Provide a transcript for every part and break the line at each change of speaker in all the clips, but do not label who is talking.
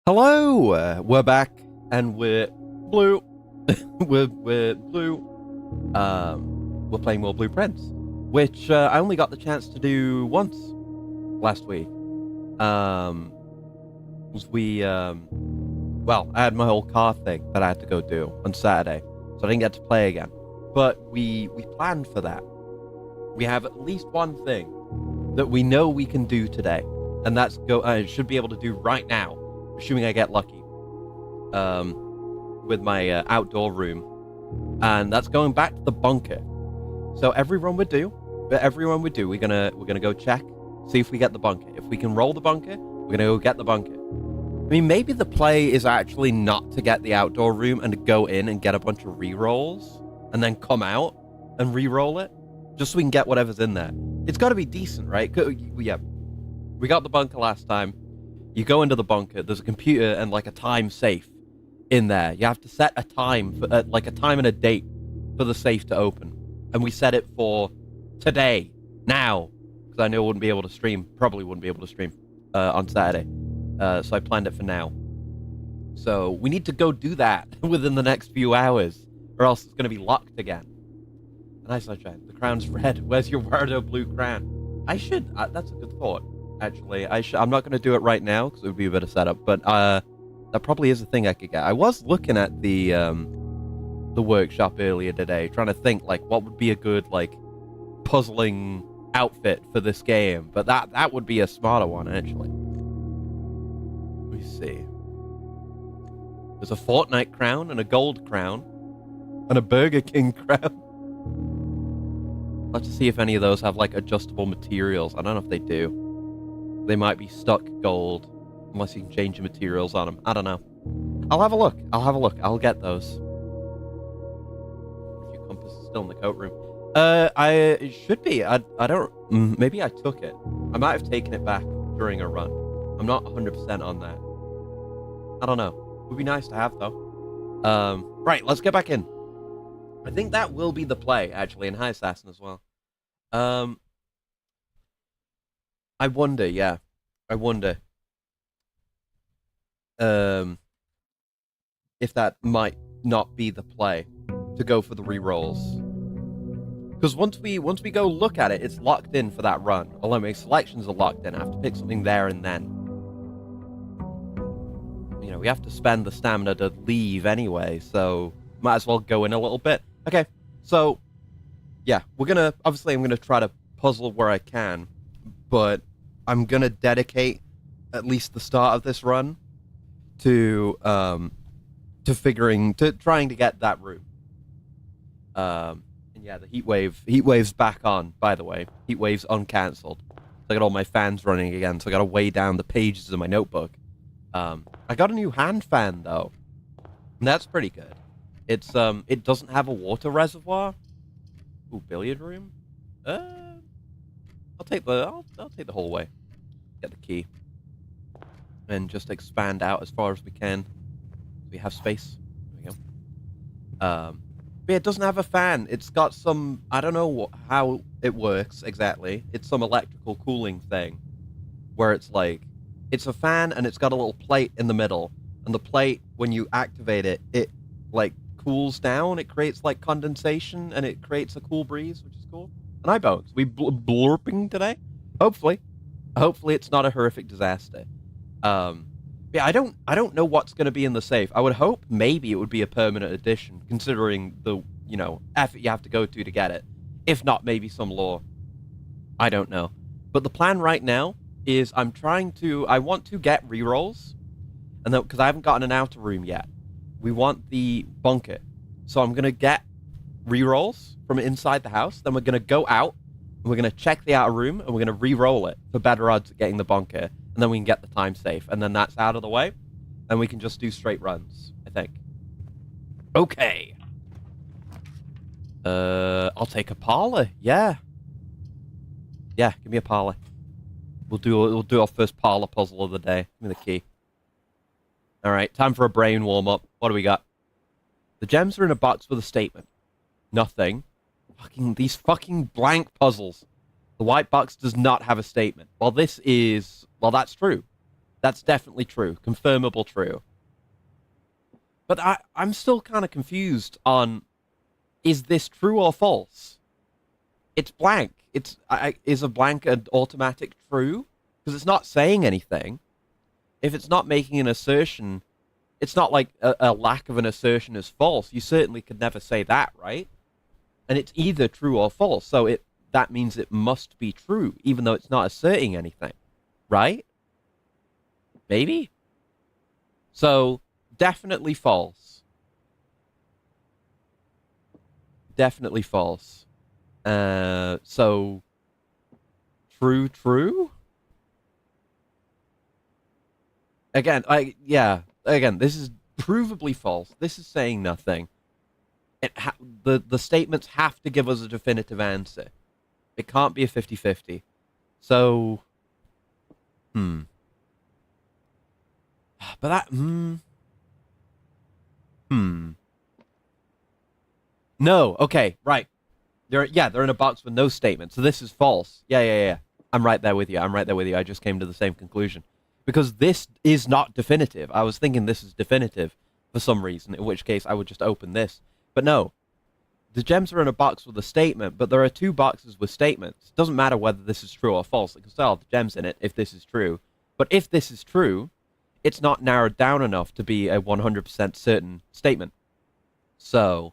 Hello, we're back, and we're blue. we're blue. We're playing more Blueprints, which I only got the chance to do once last week. Was we well, I had my whole car thing that I had to go do on Saturday, so I didn't get to play again. But we planned for that. We have at least one thing that we know we can do today, and that's go. I should be able to do right now. Assuming I get lucky, with my outdoor room, and that's going back to the bunker. So everyone would do, we're gonna go check, see if we get the bunker. If we can roll the bunker, we're gonna go get the bunker. I mean, maybe the play is actually not to get the outdoor room and to go in and get a bunch of re-rolls, and then come out and re-roll it, just so we can get whatever's in there. It's got to be decent, right? Yeah, we got the bunker last time. You go into the bunker, there's a computer and like a time safe in there. You have to set a time, like a time and a date for the safe to open. And we set it for today, now, because I knew I wouldn't be able to stream, probably wouldn't be able to stream on Saturday. So I planned it for now. So we need to go do that within the next few hours, or else it's going to be locked again. Nice sunshine. The crown's red. Where's your Wardo blue crown? I should, that's a good thought. Actually, I'm not going to do it right now because it would be a bit of setup, but that probably is a thing I could get. I was looking at the workshop earlier today, trying to think like what would be a good like puzzling outfit for this game, but that would be a smarter one actually. Let me see. There's a Fortnite crown and a gold crown and a Burger King crown. Let's see if any of those have like adjustable materials. I don't know if they do. They might be stuck gold, unless you can change the materials on them. I don't know. I'll have a look. I'll get those. If your compass is still in the coat room. It should be. I don't... Maybe I took it. I might have taken it back during a run. I'm not 100% on that. I don't know. Would be nice to have, though. Right, let's get back in. I think that will be the play, actually, and Hi Assassin as well. I wonder, yeah. I wonder if that might not be the play to go for the re-rolls. Because once we go look at it, it's locked in for that run. Although my selections are locked in, I have to pick something there and then. You know, we have to spend the stamina to leave anyway, so might as well go in a little bit. Okay, so yeah, I'm gonna try to puzzle where I can. But I'm going to dedicate at least the start of this run to trying to get that room. And yeah, the heatwave's back on, by the way. Heatwave's uncancelled. So I got all my fans running again, so I got to weigh down the pages of my notebook. I got a new hand fan, though. And that's pretty good. It's it doesn't have a water reservoir. Ooh, billiard room? I'll take the whole way. Get the key. And just expand out as far as we can. We have space. There we go. But yeah, it doesn't have a fan. It's got some, I don't know how it works exactly. It's some electrical cooling thing. Where it's like, it's a fan and it's got a little plate in the middle. And the plate, when you activate it, it like cools down. It creates like condensation and it creates a cool breeze, which is cool. And eye bones. We blurping today? Hopefully it's not a horrific disaster. Yeah, I don't know what's going to be in the safe. I would hope maybe it would be a permanent addition, considering the effort you have to go to get it. If not, maybe some lore. I don't know. But the plan right now is I want to get rerolls, and because I haven't gotten an outer room yet, we want the bunker. So I'm gonna get rerolls from inside the house, then we're going to go out, and we're going to check the outer room, and we're going to re-roll it for better odds at getting the bunker, and then we can get the time safe, and then that's out of the way, and we can just do straight runs, I think. Okay. I'll take a parlor, yeah. Yeah, give me a parlor. We'll do our first parlor puzzle of the day. Give me the key. Alright, time for a brain warm-up. What do we got? The gems are in a box with a statement. Nothing. These fucking blank puzzles. The white box does not have a statement. Well, that's true. That's definitely true. Confirmable true. But I'm still kind of confused on, is this true or false? It's blank. Is a blank an automatic true? Because it's not saying anything. If it's not making an assertion, it's not like a lack of an assertion is false. You certainly could never say that, right? And it's either true or false. So that means it must be true, even though it's not asserting anything, right? Maybe? So, definitely false. Definitely false. So, true? Again, again, this is provably false. This is saying nothing. The statements have to give us a definitive answer. It can't be a 50-50. So, But that, No, okay, right. They're in a box with no statement, so this is false. Yeah. I'm right there with you. I just came to the same conclusion. Because this is not definitive. I was thinking this is definitive for some reason, in which case I would just open this. But no. The gems are in a box with a statement, but there are two boxes with statements. It doesn't matter whether this is true or false. It can still have the gems in it if this is true. But if this is true, it's not narrowed down enough to be a 100% certain statement. So,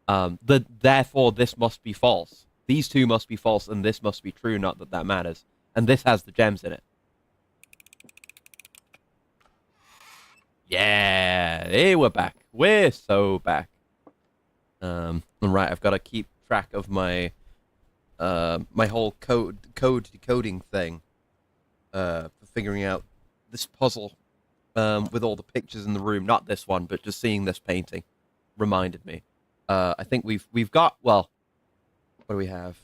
therefore, this must be false. These two must be false, and this must be true, not that that matters. And this has the gems in it. Yeah, hey, we're back. We're so back. Right, I've got to keep track of my my whole code decoding thing for figuring out this puzzle with all the pictures in the room. Not this one, but just seeing this painting reminded me. I think we've got, well, what do we have?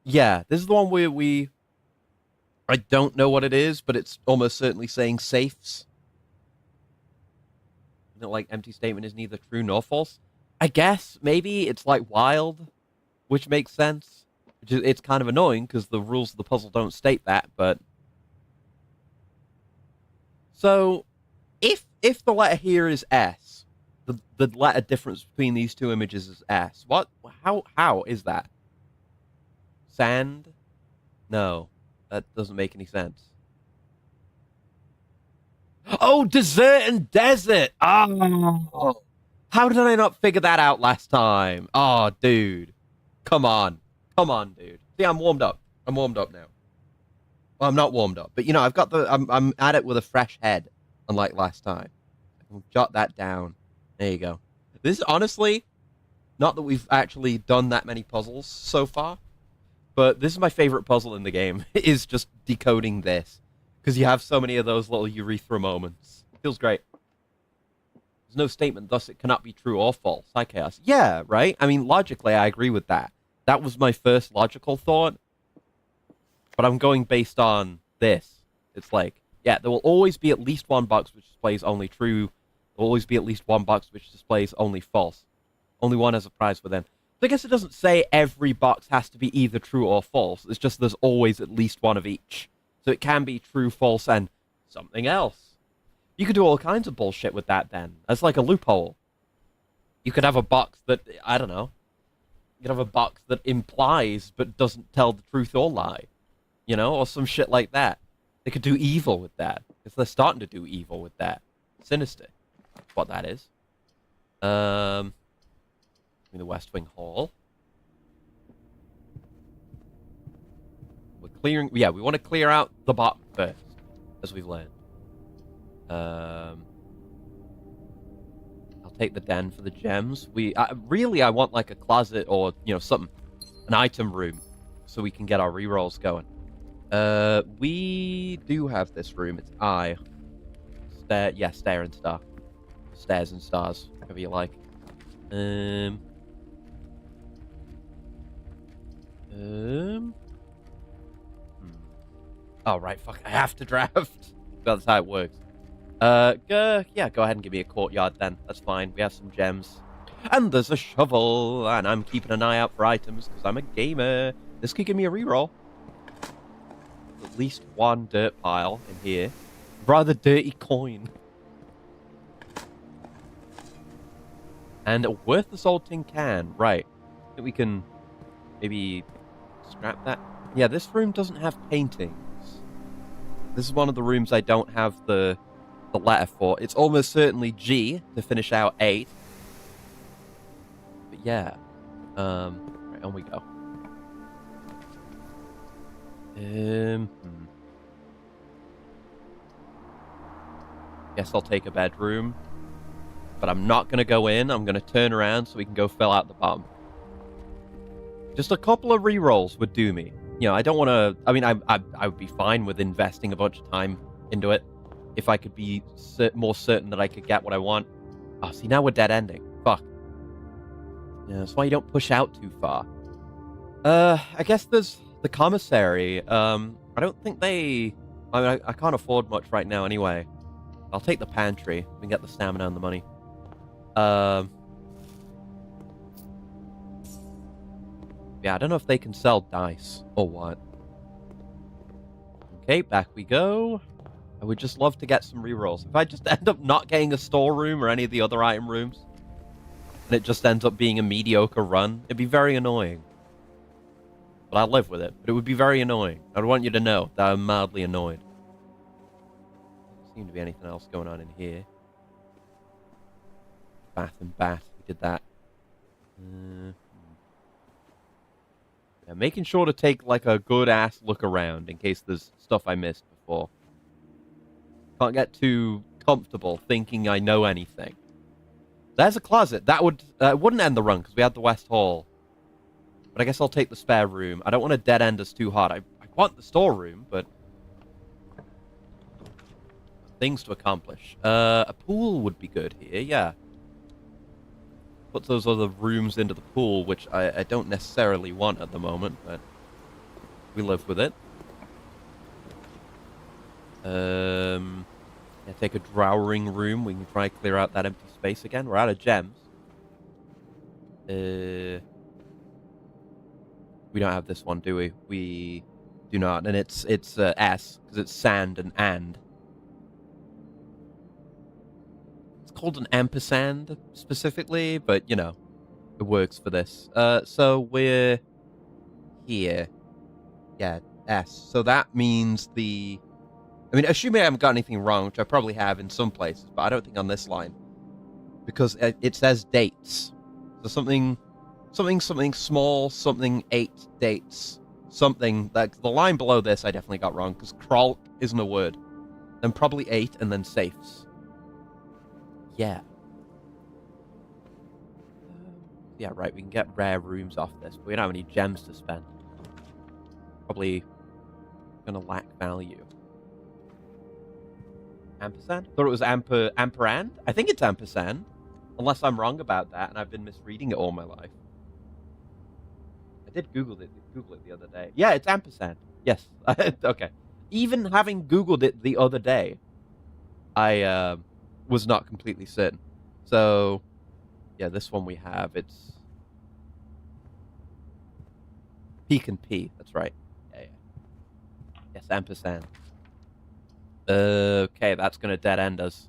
Yeah, this is the one where I don't know what it is, but it's almost certainly saying safes. Like empty statement is neither true nor false. I guess maybe it's like wild, which makes sense. It's kind of annoying because the rules of the puzzle don't state that. But so if the letter here is S, the letter difference between these two images is S. What? How is that? Sand? No, that doesn't make any sense. Oh, dessert and desert. Oh, how did I not figure that out last time? Oh, dude, come on, dude. See, I'm warmed up. I'm warmed up now. Well, I'm not warmed up, but you know, I've got I'm at it with a fresh head, unlike last time. I can jot that down. There you go. This is honestly, not that we've actually done that many puzzles so far, but this is my favorite puzzle in the game. Is just decoding this. Because you have so many of those little urethra moments. Feels great. There's no statement, thus it cannot be true or false. Hi, Chaos. Yeah, right? I mean, logically, I agree with that. That was my first logical thought. But I'm going based on this. It's like, yeah, there will always be at least one box which displays only true. There will always be at least one box which displays only false. Only one has a prize for them. So I guess it doesn't say every box has to be either true or false. It's just there's always at least one of each. So it can be true, false, and something else. You could do all kinds of bullshit with that then. That's like a loophole. You could have a box that, I don't know. You could have a box that implies but doesn't tell the truth or lie. You know, or some shit like that. They could do evil with that. Because they're starting to do evil with that. Sinister. That's what that is. The West Wing Hall. We're clearing... Yeah, we want to clear out the bottom first, as we've learned. I'll take the den for the gems. Really, I want like a closet or, you know, something. An item room. So we can get our rerolls going. We do have this room. It's I. Stair and star. Stairs and stars. Whatever you like. Oh, right, fuck, I have to draft. That's how it works. Yeah, go ahead and give me a courtyard then. That's fine. We have some gems. And there's a shovel, and I'm keeping an eye out for items, because I'm a gamer. This could give me a reroll. At least one dirt pile in here. Rather dirty coin. And a worthless old tin can. Right. I think we can maybe scrap that. Yeah, this room doesn't have paintings. This is one of the rooms I don't have the letter for. It's almost certainly G to finish out 8. But yeah. Right, on we go. Guess I'll take a bedroom. But I'm not going to go in. I'm going to turn around so we can go fill out the bomb. Just a couple of rerolls would do me. You know, I don't want to... I mean, I would be fine with investing a bunch of time into it if I could be more certain that I could get what I want. Oh, see, now we're dead ending. Fuck. Yeah, that's why you don't push out too far. I guess there's the commissary. I don't think they... I mean, I can't afford much right now anyway. I'll take the pantry. We can get the stamina and the money. Yeah, I don't know if they can sell dice or what. Okay, back we go. I would just love to get some rerolls. If I just end up not getting a storeroom or any of the other item rooms, and it just ends up being a mediocre run, it'd be very annoying. But I'll live with it. But it would be very annoying. I'd want you to know that I'm mildly annoyed. Doesn't seem to be anything else going on in here. Bath and bath. We did that. Yeah, making sure to take like a good ass look around in case there's stuff I missed before. Can't get too comfortable thinking I know anything. There's a closet. That wouldn't end the run because we had the West Hall. But I guess I'll take the spare room. I don't want to dead end us too hard. I want the storeroom, but things to accomplish. A pool would be good here, yeah. Put those other rooms into the pool, which I don't necessarily want at the moment, but we live with it. Yeah, take a drawering room. We can try clear out that empty space again. We're out of gems. We don't have this one, do we? We do not, and it's S because it's sand and. Called an ampersand specifically, but you know, it works for this. So we're here. Yeah, S. So that means the... I mean, assuming I haven't got anything wrong, which I probably have in some places, but I don't think on this line. Because it says dates. So something small, something 8 dates. Something, like the line below this I definitely got wrong, because kralk isn't a word. Then probably 8, and then safes. Yeah. Yeah, right, we can get rare rooms off this, but we don't have any gems to spend. Probably gonna lack value. Ampersand? Thought it was amperand? I think it's ampersand. Unless I'm wrong about that, and I've been misreading it all my life. I did Google it the other day. Yeah, it's ampersand. Yes. Okay. Even having Googled it the other day, I, was not completely certain. So, yeah, this one we have, it's Peek and P. That's right. Yeah. Yes, ampersand. Okay, that's going to dead end us.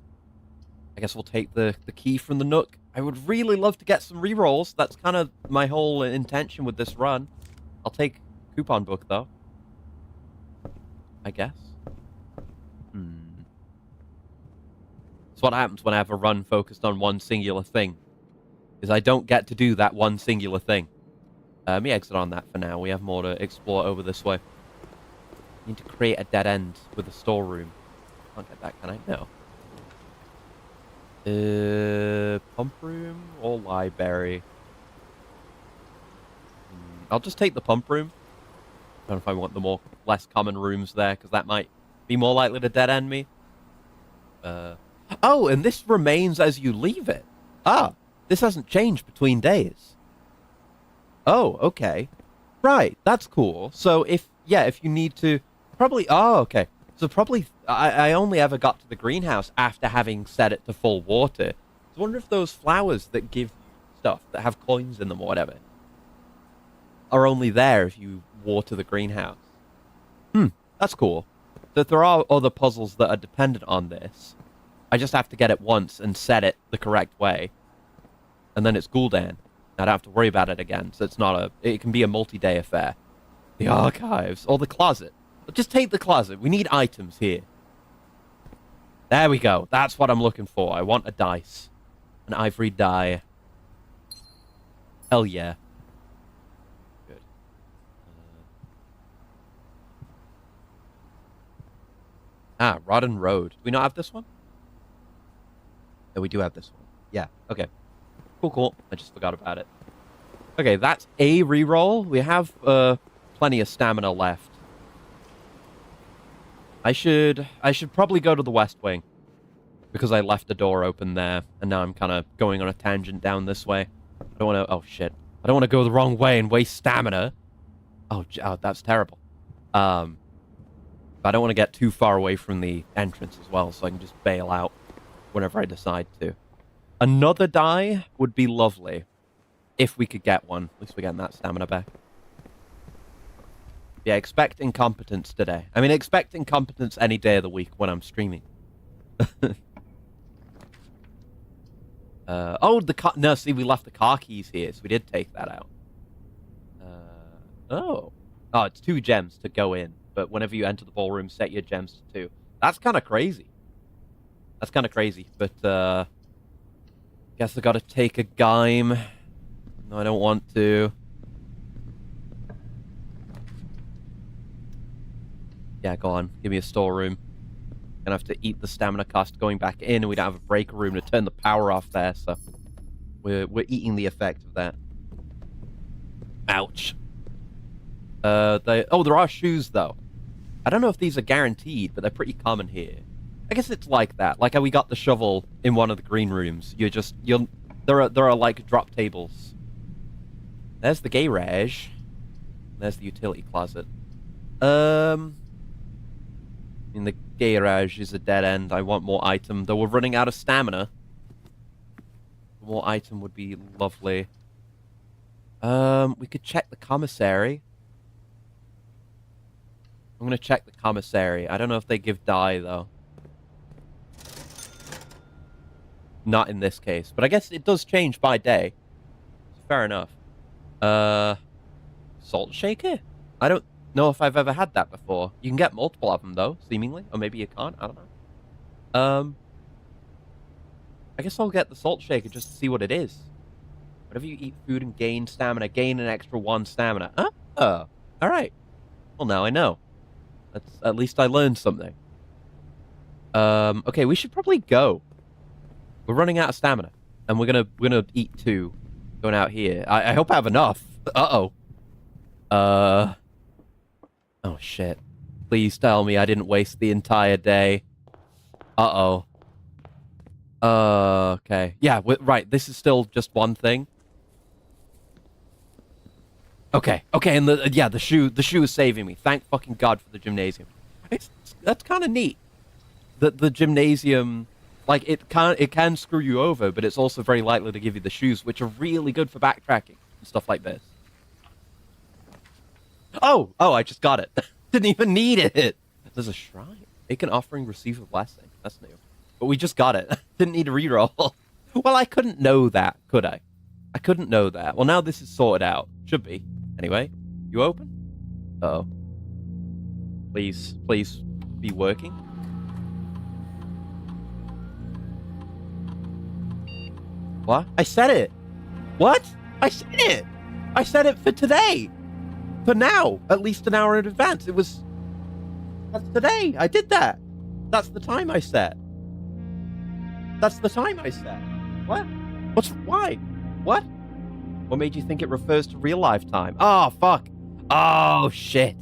I guess we'll take the key from the Nook. I would really love to get some rerolls. That's kind of my whole intention with this run. I'll take coupon book, though. I guess. It's what happens when I have a run focused on one singular thing. Is I don't get to do that one singular thing. Let me exit on that for now. We have more to explore over this way. Need to create a dead end with a storeroom. Can't get that, can I? No. Pump room or library? I'll just take the pump room. I don't know if I want the less common rooms there, because that might be more likely to dead end me. Oh, and this remains as you leave it. Ah, this hasn't changed between days. Oh, okay. Right, that's cool. So if you need to... Probably... Oh, okay. So probably... I only ever got to the greenhouse after having set it to full water. I wonder if those flowers that give stuff, that have coins in them or whatever, are only there if you water the greenhouse. That's cool. that there are other puzzles that are dependent on this. I just have to get it once and set it the correct way. And then it's Gul'dan. I don't have to worry about it again, so it's not it can be a multi-day affair. The archives, or the closet. Just take the closet. We need items here. There we go. That's what I'm looking for. I want a dice. An ivory die. Hell yeah. Good. Rodden Road. Do we not have this one? No, we do have this one. Yeah, okay. Cool. I just forgot about it. Okay, that's a reroll. We have plenty of stamina left. I should probably go to the West Wing. Because I left the door open there, and now I'm kind of going on a tangent down this way. I don't want to... Oh, shit. I don't want to go the wrong way and waste stamina. Oh, that's terrible. But I don't want to get too far away from the entrance as well, so I can just bail out whenever I decide to. Another die would be lovely. If we could get one. At least we're getting that stamina back. Yeah, expect incompetence today. I mean, expect incompetence any day of the week when I'm streaming. No, see, we left the car keys here, so we did take that out. Oh, it's 2 gems to go in, but whenever you enter the ballroom, set your gems to 2. That's kind of crazy. But, guess I gotta take a Gaim. No, I don't want to. Yeah, go on. Give me a storeroom. Gonna have to eat the stamina cost going back in, and we don't have a breaker room to turn the power off there, so we're eating the effect of that. Ouch. There are shoes though. I don't know if these are guaranteed, but they're pretty common here. I guess it's like that. Like how we got the shovel in one of the green rooms. There are like drop tables. There's the garage. There's the utility closet. The garage is a dead end. I want more item, though we're running out of stamina. More item would be lovely. We could check the commissary. I'm gonna check the commissary. I don't know if they give die, though. Not in this case, but I guess it does change by day. Fair enough. Salt shaker? I don't know if I've ever had that before. You can get multiple of them, though, seemingly. Or maybe you can't. I don't know. I guess I'll get the salt shaker just to see what it is. Whenever you eat food and gain stamina, gain an extra 1 stamina. Oh, alright. Well, now I know. At least I learned something. Okay, we should probably go. We're running out of stamina. And we're gonna eat 2 going out here. I hope I have enough. Uh-oh. Oh, shit. Please tell me I didn't waste the entire day. Uh-oh. Okay. Yeah, right. This is still just one thing. Okay, and the shoe is saving me. Thank fucking God for the gymnasium. That's kind of neat. The gymnasium, like, it can screw you over, but it's also very likely to give you the shoes, which are really good for backtracking and stuff like this. Oh, I just got it. Didn't even need it. There's a shrine. Make an offering, receive a blessing. That's new. But we just got it. Didn't need a reroll. Well, I couldn't know that, could I? I couldn't know that. Well, now this is sorted out. Should be. Anyway, you open? Uh-oh. Please be working. What? I said it. What? I said it. I said it for today. For now. At least an hour in advance. That's today. I did that. That's the time I set. That's the time I set. What? Why? What? What made you think it refers to real life time? Oh, fuck. Oh, shit.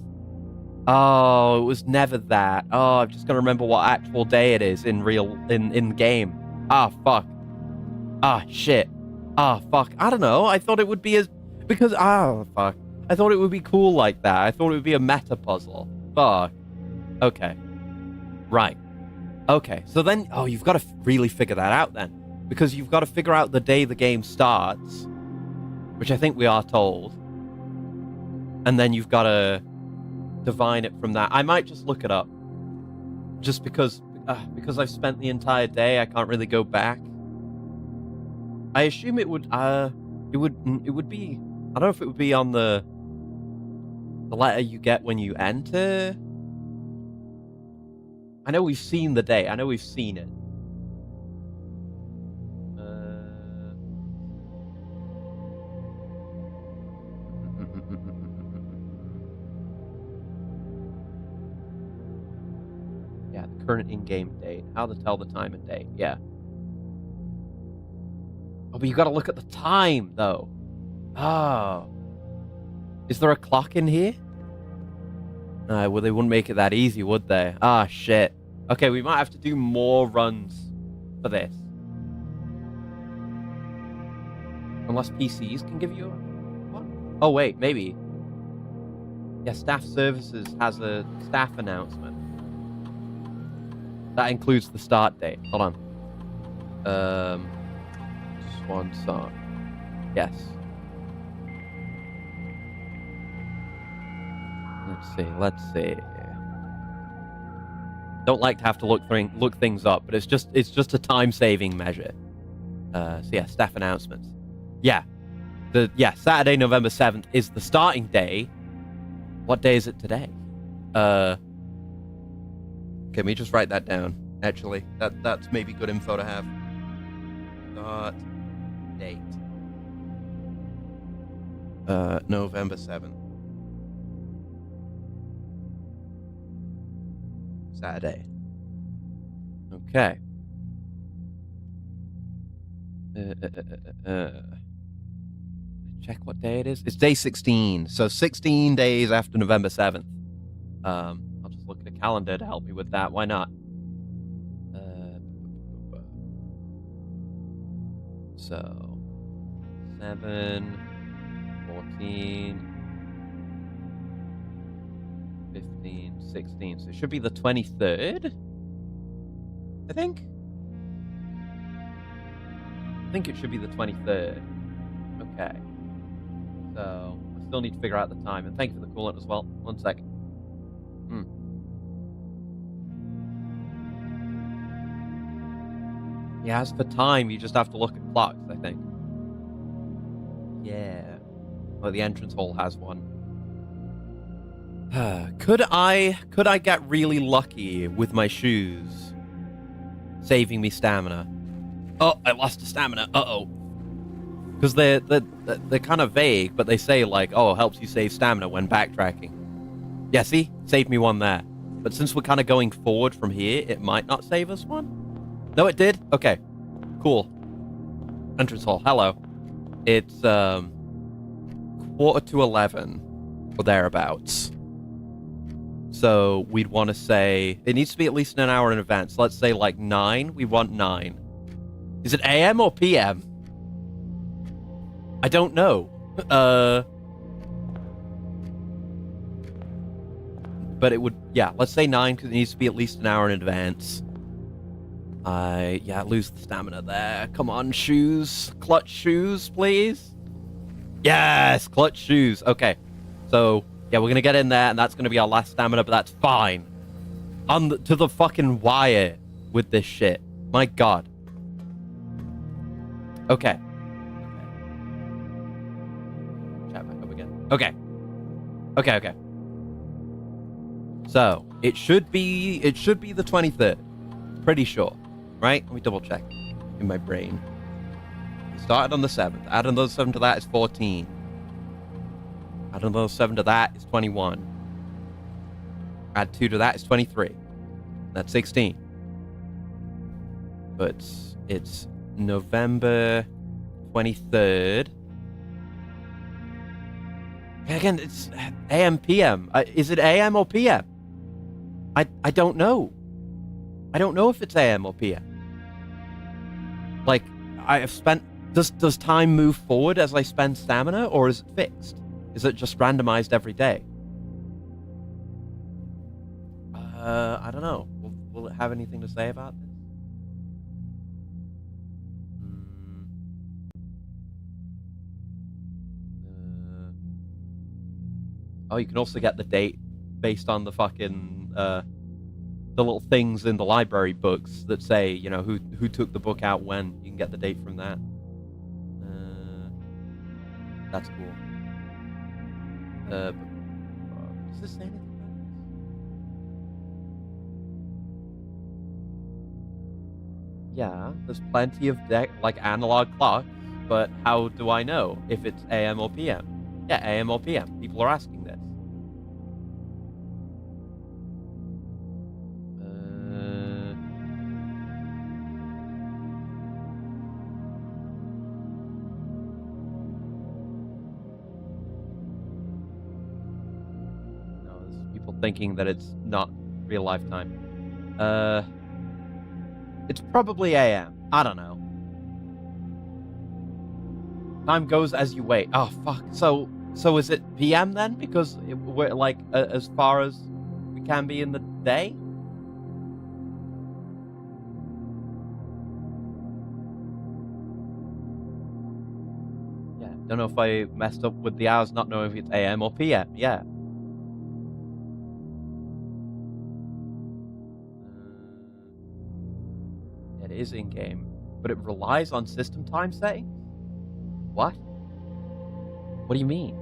Oh, it was never that. Oh, I'm just gonna remember what actual day it is in game. Ah, fuck. Ah, shit. Ah, fuck. I don't know. I thought it would be fuck. I thought it would be cool like that. I thought it would be a meta puzzle. Fuck. Okay. Right. Okay. So then, you've got to really figure that out then. Because you've got to figure out the day the game starts, which I think we are told. And then you've got to divine it from that. I might just look it up. just because I've spent the entire day, I can't really go back. I assume it would be. I don't know if it would be on the letter you get when you enter. I know we've seen the day. I know we've seen it. Yeah, the current in-game date. How to tell the time and date. Yeah. Oh, but you got to look at the time, though. Oh. Is there a clock in here? Well, they wouldn't make it that easy, would they? Ah, shit. Okay, we might have to do more runs for this. Unless PCs can give you a... What? Oh, wait, maybe. Yeah, staff services has a staff announcement. That includes the start date. Hold on. Swan song. Yes. Let's see. Don't like to have to look things up, but it's just a time-saving measure. So yeah, staff announcements. Yeah. Saturday, November 7th is the starting day. What day is it today? Can we just write that down? Actually, that's maybe good info to have. Start date. November 7th. Saturday. Okay. Check what day it is. It's day 16, so 16 days after November 7th. I'll just look at a calendar to help me with that. Why not? So 7, 14, 15, 16. So it should be the 23rd, I think. I think it should be the 23rd. Okay. So I still need to figure out the time. And thank you for the coolant as well. 1 second. Yeah, as for time, you just have to look at clocks, I think. Yeah. Well, the entrance hall has one. Could I get really lucky with my shoes saving me stamina? Oh, I lost the stamina. Uh-oh. Because they're kind of vague, but they say, like, oh, helps you save stamina when backtracking. Yeah, see? Saved me one there. But since we're kind of going forward from here, it might not save us one? No, it did? Okay. Cool. Entrance hall. Hello. It's, 11:15, or thereabouts. So we'd want to say... It needs to be at least an hour in advance. Let's say, like, 9. We want 9. Is it AM or PM? I don't know. But it would... Yeah, let's say 9, because it needs to be at least an hour in advance. Yeah, lose the stamina there. Come on, shoes. Clutch shoes, please. Yes, clutch shoes. Okay. So, yeah, we're going to get in there, and that's going to be our last stamina, but that's fine. To the fucking wire with this shit. My God. Okay. Chat back up again. Okay. Okay. So, it should be the 23rd. Pretty sure. Right? Let me double check in my brain. We started on the 7th. Add another 7 to that is 14. Add another 7 to that is 21. Add 2 to that is 23. That's 16. But it's November 23rd. Again, it's AM, PM. Is it AM or PM? I don't know. I don't know if it's AM or PM. Like, I have spent... Does time move forward as I spend stamina, or is it fixed? Is it just randomized every day? I don't know. Will it have anything to say about this? Oh, you can also get the date based on the fucking... the little things in the library books that say, you know, who took the book out when. You can get the date from that. That's cool. Does this say anything about this? Yeah, there's plenty of analog clocks, but how do I know if it's AM or PM? Yeah, AM or PM. People are asking this. No, there's people thinking that it's not real lifetime. It's probably AM. I don't know. Time goes as you wait. Oh fuck. So is it PM then? Because we're like as far as we can be in the day. Yeah. Don't know if I messed up with the hours, not knowing if it's AM or PM. Yeah. It is in game, but it relies on system time settings. What? What do you mean?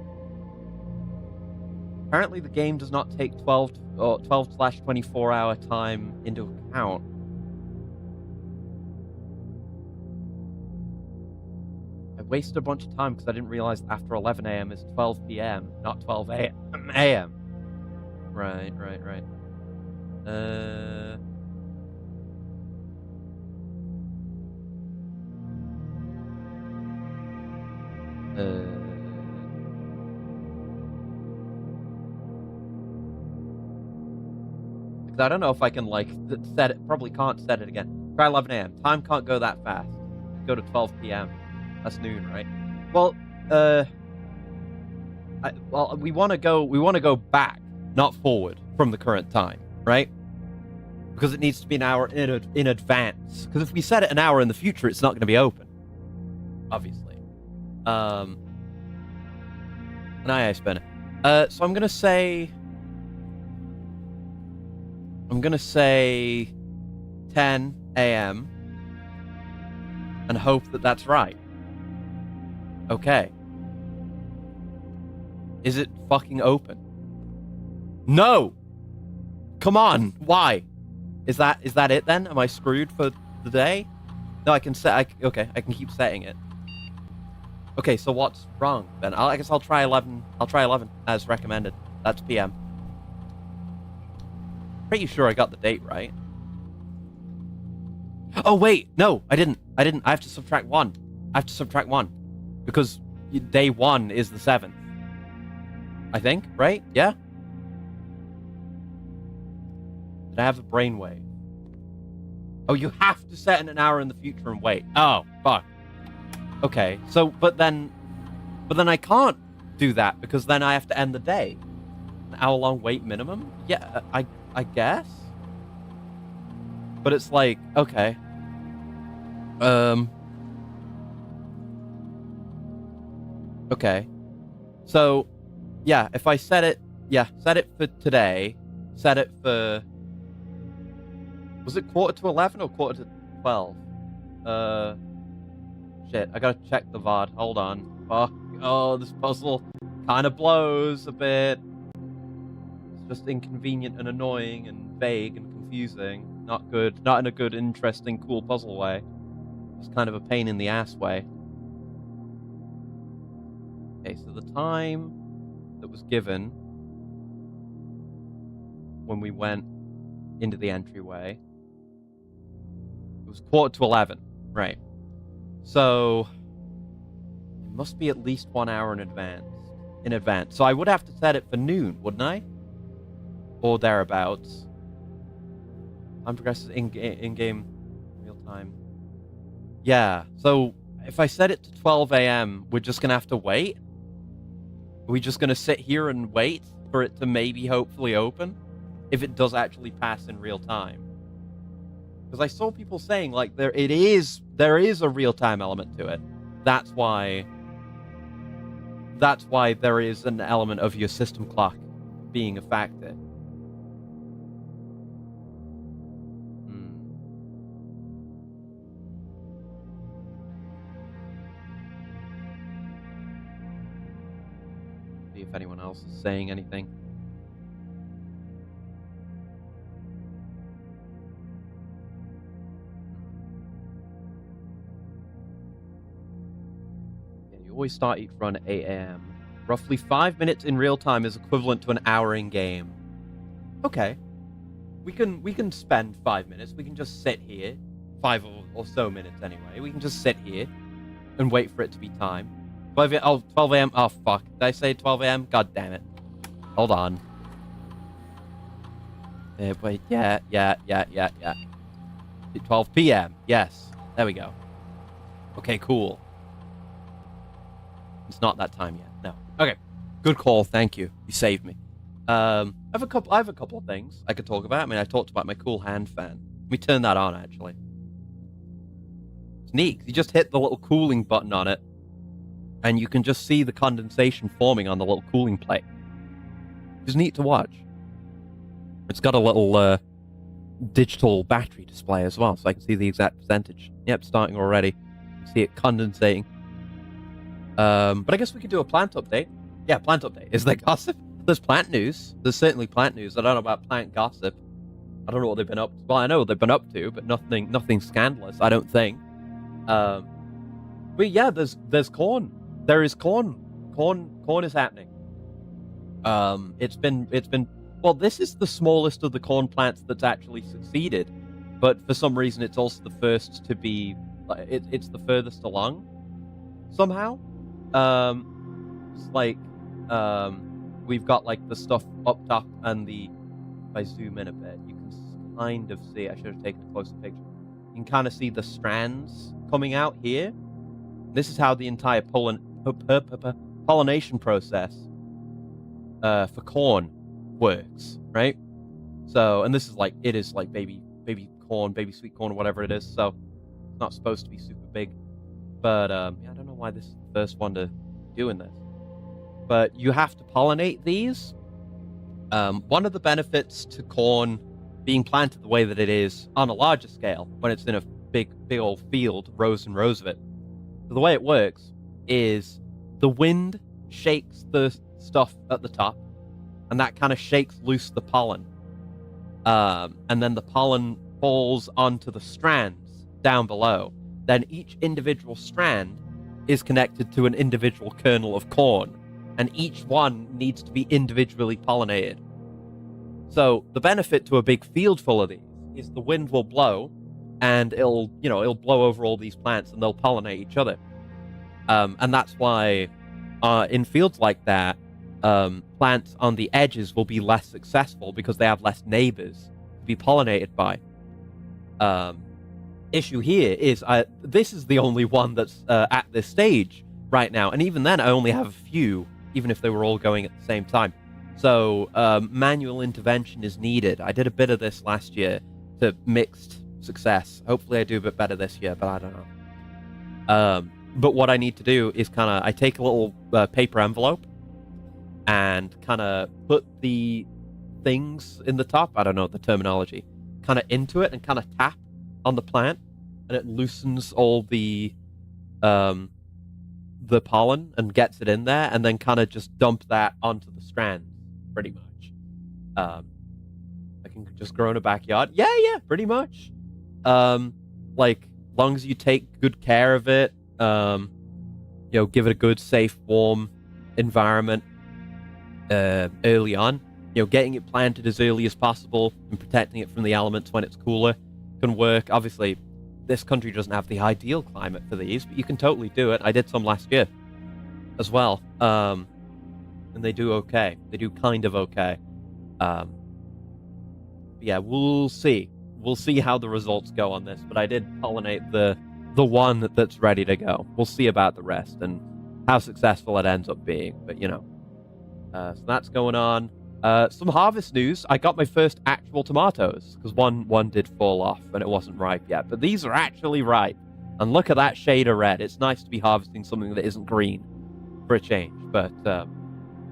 Apparently the game does not take 12/24 hour time into account. I wasted a bunch of time because I didn't realize after 11 a.m. is 12 p.m., not 12 a.m. Right. Because I don't know if I can like set it. Probably can't set it again. Try 11 a.m. Time can't go that fast. Go to 12 p.m. That's noon, right? Well, we want to go back, not forward from the current time, right? Because it needs to be an hour in advance. Because if we set it an hour in the future, it's not going to be open, obviously. And I spin it. So I'm gonna say 10 a.m. and hope that that's right. Okay. Is it fucking open? No. Come on. Why? Is that it then? Am I screwed for the day? No, I can set. Okay, I can keep setting it. Okay, so what's wrong then? I guess I'll try 11. I'll try 11 as recommended. That's PM. Pretty sure I got the date right. Oh wait, no, I didn't. I have to subtract 1. I have to subtract 1 because day 1 is the 7th. I think, right? Yeah. Did I have a brainwave? Oh, you have to set in an hour in the future and wait. Oh, fuck. Okay, so, but then I can't do that because then I have to end the day. An hour-long wait minimum? Yeah, I guess. But it's like, okay. Okay. So, yeah, if I set it for today, set it for... Was it 11:45 or 11:45? Shit, I gotta check the VOD. Hold on. Fuck. Oh, this puzzle kind of blows a bit. It's just inconvenient and annoying and vague and confusing. Not good. Not in a good, interesting, cool puzzle way. Just kind of a pain in the ass way. Okay, so the time that was given when we went into the entryway, it was 11:15. Right. So it must be at least 1 hour in advance. So I would have to set it for noon, wouldn't I? Or thereabouts. Time progresses in game real time. Yeah. So if I set it to 12 a.m., we're just gonna have to wait. Are we just gonna sit here and wait for it to maybe hopefully open? If it does actually pass in real time. Because I saw people saying like there is a real-time element to it. That's why there is an element of your system clock being a factor. See if anyone else is saying anything. Yeah, you always start each run at 8 a.m. Roughly 5 minutes in real time is equivalent to an hour in game. Okay. We can spend 5 minutes. We can just sit here. 5 or so minutes anyway. We can just sit here and wait for it to be time. 12 a.m. Oh, fuck. Did I say 12 a.m.? God damn it. Hold on. Wait, yeah. 12 p.m. Yes. There we go. Okay, cool. It's not that time yet. No. Okay. Good call. Thank you. You saved me. I have a couple of things I could talk about. I mean, I talked about my cool hand fan. Let me turn that on, actually. It's neat. You just hit the little cooling button on it, and you can just see the condensation forming on the little cooling plate. It's neat to watch. It's got a little digital battery display as well, so I can see the exact percentage. Yep, starting already. See it condensating. But I guess we could do a plant update. Yeah, plant update. Is there gossip? There's plant news. There's certainly plant news. I don't know about plant gossip. I don't know what they've been up to. Well, I know what they've been up to, but nothing scandalous, I don't think. But yeah, there's corn. There is corn. Corn is happening. It's been well, this is the smallest of the corn plants that's actually succeeded, but for some reason it's also the first to be. It's the furthest along. Somehow, it's like we've got like the stuff up top, and if I zoom in a bit, you can kind of see. I should have taken a closer picture. You can kind of see the strands coming out here. This is how the entire pollination process for corn works, right? So, and this is like, it is like baby corn, baby sweet corn, or whatever it is. So, it's not supposed to be super big. But yeah, I don't know why this is the first one to doing this. But you have to pollinate these. One of the benefits to corn being planted the way that it is on a larger scale, when it's in a big old field, rows and rows of it. So the way it works is the wind shakes the stuff at the top, and that kind of shakes loose the pollen. And then the pollen falls onto the strands down below. Then each individual strand is connected to an individual kernel of corn, and each one needs to be individually pollinated. So the benefit to a big field full of these is the wind will blow, and it'll blow over all these plants, and they'll pollinate each other. And that's why in fields like that, plants on the edges will be less successful because they have less neighbors to be pollinated by. Issue here is this is the only one that's at this stage right now, and even then I only have a few, even if they were all going at the same time. So manual intervention is needed. I did a bit of this last year to mixed success. Hopefully I do a bit better this year, but I don't know. But what I need to do is I take a little paper envelope and kind of put the things in the top, I don't know the terminology, kind of into it and kind of tap on the plant, and it loosens all the pollen and gets it in there, and then kind of just dump that onto the strands, pretty much. I can just grow in a backyard. Yeah, pretty much. Like, long as you take good care of it, give it a good, safe, warm environment early on. Getting it planted as early as possible and protecting it from the elements when it's cooler can work. Obviously, this country doesn't have the ideal climate for these, but you can totally do it. I did some last year as well, and they do okay. They do kind of okay. Yeah, we'll see. We'll see how the results go on this, but I did pollinate the one that's ready to go. We'll see about the rest and how successful it ends up being, but so that's going on. Some harvest news. I got my first actual tomatoes, because one did fall off and it wasn't ripe yet, but these are actually ripe. And look at that shade of red. It's nice to be harvesting something that isn't green for a change, but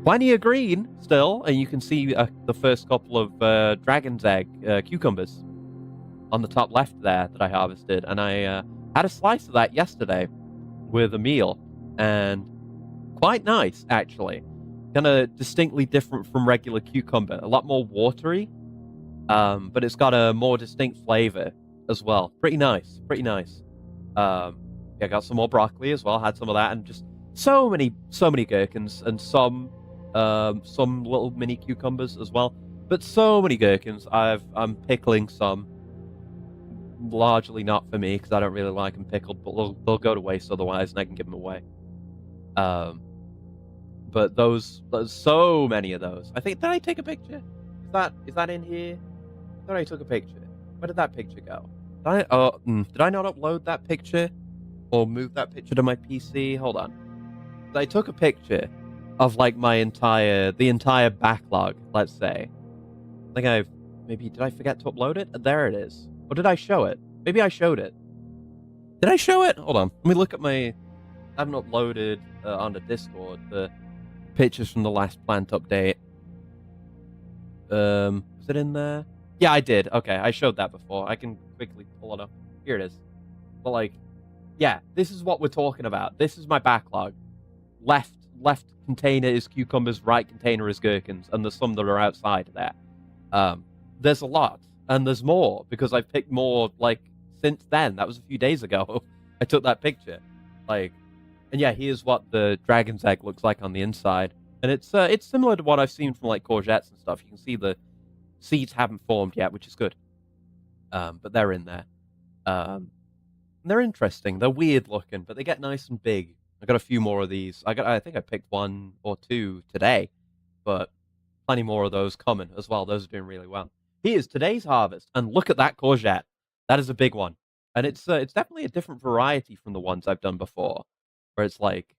plenty of green still, and you can see the first couple of dragon's egg cucumbers on the top left there that I harvested, and I had a slice of that yesterday with a meal, and quite nice, actually. kind of distinctly different from regular cucumber. A lot more watery, but it's got a more distinct flavor as well. Pretty nice, pretty nice. Yeah, got some more broccoli as well. Had some of that, and just so many gherkins, and some little mini cucumbers as well. But so many gherkins. I'm pickling some. Largely not for me because I don't really like them pickled, but they'll go to waste otherwise, and I can give them away. But there's so many of those. I think, did I take a picture? Is that in here? I thought I took a picture. Where did that picture go? Did I not upload that picture or move that picture to my PC? Hold on. I took a picture of like the entire backlog. Let's say. I think did I forget to upload it? There it is. Or did I show it? Maybe I showed it. Did I show it? Hold on. Let me look at I haven't uploaded on the Discord the pictures from the last plant update. Was it in there? Yeah, I did. Okay, I showed that before. I can quickly pull it up. Here it is. But like, yeah, this is what we're talking about. This is my backlog. Left container is cucumbers, right container is gherkins, and there's some that are outside there. There's a lot, and there's more because I've picked more like since then. That was a few days ago. I took that picture. Like, and yeah, here's what the dragon's egg looks like on the inside, and it's similar to what I've seen from like courgettes and stuff. You can see the seeds haven't formed yet, which is good. But they're in there. They're interesting. They're weird looking, but they get nice and big. I got a few more of these. I think I picked 1 or 2 today, but plenty more of those coming as well. Those are doing really well. Here's today's harvest, and look at that courgette. That is a big one, and it's definitely a different variety from the ones I've done before, where it's like,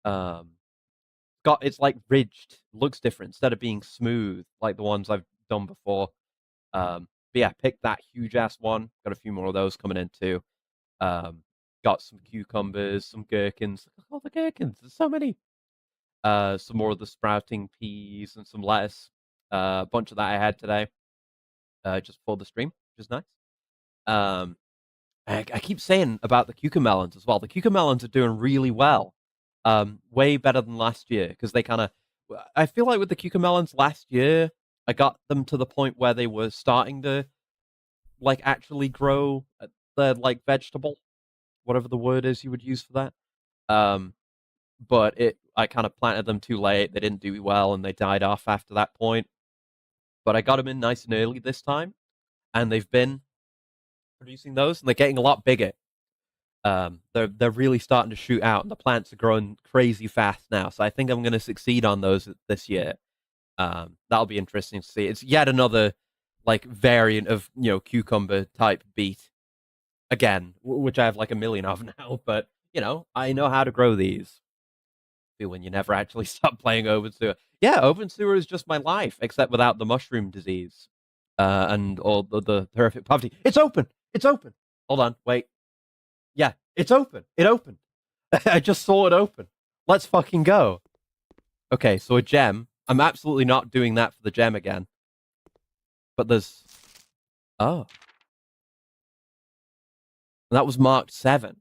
it's like ridged, looks different instead of being smooth like the ones I've done before. But yeah, picked that huge ass one. Got a few more of those coming in too. Got some cucumbers, some gherkins. Look at all the gherkins. There's so many. Some more of the sprouting peas and some lettuce. A bunch of that I had today. Just for the stream, which is nice. I keep saying about the cucamelons as well. The cucamelons are doing really well. Way better than last year because they kind of. I feel like with the cucamelons last year, I got them to the point where they were starting to, like, actually grow the like vegetable, whatever the word is you would use for that. But I kind of planted them too late. They didn't do well, and they died off after that point. But I got them in nice and early this time, and they've been producing those, and they're getting a lot bigger. They're really starting to shoot out, and the plants are growing crazy fast now. So I think I'm going to succeed on those this year. That'll be interesting to see. It's yet another like variant of cucumber type beet, again, which I have like a million of now. But I know how to grow these. When you never actually stop playing Open Sewer. Yeah, Open Sewer is just my life, except without the mushroom disease and all the horrific poverty. It's open. It's open. Hold on, wait. Yeah, it's open. It opened. I just saw it open. Let's fucking go. Okay, so a gem. I'm absolutely not doing that for the gem again. But there's... Oh. And that was marked 7.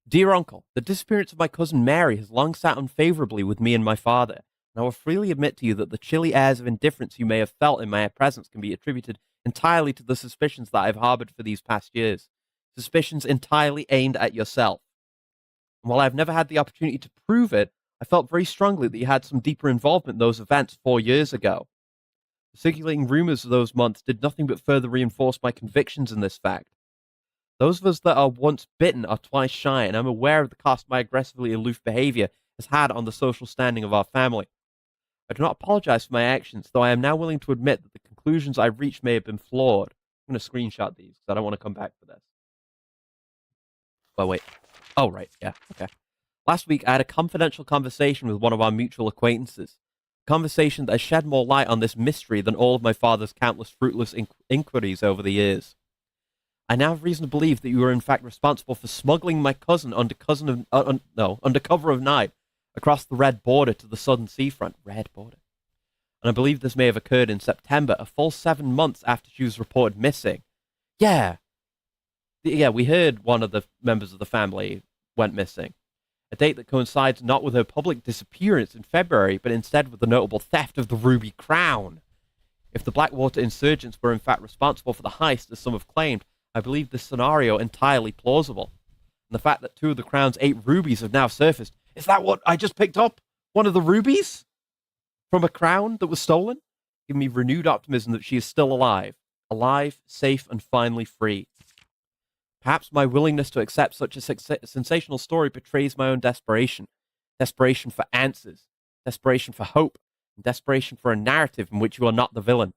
Dear Uncle, the disappearance of my cousin Mary has long sat unfavorably with me and my father, and I will freely admit to you that the chilly airs of indifference you may have felt in my presence can be attributed entirely to the suspicions that I've harbored for these past years. Suspicions entirely aimed at yourself. And while I've never had the opportunity to prove it, I felt very strongly that you had some deeper involvement in those events 4 years ago. The circulating rumors of those months did nothing but further reinforce my convictions in this fact. Those of us that are once bitten are twice shy, and I'm aware of the cost my aggressively aloof behavior has had on the social standing of our family. I do not apologize for my actions, though I am now willing to admit that the conclusions I've reached may have been flawed. I'm going to screenshot these, because I don't want to come back for this. Oh, wait. Oh, right. Yeah, okay. Last week, I had a confidential conversation with one of our mutual acquaintances. A conversation that has shed more light on this mystery than all of my father's countless fruitless inquiries over the years. I now have reason to believe that you were in fact responsible for smuggling my cousin under cover of night across the red border to the southern seafront. Red border. And I believe this may have occurred in September, a full 7 months after she was reported missing. Yeah. Yeah, we heard one of the members of the family went missing. a date that coincides not with her public disappearance in February, but instead with the notable theft of the Ruby Crown. If the Blackwater insurgents were in fact responsible for the heist, as some have claimed, I believe this scenario entirely plausible. And the fact that 2 of the Crown's 8 rubies have now surfaced, is that what I just picked up? One of the rubies? From a crown that was stolen? Giving me renewed optimism that she is still alive. Alive, safe, and finally free. Perhaps my willingness to accept such a sensational story betrays my own desperation. Desperation for answers. Desperation for hope. And desperation for a narrative in which you are not the villain.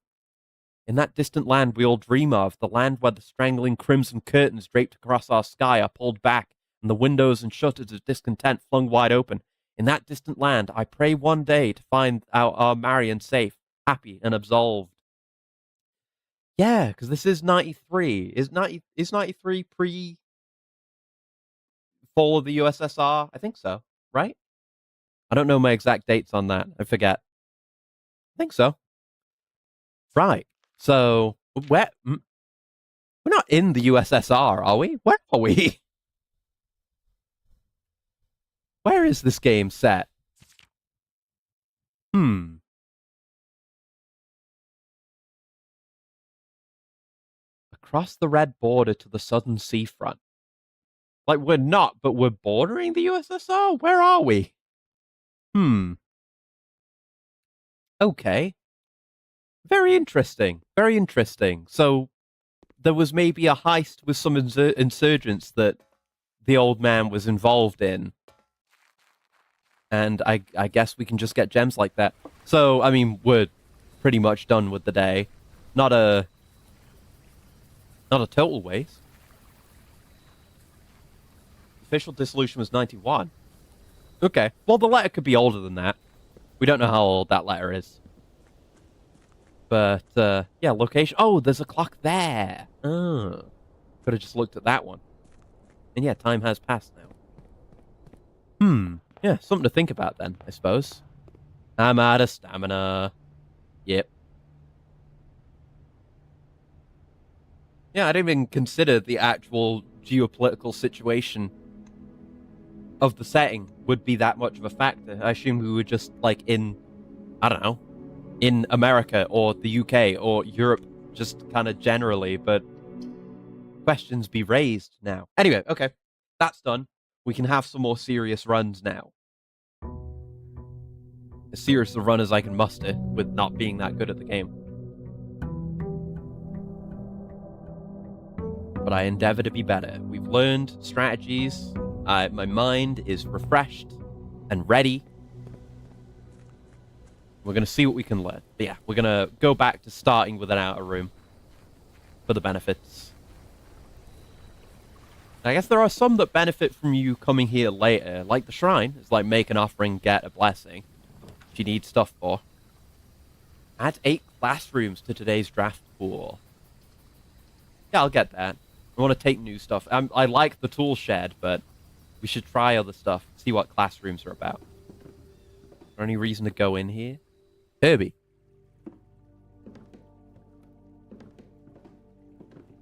In that distant land we all dream of, the land where the strangling crimson curtains draped across our sky are pulled back, and the windows and shutters of discontent flung wide open. In that distant land, I pray one day to find our Marion safe, happy, and absolved. Yeah, because this is 93. Is 93 pre fall of the USSR? I think so, right? I don't know my exact dates on that. I forget. I think so. Right. So, we're not in the USSR, are we? Where are we? Where is this game set? Across the red border to the southern seafront. Like, we're not, but we're bordering the USSR? Where are we? Okay. Very interesting. Very interesting. So, there was maybe a heist with some insurgents that the old man was involved in. And I guess we can just get gems like that. So, I mean, we're pretty much done with the day. Not a total waste. Official dissolution was 91. Okay. Well, the letter could be older than that. We don't know how old that letter is. But, yeah, location. Oh, there's a clock there. Oh. Could have just looked at that one. And yeah, time has passed now. Yeah, something to think about then, I suppose. I'm out of stamina. Yep. Yeah, I didn't even consider the actual geopolitical situation of the setting would be that much of a factor. I assume we were just, like, in, I don't know, in America or the UK or Europe, just kind of generally, but questions be raised now. Anyway, okay, that's done. We can have some more serious runs now. As serious a run as I can muster with not being that good at the game. But I endeavor to be better. We've learned strategies. My mind is refreshed and ready. We're going to see what we can learn. But yeah, we're going to go back to starting with an outer room for the benefits. I guess there are some that benefit from you coming here later, like the shrine. It's like make an offering, get a blessing, which you need stuff for. Add 8 classrooms to today's draft pool. Yeah, I'll get that. I want to take new stuff. I like the tool shed, but we should try other stuff, see what classrooms are about. Is there any reason to go in here? Herbie.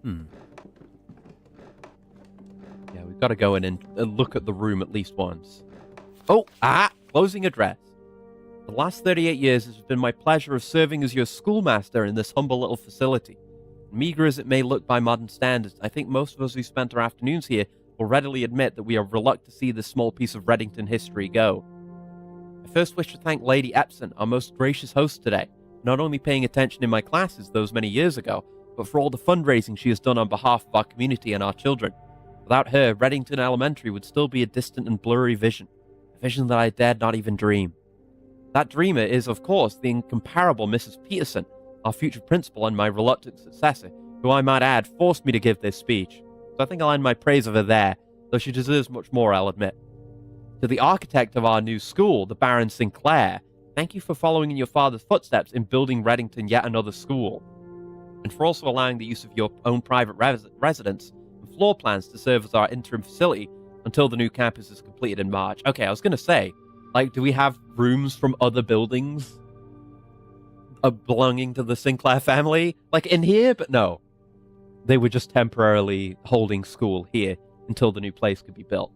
Yeah, we've got to go in and look at the room at least once. Oh, closing address. The last 38 years it has been my pleasure of serving as your schoolmaster in this humble little facility. Meager as it may look by modern standards, I think most of us who spent our afternoons here will readily admit that we are reluctant to see this small piece of Reddington history go. I first wish to thank Lady Epson, our most gracious host today, not only paying attention in my classes those many years ago, but for all the fundraising she has done on behalf of our community and our children. Without her, Reddington Elementary would still be a distant and blurry vision, a vision that I dared not even dream. That dreamer is, of course, the incomparable Mrs. Peterson, our future principal and my reluctant successor, who I might add forced me to give this speech. So I think I'll end my praise of her there, though she deserves much more, I'll admit. To the architect of our new school, the Baron Sinclair, thank you for following in your father's footsteps in building Reddington yet another school, and for also allowing the use of your own private residence and floor plans to serve as our interim facility until the new campus is completed in March. Okay, I was going to say, like, do we have rooms from other buildings belonging to the Sinclair family, like, in here? But no. They were just temporarily holding school here until the new place could be built.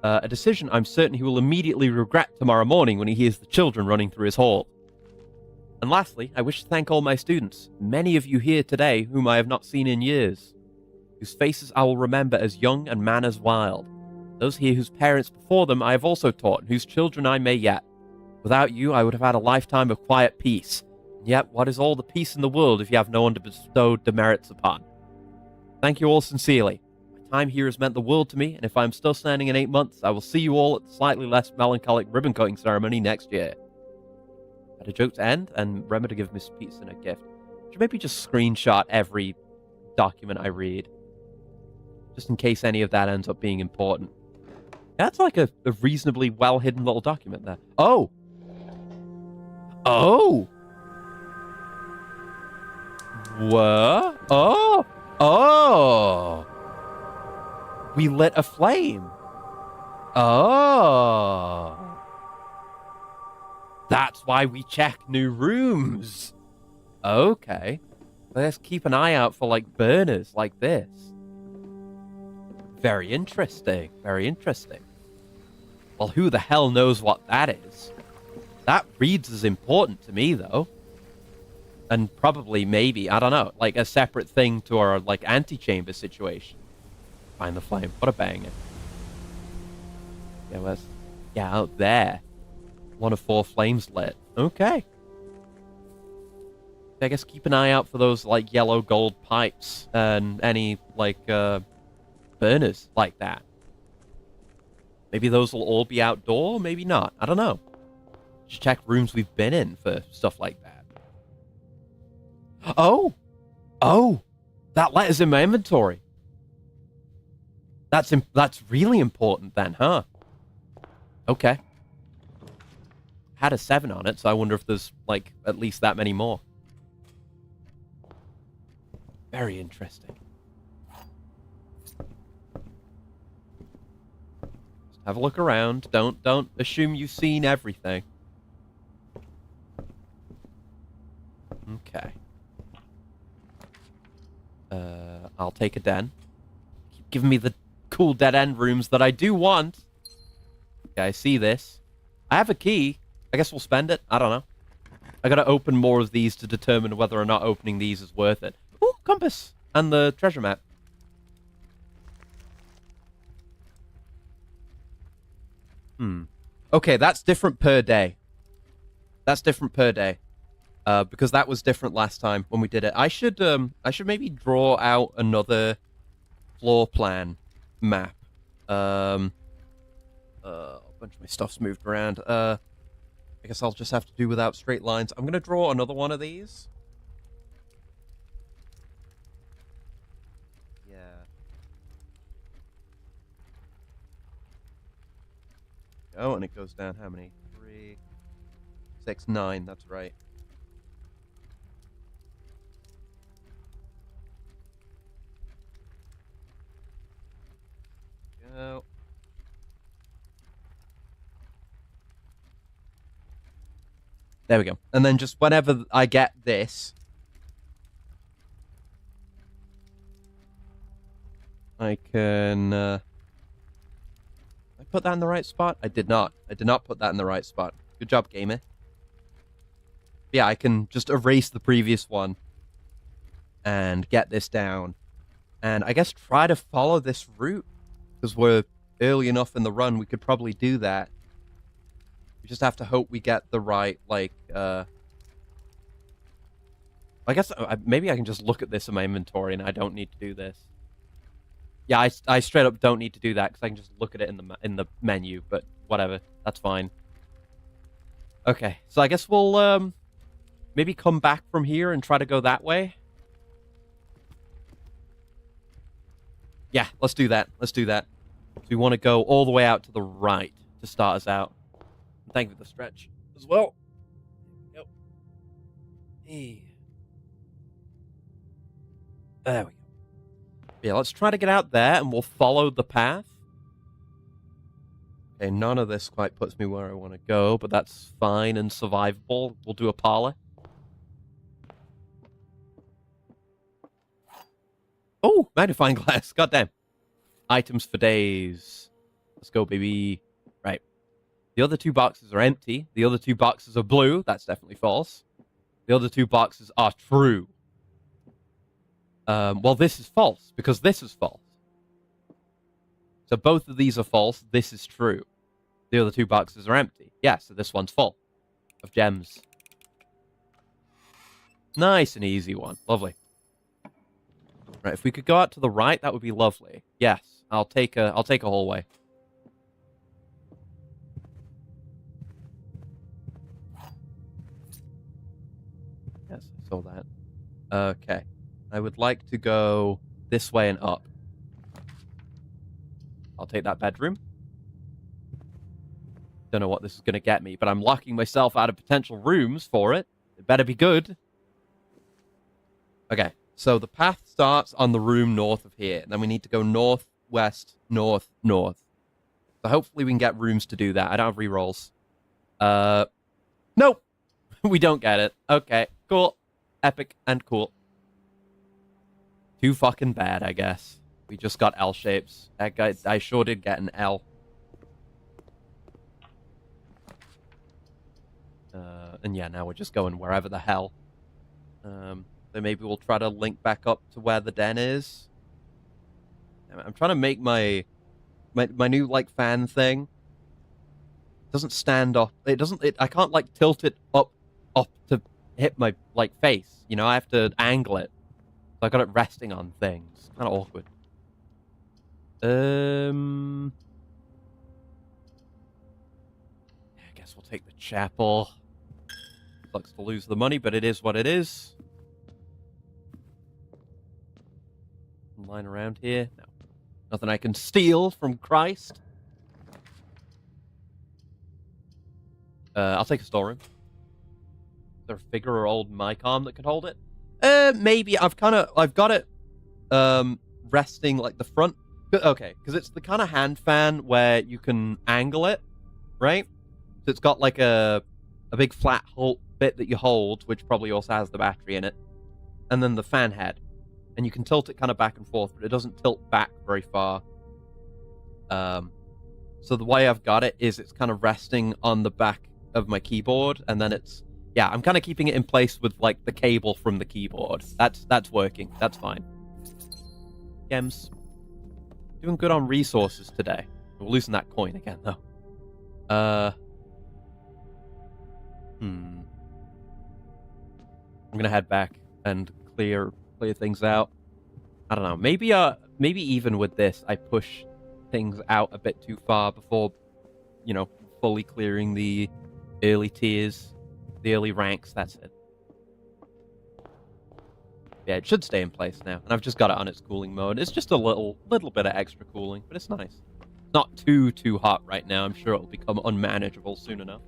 A decision I'm certain he will immediately regret tomorrow morning when he hears the children running through his hall. And lastly, I wish to thank all my students, many of you here today whom I have not seen in years, whose faces I will remember as young and manners wild. Those here whose parents before them I have also taught, and whose children I may yet. Without you, I would have had a lifetime of quiet peace. And yet, what is all the peace in the world if you have no one to bestow demerits upon? Thank you all sincerely. My time here has meant the world to me, and if I am still standing in 8 months, I will see you all at the slightly less melancholic ribbon-cutting ceremony next year. At a joke to end, and remember to give Miss Peterson a gift. Should maybe just screenshot every document I read, just in case any of that ends up being important. That's like a reasonably well-hidden little document there. Oh! Oh! What? Oh! Oh! We lit a flame. Oh! That's why we check new rooms. Okay. Let's keep an eye out for, like, burners like this. Very interesting. Very interesting. Well, who the hell knows what that is? That reads as important to me, though. And probably, maybe, I don't know, like a separate thing to our, like, antechamber situation. Find the flame. What a banger. Yeah, where's... Yeah, out there. 1 of 4 flames lit. Okay. I guess keep an eye out for those, like, yellow gold pipes and any, like, burners like that. Maybe those will all be outdoor, maybe not. I don't know. Just check rooms we've been in for stuff like that. Oh! Oh! That letter's in my inventory. That's really important then, huh? Okay. Had a 7 on it, so I wonder if there's, like, at least that many more. Very interesting. Just have a look around. Don't assume you've seen everything. Okay. I'll take a den. Keep giving me the cool dead-end rooms that I do want. Okay, I see this. I have a key. I guess we'll spend it. I don't know. I gotta open more of these to determine whether or not opening these is worth it. Ooh, compass! And the treasure map. Okay, that's different per day. That's different per day. Because that was different last time when we did it. I should maybe draw out another floor plan map. A bunch of my stuff's moved around. I guess I'll just have to do without straight lines. I'm gonna draw another one of these. Yeah. Oh, and it goes down how many? 3, 6, 9, that's right. Go. There we go. And then just whenever I get this, I can... I put that in the right spot? I did not. I did not put that in the right spot. Good job, gamer. Yeah, I can just erase the previous one and get this down. And I guess try to follow this route. Because we're early enough in the run, we could probably do that. We just have to hope we get the right, like, I guess maybe I can just look at this in my inventory and I don't need to do this. Yeah, I straight up don't need to do that because I can just look at it in the menu, but whatever. That's fine. Okay, so I guess we'll, maybe come back from here and try to go that way. Yeah, let's do that. Let's do that. So we want to go all the way out to the right to start us out. Thank you for the stretch as well. Yep. Hey. There we go. Yeah, let's try to get out there and we'll follow the path. Okay, none of this quite puts me where I want to go, but that's fine and survivable. We'll do a parlor. Oh, magnifying glass. Goddamn. Items for days. Let's go, baby. Right. The other 2 boxes are empty. The other 2 boxes are blue. That's definitely false. The other 2 boxes are true. Well, this is false, because this is false. So both of these are false. This is true. The other 2 boxes are empty. Yeah, so this one's full of gems. Nice and easy one. Lovely. Right, if we could go out to the right, that would be lovely. Yes, I'll take a hallway. Yes, I saw that. Okay. I would like to go this way and up. I'll take that bedroom. Don't know what this is going to get me, but I'm locking myself out of potential rooms for it. It better be good. Okay, so the path starts on the room north of here. Then we need to go north, west, north, north. So hopefully we can get rooms to do that. I don't have rerolls. Nope. We don't get it. Okay, cool. Epic and cool. Too fucking bad, I guess. We just got L shapes. I sure did get an L. And yeah, now we're just going wherever the hell. So maybe we'll try to link back up to where the den is. I'm trying to make my new, like, fan thing. It doesn't stand up. It doesn't... I can't, like, tilt it up to hit my, like, face. You know, I have to angle it. So I got it resting on things. Kind of awkward. I guess we'll take the chapel. Sucks to lose the money, but it is what it is. Line around here? No. Nothing I can steal from Christ. I'll take a storeroom. Is there a figure or old mic arm that could hold it? Maybe. I've got it resting like the front. Okay, because it's the kind of hand fan where you can angle it, right? So it's got like a big flat bit that you hold, which probably also has the battery in it, and then the fan head, and you can tilt it kind of back and forth, but it doesn't tilt back very far. So the way I've got it is it's kind of resting on the back of my keyboard, and then I'm kind of keeping it in place with like the cable from the keyboard. That's working. That's fine. Gems. Doing good on resources today. We're losing that coin again, though. I'm gonna head back and clear things out. I don't know. Maybe even with this, I push things out a bit too far before, you know, fully clearing the early tiers, the early ranks. That's it. Yeah, it should stay in place now, and I've just got it on its cooling mode. It's just a little bit of extra cooling, but it's nice. Not too hot right now. I'm sure it'll become unmanageable soon enough.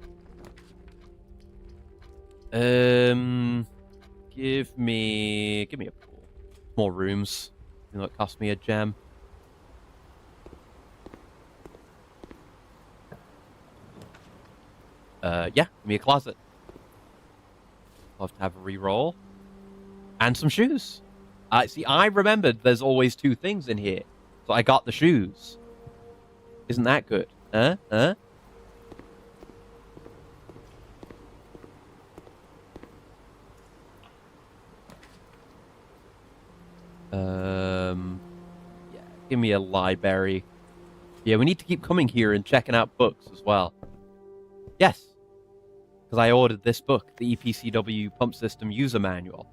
Give me a pool. More rooms. You know, it cost me a gem. Yeah, give me a closet. Love to have a reroll. And some shoes. See, I remembered there's always 2 things in here. So I got the shoes. Isn't that good? Huh? Yeah, give me a library. Yeah, we need to keep coming here and checking out books as well. Yes. Because I ordered this book, the EPCW Pump System User Manual.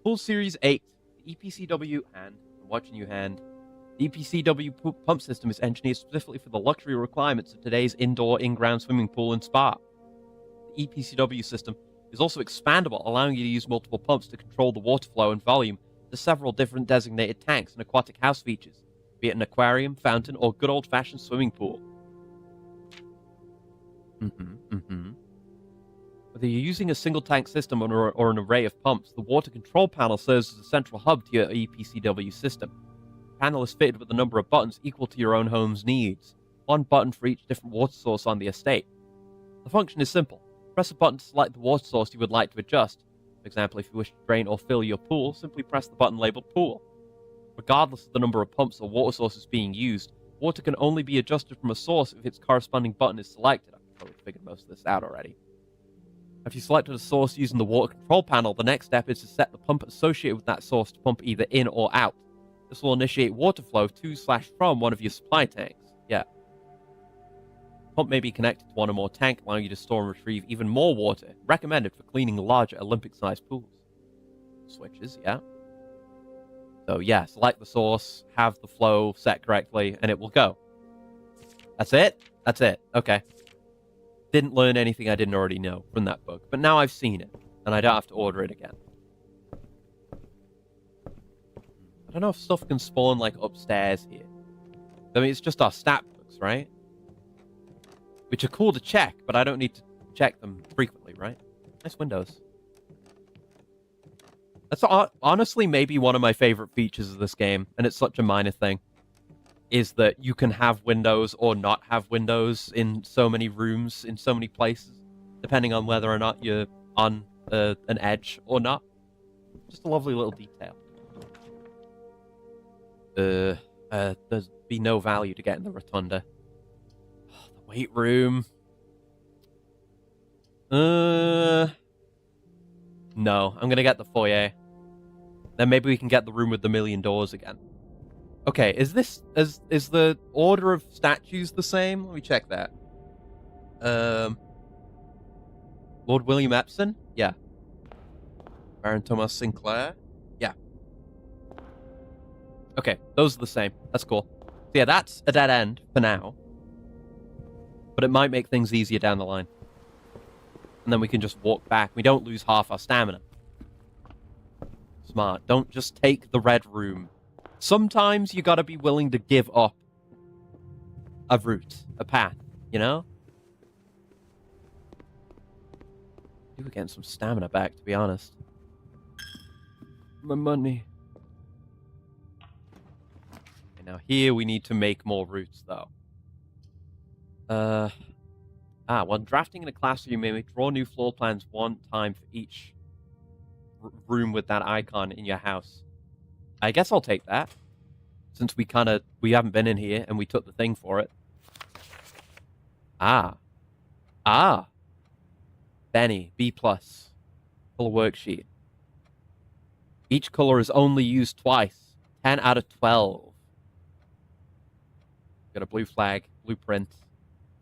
Full Series 8, the EPCW hand. I'm watching you, hand. The EPCW pump system is engineered specifically for the luxury requirements of today's indoor, in-ground swimming pool and spa. The EPCW system is also expandable, allowing you to use multiple pumps to control the water flow and volume to several different designated tanks and aquatic house features, be it an aquarium, fountain, or good old-fashioned swimming pool. Whether you're using a single tank system or an array of pumps, the water control panel serves as a central hub to your EPCW system. The panel is fitted with a number of buttons equal to your own home's needs, 1 button for each different water source on the estate. The function is simple. Press a button to select the water source you would like to adjust. For example, if you wish to drain or fill your pool, simply press the button labeled pool. Regardless of the number of pumps or water sources being used, water can only be adjusted from a source if its corresponding button is selected. I've probably figured most of this out already. If you selected a source using the water control panel, the next step is to set the pump associated with that source to pump either in or out. This will initiate water flow to/from one of your supply tanks. Yeah. Pump may be connected to one or more tanks, allowing you to store and retrieve even more water. Recommended for cleaning larger Olympic-sized pools. Switches, yeah. So yeah, select the source, have the flow set correctly, and it will go. That's it? That's it. Okay. Didn't learn anything I didn't already know from that book, but now I've seen it, and I don't have to order it again. I don't know if stuff can spawn, like, upstairs here. I mean, it's just our stat books, right? Which are cool to check, but I don't need to check them frequently, right? Nice windows. That's honestly maybe one of my favorite features of this game, and it's such a minor thing, is that you can have windows or not have windows in so many rooms, in so many places, depending on whether or not you're on an edge or not. Just a lovely little detail. There's be no value to getting the rotunda. Oh, the weight room. No, I'm gonna get the foyer. Then maybe we can get the room with the million doors again. Okay, is the order of statues the same? Let me check that. Lord William Epsom? Yeah. Baron Thomas Sinclair? Yeah. Okay, those are the same. That's cool. So yeah, that's a dead end for now. But it might make things easier down the line. And then we can just walk back. We don't lose half our stamina. Smart. Don't just take the red room. Sometimes you gotta be willing to give up a route, a path, you know? We were getting some stamina back, to be honest. My money. Okay, now here we need to make more routes, though. When drafting in a classroom, you may draw new floor plans one time for each room with that icon in your house. I guess I'll take that, since we haven't been in here and we took the thing for it. Benny, B+. Color worksheet. Each color is only used twice. 10 out of 12. Got a blue flag, blueprint,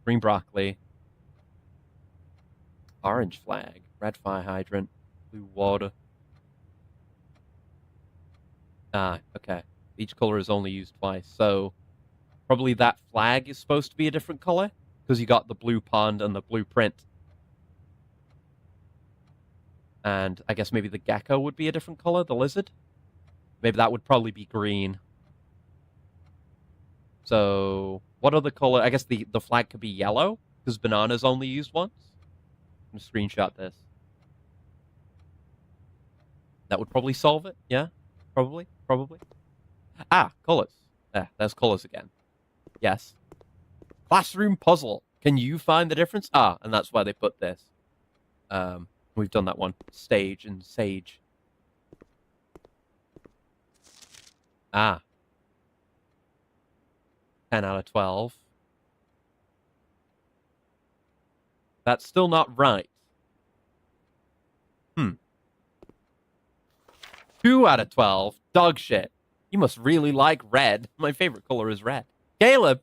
green broccoli, orange flag, red fire hydrant, blue water. Okay. Each color is only used twice, so probably that flag is supposed to be a different color, because you got the blue pond and the blueprint. And I guess maybe the gecko would be a different color, the lizard? Maybe that would probably be green. So, what other color? I guess the flag could be yellow, because bananas only used once. I'm going to screenshot this. That would probably solve it, yeah? Probably. Colors. There's colors again. Yes. Classroom puzzle. Can you find the difference? And that's why they put this. We've done that one. Stage and sage. 10 out of 12. That's still not right. 2 out of 12. Dog shit. You must really like red. My favorite color is red. Caleb's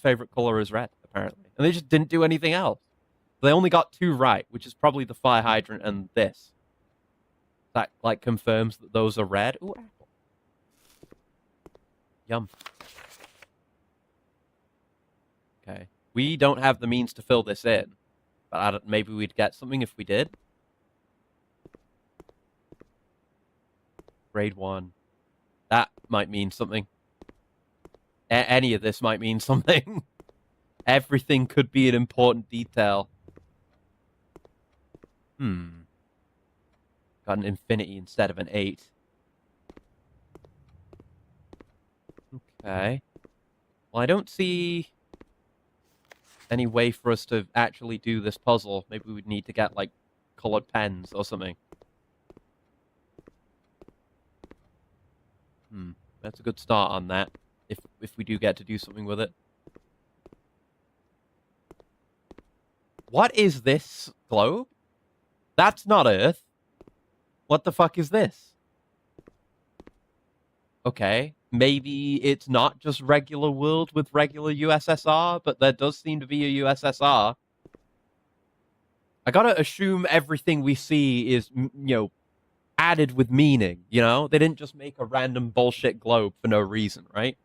favorite color is red, apparently. And they just didn't do anything else. They only got 2 right, which is probably the fire hydrant and this. That, like, confirms that those are red. Ooh, apple. Yum. Okay. We don't have the means to fill this in. But maybe we'd get something if we did. Grade 1. That might mean something. Any of this might mean something. Everything could be an important detail. Got an infinity instead of an 8. Okay. Well, I don't see any way for us to actually do this puzzle. Maybe we'd need to get, like, colored pens or something. That's a good start on that. If we do get to do something with it. What is this globe? That's not Earth. What the fuck is this? Okay, maybe it's not just regular world with regular USSR, but there does seem to be a USSR. I gotta assume everything we see is, added with meaning, They didn't just make a random bullshit globe for no reason, right?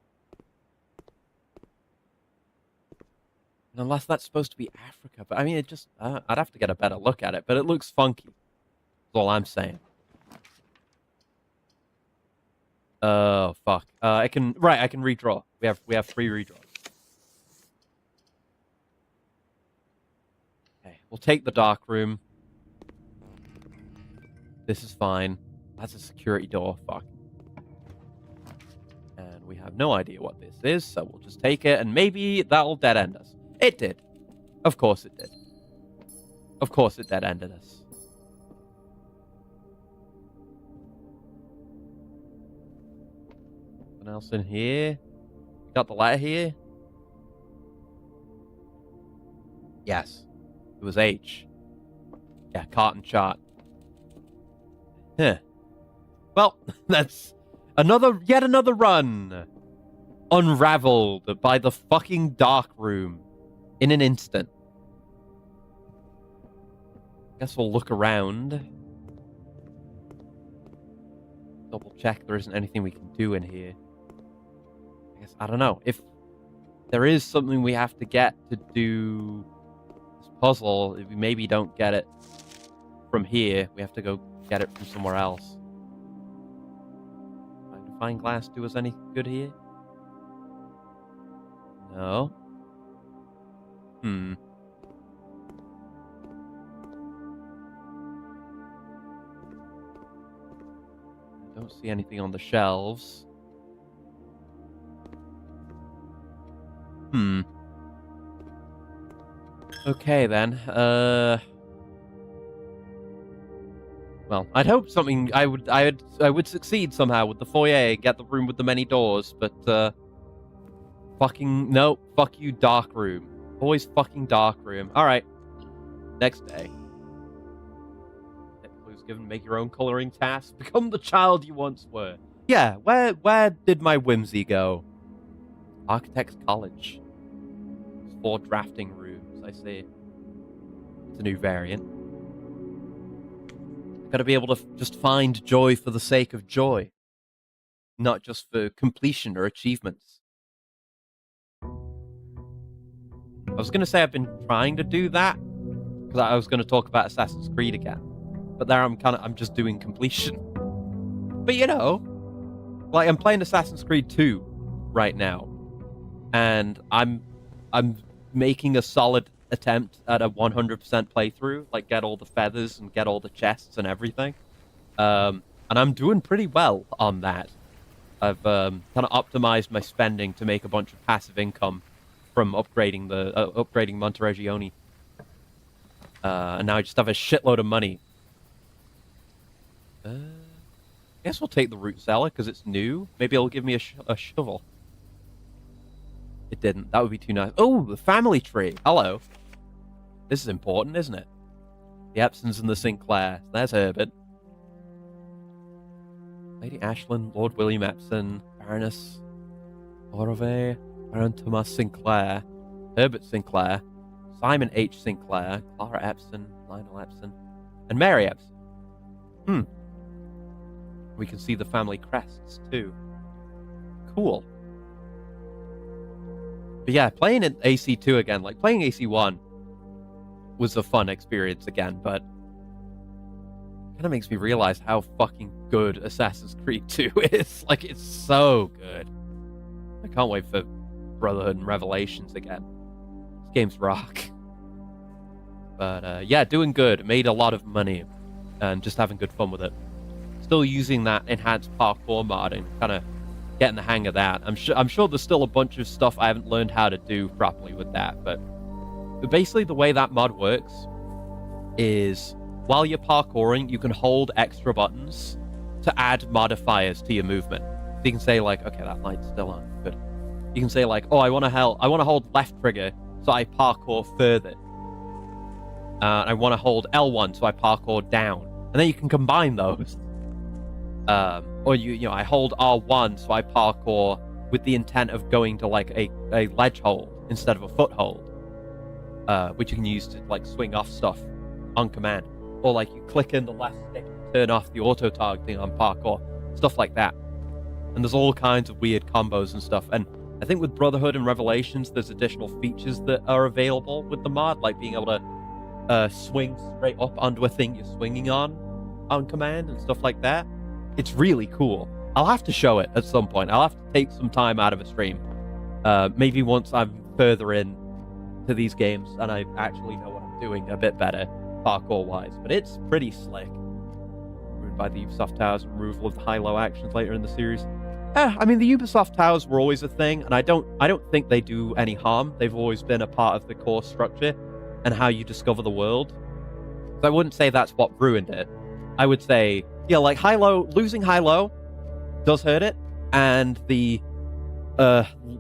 Unless that's supposed to be Africa. But, I mean, it just... I'd have to get a better look at it, but it looks funky. That's all I'm saying. Oh, fuck. I can redraw. We have 3 redraws. Okay, we'll take the dark room. This is fine. That's a security door. Fuck. And we have no idea what this is, so we'll just take it, and maybe that'll dead end us. It did. Of course it did. Of course it dead ended us. Something else in here? Got the letter here? Yes. It was H. Yeah, carton chart. Huh. Well, that's yet another run. Unraveled by the fucking dark room in an instant. Guess we'll look around. Double check there isn't anything we can do in here. I don't know. If there is something we have to get to do this puzzle, if we maybe don't get it from here, we have to go get it from somewhere else. Magnifying glass do us any good here? No. I don't see anything on the shelves. Okay then. Well, I'd hope something. I would succeed somehow with the foyer, get the room with the many doors, but fucking no. Fuck you, dark room. Always fucking dark room. All right. Next day. Clues given. Make your own coloring task. Become the child you once were. Yeah. Where did my whimsy go? Architects College. 4 drafting rooms. I see. It's a new variant. Gotta be able to just find joy for the sake of joy, not just for completion or achievements. I was gonna say I've been trying to do that because I was gonna talk about Assassin's Creed again, but there I'm just doing completion. But like I'm playing Assassin's Creed 2 right now, and I'm making a solid attempt at a 100% playthrough, like get all the feathers and get all the chests and everything. And I'm doing pretty well on that. I've kind of optimized my spending to make a bunch of passive income from upgrading Monteriggioni. And now I just have a shitload of money. I guess we'll take the root cellar because it's new. Maybe it'll give me a shovel. It didn't. That would be too nice. Oh, the family tree. Hello. This is important, isn't it? The Epsons and the Sinclair. There's Herbert. Lady Ashland, Lord William Epson, Baroness Orove, Baron Thomas Sinclair, Herbert Sinclair, Simon H. Sinclair, Clara Epson, Lionel Epson, and Mary Epson. We can see the family crests, too. Cool. But yeah, playing in AC2 again, like playing AC1 was a fun experience again, but kind of makes me realize how fucking good Assassin's Creed 2 is. Like, it's so good. I can't wait for Brotherhood and Revelations again. These games rock. But yeah, doing good. Made a lot of money and just having good fun with it. Still using that enhanced parkour mod and kind of getting the hang of that. I'm sure there's still a bunch of stuff I haven't learned how to do properly with that, but basically the way that mod works is while you're parkouring, you can hold extra buttons to add modifiers to your movement. you can say like, okay, that light's still on. Good. You can say like, oh, I want to hold left trigger so I parkour further. I want to hold L1 so I parkour down, and then you can combine those. Or I hold R1 so I parkour with the intent of going to like a ledge hold instead of a foothold, which you can use to like swing off stuff on command, or like you click in the left stick to turn off the auto targeting on parkour, stuff like that. And there's all kinds of weird combos and stuff. And I think with Brotherhood and Revelations, there's additional features that are available with the mod, like being able to swing straight up onto a thing you're swinging on command and stuff like that. It's really cool. I'll have to show it at some point. I'll have to take some time out of a stream. Maybe once I'm further in to these games and I actually know what I'm doing a bit better, parkour-wise. But it's pretty slick. Ruined by the Ubisoft Towers and removal of the high-low actions later in the series. I mean, the Ubisoft Towers were always a thing, and I don't think they do any harm. They've always been a part of the core structure and how you discover the world. So I wouldn't say that's what ruined it. I would say, yeah, like losing high-low does hurt it, and the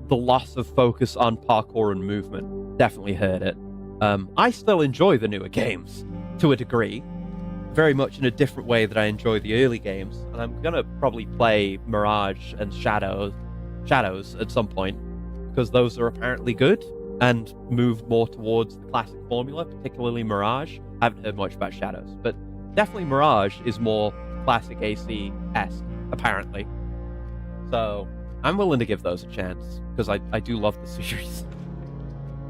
loss of focus on parkour and movement definitely hurt it. I still enjoy the newer games to a degree, very much in a different way that I enjoy the early games, and I'm gonna probably play Mirage and Shadows at some point, because those are apparently good and move more towards the classic formula, particularly Mirage. I haven't heard much about Shadows, but definitely Mirage is more classic AC-esque, apparently. So I'm willing to give those a chance, because I do love the series.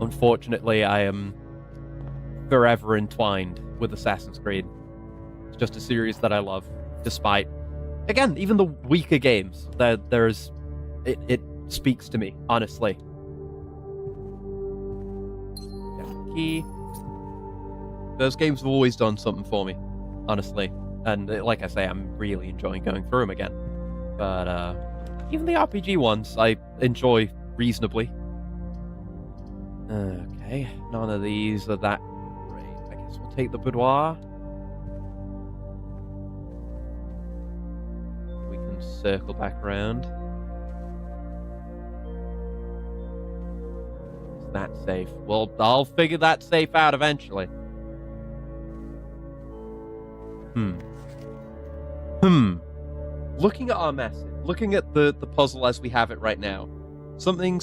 Unfortunately, I am forever entwined with Assassin's Creed. It's just a series that I love, despite, again, even the weaker games. It speaks to me, honestly. Key. Those games have always done something for me, honestly. And like I say, I'm really enjoying going through them again. But even the RPG ones, I enjoy reasonably. Okay, none of these are that great. I guess we'll take the boudoir. We can circle back around. Is that safe? Well, I'll figure that safe out eventually. Looking at our message, looking at the puzzle as we have it right now, something,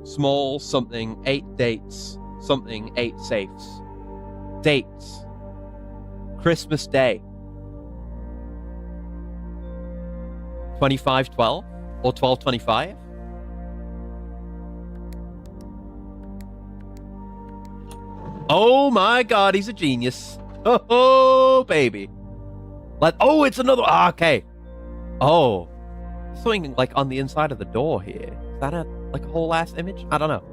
small, something, 8 dates, something, 8 safes. Dates. Christmas Day. 2512 or 1225? Oh my god, he's a genius. Oh, baby. It's another. Okay. Oh. Something like on the inside of the door here. Is that a whole ass image? I don't know.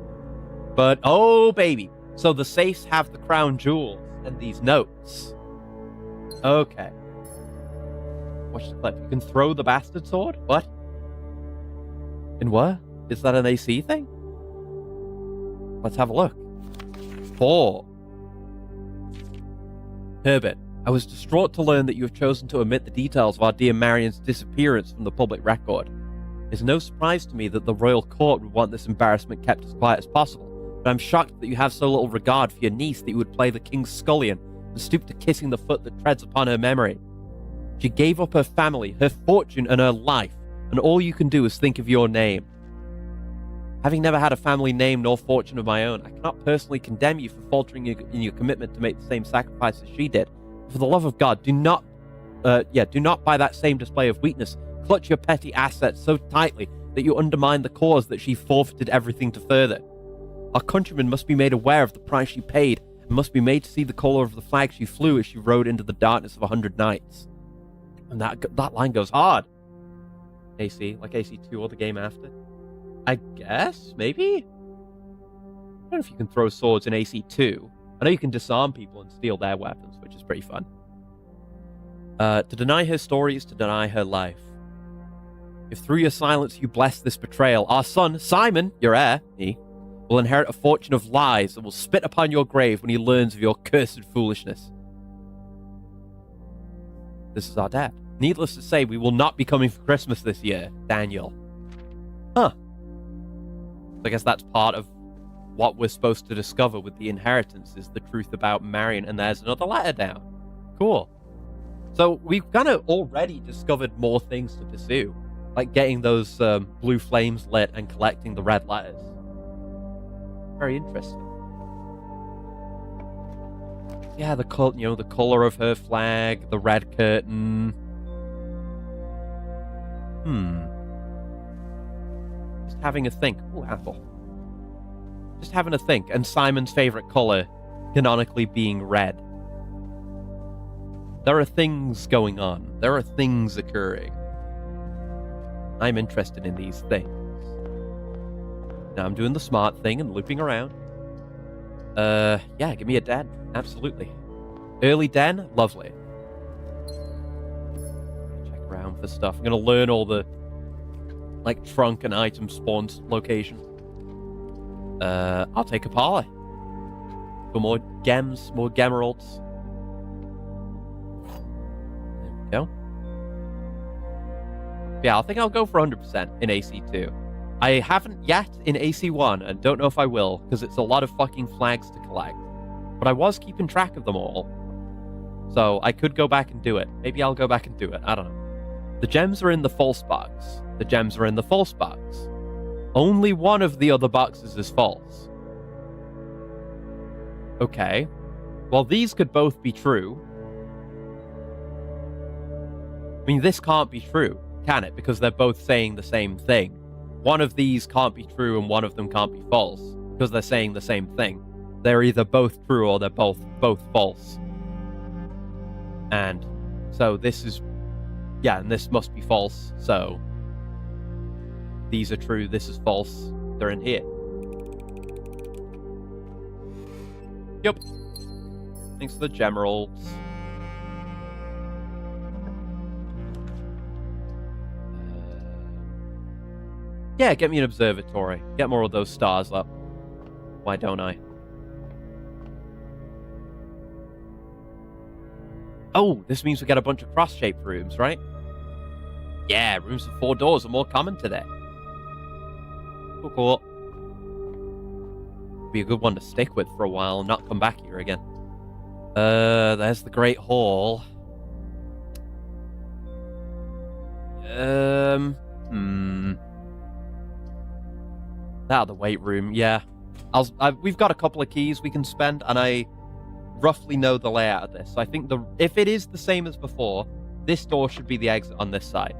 But, oh, baby. So the safes have the crown jewels and these notes. Okay. Watch the clip. You can throw the bastard sword? What? In what? Is that an AC thing? Let's have a look. 4. Herbert, I was distraught to learn that you have chosen to omit the details of our dear Marion's disappearance from the public record. It's no surprise to me that the royal court would want this embarrassment kept as quiet as possible, but I'm shocked that you have so little regard for your niece that you would play the king's scullion and stoop to kissing the foot that treads upon her memory. She gave up her family, her fortune, and her life, and all you can do is think of your name. Having never had a family name nor fortune of my own, I cannot personally condemn you for faltering in your commitment to make the same sacrifice as she did. For the love of God, do not by that same display of weakness clutch your petty assets so tightly that you undermine the cause that she forfeited everything to further. Our countrymen must be made aware of the price she paid, and must be made to see the colour of the flag she flew as she rode into the darkness of 100 nights. And that line goes hard. AC, like AC2 or the game after. I guess, maybe? I don't know if you can throw swords in AC2. I know you can disarm people and steal their weapons, which is pretty fun. To deny her story is to deny her life. If through your silence you bless this betrayal, our son, Simon, your heir, will inherit a fortune of lies and will spit upon your grave when he learns of your cursed foolishness. This is our dad. Needless to say, we will not be coming for Christmas this year, Daniel. Huh. I guess that's part of what we're supposed to discover with the inheritance, is the truth about Marion, and there's another letter down. Cool. So we've kind of already discovered more things to pursue, like getting those blue flames lit and collecting the red letters. Very interesting. Yeah, the color of her flag, the red curtain. Just having a think. Ooh, apple. Just having a think. And Simon's favorite color, canonically being red. There are things going on. There are things occurring. I'm interested in these things. Now I'm doing the smart thing and looping around. Yeah, give me a den. Absolutely. Early den? Lovely. Check around for stuff. I'm gonna learn all the, like, trunk and item spawns location. I'll take a parley. For more gems, more gemeralds. There we go. Yeah, I think I'll go for 100% in AC2. I haven't yet in AC1, and don't know if I will, because it's a lot of fucking flags to collect. But I was keeping track of them all. So I could go back and do it. Maybe I'll go back and do it. I don't know. The gems are in the false box. The gems are in the false box. Only one of the other boxes is false. Okay. Well, these could both be true. I mean, this can't be true, can it? Because they're both saying the same thing. One of these can't be true and one of them can't be false, because they're saying the same thing. They're either both true or they're both false. And so this is... Yeah, and this must be false, so... These are true, this is false. They're in here. Yep. Thanks for the gemeralds. Yeah, get me an observatory. Get more of those stars up. Why don't I? Oh, this means we get a bunch of cross-shaped rooms, right? Yeah, rooms with 4 doors are more common today. Cool. Be a good one to stick with for a while and not come back here again. There's the Great Hall. The weight room, yeah. We've got a couple of keys we can spend, and I roughly know the layout of this. So I think if it is the same as before, this door should be the exit on this side.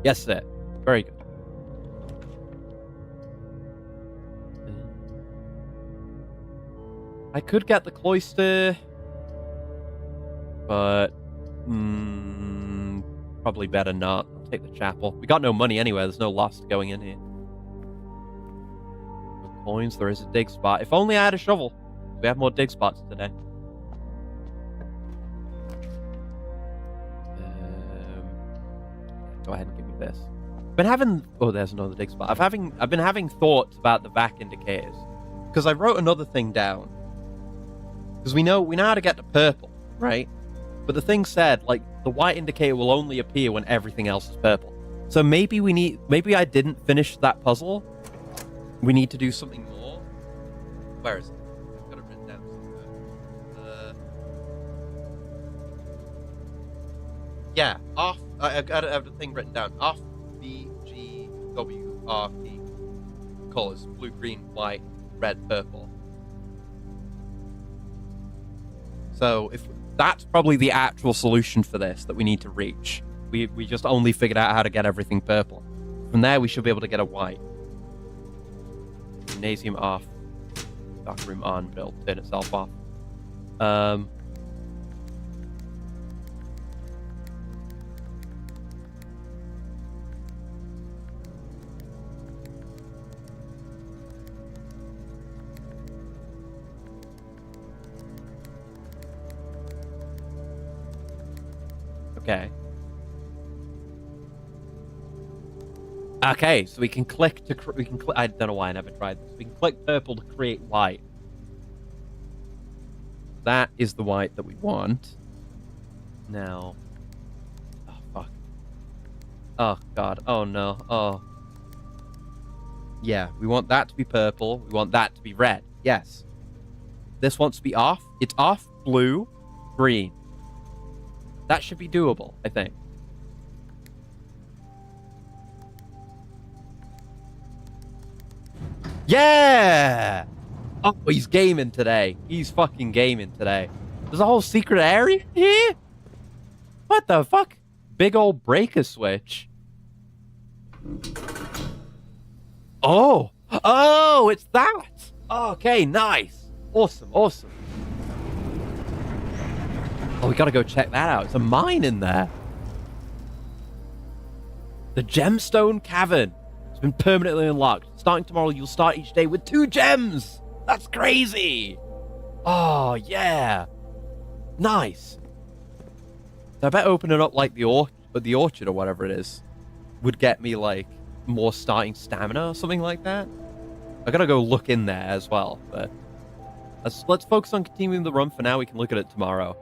Yes, sir. Very good. I could get the cloister, but probably better not. I'll take the chapel. We got no money anyway. There's no loss going in here. No coins. There is a dig spot. If only I had a shovel. We have more dig spots today. Go ahead and give me this. Been having... Oh, there's another dig spot. I've been having thoughts about the vac indicators, because I wrote another thing down. Because we know how to get to purple, right? But the thing said, like, the white indicator will only appear when everything else is purple. So maybe I didn't finish that puzzle. We need to do something more. Where is it? I've got it written down somewhere. Yeah, off. I've got a thing written down. Off BGWRP colors: blue, green, white, red, purple. So if that's probably the actual solution for this that we need to reach. We just only figured out how to get everything purple. From there, we should be able to get a white. Gymnasium off. Dark room on, but it'll turn itself off. Okay. Okay, so we can click I don't know why I never tried this. We can click purple to create white. That is the white that we want. Now. Oh, fuck. Oh, God. Oh, no. Oh. Yeah, we want that to be purple. We want that to be red. Yes. This wants to be off. It's off, blue, green. That should be doable, I think. Yeah! Oh, he's gaming today. He's fucking gaming today. There's a whole secret area here? What the fuck? Big old breaker switch. Oh! Oh, it's that! Okay, nice. Awesome, awesome. Oh, we gotta go check that out. It's a mine in there. The Gemstone Cavern. It's been permanently unlocked. Starting tomorrow, you'll start each day with 2 gems. That's crazy. Oh, yeah. Nice. So I bet opening up, like, the orchard or whatever it is would get me, like, more starting stamina or something like that. I gotta go look in there as well, but let's focus on continuing the run for now. We can look at it tomorrow.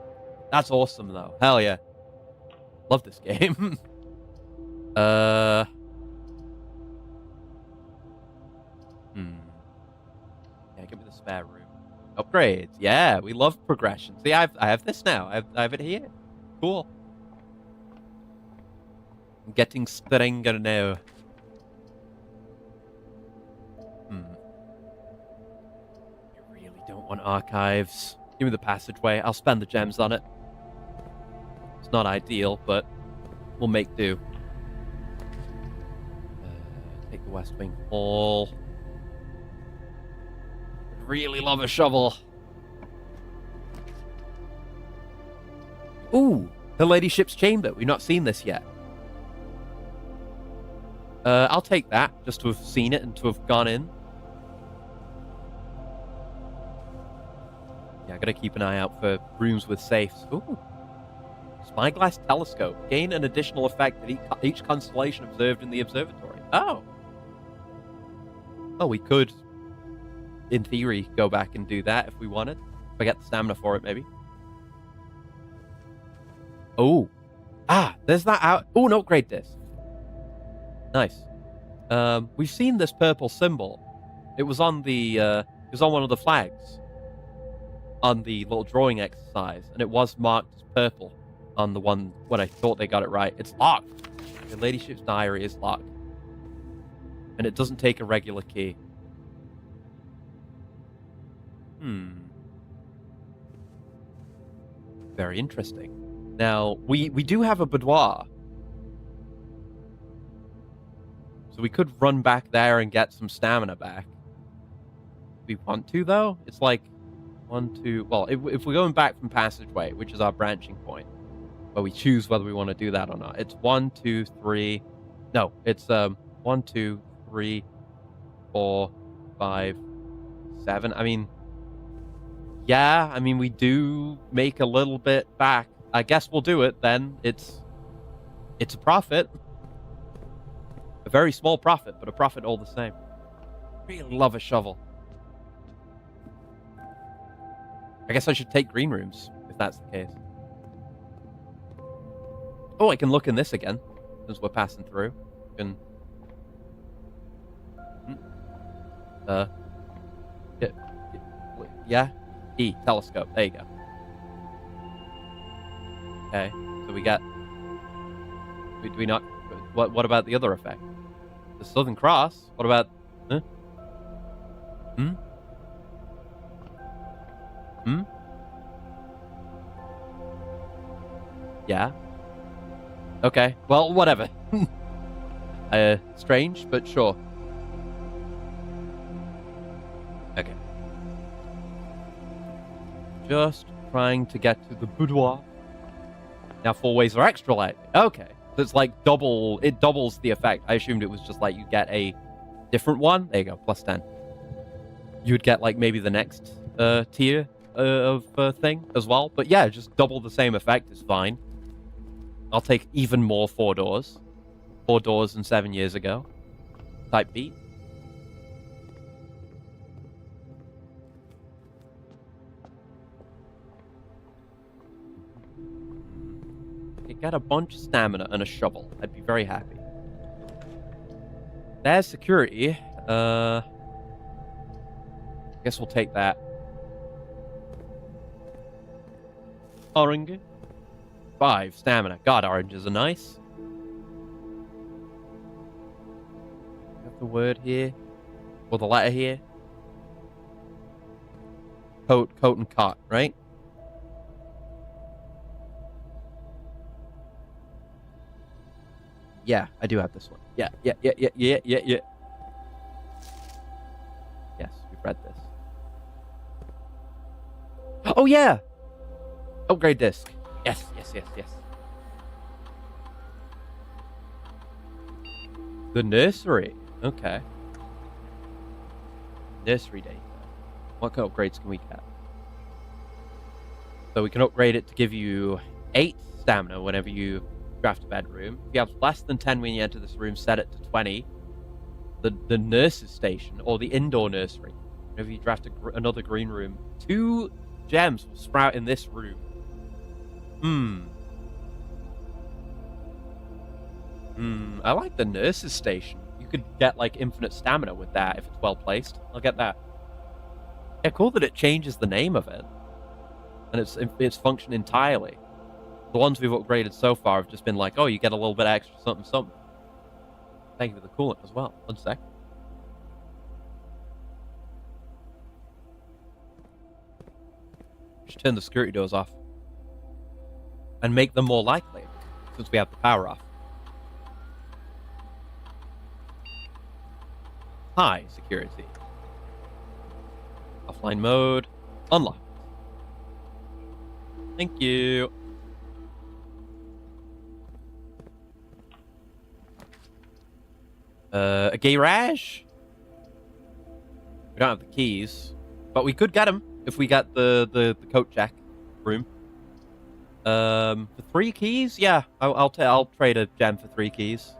That's awesome, though. Hell yeah. Love this game. Yeah, give me the spare room. Upgrades. Yeah, we love progression. See, I have this now. I have it here. Cool. I'm getting stronger now. You really don't want archives. Give me the passageway. I'll spend the gems on it. It's not ideal, but we'll make do. Take the West Wing Hall. Really love a shovel. Ooh, her ladyship's chamber. We've not seen this yet. I'll take that, just to have seen it and to have gone in. Yeah, I gotta keep an eye out for rooms with safes. Ooh. Spyglass telescope. Gain an additional effect at each constellation observed in the observatory. Oh. Oh, we could, in theory, go back and do that if we wanted. If I get the stamina for it, maybe. Oh. Ah, there's that out. Oh, no, upgrade this. Nice. We've seen this purple symbol. It was on the, it was on one of the flags. On the little drawing exercise. And it was marked as purple on the one when I thought they got it right. It's locked. Your ladyship's diary is locked. And it doesn't take a regular key. Very interesting. Now, we do have a boudoir. So we could run back there and get some stamina back. If we want to, though? It's like 1, 2... Well, if we're going back from Passageway, which is our branching point, where we choose whether we want to do that or not. It's 1, 2, 3... No, it's 1, 2, 3, 4, 5, 7. I mean... Yeah, I mean, we do make a little bit back. I guess we'll do it, then. It's a profit. A very small profit, but a profit all the same. Really love a shovel. I guess I should take green rooms, if that's the case. Oh, I can look in this again, as we're passing through. Can... Yeah? E, telescope. There you go. Okay, so we got... Do we not... What about the other effect? The Southern Cross? What about... Huh? Yeah? Okay, well, whatever. Strange, but sure. Okay. Just trying to get to the boudoir. Now 4 ways are extra light. Okay. So it's like double, it doubles the effect. I assumed it was just like you get a different one. There you go, plus 10. You would get like maybe the next tier of thing as well. But yeah, just double the same effect is fine. I'll take even more 4 doors. 4 doors than 7 years ago. Type beat. get a bunch of stamina and a shovel, I'd be very happy. There's security. I guess we'll take that. Orange. 5 stamina. God, oranges are nice. Got the word here. Or the letter here. Coat and cot, right? Yeah, I do have this one. Yeah. Yes, we've read this. Oh, yeah! Upgrade disc. Yes. The nursery. Okay. Nursery data. What kind of upgrades can we get? So we can upgrade it to give you 8 stamina whenever you draft a bedroom. If you have less than 10 when you enter this room, set it to 20. The nurse's station, or the indoor nursery. Whenever you draft another green room, 2 gems will sprout in this room. I like the nurse's station. You could get, like, infinite stamina with that if it's well placed. I'll get that. Yeah, cool that it changes the name of it. And its function entirely. The ones we've upgraded so far have just been like, oh, you get a little bit extra something. Thank you for the coolant as well. 1 sec. Just turn the security doors off. And make them more likely, since we have the power off. High security. Offline mode. Unlocked. Thank you. A garage? We don't have the keys. But we could get them if we get the coat check room. For 3 keys? Yeah, I'll trade a gem for 3 keys.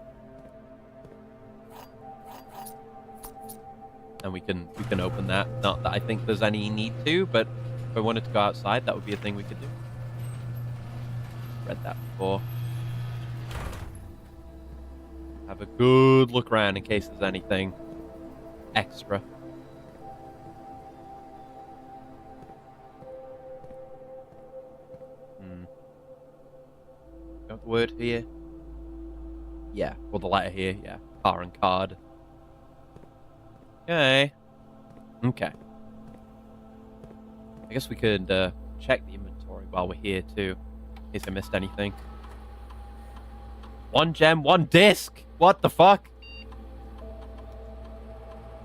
And we can open that. Not that I think there's any need to, but if I wanted to go outside, that would be a thing we could do. Read that before. Have a good look around in case there's anything extra. Got the word here? Yeah, or the letter here, yeah. Car and card. Okay. I guess we could check the inventory while we're here too, in case I missed anything. 1 gem, 1 disc! What the fuck?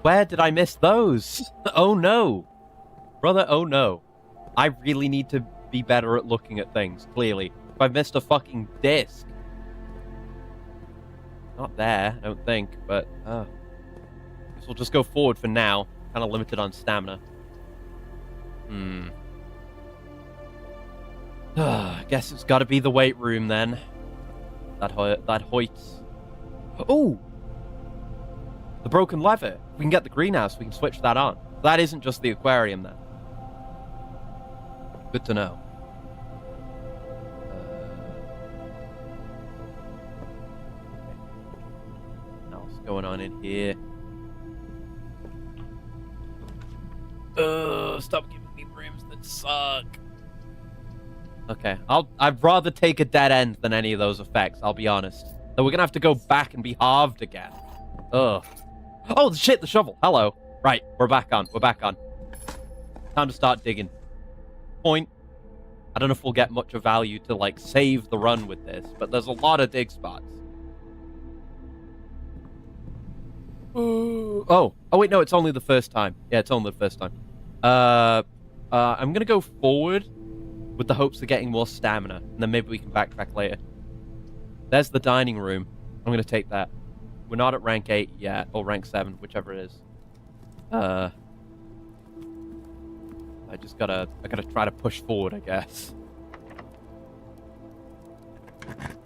Where did I miss those? Oh no! Brother, oh no. I really need to be better at looking at things, clearly. If I've missed a fucking disc. Not there, I don't think, but... guess we'll just go forward for now. Kind of limited on stamina. I guess it's got to be the weight room then. That Hoyts. Oh! The broken lever. We can get the greenhouse. We can switch that on. That isn't just the aquarium then. Good to know. What else going on in here? Stop giving me rooms that suck. Okay, I'd rather take a dead end than any of those effects, I'll be honest. So we're gonna have to go back and be halved again. Ugh. Oh, shit, the shovel. Hello. Right, we're back on. Time to start digging. Point. I don't know if we'll get much of value to, like, save the run with this, but there's a lot of dig spots. Oh, wait, no, it's only the first time. Yeah, it's only the first time. I'm gonna go forward with the hopes of getting more stamina, and then maybe we can backtrack later. There's the dining room. I'm gonna take that. We're not at rank 8 yet, or rank 7, whichever it is. I gotta try to push forward, I guess.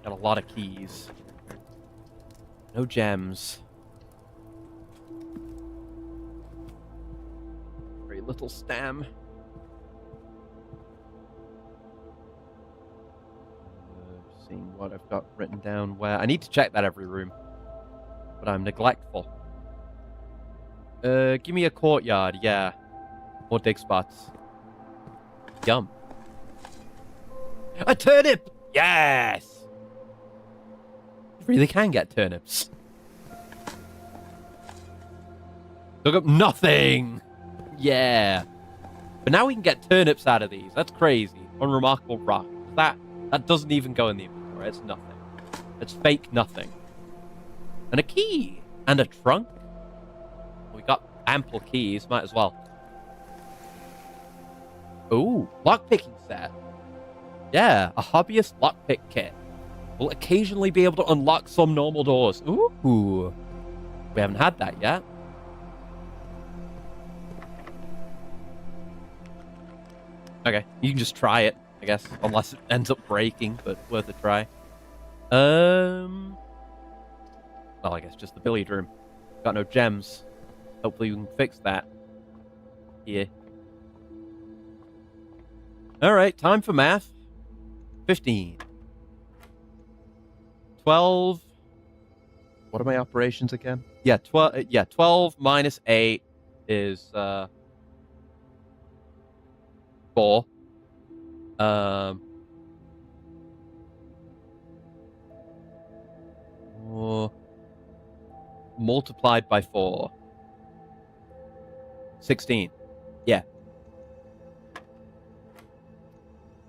Got a lot of keys. No gems. Very little stam. seeing what I've got written down where. I need to check that every room. But I'm neglectful. Give me a courtyard, yeah. More dig spots. Yum. A turnip! Yes! You really can get turnips. Look up nothing! Yeah. But now we can get turnips out of these. That's crazy. Unremarkable rock. That doesn't even go in the inventory. It's nothing. It's fake nothing. And a key. And a trunk. We got ample keys. Might as well. Ooh, lockpicking set. Yeah, a hobbyist lockpick kit. We'll occasionally be able to unlock some normal doors. Ooh. We haven't had that yet. Okay, you can just try it, I guess. Unless it ends up breaking, but worth a try. Well, I guess just the billiard room. Got no gems. Hopefully we can fix that. Here. Alright, time for math. 15. 12. What are my operations again? Yeah, 12 minus 8 is 4. Multiplied by 4. 16. Yeah.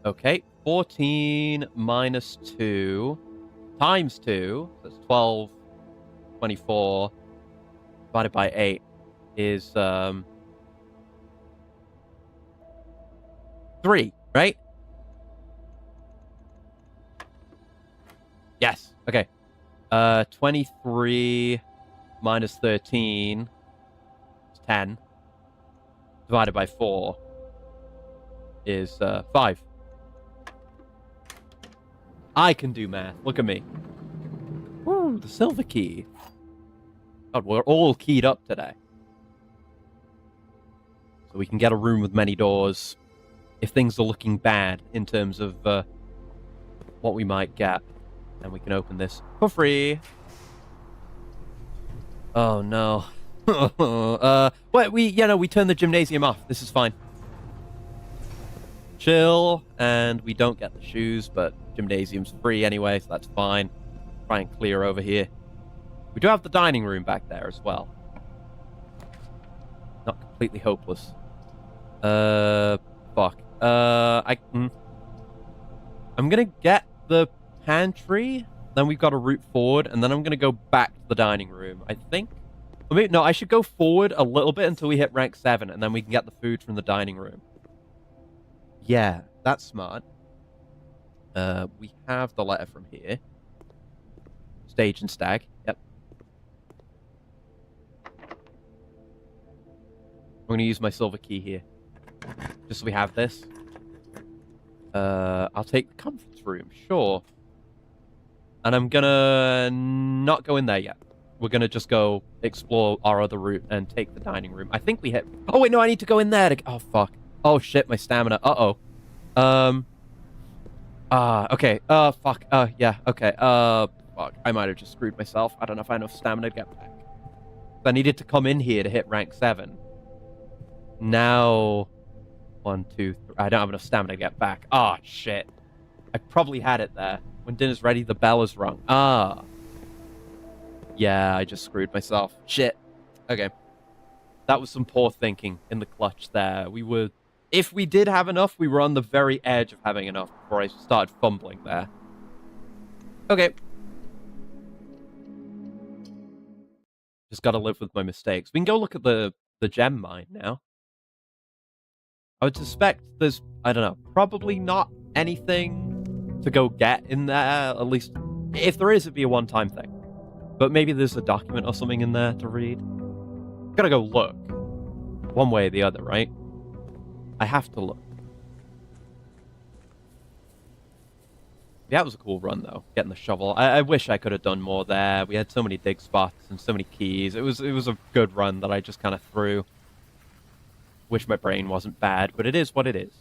Okay, 14 minus 2 times 2, that's 12, 24, divided by 8 is 3, right? Yes, okay. 23 minus 13 is 10, divided by 4 is 5. I can do math. Look at me. Woo, the silver key. God, we're all keyed up today. So we can get a room with many doors if things are looking bad in terms of what we might get. And we can open this for free. Oh, no. We turned the gymnasium off. This is fine. Chill, and we don't get the shoes, but gymnasium's free anyway, so that's fine. Try and clear over here. We do have the dining room back there as well. Not completely hopeless. Fuck. I'm gonna get the pantry, then we've got a route forward, and then I'm gonna go back to the dining room, I think. I mean, no, I should go forward a little bit until we hit rank 7, and then we can get the food from the dining room. Yeah, that's smart. We have the letter from here. Stage and stag. Yep. I'm going to use my silver key here. Just so we have this. I'll take the comforts room, sure. And I'm going to not go in there yet. We're going to just go explore our other route and take the dining room. I think we hit... Oh, wait, no, I need to go in there. Oh, fuck. Oh, shit, my stamina. Uh-oh. Okay. Fuck. Yeah, okay. Fuck. I might have just screwed myself. I don't know if I have enough stamina to get back. I needed to come in here to hit rank 7. Now... 1, 2, 3... I don't have enough stamina to get back. Ah, shit. I probably had it there. When dinner's ready, the bell is rung. Ah. Yeah, I just screwed myself. Shit. Okay. That was some poor thinking in the clutch there. We were... If we did have enough, we were on the very edge of having enough before I started fumbling there. Okay. Just gotta live with my mistakes. We can go look at the gem mine now. I would suspect there's, I don't know, probably not anything to go get in there. At least, if there is, it'd be a one-time thing. But maybe there's a document or something in there to read. Gotta go look. One way or the other, right? I have to look. Yeah, it was a cool run, though, getting the shovel. I wish I could have done more there. We had so many dig spots and so many keys. It was a good run that I just kind of threw. Wish my brain wasn't bad, but it is what it is.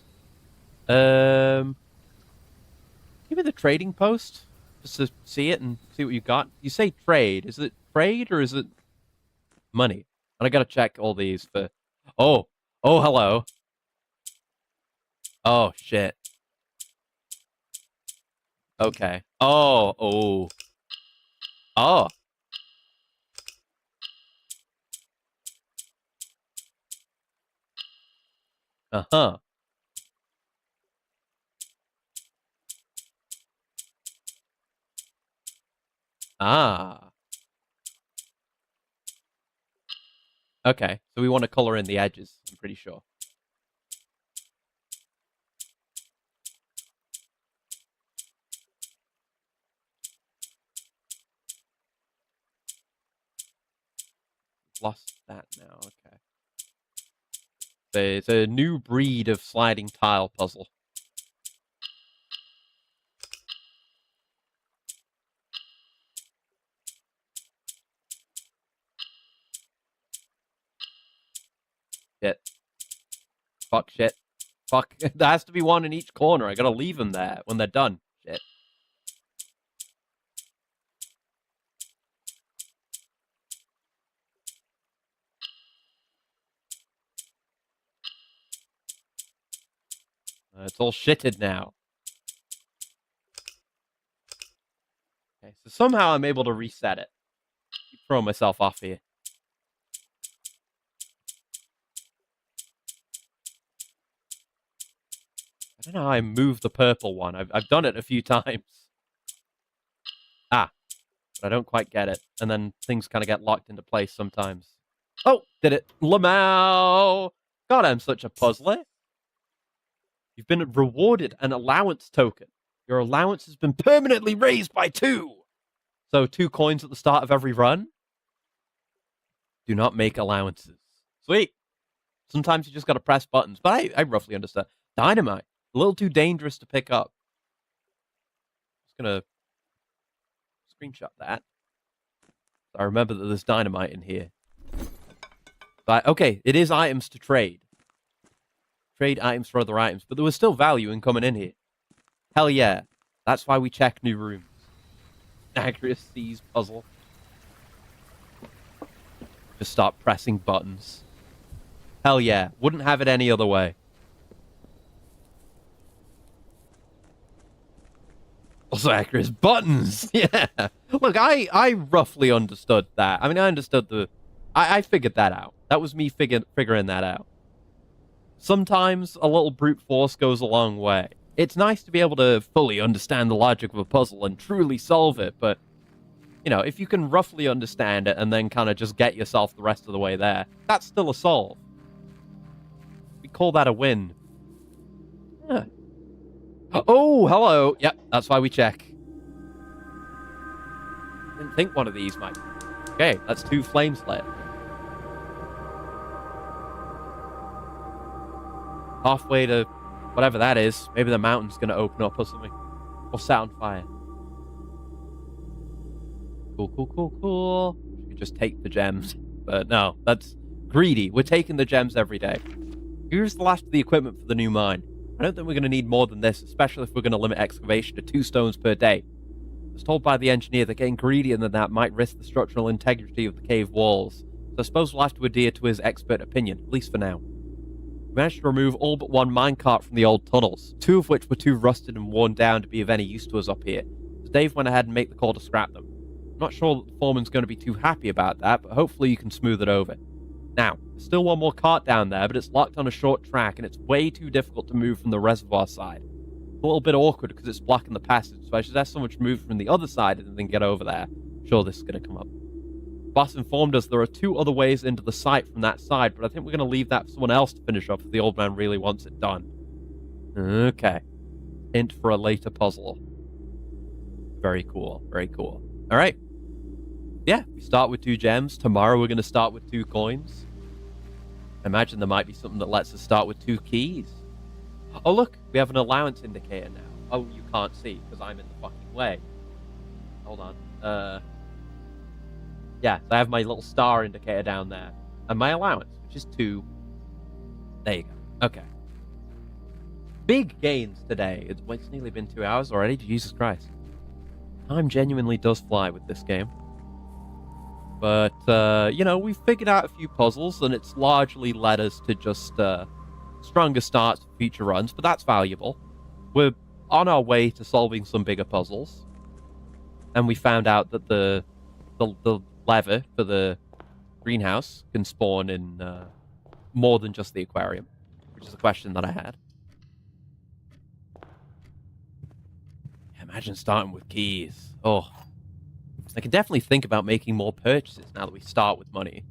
Give me the trading post. just to see it and see what you got. You say trade. Is it trade or is it money? And I gotta check all these for. Oh, oh, hello. Oh shit. Okay. Oh, oh, oh. Uh huh. Ah. Okay. So we want to color in the edges. I'm pretty sure. Lost that now. Okay. It's a new breed of sliding tile puzzle. Shit. Fuck shit. Fuck. There has to be one in each corner. I gotta leave them there when they're done. Shit. It's all shitted now. Okay, so somehow I'm able to reset it. Keep throwing myself off here. I don't know how I move the purple one. I've done it a few times. Ah, but I don't quite get it. And then things kind of get locked into place sometimes. Oh, did it. Lamau! God, I'm such a puzzler. You've been rewarded an allowance token. Your allowance has been permanently raised by 2. So 2 coins at the start of every run. Do not make allowances. Sweet. Sometimes you just got to press buttons, but I roughly understand. Dynamite. A little too dangerous to pick up. Just gonna screenshot that. I remember that there's dynamite in here. But okay, it is items to trade. Trade items for other items, but there was still value in coming in here. Hell yeah. That's why we check new rooms. Accuracies puzzle. Just start pressing buttons. Hell yeah. Wouldn't have it any other way. Also accurate buttons. Yeah. Look, I roughly understood that. I mean, I understood I figured that out. That was me figuring that out. Sometimes a little brute force goes a long way. It's nice to be able to fully understand the logic of a puzzle and truly solve it, but, you know, if you can roughly understand it and then kind of just get yourself the rest of the way there, that's still a solve. We call that a win. Yeah. Oh, hello. Yep, that's why we check. Didn't think one of these might. Okay, that's 2 flames lit. Halfway to whatever that is. Maybe the mountain's going to open up or something. Or set on fire. Cool, cool, cool, cool. We could just take the gems. But no, that's greedy. We're taking the gems every day. Here's the last of the equipment for the new mine. I don't think we're going to need more than this, especially if we're going to limit excavation to 2 stones per day. I was told by the engineer that getting greedier than that might risk the structural integrity of the cave walls. So I suppose we'll have to adhere to his expert opinion, at least for now. We managed to remove all but 1 minecart from the old tunnels, 2 of which were too rusted and worn down to be of any use to us up here. So Dave went ahead and made the call to scrap them. I'm not sure that the foreman's going to be too happy about that, but hopefully you can smooth it over. Now, there's still 1 more cart down there, but it's locked on a short track and it's way too difficult to move from the reservoir side. It's a little bit awkward because it's blocking the passage, so I should have someone to move from the other side and then get over there. Sure, this is going to come up. Boss informed us there are 2 other ways into the site from that side, but I think we're going to leave that for someone else to finish up if the old man really wants it done. Okay. Hint for a later puzzle. Very cool. Very cool. All right. Yeah, we start with 2 gems. Tomorrow we're going to start with 2 coins. I imagine there might be something that lets us start with 2 keys. Oh, look. We have an allowance indicator now. Oh, you can't see because I'm in the fucking way. Hold on. Yeah, so I have my little star indicator down there. And my allowance, which is 2. There you go. Okay. Big gains today. It's nearly been 2 hours already. Jesus Christ. Time genuinely does fly with this game. But, you know, we've figured out a few puzzles, and it's largely led us to just stronger starts for future runs, but that's valuable. We're on our way to solving some bigger puzzles. And we found out that the lever for the greenhouse can spawn in more than just the aquarium, which is a question that I had. Imagine starting with keys. Oh, I can definitely think about making more purchases now that we start with money.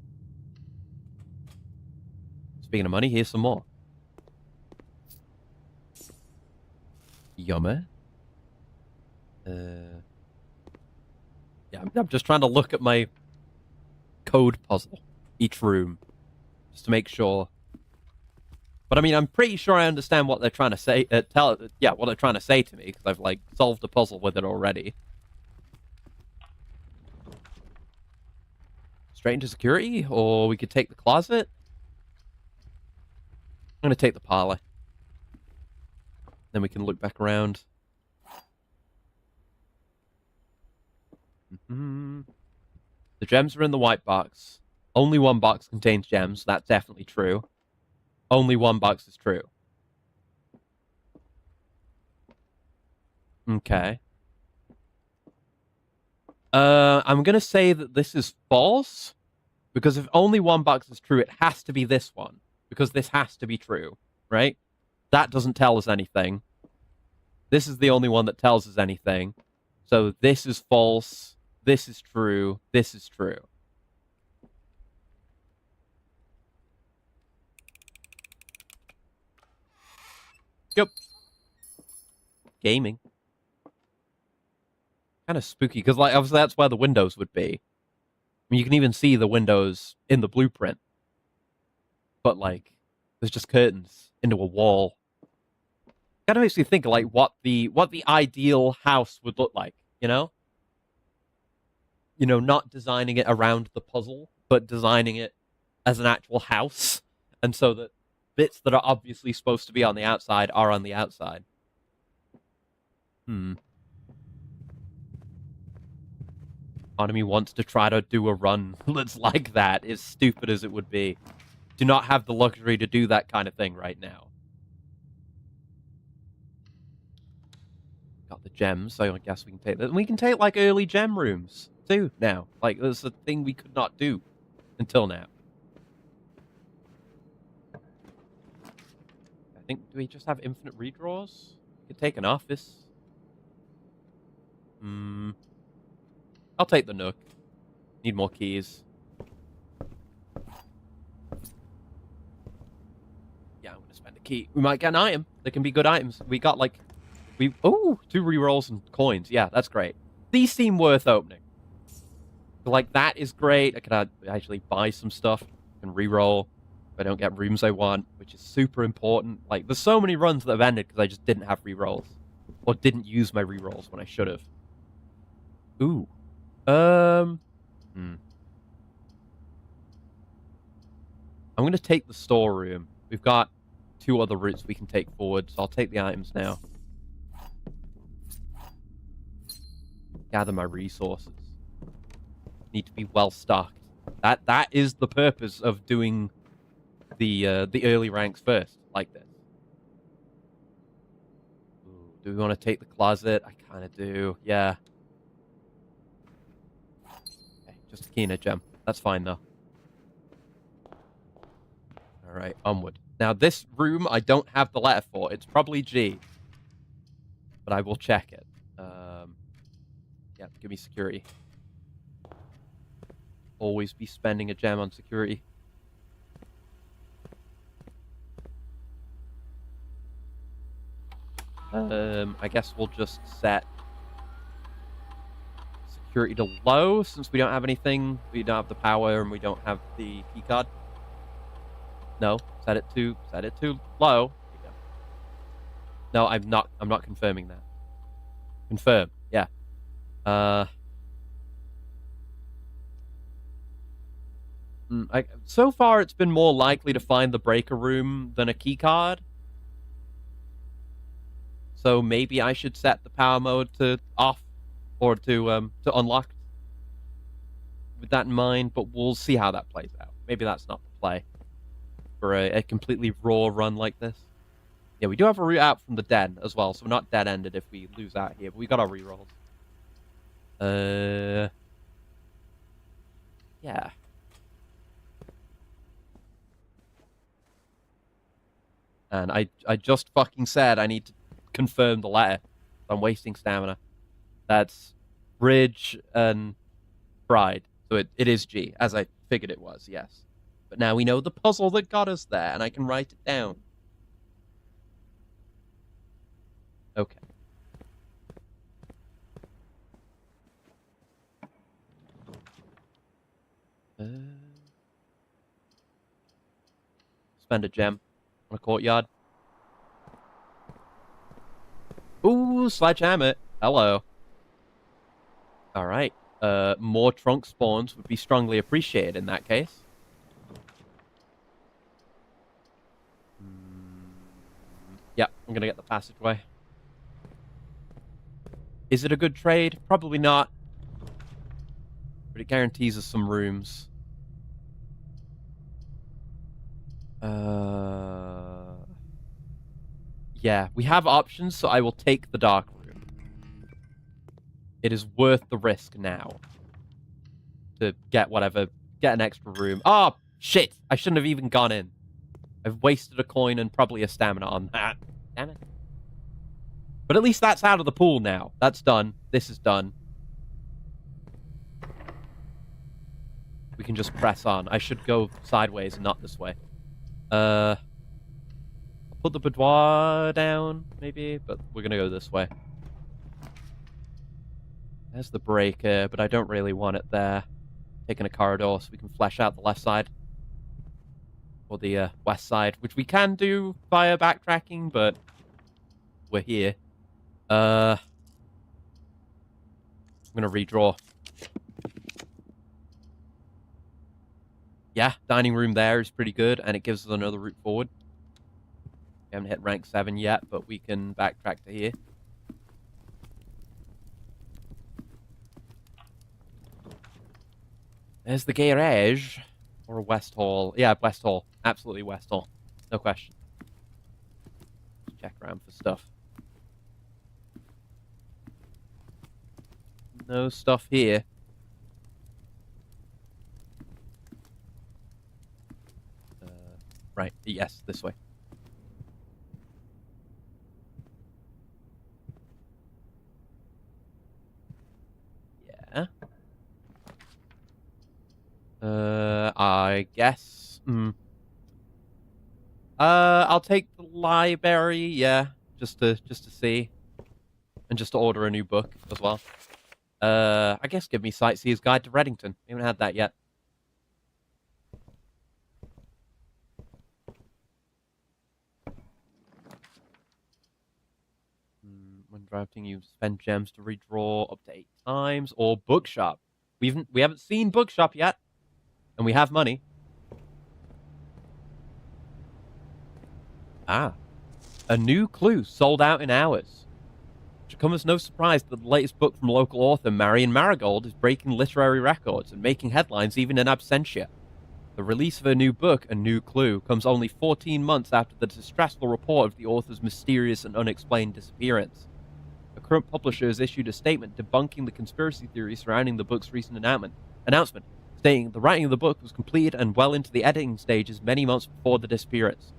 Speaking of money, here's some more. Yummer. Yeah, I'm just trying to look at my code puzzle, each room, just to make sure. But I mean, I'm pretty sure I understand what they're trying to say. What they're trying to say to me, because I've like solved a puzzle with it already. Straight into security, or we could take the closet. I'm gonna take the parlor. Then we can look back around. The gems are in the white box. Only one box contains gems. That's definitely true. Only one box is true. Okay. I'm gonna say that this is false, because if only one box is true, it has to be this one, because this has to be true, right? That doesn't tell us anything. This is the only one that tells us anything. So this is false. This is true. This is true. Yep. Gaming. Kind of spooky, because like obviously that's where the windows would be. I mean, you can even see the windows in the blueprint. But like, there's just curtains into a wall. Kind of makes me think like what the ideal house would look like, you know? You know, not designing it around the puzzle, but designing it as an actual house, and so that bits that are obviously supposed to be on the outside are on the outside. Part of me wants to try to do a run that's like that, as stupid as it would be. Do not have the luxury to do that kind of thing right now. Got the gems, so I guess we can take that. And we can take, like, early gem rooms, too, now. Like, there's a thing we could not do until now. I think, do we just have infinite redraws? We could take an office. I'll take the Nook. Need more keys. Yeah, I'm gonna spend a key. We might get an item. There can be good items. We got, like... Oh, 2 rerolls and coins. Yeah, that's great. These seem worth opening. Like, that is great. I could actually buy some stuff and reroll if I don't get rooms I want, which is super important. Like, there's so many runs that have ended because I just didn't have rerolls. Or didn't use my rerolls when I should have. Ooh. I'm going to take the storeroom. We've got 2 other routes we can take forward, so I'll take the items now. Gather my resources. Need to be well stocked. That is the purpose of doing the early ranks first, like this. Ooh, do we want to take the closet? I kind of do. Yeah. Okay, just a key and a gem. That's fine though. All right, onward. Now this room I don't have the letter for. It's probably G, but I will check it. Yeah, give me security. Always be spending a gem on security. I guess we'll just set security to low since we don't have anything. We don't have the power and we don't have the keycard. No, set it to low. No, I'm not confirming that. Confirm, yeah. So far, it's been more likely to find the breaker room than a keycard. So maybe I should set the power mode to off or to unlock with that in mind, but we'll see how that plays out. Maybe that's not the play for a completely raw run like this. Yeah, we do have a route out from the den as well, so we're not dead-ended if we lose out here, but we got our rerolls. Yeah. And I just fucking said I need to confirm the letter. I'm wasting stamina. That's Bridge and Bride. So it is G, as I figured it was, yes. But now we know the puzzle that got us there, and I can write it down. Okay. Spend a gem on a courtyard. Ooh, sledgehammer. Hello. All right. More trunk spawns would be strongly appreciated in that case. Yeah, I'm gonna get the passageway. Is it a good trade? Probably not. But it guarantees us some rooms. Yeah, we have options, so I will take the dark room. It is worth the risk now. To get an extra room. Oh, shit! I shouldn't have even gone in. I've wasted a coin and probably a stamina on that. Damn it. But at least that's out of the pool now. That's done. This is done. We can just press on. I should go sideways and not this way. I'll put the boudoir down, maybe, but we're gonna go this way. There's the breaker, but I don't really want it there. Taking a corridor so we can flesh out the left side. Or the west side, which we can do via backtracking, but we're here. I'm gonna redraw. Yeah, dining room there is pretty good, and it gives us another route forward. We haven't hit rank 7 yet, but we can backtrack to here. There's the garage. Or West Hall. Yeah, West Hall. Absolutely West Hall. No question. Check around for stuff. No stuff here. Right. Yes, this way. Yeah. I guess. I'll take the library. Yeah, just to see, and just to order a new book as well. I guess give me Sightseer's Guide to Reddington. We haven't had that yet. When drafting, you spend gems to redraw up to 8 times, or bookshop. We haven't seen bookshop yet, and we have money. Ah, a new clue sold out in hours. It should come as no surprise that the latest book from local author Marion Marigold is breaking literary records and making headlines even in absentia. The release of her new book, A New Clue, comes only 14 months after the distressful report of the author's mysterious and unexplained disappearance. The current publisher has issued a statement debunking the conspiracy theories surrounding the book's recent announcement, stating the writing of the book was completed and well into the editing stages many months before the disappearance.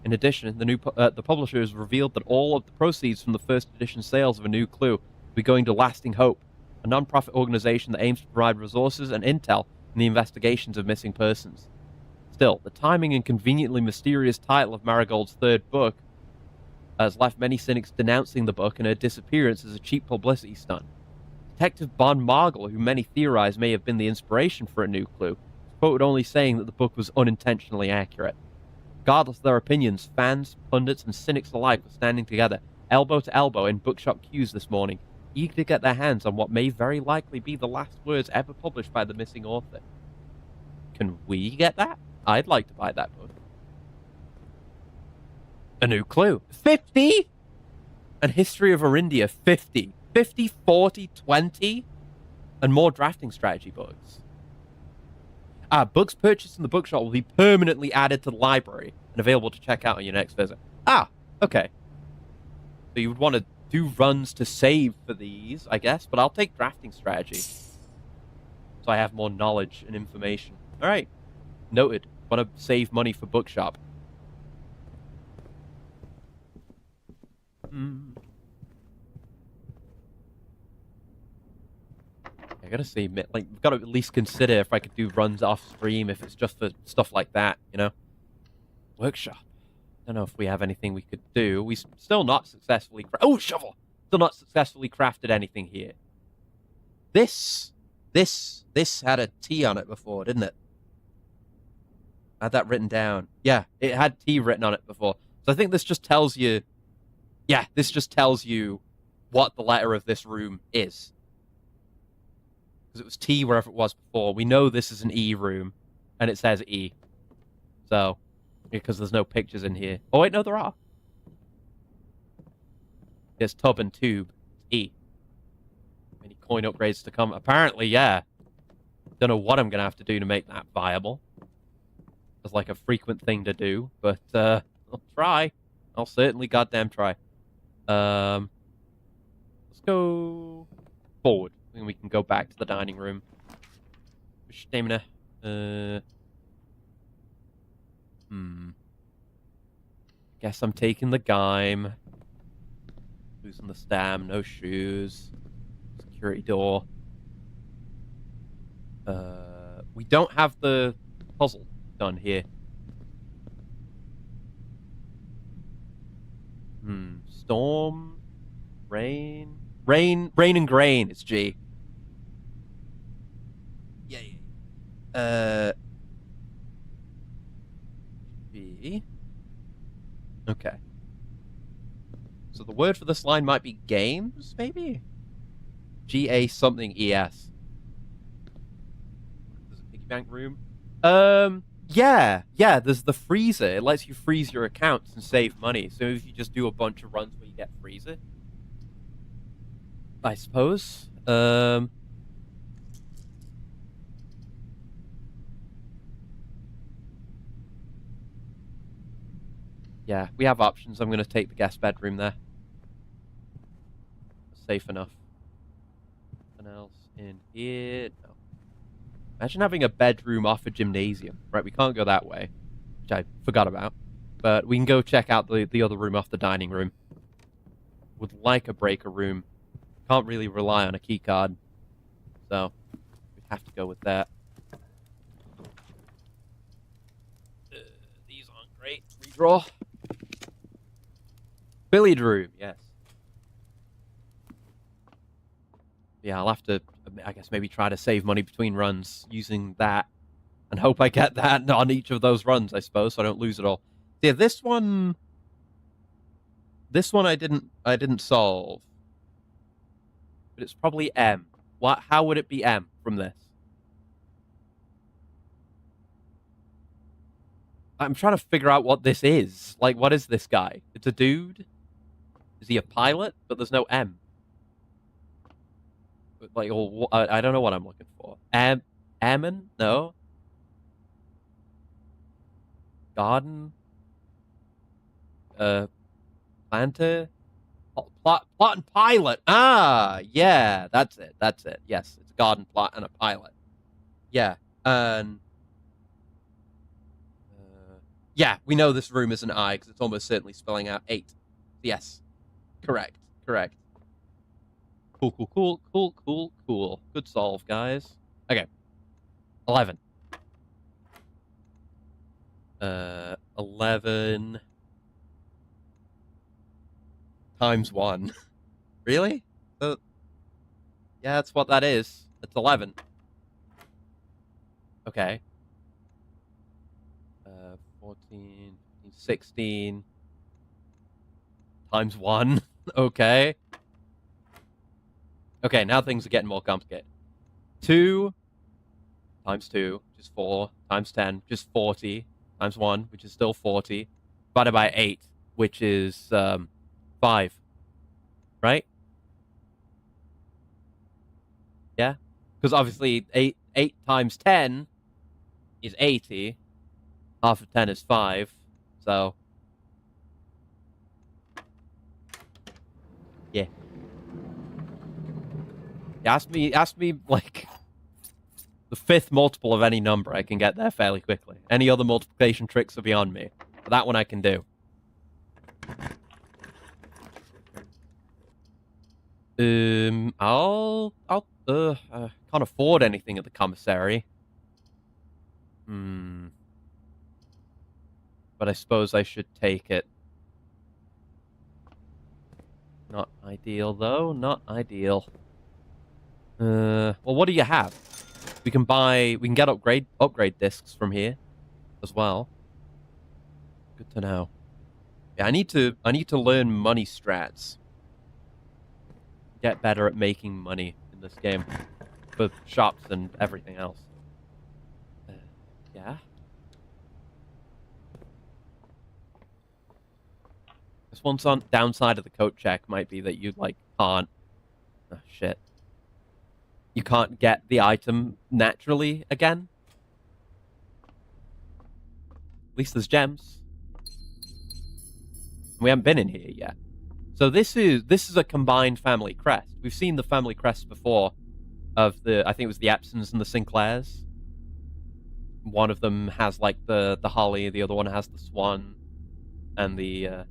In addition, the publisher has revealed that all of the proceeds from the first edition sales of A New Clue will be going to Lasting Hope, a non-profit organization that aims to provide resources and intel in the investigations of missing persons. Still, the timing and conveniently mysterious title of Marigold's third book has left many cynics denouncing the book and her disappearance as a cheap publicity stunt. Detective Bon Margle, who many theorize may have been the inspiration for A New Clue, is quoted only saying that the book was unintentionally accurate. Regardless of their opinions, fans, pundits, and cynics alike were standing together, elbow to elbow, in bookshop queues this morning, eager to get their hands on what may very likely be the last words ever published by the missing author. Can we get that? I'd like to buy that book. A New Clue. 50? And History of Orindia, 50. 50, 40, 20, and more drafting strategy books. Books purchased in the bookshop will be permanently added to the library and available to check out on your next visit. Okay. So you would want to do runs to save for these, I guess, but I'll take drafting strategy. So I have more knowledge and information. All right. Noted. Want to save money for bookshop. I gotta say, like, we've got to at least consider if I could do runs off stream, if it's just for stuff like that, you know? Workshop. Don't know if we have anything we could do. We still not successfully... shovel! Still not successfully crafted anything here. This had a T on it before, didn't it? I had that written down. Yeah, it had T written on it before. So I think this just tells you... Yeah, this just tells you what the letter of this room is. Because it was T wherever it was before. We know this is an E room, and it says E. So, because there's no pictures in here. Oh, wait, no, there are. There's tub and tube. E. Any coin upgrades to come? Apparently, yeah. Don't know what I'm going to have to do to make that viable. It's like a frequent thing to do, but I'll try. I'll certainly goddamn try. Let's go forward. And we can go back to the dining room. Stamina. Guess I'm taking the Gaim. Losing the stam. No shoes. Security door. We don't have the puzzle done here. Storm. Rain. Rain and grain. It's G. Yeah. G. Okay. So the word for this line might be games, maybe? G-A something E-S. There's a piggy bank room. Yeah, there's the freezer. It lets you freeze your accounts and save money. So if you just do a bunch of runs where you get freezer, I suppose. Yeah, we have options. I'm going to take the guest bedroom there. Safe enough. Nothing else in here? No. Imagine having a bedroom off a gymnasium. Right, we can't go that way, which I forgot about. But we can go check out the other room off the dining room. Would like a breaker room. Can't really rely on a key card. So, we have to go with that. These aren't great. Redraw. Billiard room, yes. Yeah, I'll have to, I guess, maybe try to save money between runs using that. And hope I get that on each of those runs, I suppose, so I don't lose it all. Yeah, this one I didn't solve. But it's probably M. How would it be M from this? I'm trying to figure out what this is. Like, what is this guy? It's a dude? Is he a pilot? But there's no M. Like, I don't know what I'm looking for. Ammon? No. Garden? Planter? Plot and pilot. Yeah, that's it. Yes, it's a garden plot and a pilot. Yeah, and yeah, we know this room is an I because it's almost certainly spelling out 8. Yes, correct. Cool. Good solve, guys. Okay, 11. 11 times 1. Really? Yeah, that's what that is. It's 11. Okay. 14, 16 times 1. Okay. Okay, now things are getting more complicated. 2 times 2, which is 4, times 10, which is 40, times 1, which is still 40, divided by 8, which is 5. Right? Because obviously 8 times 10 is 80. Half of 10 is 5. So, yeah. Ask me, like, the 5th multiple of any number. I can get there fairly quickly. Any other multiplication tricks are beyond me. But that one I can do. Can't afford anything at the commissary. But I suppose I should take it. Not ideal, though. Not ideal. Well, what do you have? We can get upgrade discs from here as well. Good to know. Yeah, I need to learn money strats. Get better at making money in this game. For shops and everything else. Yeah? This one's on downside of the coat check might be that you, like, can't... Oh, shit. You can't get the item naturally again. At least there's gems. We haven't been in here yet. So this is a combined family crest. We've seen the family crests before of the, I think it was the Epsons and the Sinclairs. One of them has, like, the holly, the other one has the swan and the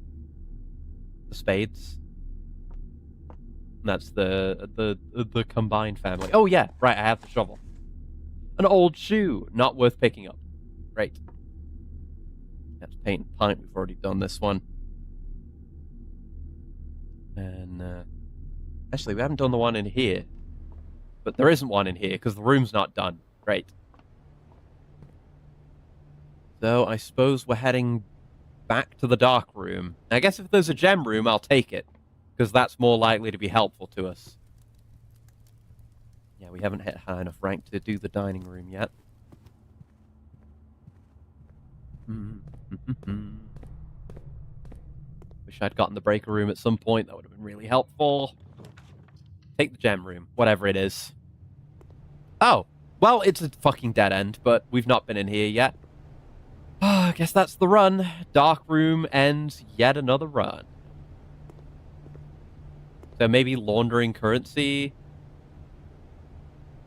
spades. And that's the combined family. Oh yeah, right, I have the shovel. An old shoe, not worth picking up. Great. That's paint and pint, we've already done this one. And actually we haven't done the one in here. But there isn't one in here because the room's not done. Great. So I suppose we're heading back to the dark room. I guess if there's a gem room, I'll take it. Because that's more likely to be helpful to us. Yeah, we haven't hit high enough rank to do the dining room yet. Wish I'd gotten the breaker room at some point. That would have been really helpful. Take the gem room, whatever it is. Oh, well, it's a fucking dead end, but we've not been in here yet. I guess that's the run. Dark room ends yet another run. So maybe laundering currency.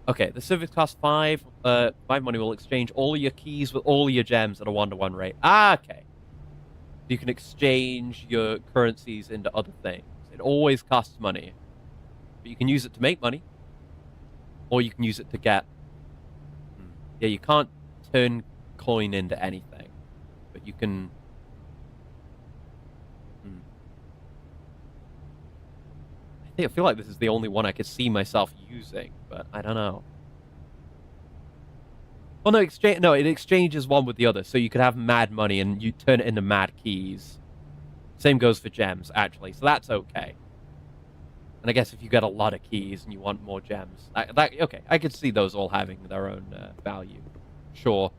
Okay, the civics cost 5. 5 money will exchange all your keys with all your gems at a 1-to-1 rate. Ah, okay. You can exchange your currencies into other things. It always costs money. But you can use it to make money. Or you can use it to get... Yeah, you can't turn coin into anything. But you can... I feel like this is the only one I could see myself using, but I don't know. Well, no, it exchanges one with the other, so you could have mad money and you turn it into mad keys. Same goes for gems, actually, so that's okay. And I guess if you get a lot of keys and you want more gems, okay, I could see those all having their own value. Sure.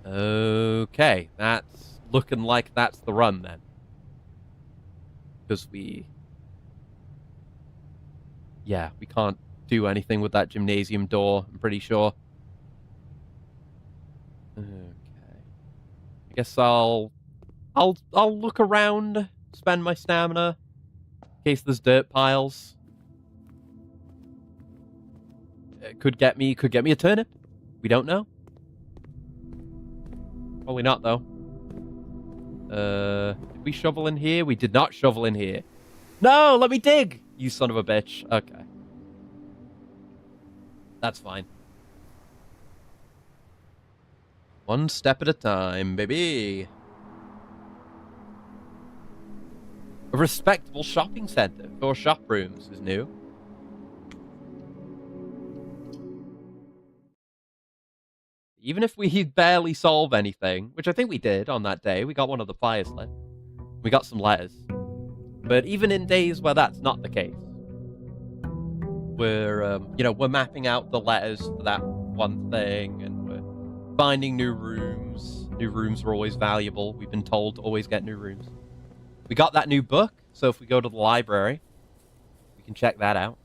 Okay, that's looking like that's the run then. Because we can't do anything with that gymnasium door, I'm pretty sure. Okay. I guess I'll look around, spend my stamina, in case there's dirt piles. It could get me a turnip. We don't know. Probably not, though. Did we shovel in here? We did not shovel in here. No, let me dig! You son of a bitch. Okay. That's fine. One step at a time, baby. A respectable shopping center for shop rooms is new. Even if we barely solve anything, which I think we did on that day, we got one of the flyers lit. We got some letters. But even in days where that's not the case, we're mapping out the letters for that one thing, and we're finding new rooms. New rooms are always valuable. We've been told to always get new rooms. We got that new book, so if we go to the library, we can check that out.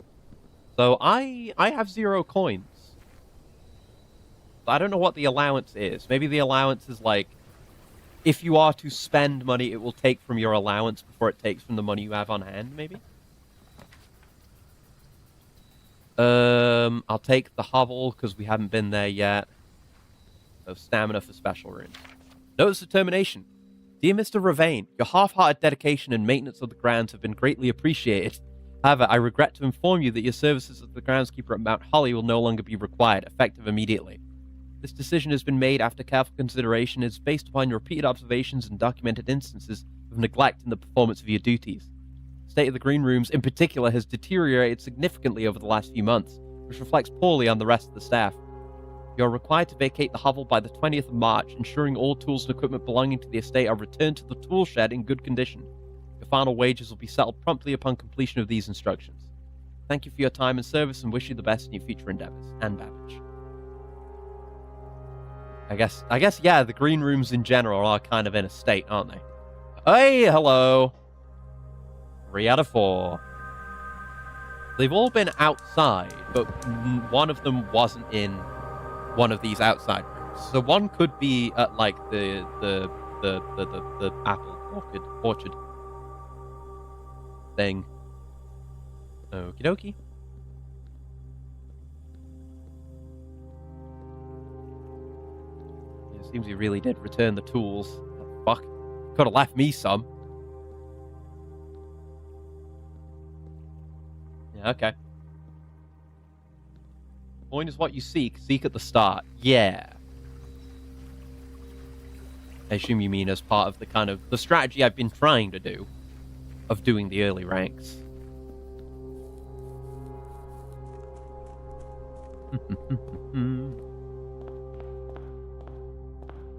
So I have 0 coins. I don't know what the allowance is. Maybe the allowance is like, if you are to spend money, it will take from your allowance before it takes from the money you have on hand, maybe? I'll take the hovel, because we haven't been there yet. So stamina for special rooms. Notice of termination. Dear Mr. Ravane, your half-hearted dedication and maintenance of the grounds have been greatly appreciated. However, I regret to inform you that your services as the groundskeeper at Mount Holly will no longer be required, effective immediately. This decision has been made after careful consideration and is based upon your repeated observations and documented instances of neglect in the performance of your duties. The state of the green rooms, in particular, has deteriorated significantly over the last few months, which reflects poorly on the rest of the staff. You are required to vacate the hovel by the 20th of March, ensuring all tools and equipment belonging to the estate are returned to the tool shed in good condition. Your final wages will be settled promptly upon completion of these instructions. Thank you for your time and service and wish you the best in your future endeavors. Anne Babbage. I guess, yeah, the green rooms in general are kind of in a state, aren't they? Hey, hello. 3 out of 4. They've all been outside, but one of them wasn't in one of these outside rooms. So one could be at like the apple orchard thing. Okie dokie. Yeah, it seems he really did return the tools. Fuck. Could have left me some. Yeah, okay. Point is what you seek. Seek at the start. Yeah. I assume you mean as part of the kind of the strategy I've been trying to do of doing the early ranks.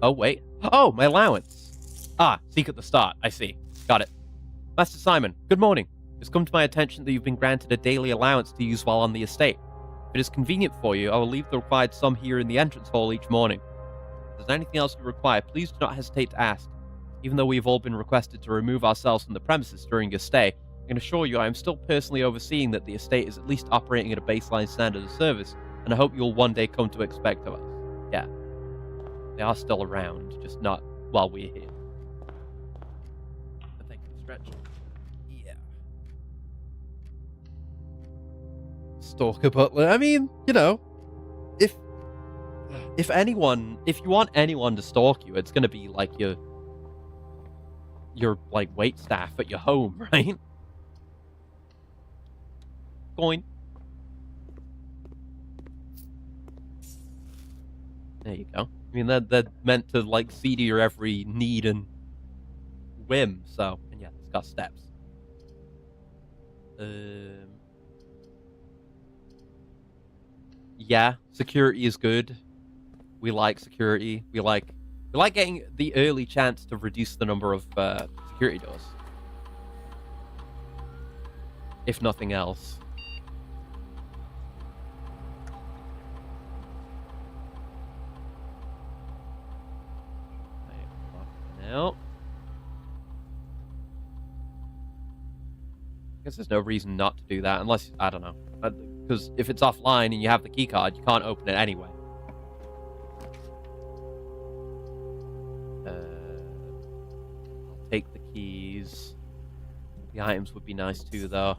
Oh, wait. Oh, my allowance. Ah, seek at the start. I see. Got it. Master Simon, good morning. It's come to my attention that you've been granted a daily allowance to use while on the estate. If it is convenient for you, I will leave the required sum here in the entrance hall each morning. If there's anything else you require, please do not hesitate to ask. Even though we have all been requested to remove ourselves from the premises during your stay, I can assure you I am still personally overseeing that the estate is at least operating at a baseline standard of service, and I hope you'll one day come to expect of us. Yeah. They are still around, just not while we're here. But thank you for the stretch. Yeah. Stalker butler. I mean, you know, if you want anyone to stalk you, it's gonna be like your like wait staff at your home, right? Going. There you go. I mean, they're meant to like see to your every need and whim. So, and yeah, it's got steps. Yeah, security is good. We like security. We like getting the early chance to reduce the number of security doors, if nothing else. No. I guess there's no reason not to do that, unless, I don't know. Because if it's offline and you have the keycard, you can't open it anyway. I'll take the keys. The items would be nice too, though.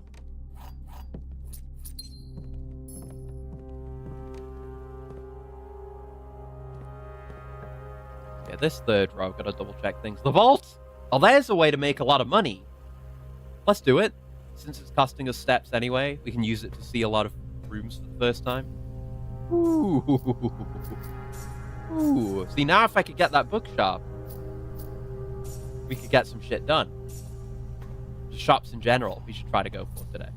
Yeah, this third row, I've got to double check things. The vault! Oh, there's a way to make a lot of money. Let's do it. Since it's costing us steps anyway, we can use it to see a lot of rooms for the first time. Ooh. Ooh. See, now if I could get that bookshop, we could get some shit done. Just shops in general, we should try to go for today.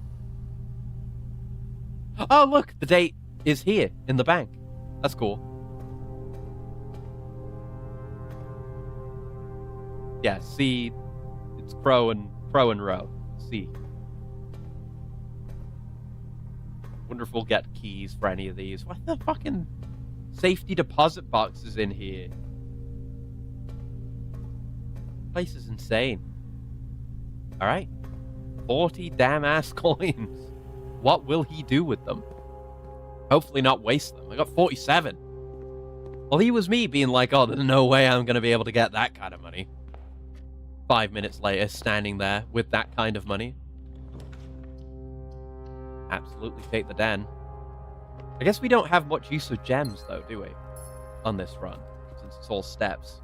Oh, look! The date is here, in the bank. That's cool. Yeah, C, it's Crow and Row. C. Wonder if we'll get keys for any of these. What the fucking safety deposit box is in here? Place is insane. Alright. 40 damn ass coins. what will he do with them? Hopefully not waste them. I got 47. Well, he was me being like, oh, there's no way I'm going to be able to get that kind of money. 5 minutes later, standing there with that kind of money. Absolutely take the den. I guess we don't have much use of gems, though, do we? On this run, since it's all steps.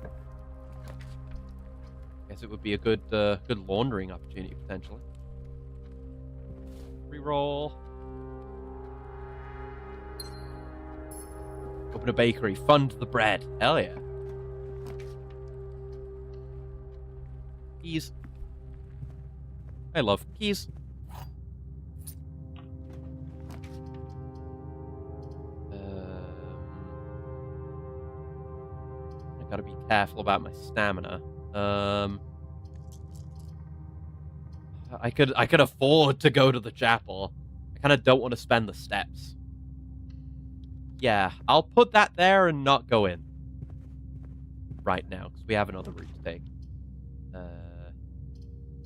I guess it would be a good laundering opportunity, potentially. Reroll. Open a bakery. Fund the bread. Hell yeah. Keys. I love keys. I gotta be careful about my stamina. I could afford to go to the chapel. I kind of don't want to spend the steps. Yeah, I'll put that there and not go in right now because we have another route to take.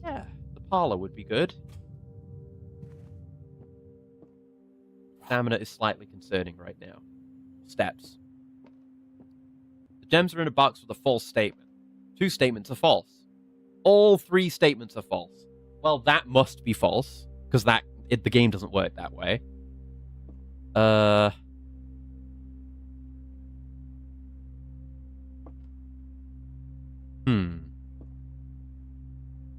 Yeah, the parlor would be good. Stamina is slightly concerning right now. Steps. The gems are in a box with a false statement. 2 statements are false. All 3 statements are false. Well, that must be false because the game doesn't work that way.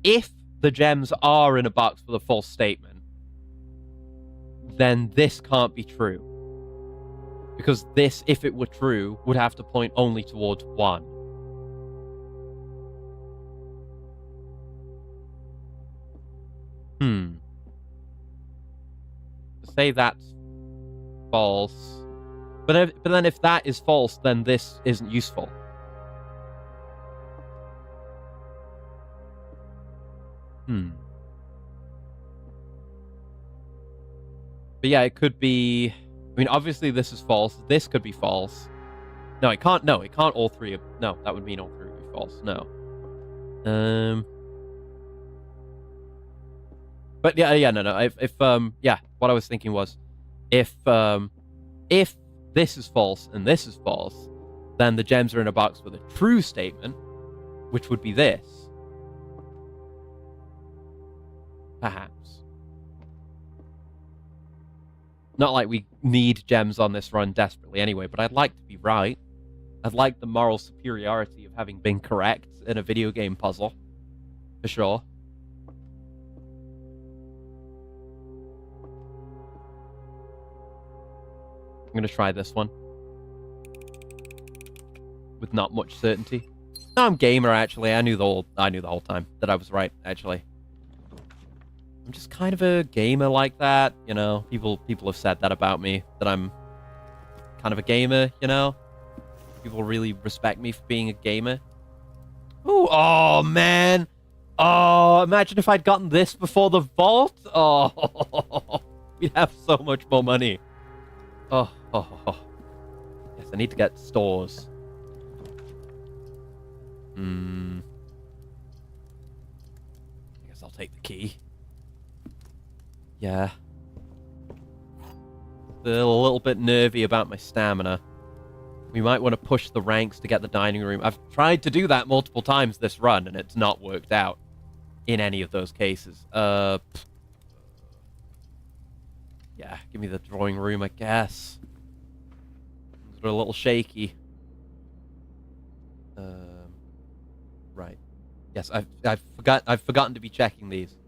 If the gems are in a box with a false statement, then this can't be true. Because this, if it were true, would have to point only towards 1. To say that's false. But then if that is false, then this isn't useful. But yeah, it could be... I mean, obviously this is false. This could be false. No, it can't. No, it can't all 3 of... No, that would mean all 3 would be false. No. But yeah, no. If yeah, what I was thinking was, if this is false and this is false, then the gems are in a box with a true statement, which would be this. Perhaps. Not like we need gems on this run desperately anyway, but I'd like to be right. I'd like the moral superiority of having been correct in a video game puzzle. For sure. I'm going to try this one. With not much certainty. No, I'm gamer, actually. I knew the whole time that I was right, actually. I'm just kind of a gamer like that, you know. People have said that about me, that I'm kind of a gamer, you know. People really respect me for being a gamer. Ooh, oh man. Oh, imagine if I'd gotten this before the vault. Oh, we'd have so much more money. Oh. Yes, I need to get stores. I guess I'll take the key. Yeah. Still a little bit nervy about my stamina. We might want to push the ranks to get the dining room. I've tried to do that multiple times this run, and it's not worked out in any of those cases. Yeah, give me the drawing room, I guess. Things are a little shaky. Right. Yes, I've forgotten to be checking these.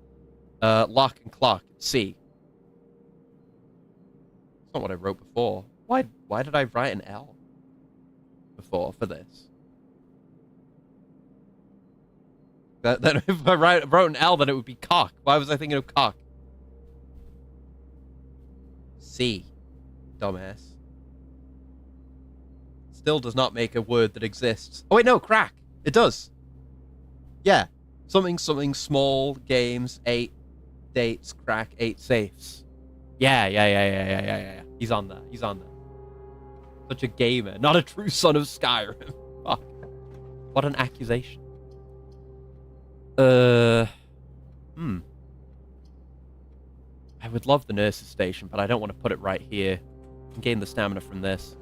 Lock and clock. C. That's not what I wrote before. Why did I write an L before for this? Then if I wrote an L, then it would be cock. Why was I thinking of cock? C. Dumbass. Still does not make a word that exists. Oh wait, no, crack. It does. Yeah. Something small, games, 8 dates, crack, 8 safes. Yeah. He's on there. Such a gamer. Not a true son of Skyrim. Fuck. What an accusation. I would love the nurse's station, but I don't want to put it right here. I can gain the stamina from this.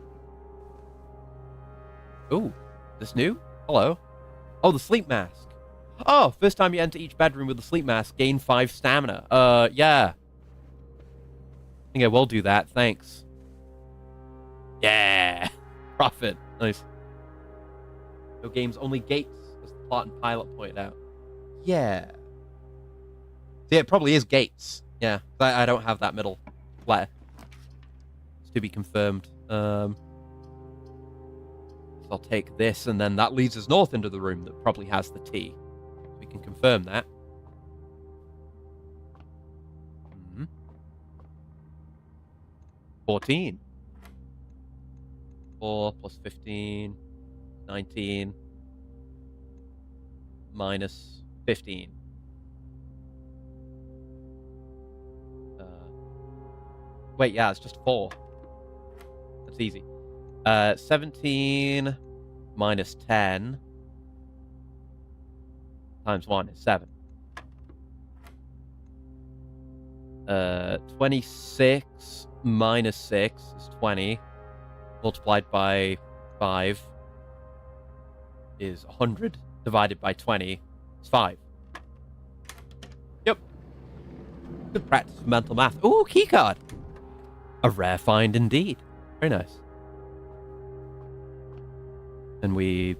Ooh, this new? Hello. Oh, the sleep mask. Oh, first time you enter each bedroom with the sleep mask, gain 5 stamina. Yeah. I think I will do that, thanks. Yeah. Profit. Nice. No games, only gates, as the plot and pilot pointed out. Yeah. See, it probably is gates. Yeah, I don't have that middle letter. It's to be confirmed. So I'll take this, and then that leads us north into the room that probably has the T. We can confirm that. 14. 4 plus 15. 19. Minus 15. Wait, yeah, it's just 4. That's easy. 17 minus 10 times 1 is 7. 26 minus 6 is 20. Multiplied by 5 is 100. Divided by 20 is 5. Yep. Good practice for mental math. Ooh, keycard. A rare find indeed. Very nice. And we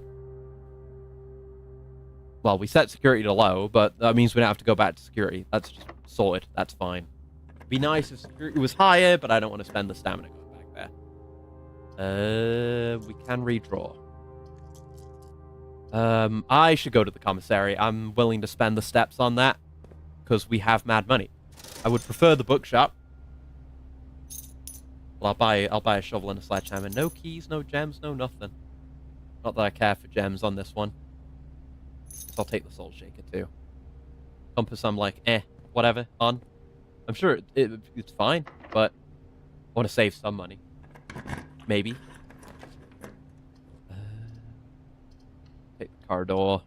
set security to low, but that means we don't have to go back to security. That's just sorted. That's fine. It'd be nice if security was higher, but I don't want to spend the stamina going back there. We can redraw. I should go to the commissary. I'm willing to spend the steps on that because we have mad money. I would prefer the bookshop. Well, I'll buy a shovel and a sledgehammer. No keys, no gems, no nothing. Not that I care for gems on this one. So I'll take the soul shaker too. Compass, I'm like, whatever, on. I'm sure it's fine, but I want to save some money. Maybe. Take the car door.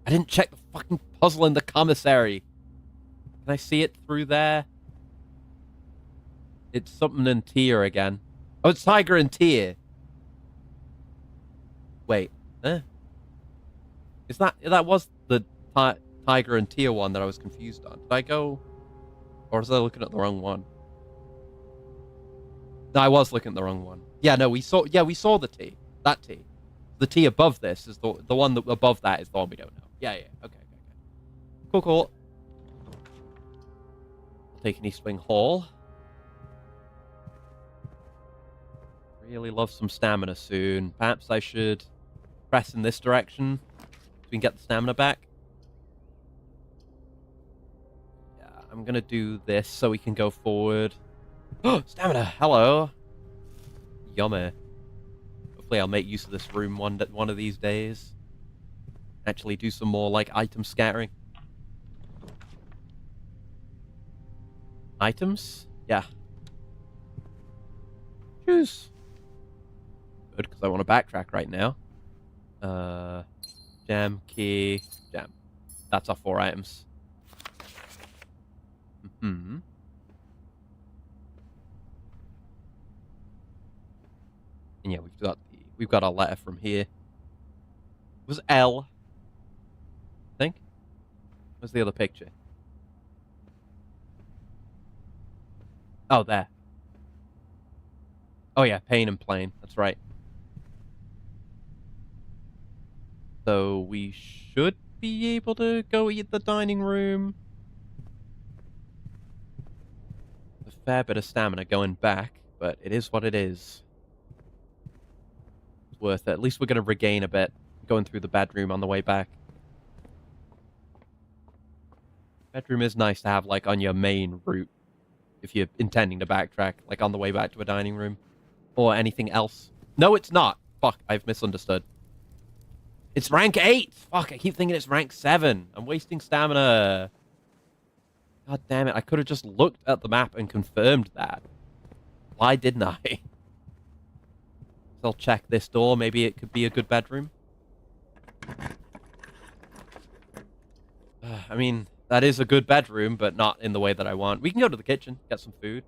I didn't check the fucking puzzle in the commissary. Can I see it through there? It's something in tier again. Oh, it's Tiger and tier. Wait, is that was the Tiger and tier one that I was confused on? Did I go, or was I looking at the wrong one? No, I was looking at the wrong one. Yeah, no, we saw the T. That T. The T above this is the one that above that is the one we don't know. Yeah, okay. Cool. I'll take an Eastwing Hall. Really love some stamina soon. Perhaps I should press in this direction so we can get the stamina back. Yeah, I'm gonna do this so we can go forward. Oh, stamina! Hello! Yummy. Hopefully I'll make use of this room one of these days. Actually do some more, like, item scattering. Items? Yeah. Choose. Good, because I want to backtrack right now. Gem, key, gem. That's our 4 items. And yeah, we've got our letter from here. It was L, I think. Where's the other picture? Oh, there. Oh yeah, pain and plain. That's right. So we should be able to go eat the dining room. A fair bit of stamina going back, but it is what it is. It's worth it. At least we're going to regain a bit going through the bedroom on the way back. Bedroom is nice to have, like, on your main route if you're intending to backtrack, like on the way back to a dining room. Or anything else. No, it's not. Fuck, I've misunderstood. It's rank 8! Fuck, I keep thinking it's rank 7. I'm wasting stamina. God damn it, I could have just looked at the map and confirmed that. Why didn't I? So I'll check this door. Maybe it could be a good bedroom. I mean, that is a good bedroom, but not in the way that I want. We can go to the kitchen, get some food,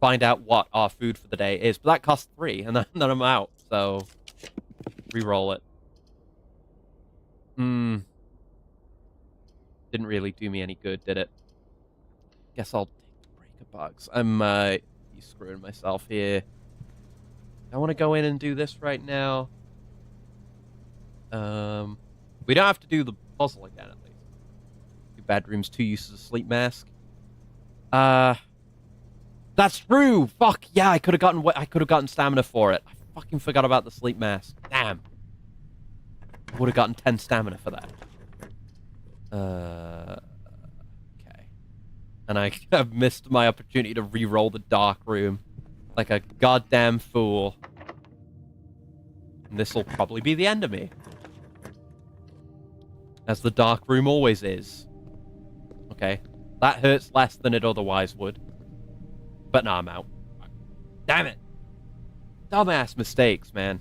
find out what our food for the day is. But that costs 3, and then I'm out. So, re-roll it. Didn't really do me any good, did it? Guess I'll take the breaker bugs. I'm screwing myself here. I want to go in and do this right now. We don't have to do the puzzle again, at least. 2 bedrooms, 2 uses of sleep mask. That's true. Fuck yeah! I could have gotten stamina for it. I fucking forgot about the sleep mask. Damn. I would have gotten 10 stamina for that. Okay. And I have missed my opportunity to re-roll the dark room like a goddamn fool. And this will probably be the end of me. As the dark room always is. Okay. That hurts less than it otherwise would. But no, I'm out. Damn it. Dumbass mistakes, man.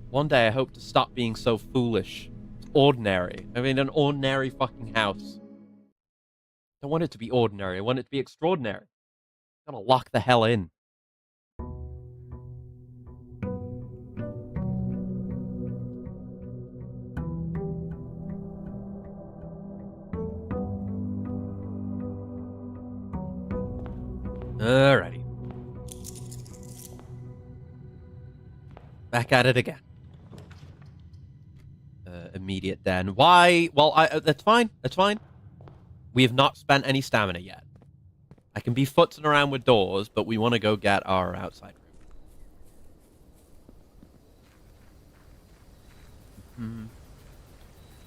One day I hope to stop being so foolish. It's ordinary. I mean, an ordinary fucking house. I don't want it to be ordinary. I want it to be extraordinary. I'm gonna lock the hell in. Alrighty. Back at it again. Immediate den. Why? Well, that's fine. That's fine. We have not spent any stamina yet. I can be futzing around with doors, but we want to go get our outside room.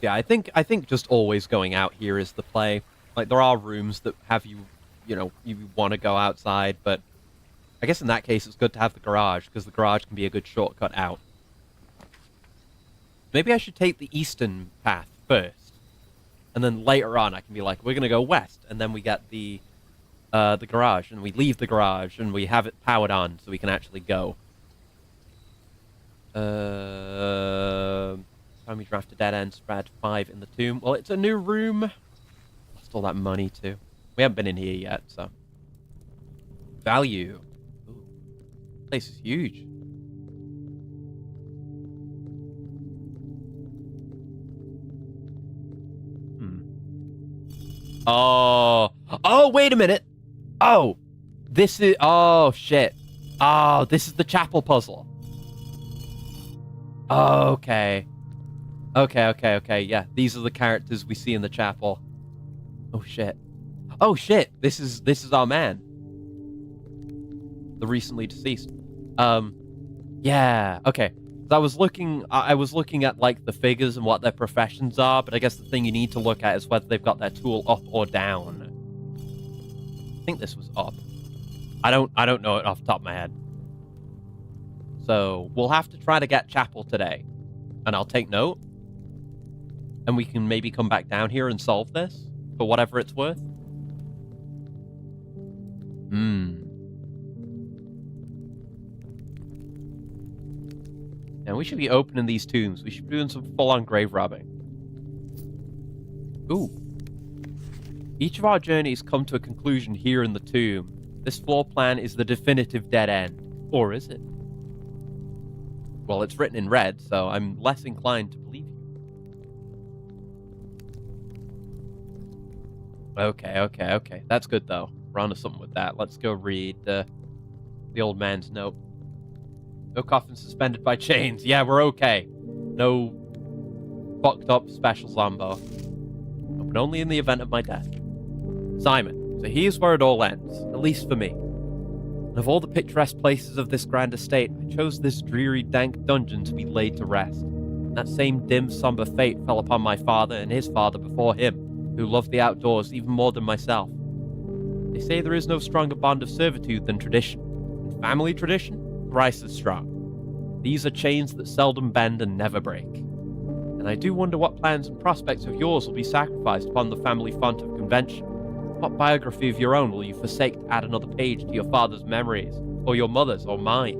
Yeah, I think just always going out here is the play. Like, there are rooms that have you want to go outside, but I guess in that case it's good to have the garage, because the garage can be a good shortcut out. Maybe I should take the eastern path first, and then later on I can be like, we're going to go west, and then we get the garage, and we leave the garage, and we have it powered on, so we can actually go. Time we draft a dead end, spread 5 in the tomb. Well, it's a new room. Lost all that money, too. We haven't been in here yet, so. Value. Ooh. Place is huge. Oh. Oh, wait a minute. Oh. This is... Oh, shit. Oh, this is the chapel puzzle. Okay. Okay. Yeah, these are the characters we see in the chapel. Oh, shit. Oh, shit. This is our man. The recently deceased. Yeah. Okay. I was looking at like the figures and what their professions are, but I guess the thing you need to look at is whether they've got their tool up or down. I think this was up. I don't know it off the top of my head. So we'll have to try to get chapel today, and I'll take note, and we can maybe come back down here and solve this for whatever it's worth. Now, we should be opening these tombs. We should be doing some full-on grave robbing. Ooh. Each of our journeys come to a conclusion here in the tomb. This floor plan is the definitive dead end. Or is it? Well, it's written in red, so I'm less inclined to believe you. Okay. That's good, though. We're onto something with that. Let's go read the old man's note. No coffin suspended by chains. Yeah, we're okay. No fucked up special Zombo. But only in the event of my death. Simon, so here's where it all ends, at least for me. And of all the picturesque places of this grand estate, I chose this dreary, dank dungeon to be laid to rest. That same dim, somber fate fell upon my father and his father before him, who loved the outdoors even more than myself. They say there is no stronger bond of servitude than tradition. And family tradition? Thrice as strong. These are chains that seldom bend and never break. And I do wonder what plans and prospects of yours will be sacrificed upon the family font of convention. What biography of your own will you forsake to add another page to your father's memories, or your mother's, or mine?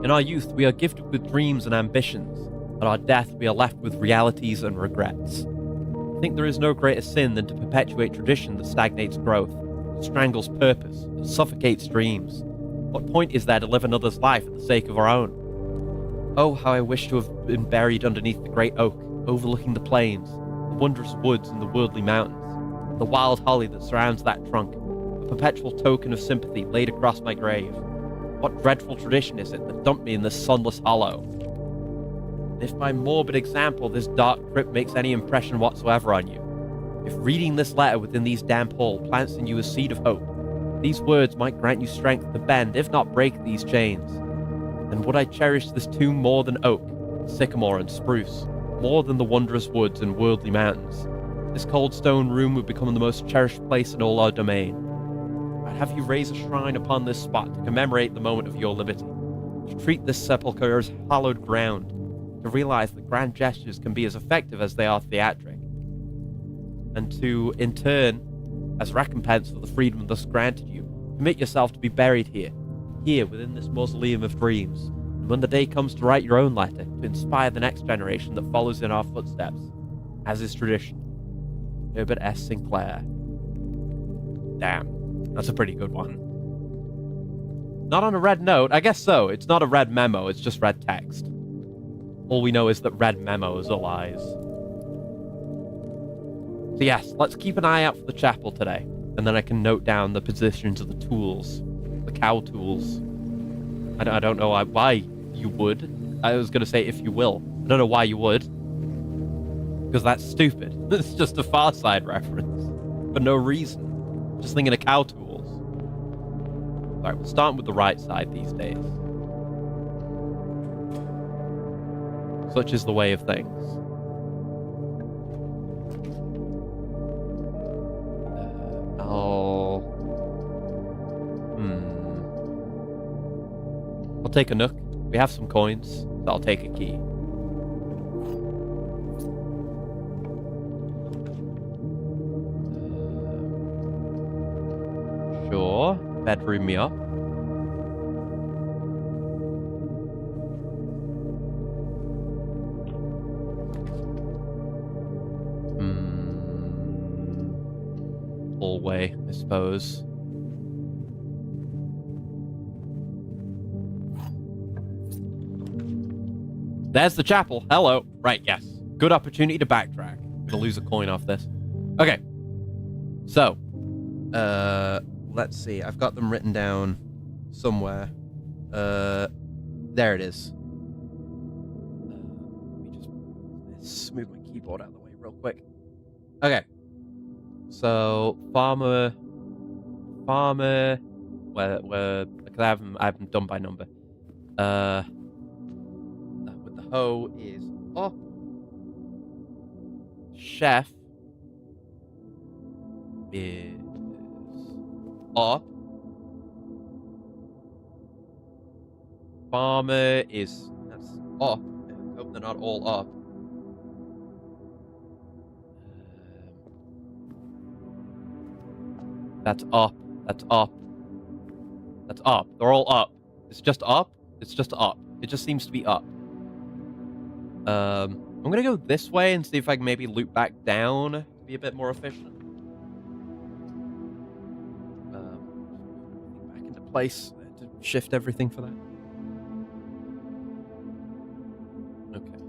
In our youth, we are gifted with dreams and ambitions. At our death, we are left with realities and regrets. I think there is no greater sin than to perpetuate tradition that stagnates growth, that strangles purpose, that suffocates dreams. What point is there to live another's life for the sake of our own? Oh, how I wish to have been buried underneath the great oak, overlooking the plains, the wondrous woods and the worldly mountains, the wild holly that surrounds that trunk, a perpetual token of sympathy laid across my grave. What dreadful tradition is it that dumped me in this sunless hollow? If by morbid example this dark crypt makes any impression whatsoever on you, if reading this letter within these damp halls plants in you a seed of hope, these words might grant you strength to bend, if not break, these chains. Then would I cherish this tomb more than oak, sycamore, and spruce, more than the wondrous woods and worldly mountains. This cold stone room would become the most cherished place in all our domain. I'd have you raise a shrine upon this spot to commemorate the moment of your liberty, to treat this sepulchre as hallowed ground, to realize that grand gestures can be as effective as they are theatric, and to, in turn, as recompense for the freedom thus granted you, commit yourself to be buried here within this mausoleum of dreams, and when the day comes to write your own letter, to inspire the next generation that follows in our footsteps, as is tradition. Herbert S. Sinclair. Damn, that's a pretty good one. Not on a red note, I guess so. It's not a red memo, it's just red text. All we know is that red memos are lies. So yes, let's keep an eye out for the chapel today, and then I can note down the positions of the tools, the cow tools. I don't know why you would. I was going to say if you will. I don't know why you would, because that's stupid. It's just a Far Side reference, for no reason. Just thinking of cow tools. Alright, we'll start with the right side these days. Such is the way of things. I'll take a nook. We have some coins, so I'll take a key. Sure. Bedroom me up. Hallway, I suppose. There's the chapel. Hello. Right, yes. Good opportunity to backtrack. I'm gonna lose a coin off this. Okay. So, let's see. I've got them written down somewhere. There it is. Let me just move my keyboard out of the way real quick. Okay. So, farmer, where, because I haven't done by number. With the hoe is up. Chef is up. Farmer is, that's up. I hope they're not all up. That's up. That's up. That's up. They're all up. It's just up. It's just up. It just seems to be up. I'm gonna go this way and see if I can maybe loop back down to be a bit more efficient. Back into place to shift everything for that. Okay.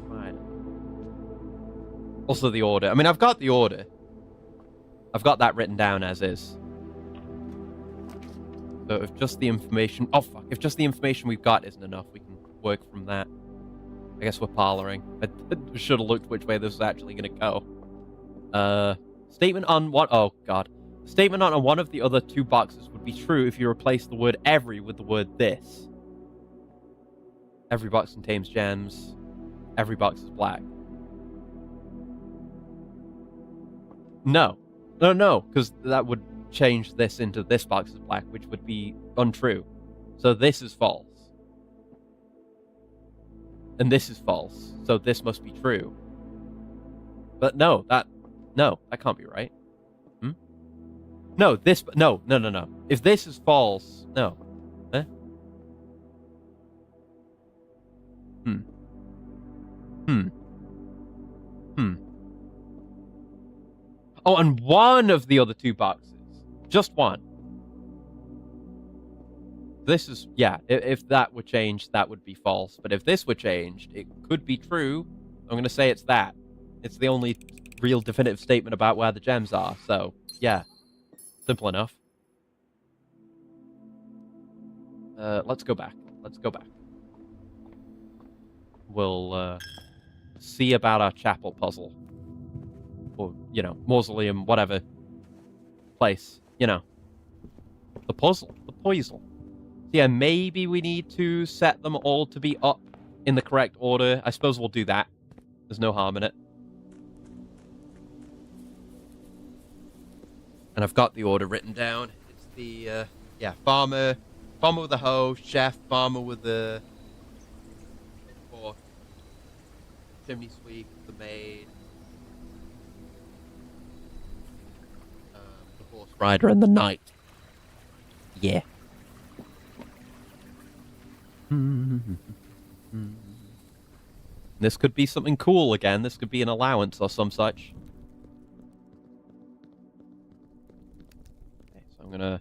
Fine. Also the order. I mean, I've got the order. I've got that written down as is. So if just the information... Oh, fuck. If just the information we've got isn't enough, we can work from that. I guess we're parloring. I should have looked which way this was actually going to go. Statement on what... Oh, God. Statement on one of the other two boxes would be true if you replace the word every with the word this. Every box contains gems. Every box is black. No. No, because that would change this into this box is black, which would be untrue. So this is false. And this is false. So this must be true. But no, that can't be right. No, this... No. If this is false... No. Eh? Oh, and one of the other two boxes. Just one. This is... Yeah, if that were changed, that would be false. But if this were changed, it could be true. I'm going to say it's that. It's the only real definitive statement about where the gems are. So, yeah. Simple enough. Let's go back. We'll see about our chapel puzzle. Or, you know, mausoleum, whatever place. You know. The puzzle. The puzzle. Yeah, maybe we need to set them all to be up in the correct order. I suppose we'll do that. There's no harm in it. And I've got the order written down. It's the, yeah, farmer with the hoe, chef, farmer with the pitchfork, chimney sweep, the maid, the horse rider, and the knight. Yeah. This could be something cool again. This could be an allowance or some such. Okay, so I'm gonna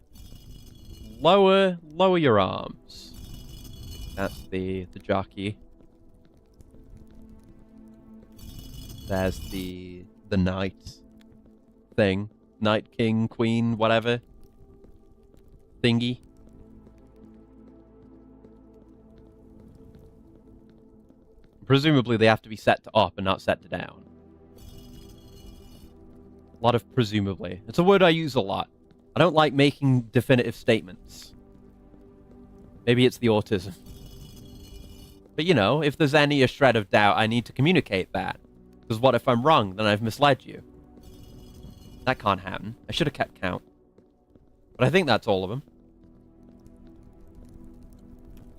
lower your arms. That's the jockey. There's the knight thing. Knight, king, queen, whatever. Thingy. Presumably they have to be set to up and not set to down. A lot of presumably. It's a word I use a lot. I don't like making definitive statements. Maybe it's the autism. But you know, if there's a shred of doubt, I need to communicate that. Because what if I'm wrong? Then I've misled you. That can't happen. I should have kept count. But I think that's all of them.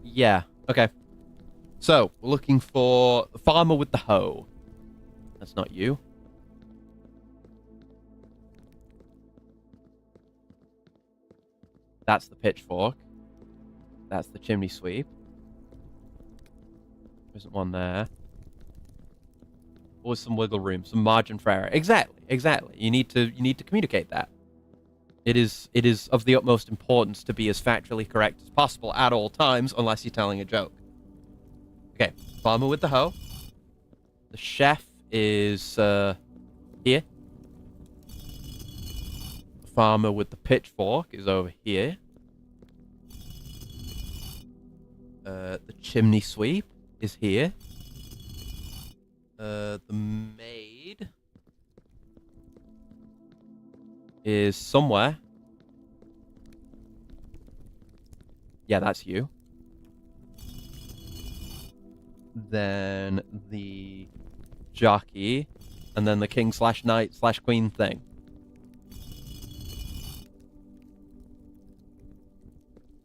Yeah, okay. So, we're looking for the farmer with the hoe. That's not you. That's the pitchfork. That's the chimney sweep. There isn't one there. Always some wiggle room, some margin for error. Exactly. You need to communicate that. It is of the utmost importance to be as factually correct as possible at all times, unless you're telling a joke. Okay, farmer with the hoe. The chef is here. The farmer with the pitchfork is over here. The chimney sweep is here. The maid is somewhere. Yeah, that's you. Then the jockey, and then the king/knight/queen thing.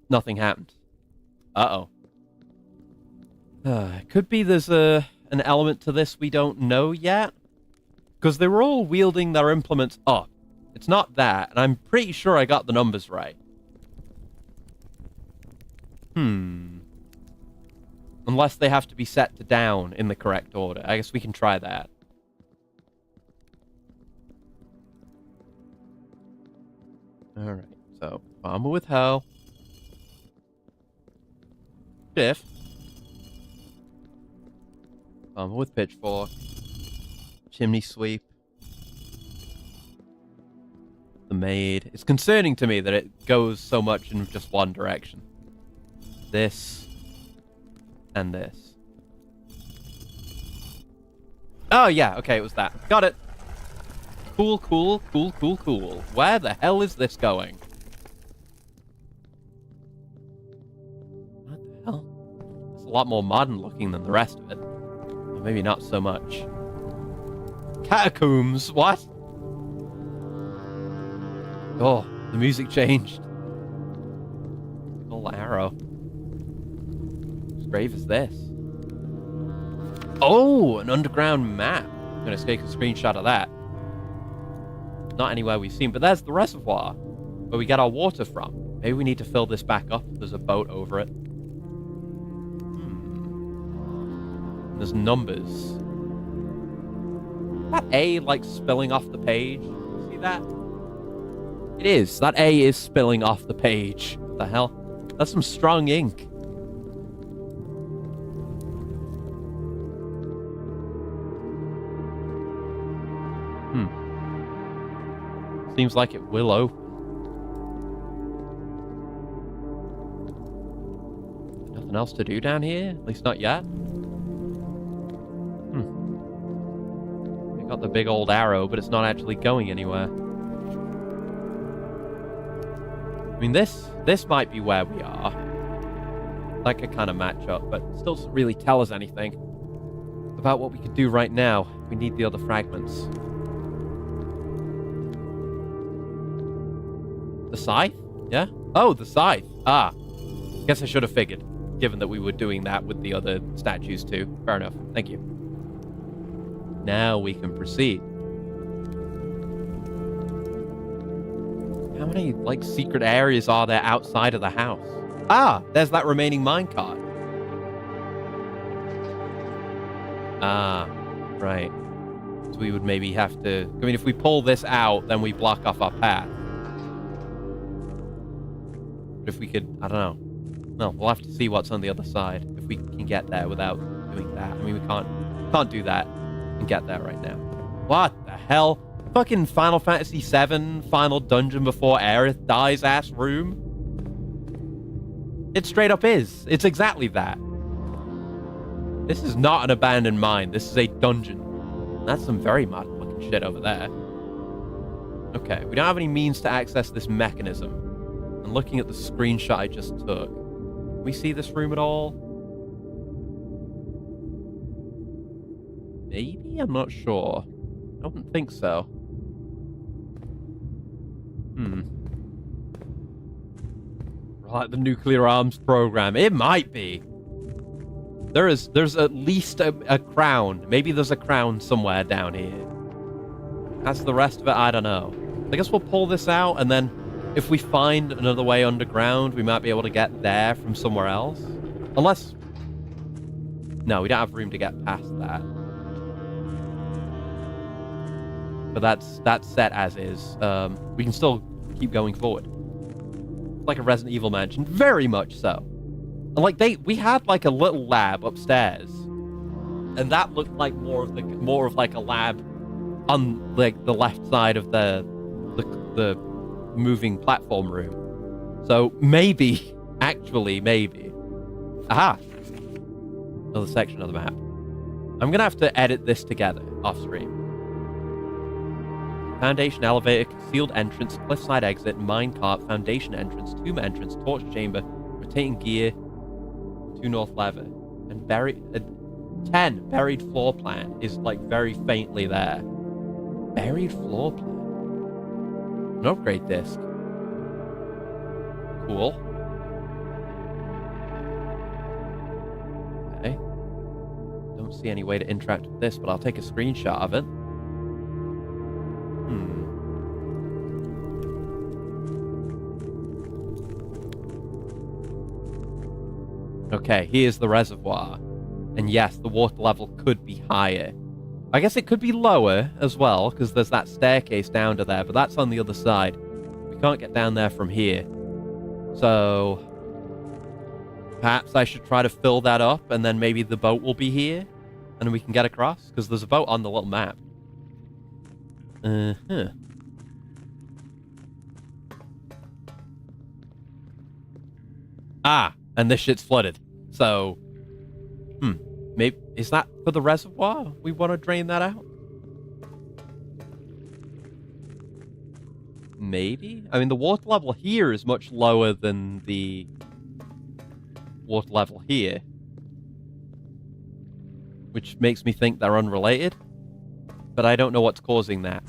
Nothing happened. Uh-oh. Could be there's an element to this we don't know yet. Because they were all wielding their implements up. It's not that, and I'm pretty sure I got the numbers right. Unless they have to be set to down in the correct order. I guess we can try that. Alright, so farmer with hoe. Shift. Farmer with pitchfork. Chimney sweep. The maid. It's concerning to me that it goes so much in just one direction. This. And this. Oh, yeah. Okay, it was that. Got it. Cool. Where the hell is this going? What the hell? It's a lot more modern looking than the rest of it. Or maybe not so much. Catacombs? What? Oh, the music changed. Little arrow. Grave is this? Oh, an underground map. I'm gonna take a screenshot of that. Not anywhere we've seen, but there's the reservoir. where we get our water from. Maybe we need to fill this back up. There's a boat over it. There's numbers. That A, like, spilling off the page. See that? It is. That A is spilling off the page. What the hell? That's some strong ink. Seems like it will open. Nothing else to do down here? At least not yet. We got the big old arrow, but it's not actually going anywhere. I mean, this might be where we are. That could kind of match up, but still doesn't really tell us anything about what we could do right now. We need the other fragments. The scythe? Yeah? Oh, the scythe. Ah. Guess I should have figured, given that we were doing that with the other statues too. Fair enough. Thank you. Now we can proceed. How many, like, secret areas are there outside of the house? Ah, there's that remaining minecart. Ah, right. So we would maybe have to... I mean, if we pull this out, then we block off our path. But if we could... I don't know. No, we'll have to see what's on the other side. If we can get there without doing that. I mean, we can't do that and get there right now. What the hell? Fucking Final Fantasy VII final dungeon before Aerith dies ass room? It straight up is. It's exactly that. This is not an abandoned mine. This is a dungeon. That's some very modern looking shit over there. Okay, we don't have any means to access this mechanism. And looking at the screenshot I just took, can we see this room at all? Maybe? I'm not sure. I don't think so. Like the nuclear arms program. It might be. There's at least a crown. Maybe there's a crown somewhere down here. That's the rest of it, I don't know. I guess we'll pull this out, and then if we find another way underground, we might be able to get there from somewhere else. Unless... No, we don't have room to get past that. But that's set as is. We can still keep going forward. It's like a Resident Evil mansion. Very much so. And like we had like a little lab upstairs. And that looked like more of like a lab on like the left side of the moving platform room. So maybe, actually maybe. Aha! Another section of the map. I'm gonna have to edit this together off screen. Foundation elevator, concealed entrance, cliffside exit, minecart, foundation entrance, tomb entrance, torch chamber, rotating gear, 2 north lever, and buried 10 buried floor plan is like very faintly there. Buried floor plan. An upgrade disc. Cool. Okay. Don't see any way to interact with this, but I'll take a screenshot of it. Okay, here's the reservoir. And yes, the water level could be higher. I guess it could be lower as well, because there's that staircase down to there, but that's on the other side. We can't get down there from here. So... perhaps I should try to fill that up, and then maybe the boat will be here, and we can get across, because there's a boat on the little map. Ah, and this shit's flooded. So, maybe is that for the reservoir? We want to drain that out? Maybe? I mean, the water level here is much lower than the water level here. Which makes me think they're unrelated. But I don't know what's causing that.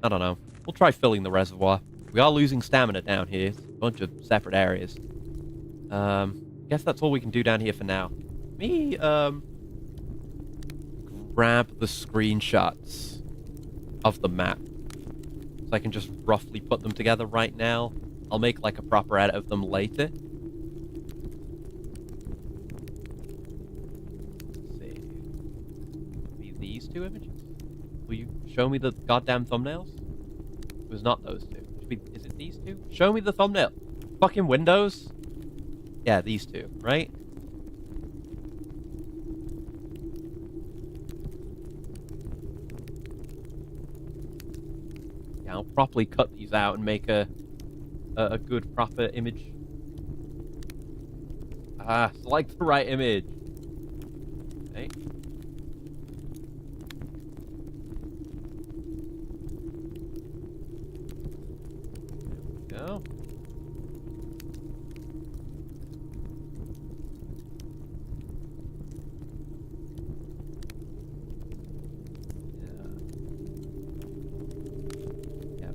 I don't know. We'll try filling the reservoir. We are losing stamina down here. It's a bunch of separate areas. Guess that's all we can do down here for now. Me, grab the screenshots of the map. So I can just roughly put them together right now. I'll make like a proper edit of them later. Let's see. Maybe these two images? Will you show me the goddamn thumbnails? It was not those two. Is it these two? Show me the thumbnail. Fucking Windows? Yeah, these two, right? Yeah, I'll properly cut these out and make a good proper image. Ah, select the right image. Okay. There we go.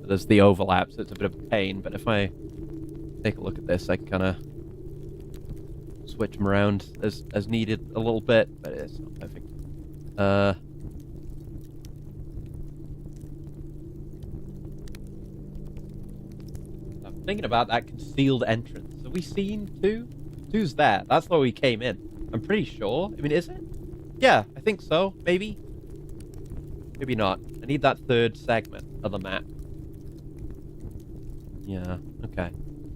There's the overlap, so it's a bit of a pain, but if I take a look at this, I can kind of switch them around as needed a little bit, but it's not perfect. I'm thinking about that concealed entrance. Have we seen two? Two's there. That's where we came in. I'm pretty sure. I mean, is it? Yeah, I think so. Maybe. Maybe not. I need that third segment of the map. Yeah, okay.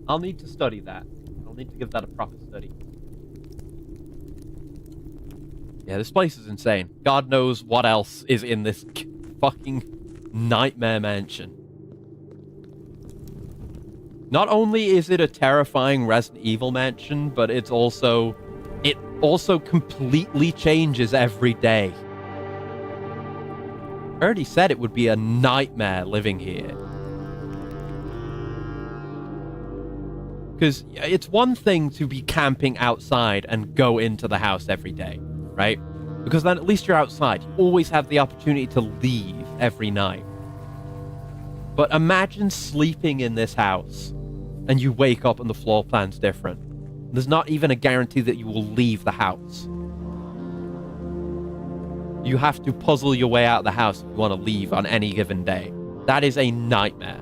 I'll need to study that. I'll need to give that a proper study. Yeah, this place is insane. God knows what else is in this fucking nightmare mansion. Not only is it a terrifying Resident Evil mansion, but it also completely changes every day. I already said it would be a nightmare living here. Because it's one thing to be camping outside and go into the house every day, right? Because then at least you're outside. You always have the opportunity to leave every night. But imagine sleeping in this house and you wake up and the floor plan's different. There's not even a guarantee that you will leave the house. You have to puzzle your way out of the house if you want to leave on any given day. That is a nightmare.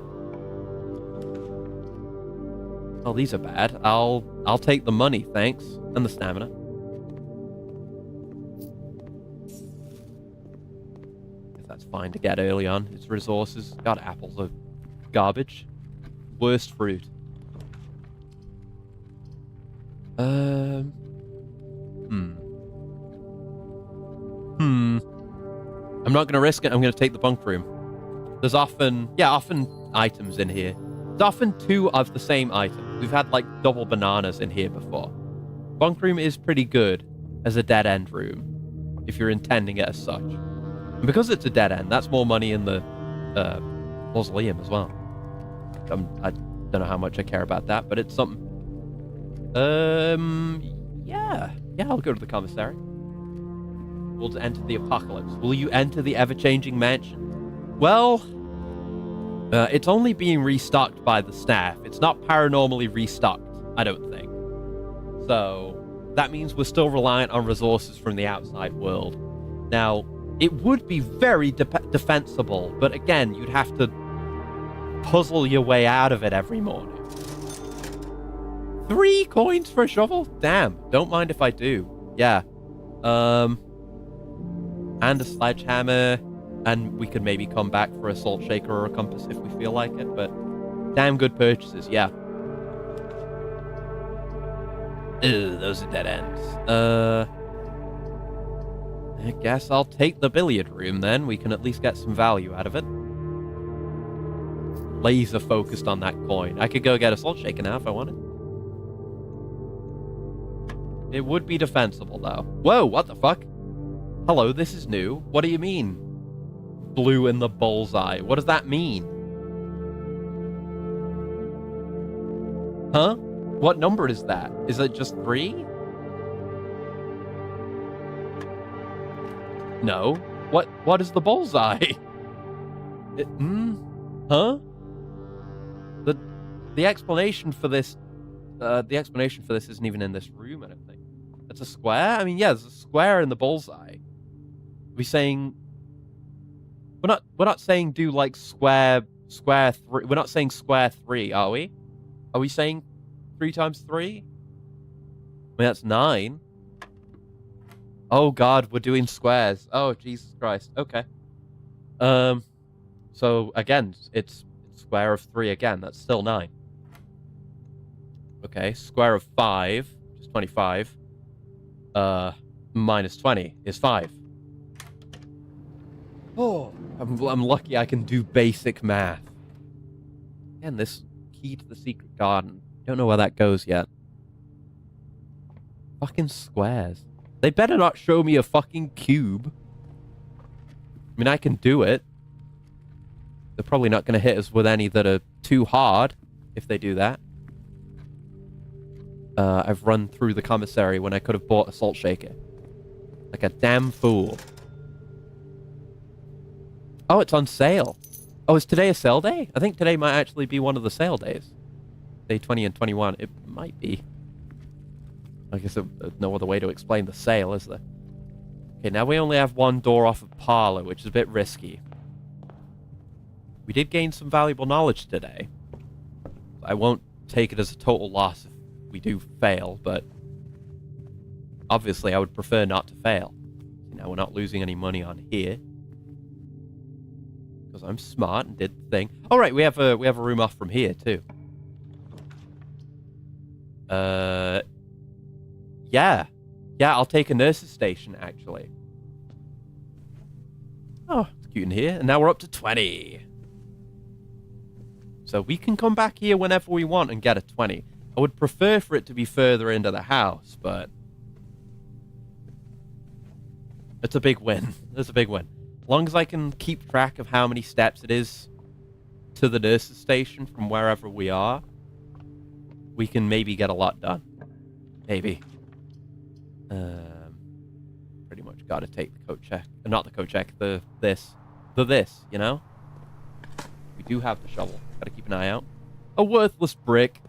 Oh, these are bad. I'll take the money, thanks. And the stamina. If that's fine to get early on. It's resources. God, apples are garbage. Worst fruit. I'm not gonna risk it. I'm gonna take the bunk room. There's often items in here. There's often two of the same item. We've had like double bananas in here before. Bunk room is pretty good as a dead end room, if you're intending it as such. And because it's a dead end, that's more money in the mausoleum as well. I don't know how much I care about that, but it's something. Yeah, I'll go to the commissary. We'll enter the apocalypse. Will you enter the ever-changing mansion? Well, it's only being restocked by the staff. It's not paranormally restocked, I don't think. So, that means we're still reliant on resources from the outside world. Now, it would be very defensible, but again, you'd have to puzzle your way out of it every morning. 3 coins for a shovel? Damn, don't mind if I do. Yeah. And a sledgehammer, and we could maybe come back for a salt shaker or a compass if we feel like it, but damn good purchases, yeah. Ew, those are dead ends. I guess I'll take the billiard room then. We can at least get some value out of it. Laser focused on that coin. I could go get a salt shaker now if I wanted. It would be defensible, though. Whoa, what the fuck? Hello, this is new. What do you mean? Blue in the bullseye. What does that mean? Huh? What number is that? Is it just 3? No. What is the bullseye? Huh? The explanation for this isn't even in this room, I don't think. It's a square? I mean, yeah, there's a square in the bullseye. We're saying we're not saying do like square square 3. We're not saying square 3, are we? Are we saying 3 times 3? I mean, that's 9. Oh, God, we're doing squares. Oh, Jesus Christ. Okay. So, again, it's square of 3 again. That's still 9. Okay, square of 5 is 25. Minus 20 is 5. Oh, I'm lucky I can do basic math. And this key to the secret garden. Don't know where that goes yet. Fucking squares. They better not show me a fucking cube. I mean, I can do it. They're probably not going to hit us with any that are too hard if they do that. I've run through the commissary when I could have bought a salt shaker. Like a damn fool. Oh, it's on sale. Oh, is today a sale day? I think today might actually be one of the sale days. Day 20 and 21. It might be. I guess there's no other way to explain the sale, is there? Okay, now we only have one door off of Parlor, which is a bit risky. We did gain some valuable knowledge today. I won't take it as a total loss if we do fail, but obviously I would prefer not to fail. You know, we're not losing any money on here. Because I'm smart and did the thing. All right, we have a room off from here too. Yeah, I'll take a nurse's station actually. Oh, it's cute in here, and now we're up to 20. So we can come back here whenever we want and get a 20. I would prefer for it to be further into the house, but it's a big win. It's a big win. As long as I can keep track of how many steps it is to the nurse's station from wherever we are, we can maybe get a lot done. Maybe. Pretty much got to take the coat check. Not the coat check, the this, you know? We do have the shovel. Got to keep an eye out. A worthless brick.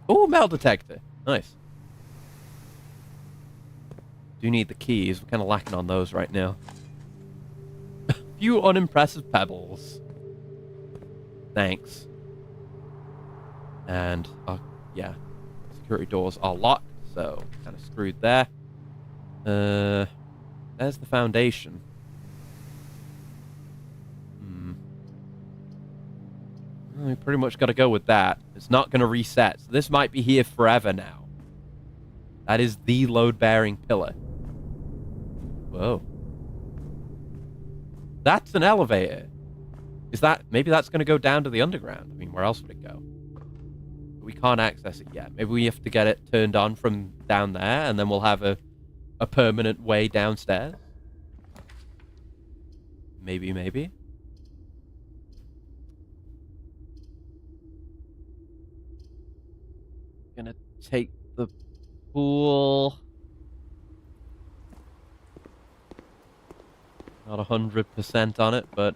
Oh, metal detector. Nice. Do need the keys. We're kind of lacking on those right now. Few unimpressive pebbles. Thanks. And, yeah. Security doors are locked, so kind of screwed there. There's the foundation. We pretty much got to go with that. It's not going to reset. So this might be here forever now. That is the load-bearing pillar. Whoa. That's an elevator. Is that... Maybe that's going to go down to the underground. I mean, where else would it go? We can't access it yet. Maybe we have to get it turned on from down there, and then we'll have a permanent way downstairs. Maybe. Gonna take the pool. Not 100% on it, but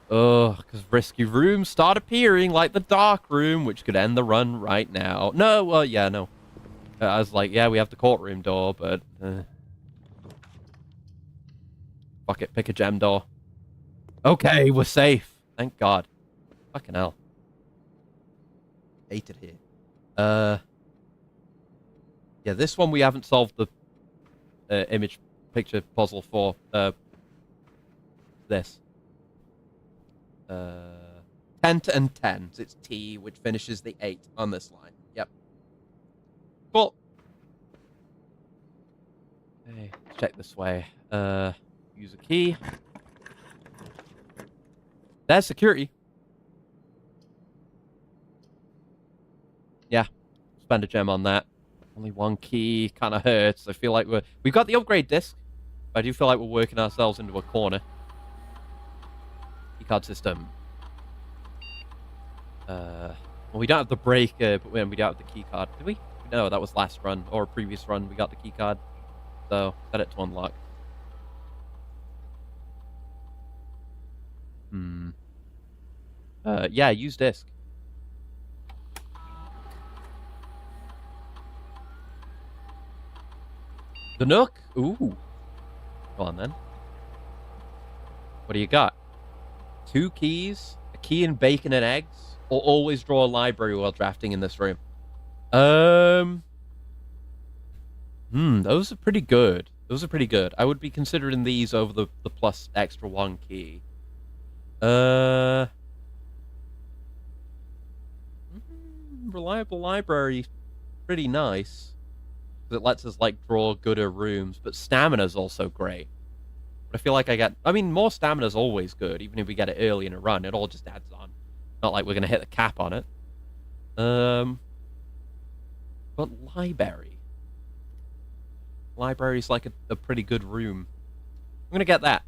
because risky rooms start appearing, like the dark room, which could end the run right now. No, well, yeah, no. I was like, yeah, we have the courtroom door, but fuck it, pick a gem door. Okay, we're safe. Thank God. Fucking hell. Hate it here. Yeah, this one we haven't solved the image picture puzzle for. This. 10 and 10. So it's T, which finishes the 8 on this line. Yep. Cool. Okay, let's check this way. Use a key. There's security. Yeah. Spend a gem on that. Only one key. Kind of hurts. I feel like we've got the upgrade disc. I do feel like we're working ourselves into a corner. Keycard system. Well, we don't have the breaker, but we don't have the keycard. Did we? No, that was last run, or previous run. We got the keycard. So, set it to unlock. Yeah, use disc. The Nook? Ooh. Go on, then. What do you got? 2 keys, a key in bacon and eggs, or always draw a library while drafting in this room. Those are pretty good. Those are pretty good. I would be considering these over the plus extra 1 key. Reliable library, pretty nice. It lets us, like, draw gooder rooms, but stamina's also great. But I feel like more stamina's always good, even if we get it early in a run. It all just adds on. Not like we're going to hit the cap on it. But library. Library's like a pretty good room. I'm going to get that.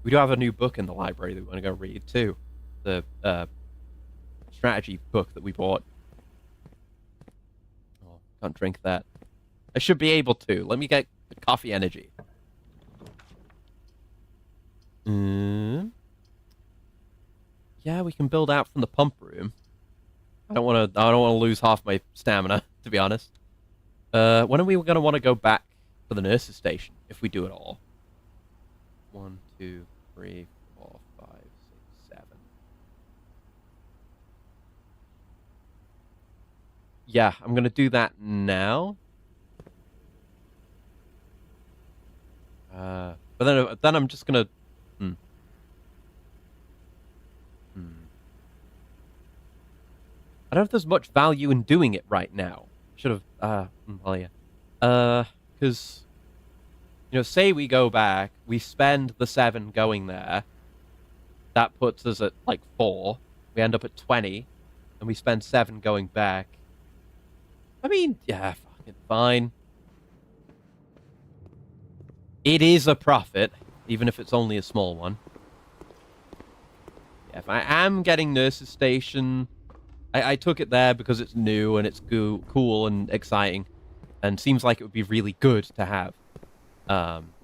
We do have a new book in the library that we want to go read, too. The strategy book that we bought. Oh, can't drink that. I should be able to. Let me get the coffee energy. Yeah, we can build out from the pump room. I don't want to lose half my stamina, to be honest. When are we going to want to go back for the nurse's station, if we do it all? 1, 2, 3, 4, 5, 6, 7. Yeah, I'm going to do that now. But then I'm just going to... I don't know if there's much value in doing it right now. Should have, well, yeah. Because, say we go back, we spend the 7 going there. That puts us at, like, 4. We end up at 20. And we spend 7 going back. I mean, yeah, fucking fine. It is a profit, even if it's only a small one. Yeah, if I am getting Nurse's Station... I took it there because it's new and it's cool and exciting, and seems like it would be really good to have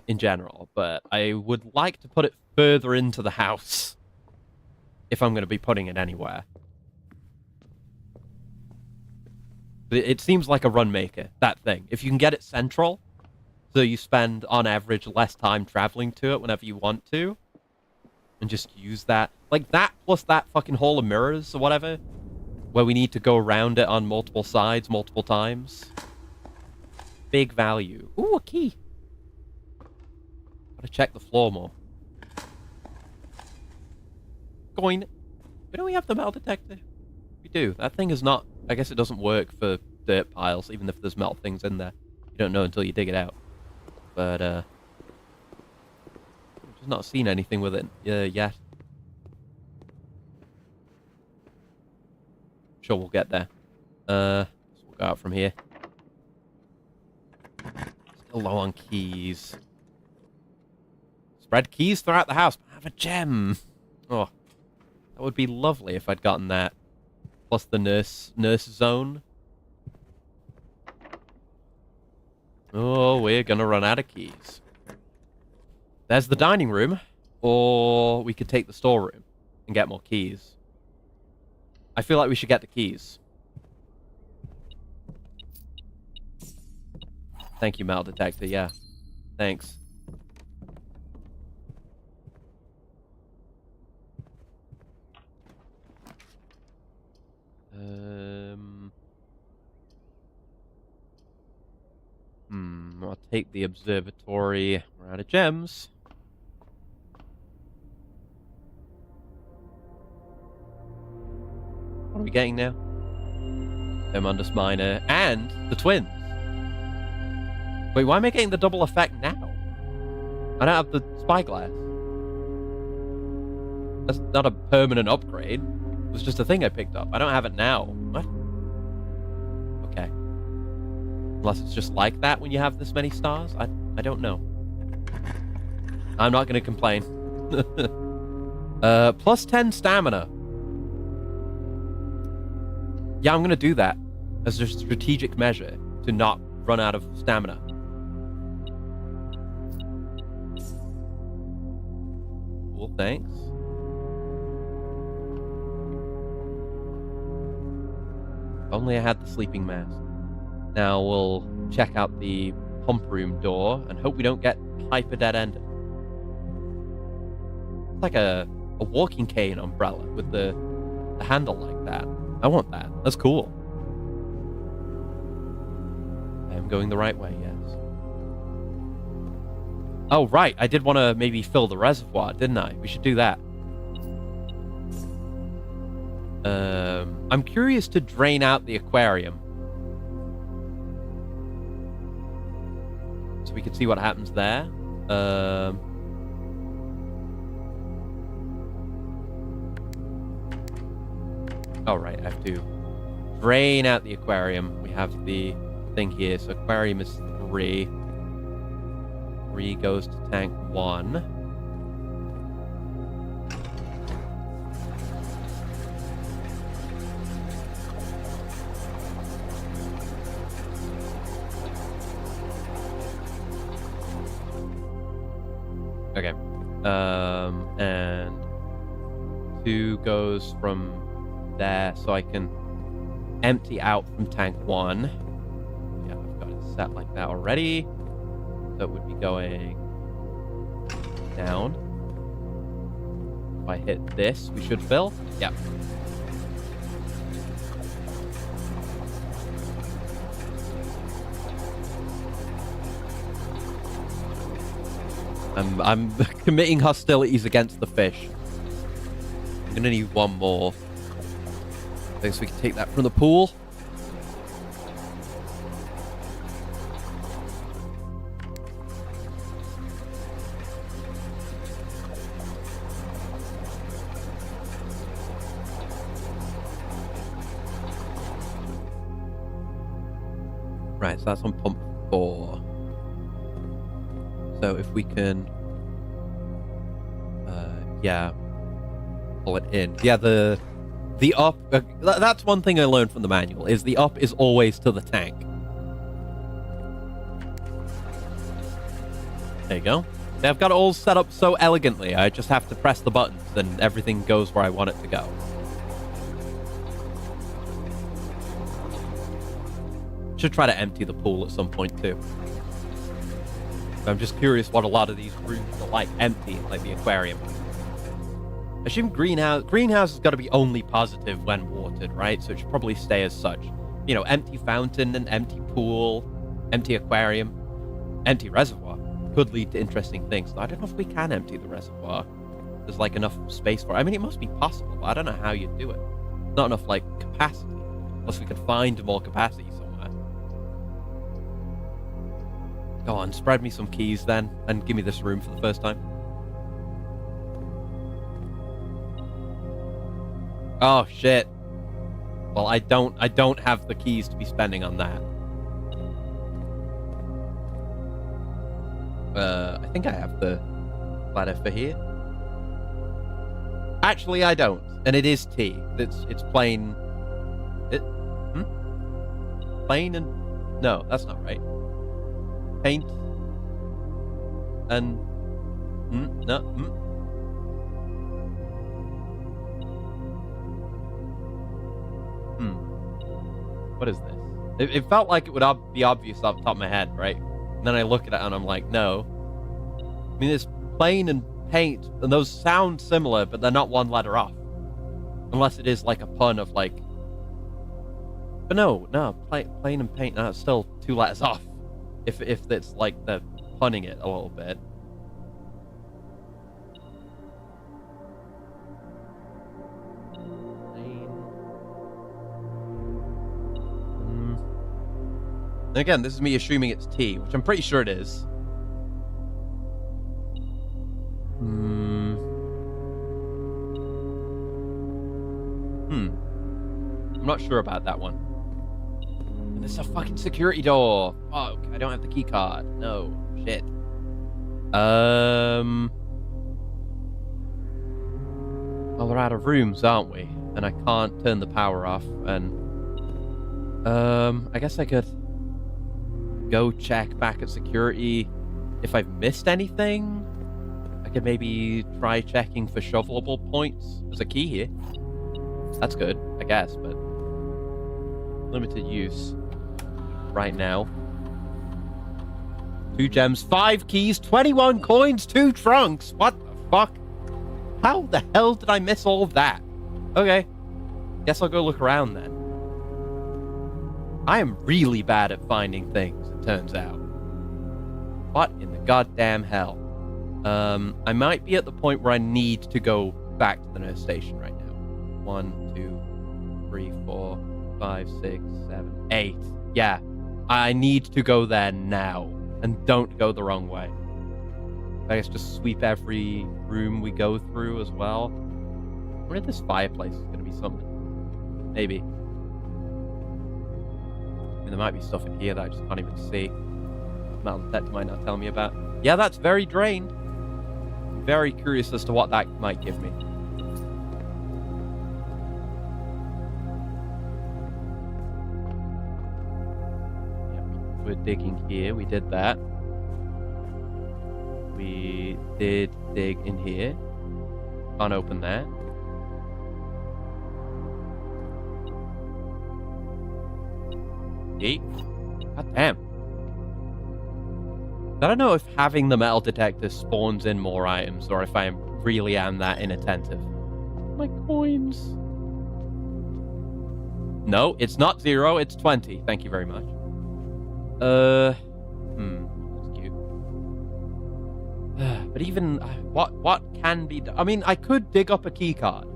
in general. But I would like to put it further into the house if I'm going to be putting it anywhere. It seems like a run maker, that thing. If you can get it central, so you spend on average less time traveling to it whenever you want to, and just use that, like that plus that fucking hall of mirrors or whatever, where we need to go around it on multiple sides, multiple times. Big value. Ooh, a key. Gotta check the floor more. Coin. Don't we have the metal detector? We do. That thing is not... I guess it doesn't work for dirt piles, even if there's metal things in there. You don't know until you dig it out. But, I've just not seen anything with it yet. Sure, we'll get there. So we'll go out from here. Still low on keys. Spread keys throughout the house. Have a gem. Oh, that would be lovely if I'd gotten that. Plus the nurse zone. Oh, we're gonna run out of keys. There's the dining room, or we could take the storeroom and get more keys. I feel like we should get the keys. Thank you, metal detector. Yeah. Thanks. I'll take the observatory. We're out of gems. What are we getting now? Mundus Minor and the twins. Wait, why am I getting the double effect now? I don't have the spyglass. That's not a permanent upgrade. It was just a thing I picked up. I don't have it now. What? Okay. Unless it's just like that when you have this many stars? I don't know. I'm not going to complain. Plus 10 stamina. Yeah, I'm going to do that as a strategic measure to not run out of stamina. Cool, thanks. If only I had the sleeping mask. Now we'll check out the pump room door and hope we don't get hyper dead-ended. It's like a a walking cane umbrella with the handle like that. I want that. That's cool. I am going the right way, yes. Oh, right. I did want to maybe fill the reservoir, didn't I? We should do that. I'm curious to drain out the aquarium. So we can see what happens there. Oh, right. I have to drain out the aquarium. We have the thing here. So aquarium is 3. 3 goes to tank 1. Okay. And 2 goes from there, so I can empty out from tank 1. Yeah, I've got it set like that already. So it would be going down. If I hit this, we should fill. Yeah. I'm committing hostilities against the fish. I'm gonna need 1 more. I think so we can take that from the pool. Right, so that's on pump 4. So if we can, yeah, pull it in. Yeah, the up. That's one thing I learned from the manual: is the up is always to the tank. There you go. I've got it all set up so elegantly. I just have to press the buttons, and everything goes where I want it to go. Should try to empty the pool at some point too. I'm just curious what a lot of these rooms are like, empty, like the aquarium. I assume greenhouse has got to be only positive when watered, right? So it should probably stay as such. You know, empty fountain and empty pool, empty aquarium, empty reservoir could lead to interesting things. I don't know if we can empty the reservoir. There's like enough space for it. I mean, it must be possible, but I don't know how you do it. Not enough like capacity, unless we could find more capacity somewhere. Go on, spread me some keys then, and give me this room for the first time. Oh shit. Well, I don't have the keys to be spending on that. I think I have the ladder for here. Actually, I don't, and it is T. It's plain. Plain and no, that's not right. Paint and no. What is this? It felt like it would be obvious off the top of my head, right? And then I look at it and I'm like, no. I mean, it's plain and paint, and those sound similar, but they're not one letter off. Unless it is like a pun of like. But no, plain and paint. No, it's still 2 letters off. If it's like they're punning it a little bit. And again, this is me assuming it's T, which I'm pretty sure it is. I'm not sure about that one. There's a fucking security door. Fuck, I don't have the key card. No, shit. Well, we're out of rooms, aren't we? And I can't turn the power off, and... I guess I could go check back at security if I've missed anything. I could maybe try checking for shovelable points. There's a key here. That's good, I guess, but... limited use right now. 2 gems, 5 keys, 21 coins, 2 trunks. What the fuck? How the hell did I miss all of that? Okay. Guess I'll go look around then. I am really bad at finding things, it turns out. What in the goddamn hell? I might be at the point where I need to go back to the nurse station right now. 1, 2, 3, 4, 5, 6, 7, 8. Yeah. I need to go there now. And don't go the wrong way. I guess just sweep every room we go through as well. I wonder if this fireplace is going to be something. Maybe. I mean, there might be stuff in here that I just can't even see. Metal detector might not tell me about. Yeah, that's very drained. I'm very curious as to what that might give me. Yeah, we're digging here. We did that. We did dig in here. Can't open that. Yeet. God damn. I don't know if having the metal detector spawns in more items or if I really am that inattentive. My coins. No, it's not 0, it's 20. Thank you very much. That's cute. But even what can be done? I mean, I could dig up a key card.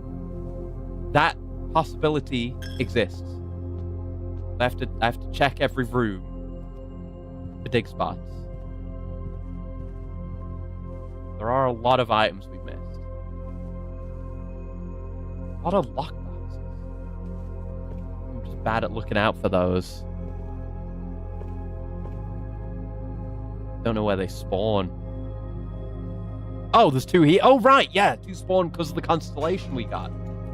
That possibility exists. I have to check every room for dig spots. There are a lot of items we've missed. A lot of lockboxes. I'm just bad at looking out for those. Don't know where they spawn. Oh, there's 2 here. Oh, right, yeah, 2 spawn because of the constellation we got.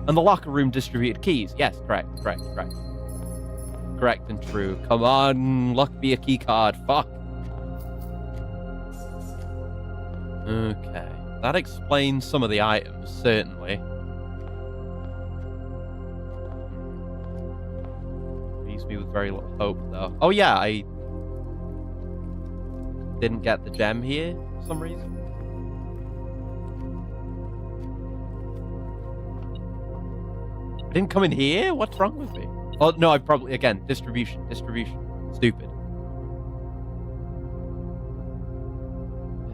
And the locker room distributed keys. Yes, correct. Correct and true. Come on, luck be a key card. Fuck. Okay. That explains some of the items, certainly. Leaves me with very little hope, though. Oh, yeah, I didn't get the gem here for some reason. I didn't come in here? What's wrong with me? Oh, no, I probably... Again, distribution. Stupid.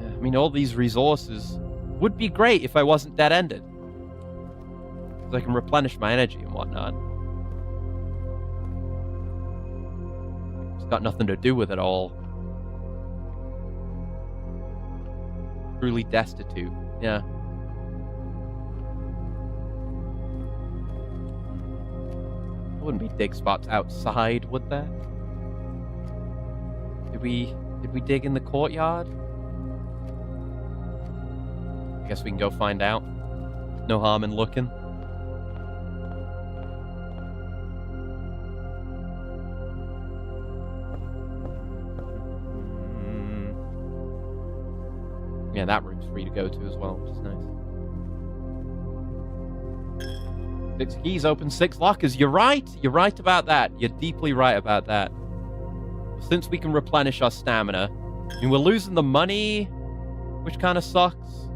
I mean, all these resources would be great if I wasn't dead-ended. Because I can replenish my energy and whatnot. It's got nothing to do with it all. Truly destitute. Yeah. There wouldn't be dig spots outside, would there? Did we dig in the courtyard? I guess we can go find out. No harm in looking. Yeah, that room's free to go to as well, which is nice. 6 keys open 6 lockers. You're right. You're right about that. You're deeply right about that. Since we can replenish our stamina, I mean, we're losing the money, which kind of sucks.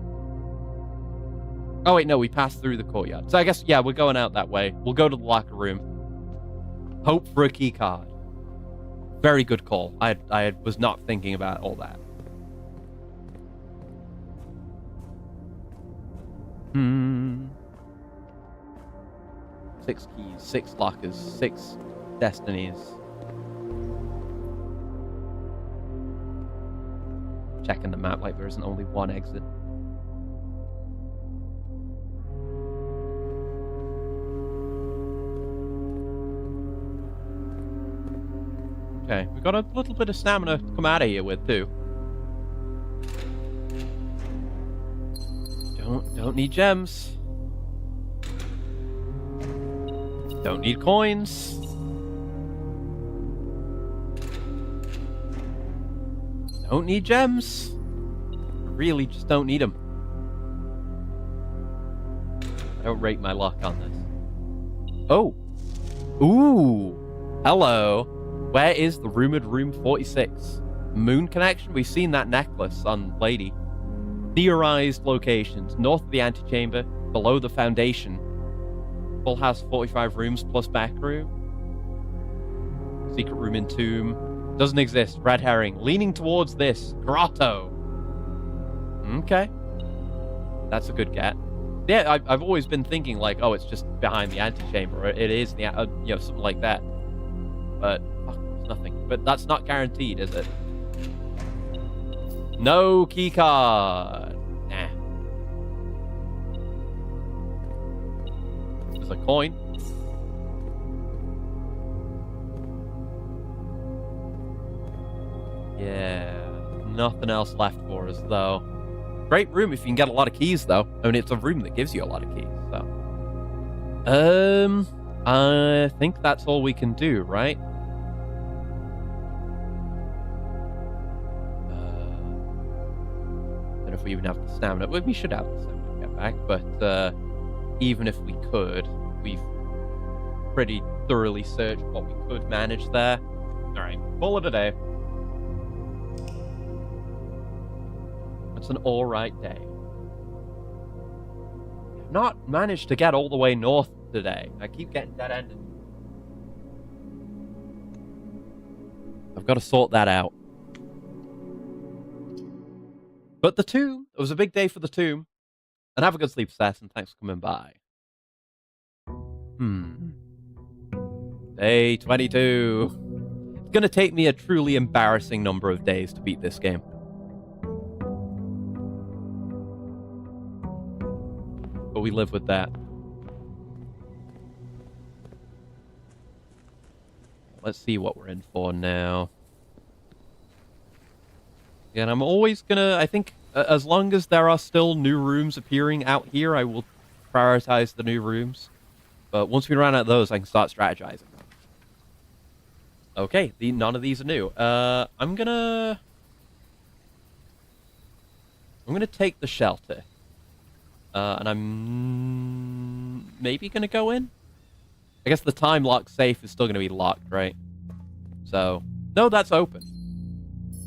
Oh, wait, no, we passed through the courtyard. So I guess, yeah, we're going out that way. We'll go to the locker room. Hope for a key card. Very good call. I was not thinking about all that. 6 keys, 6 lockers, 6 destinies. Checking the map like there isn't only one exit. Okay, we got a little bit of stamina to come out of here with too. Don't need gems. Don't need coins. Don't need gems. Really just don't need them. I don't rate my luck on this. Oh. Ooh. Hello. Where is the rumored room 46? Moon connection? We've seen that necklace on Lady. Theorized locations. North of the antechamber, below the foundation. Full house, 45 rooms plus back room. Secret room in tomb. Doesn't exist. Red herring. Leaning towards this. Grotto. Okay. That's a good get. Yeah, I've always been thinking like, oh, it's just behind the antechamber, or it is the, something like that. But fuck, there's nothing. But that's not guaranteed, is it? No key card. Nah. There's a coin. Yeah. Nothing else left for us, though. Great room if you can get a lot of keys, though. I mean, it's a room that gives you a lot of keys, so. I think that's all we can do, right? I don't know if we even have the stamina. Well, we should have the stamina to get back, but even if we could, we've pretty thoroughly searched what we could manage there. Alright, call it a day. It's an alright day. I've not managed to get all the way north today. I keep getting dead-ended. I've got to sort that out. But the tomb, it was a big day for the tomb. And have a good sleep, Seth, and thanks for coming by. Day 22. It's going to take me a truly embarrassing number of days to beat this game. But we live with that. Let's see what we're in for now. And I'm always gonna, I think, as long as there are still new rooms appearing out here, I will prioritize the new rooms. But once we run out of those, I can start strategizing. Okay, none of these are new. I'm gonna take the shelter. And I'm maybe gonna go in? I guess the time lock safe is still gonna be locked, right? So, no, that's open.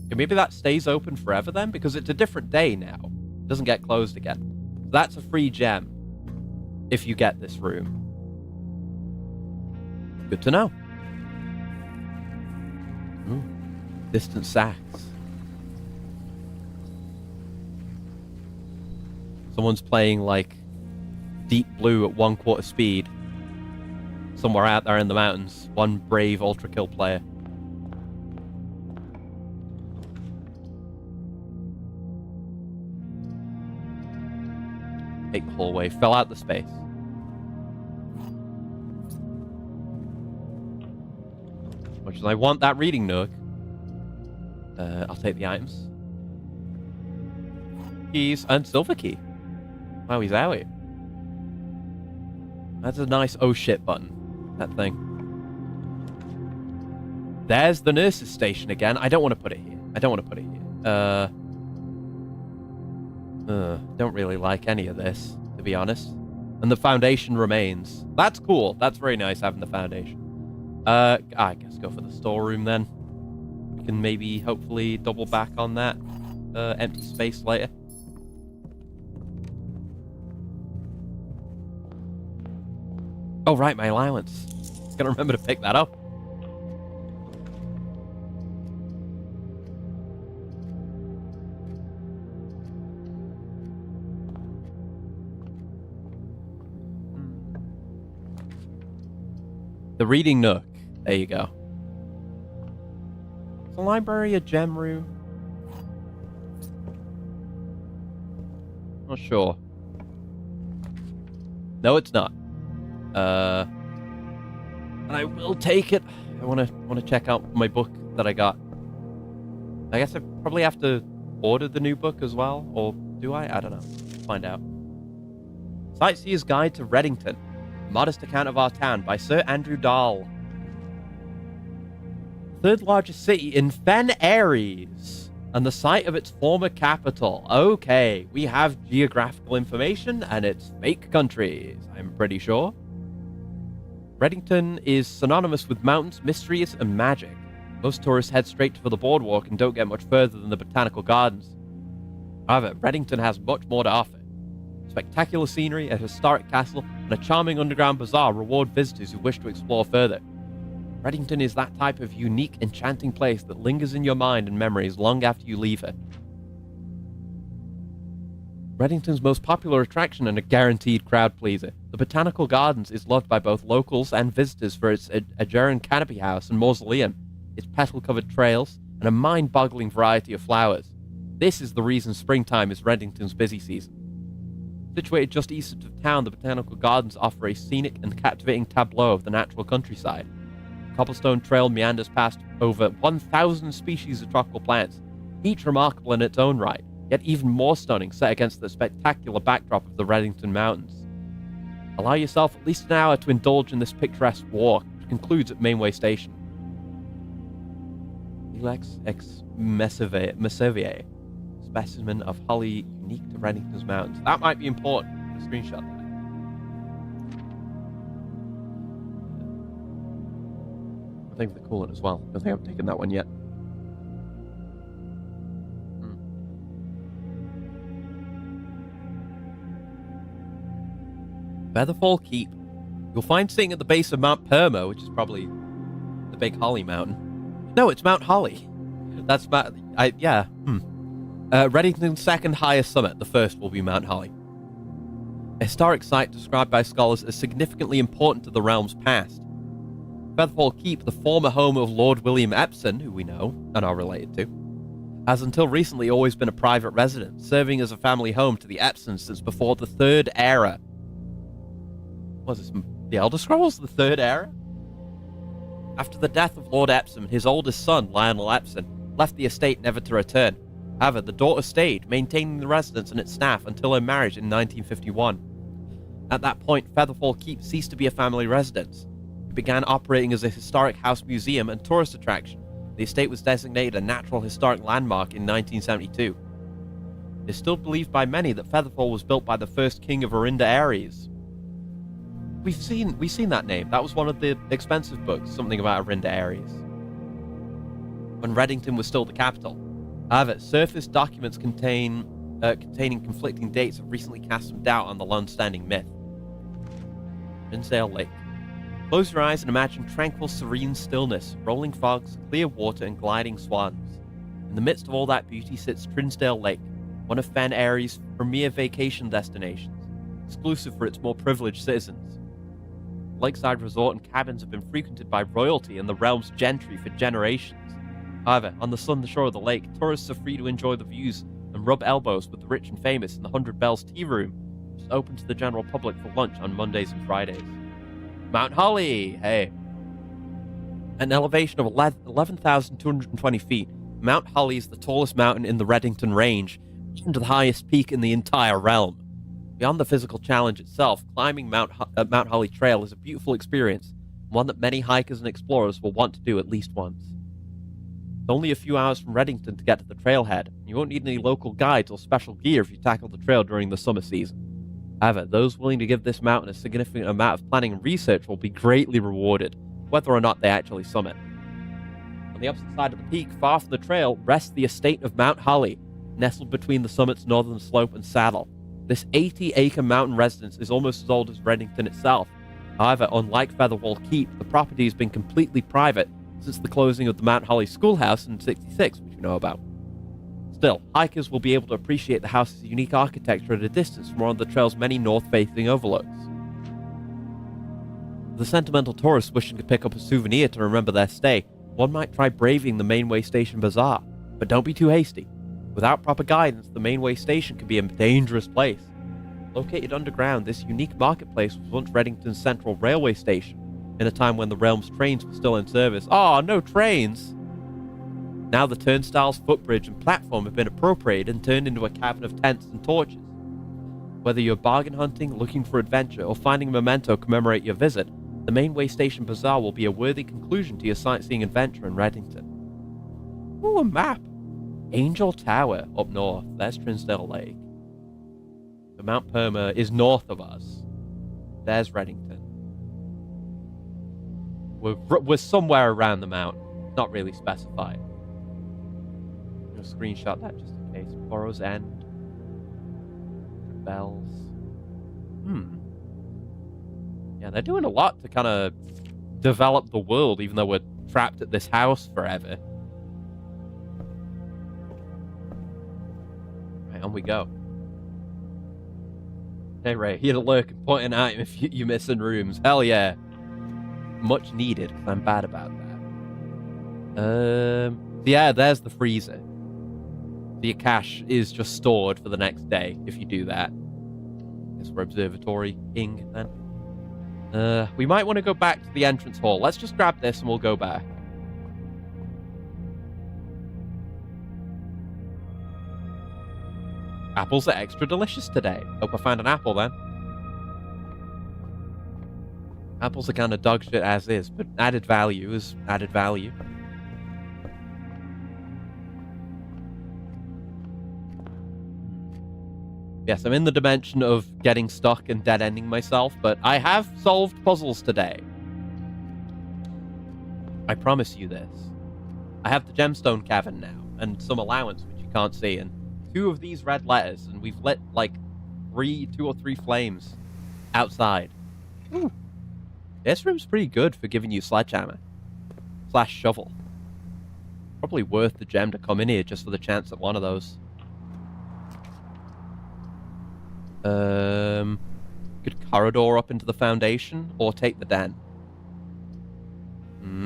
Okay, maybe that stays open forever then, because it's a different day now. It doesn't get closed again. So that's a free gem if you get this room. Good to know. Ooh, distant sax. Someone's playing, like, Deep Blue at 1/4 speed. Somewhere out there in the mountains. One brave Ultra Kill player. Take the hallway. Fell out the space. As much as I want that reading nook. I'll take the items. Keys and silver key. Wow, he's out. That's a nice oh shit button. That thing. There's the nurse's station again. I don't want to put it here. Don't really like any of this, to be honest. And the foundation remains. That's cool. That's very nice having the foundation. I guess go for the storeroom then. We can maybe, hopefully, double back on that empty space later. Oh, right, my allowance. Gotta remember to pick that up. The reading nook. There you go. Is the library a gem room? Not sure. No, it's not. I will take it. I want to check out my book that I got. I guess I probably have to order the new book as well, or do I? I don't know. Find out. Sightseer's Guide to Reddington. Modest account of our town by Sir Andrew Dahl. Third largest city in Fen Aries, and the site of its former capital. Okay, we have geographical information, and it's fake countries, I'm pretty sure. Reddington is synonymous with mountains, mysteries, and magic. Most tourists head straight for the boardwalk and don't get much further than the botanical gardens. However, Reddington has much more to offer. Spectacular scenery, a historic castle, and a charming underground bazaar reward visitors who wish to explore further. Reddington is that type of unique, enchanting place that lingers in your mind and memories long after you leave it. Reddington's most popular attraction and a guaranteed crowd pleaser, the Botanical Gardens is loved by both locals and visitors for its Ageran canopy house and mausoleum, its petal-covered trails, and a mind-boggling variety of flowers. This is the reason springtime is Reddington's busy season. Situated just east of town, the Botanical Gardens offer a scenic and captivating tableau of the natural countryside. The cobblestone trail meanders past over 1,000 species of tropical plants, each remarkable in its own right, yet even more stunning set against the spectacular backdrop of the Reddington Mountains. Allow yourself at least an hour to indulge in this picturesque walk, which concludes at Mainway Station. Ilex ex Messevier, specimen of holly unique to Reddington's Mountains. That might be important. I'm going to screenshot that. I think they're coolant as well. I don't think I haven't taken that one yet. Featherfall Keep. You'll find sitting at the base of Mount Permo, which is probably the big Holly Mountain. No, it's Mount Holly. That's Reddington's second highest summit. The first will be Mount Holly. A historic site described by scholars as significantly important to the realm's past. Featherfall Keep, the former home of Lord William Epson, who we know and are related to, has until recently always been a private residence, serving as a family home to the Epsons since before the Third Era. Was this the Elder Scrolls? The Third Era? After the death of Lord Epsom, his oldest son, Lionel Epson, left the estate never to return. However, the daughter stayed, maintaining the residence and its staff until her marriage in 1951. At that point, Featherfall Keep ceased to be a family residence. It began operating as a historic house museum and tourist attraction. The estate was designated a Natural Historic Landmark in 1972. It is still believed by many that Featherfall was built by the first king of Arinda Ares. We've seen that name. That was one of the expensive books, something about Arinda Ares, when Reddington was still the capital. However, surface documents containing conflicting dates have recently cast some doubt on the long-standing myth. Trinsdale Lake. Close your eyes and imagine tranquil, serene stillness, rolling fogs, clear water, and gliding swans. In the midst of all that beauty sits Trinsdale Lake, one of Fen Airy's premier vacation destinations, exclusive for its more privileged citizens. Lakeside resort and cabins have been frequented by royalty and the realm's gentry for generations. However, on the southern shore of the lake, tourists are free to enjoy the views and rub elbows with the rich and famous in the 100 Bells Tea Room, which is open to the general public for lunch on Mondays and Fridays. Mount Holly! Hey! At an elevation of 11,220 feet, Mount Holly is the tallest mountain in the Reddington Range, and the highest peak in the entire realm. Beyond the physical challenge itself, climbing Mount Holly Trail is a beautiful experience, one that many hikers and explorers will want to do at least once. It's only a few hours from Reddington to get to the trailhead, and you won't need any local guides or special gear if you tackle the trail during the summer season. However, those willing to give this mountain a significant amount of planning and research will be greatly rewarded, whether or not they actually summit. On the opposite side of the peak, far from the trail, rests the estate of Mount Holly, nestled between the summit's northern slope and saddle. This 80-acre mountain residence is almost as old as Reddington itself. However, unlike Featherfall Keep, the property has been completely private since the closing of the Mount Holly Schoolhouse in '66, which we know about. Still, hikers will be able to appreciate the house's unique architecture at a distance from one of the trail's many north-facing overlooks. For the sentimental tourists wishing to pick up a souvenir to remember their stay, one might try braving the Mainway Station Bazaar, but don't be too hasty. Without proper guidance, the Mainway Station can be a dangerous place. Located underground, this unique marketplace was once Reddington's central railway station, in a time when the realm's trains were still in service. Oh, no trains! Now the turnstiles, footbridge, and platform have been appropriated and turned into a cabin of tents and torches. Whether you're bargain hunting, looking for adventure, or finding a memento to commemorate your visit, the Mainway Station Bazaar will be a worthy conclusion to your sightseeing adventure in Reddington. Ooh, a map! Angel Tower up north. There's Trinsdale Lake. So Mount Perma is north of us. There's Reddington. We're somewhere around the mountain. Not really specified. I'm going to screenshot that just in case. Burrow's End. bells. Yeah, they're doing a lot to kind of develop the world, even though we're trapped at this house forever. Right, on we go. Hey, Ray, here to lurk and point an item if you're missing rooms. Hell yeah. Much needed, because I'm bad about that. Yeah, there's the freezer. Your cash is just stored for the next day if you do that. Guess we're observatory-ing then. We might want to go back to the entrance hall. Let's just grab this and we'll go back. Apples are extra delicious today. Hope I find an apple then. Apples are kind of dog shit as is, but added value is added value. Yes, I'm in the dimension of getting stuck and dead-ending myself, but I have solved puzzles today. I promise you this. I have the gemstone cavern now, and some allowance, which you can't see, and 2 of these red letters, and we've lit, like, 2 or 3 flames outside. Ooh. This room's pretty good for giving you sledgehammer. / shovel. Probably worth the gem to come in here just for the chance at one of those. Could corridor up into the foundation, or take the den.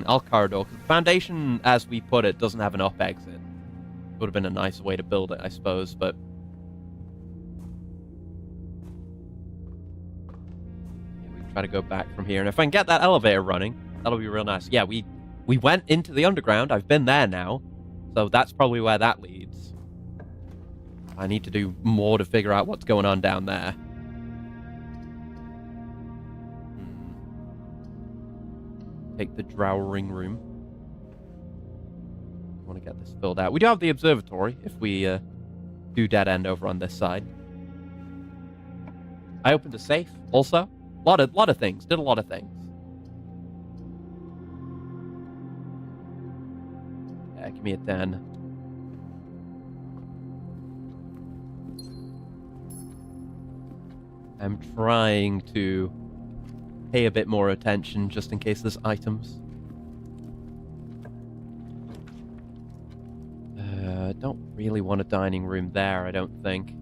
I'll corridor, because the foundation, as we put it, doesn't have an up exit. Would have been a nicer way to build it, I suppose, but... yeah, we can try to go back from here, and if I can get that elevator running, that'll be real nice. Yeah, we went into the underground. I've been there now, so that's probably where that leads. I need to do more to figure out what's going on down there. Take the Drowering room. I want to get this filled out. We do have the observatory if we do dead end over on this side. I opened a safe also. Lot of things. Did a lot of things. Yeah, give me a 10. I'm trying to pay a bit more attention just in case there's items. I don't really want a dining room there, I don't think.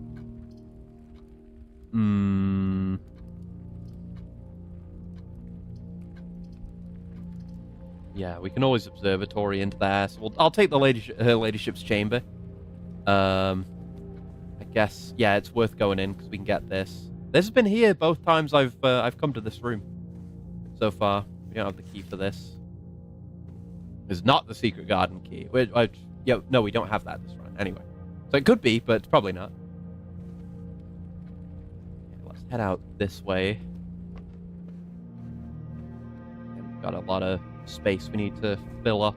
Yeah, we can always observatory into there. So I'll take the her ladyship's chamber. I guess, yeah, it's worth going in because we can get this. This has been here both times I've come to this room so far. We don't have the key for this. It's not the secret garden key. No, we don't have that this run. Anyway. So it could be, but it's probably not. Okay, let's head out this way. And we've got a lot of space we need to fill up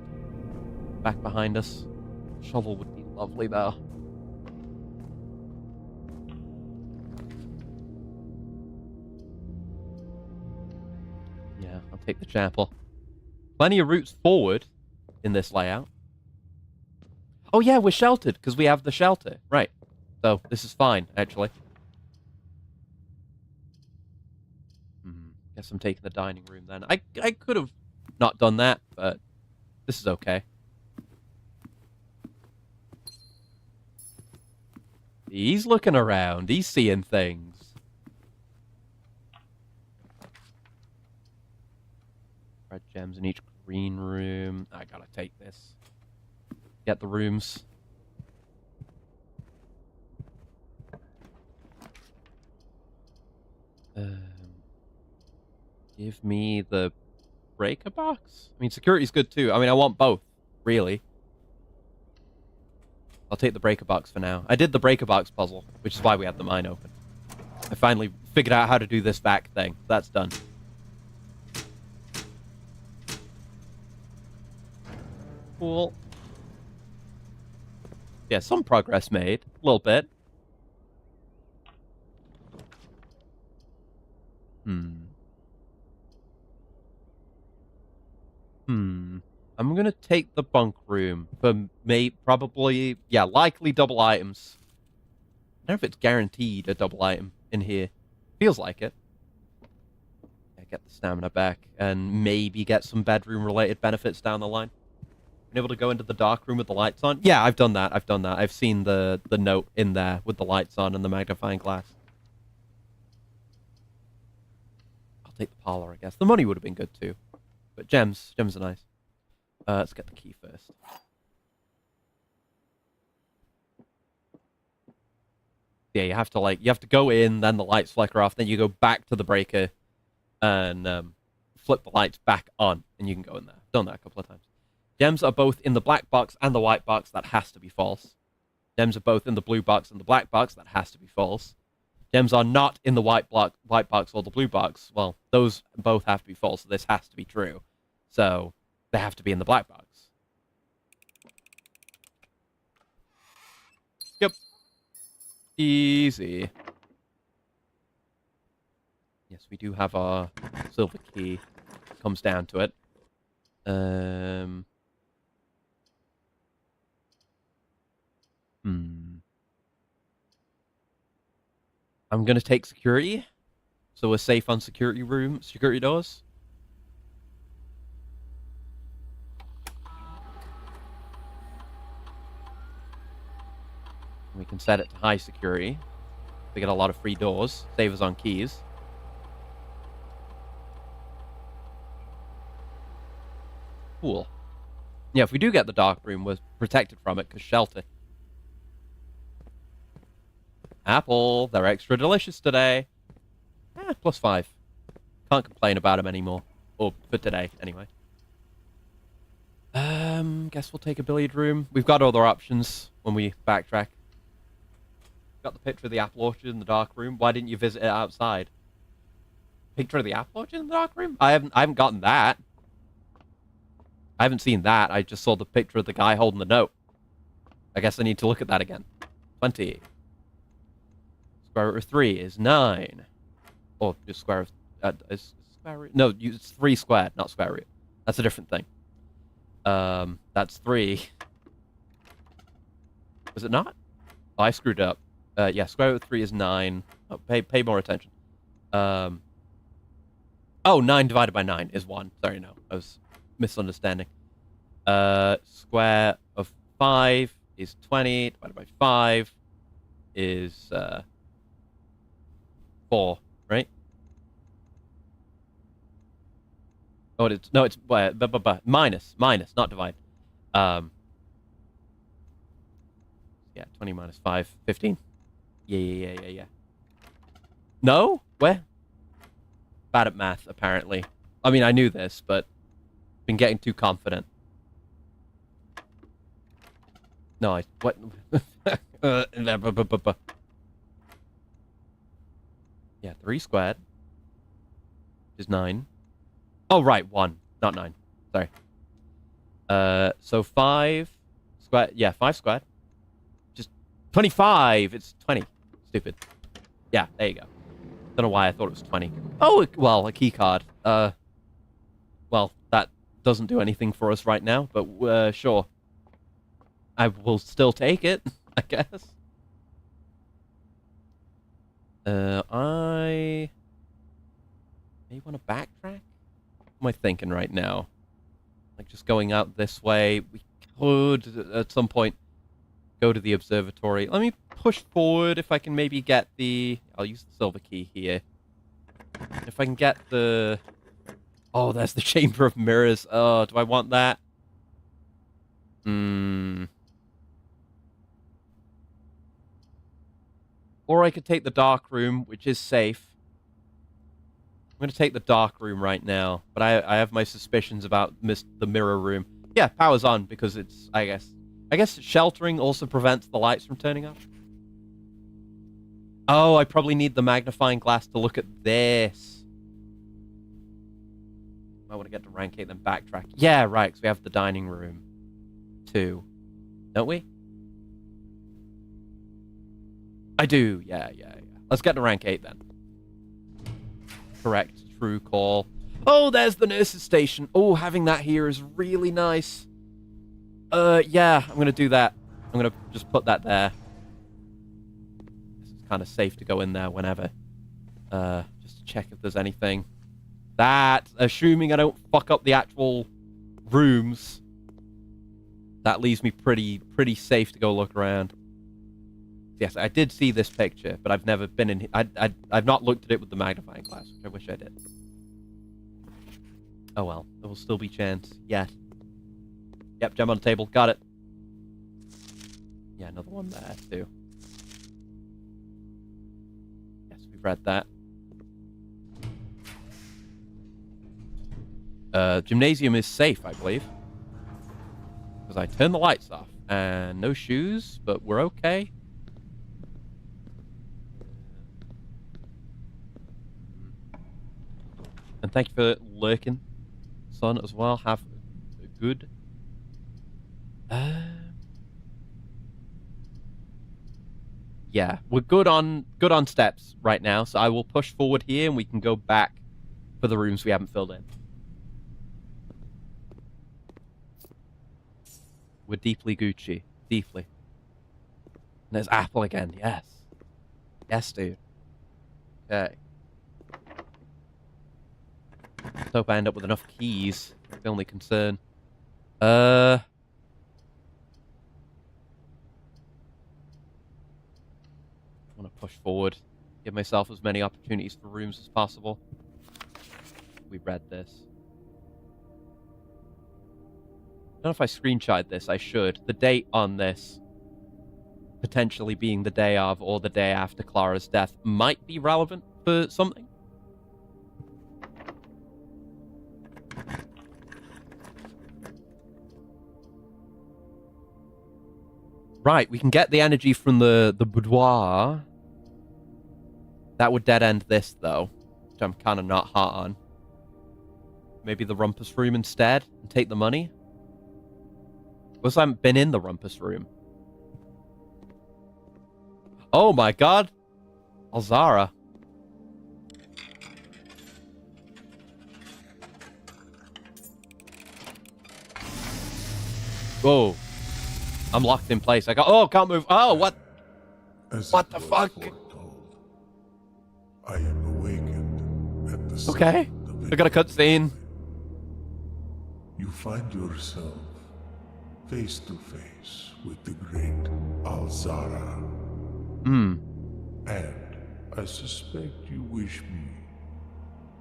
back behind us. Shovel would be lovely, though. Yeah, I'll take the chapel. Plenty of routes forward in this layout. Oh yeah, we're sheltered because we have the shelter. Right. So this is fine, actually. Guess I'm taking the dining room then. I could have not done that, but this is okay. He's looking around. He's seeing things. Red gems in each green room. I gotta take this. Get the rooms. Give me the breaker box? I mean, security's good too. I mean, I want both, really. I'll take the breaker box for now. I did the breaker box puzzle, which is why we have the mine open. I finally figured out how to do this back thing. That's done. Cool. Yeah, some progress made. A little bit. I'm gonna take the bunk room for probably, yeah, likely double items. know if it's guaranteed a double item in here. Feels like it. Yeah, get the stamina back and maybe get some bedroom-related benefits down the line. Been able to go into the dark room with the lights on? Yeah, I've done that. I've seen the note in there with the lights on and the magnifying glass. I'll take the parlor, I guess. The money would have been good too. But gems are nice. Let's get the key first. Yeah, you have to go in, then the lights flicker off, then you go back to the breaker and flip the lights back on, and you can go in there. Done that a couple of times. Gems are both in the black box and the white box. That has to be false. Gems are both in the blue box and the black box. That has to be false. Gems are not in the white box or the blue box. Well, those both have to be false, so this has to be true. So, they have to be in the black box. Yep. Easy. Yes, we do have our silver key. Comes down to it. I'm gonna take security, so we're safe on security doors. We can set it to high security. We get a lot of free doors. Save us on keys. Cool. Yeah, if we do get the dark room, we're protected from it, because shelter. Apple, they're extra delicious today. +5. Can't complain about them anymore. Or for today, anyway. Guess we'll take a billiard room. We've got other options when we backtrack. Got the picture of the apple orchard in the dark room. Why didn't you visit it outside? Picture of the apple orchard in the dark room? I haven't gotten that. I haven't seen that. I just saw the picture of the guy holding the note. I guess I need to look at that again. 20. Square root of 3 is 9. Or just square root... is square root? No, it's 3 squared, not square root. That's a different thing. That's 3. Was it not? Oh, I screwed up. Yeah, square root of 3 is 9. Oh, pay more attention. Oh, 9 divided by 9 is 1. Sorry, no. I was misunderstanding. Square of 5 is 20. Divided by 5 is 4, right? Oh, it's minus, not divide. Yeah, 20 minus 5, 15. Yeah. No? Where? Bad at math, apparently. I mean, I knew this, but been getting too confident. No, what? Yeah, 3 squared is 9. Oh, right, 1, not 9. Sorry. So 5 squared. Yeah, 5 squared. Just 25. It's 20. Stupid. Yeah, there you go. Don't know why I thought it was 20. Oh, well, a key card. Well, that doesn't do anything for us right now, but sure. I will still take it, I guess. I may want to backtrack. What am I thinking right now? Like just going out this way. We could at some point go to the observatory. Let me push forward if I can maybe get the... I'll use the silver key here. If I can get the... Oh, there's the Chamber of Mirrors. Oh, do I want that? Or I could take the dark room, which is safe. I'm going to take the dark room right now, but I have my suspicions about the mirror room. Yeah, power's on because it's, I guess sheltering also prevents the lights from turning off. Oh, I probably need the magnifying glass to look at this. I want to get to rank 8, then backtrack. Yeah, right, because we have the dining room too. Don't we? I do, yeah. Let's get to rank 8 then. Correct, true call. Oh, there's the nurse's station. Oh, having that here is really nice. Yeah, I'm going to do that. I'm going to just put that there. kind of safe to go in there whenever. Just to check if there's anything. That, assuming I don't fuck up the actual rooms, that leaves me pretty safe to go look around. Yes, I did see this picture, but I've never been in. I've not looked at it with the magnifying glass, which I wish I did. Oh well, there will still be chance. Yet. Yep, gem on the table. Got it. Yeah, another one there too. Yes, we've read that. Gymnasium is safe, I believe. Because I turned the lights off. And no shoes, but we're okay. And thank you for lurking, son, as well. Have a good... yeah, we're good on steps right now, so I will push forward here and we can go back for the rooms we haven't filled in. We're deeply Gucci. Deeply. And there's Apple again, yes. Yes, dude. Okay. Let's hope I end up with enough keys. That's the only concern. I want to push forward. Give myself as many opportunities for rooms as possible. We read this. I don't know if I screenshot this. I should. The date on this, potentially being the day of or the day after Clara's death, might be relevant for something. Right, we can get the energy from the boudoir. That would dead end this, though, which I'm kind of not hot on. Maybe the rumpus room instead and take the money. Because I haven't been in the rumpus room. Oh my god! Alzara. Whoa. I'm locked in place. I got. Oh, can't move. Oh, what? What the fuck?
Foretold, I am awakened at the
Okay. I got a cutscene.
You find yourself face to face with the great Alzara.
Hmm.
And I suspect you wish me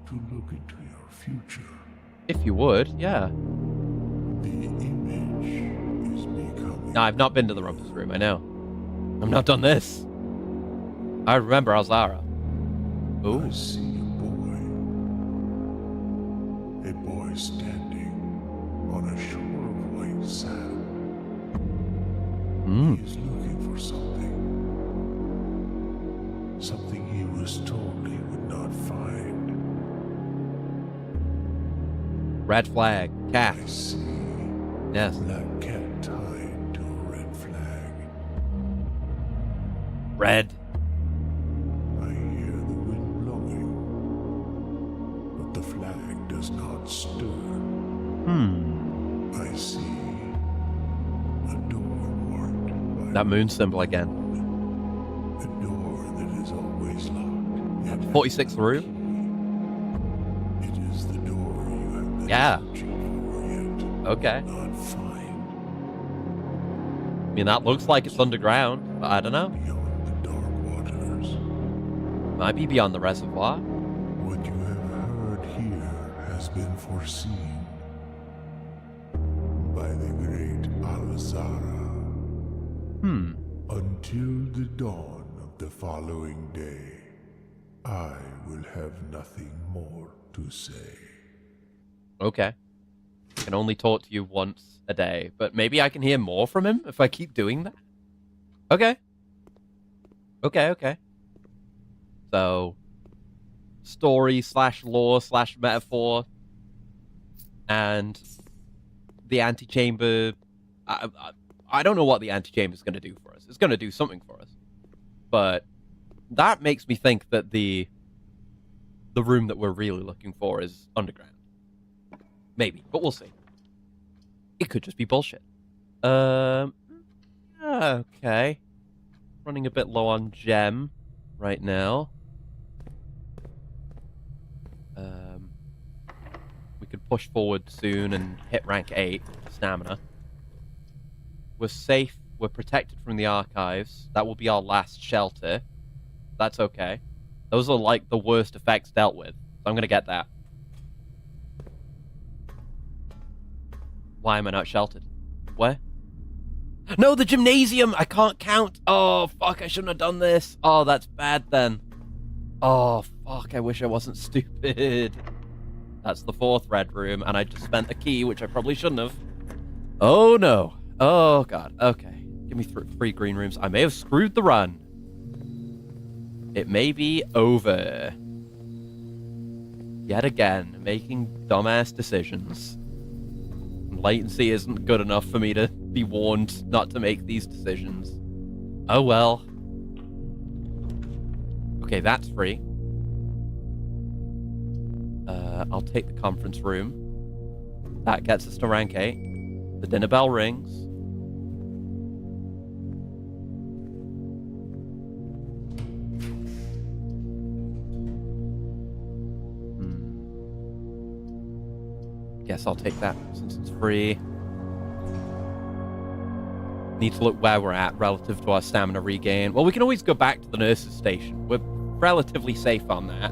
to look into your future.
If you would, yeah.
The image is becoming...
No, I've not been to the rumpus room, I know. I've not done this. I remember Alzara. Ooh.
I see a boy standing on a shore of white sand. He is looking for something. Something he was told he would not find.
Red flag. Cat.
I see
Yes.
that cat tied to a red flag.
Red.
I hear the wind blowing, but the flag does not stir. I see a door marked by
That moon symbol again.
a door that is always locked. Yet
46th room?
it is the door you have been
Yeah.
searching for yet
Okay.
not find.
I mean, that looks like it's underground, but I don't know.
Beyond the dark waters,
Might be beyond the reservoir.
what you have heard here has been foreseen by the great Alzara. Until the dawn of the following day, I will have nothing more to say.
Okay. I can only talk to you once a day, but maybe I can hear more from him if I keep doing that. Okay. Okay. So, story / lore / metaphor, and the antechamber. I don't know what the antechamber is going to do for us. It's going to do something for us, but that makes me think that the room that we're really looking for is underground. Maybe, but we'll see. It could just be bullshit. Okay. Running a bit low on gem. right now. We could push forward soon and hit rank 8 stamina. We're safe. We're protected from the archives. That will be our last shelter. That's okay. Those are like the worst effects dealt with. So I'm going to get that. Why am I not sheltered? Where? No, the gymnasium! I can't count! Oh, fuck, I shouldn't have done this. Oh, that's bad then. Oh, fuck, I wish I wasn't stupid. That's the 4th red room, and I just spent a key, which I probably shouldn't have. Oh, no. Oh, God. Okay. Give me 3 green rooms. I may have screwed the run. It may be over. Yet again, making dumbass decisions. Latency isn't good enough for me to be warned not to make these decisions. Oh well. Okay, that's free. I'll take the conference room. That gets us to rank 8. The dinner bell rings. Guess I'll take that since it's free. Need to look where we're at relative to our stamina regain. Well, we can always go back to the nurse's station. We're relatively safe on that.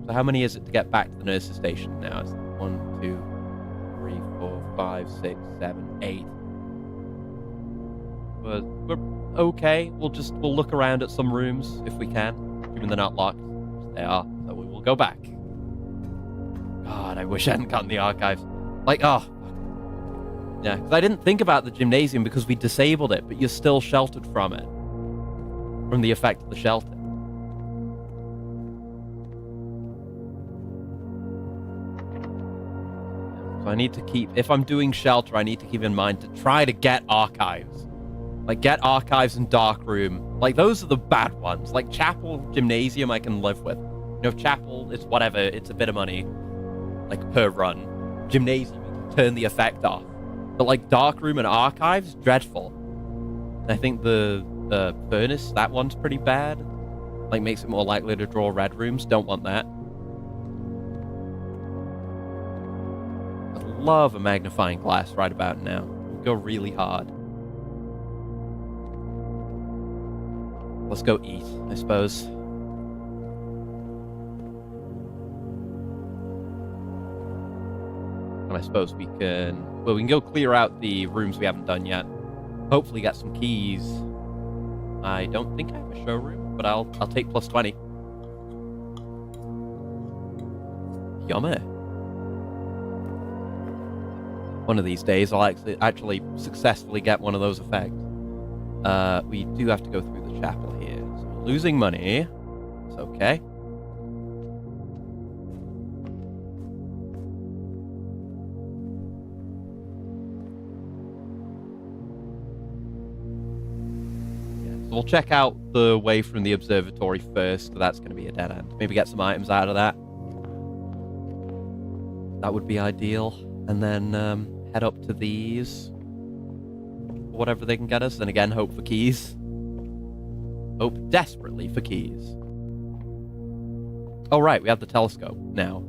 So how many is it to get back to the nurse's station now? It's 1, 2, 3, 4, 5, 6, 7, 8. We're okay. We'll look around at some rooms if we can, even they're not locked. They are. So we will go back. God, I wish I hadn't gotten the archives. Like, oh. Yeah, because I didn't think about the gymnasium because we disabled it, but you're still sheltered from it. From the effect of the shelter. So I need to keep, if I'm doing shelter, I need to keep in mind to try to get archives. Like, get archives and dark room. Like, those are the bad ones. Like, chapel, gymnasium, I can live with. You know, if chapel, it's whatever, it's a bit of money. Like, per run. Gymnasium, you can turn the effect off. But, like, dark room and archives, dreadful. And I think the furnace, that one's pretty bad. Like, makes it more likely to draw red rooms. Don't want that. I love a magnifying glass right about now. Go really hard. Let's go eat, I suppose. And I suppose we can... Well, we can go clear out the rooms we haven't done yet. Hopefully get some keys. I don't think I have a showroom, but I'll take plus 20. Yummy. One of these days, I'll actually successfully get one of those effects. We do have to go through the chapel here. So we're losing money. It's okay. So we'll check out the way from the observatory first. That's going to be a dead end. Maybe get some items out of that. That would be ideal. And then head up to these. Whatever they can get us. And again, hope for keys. Hope desperately for keys. Oh, right. We have the telescope now.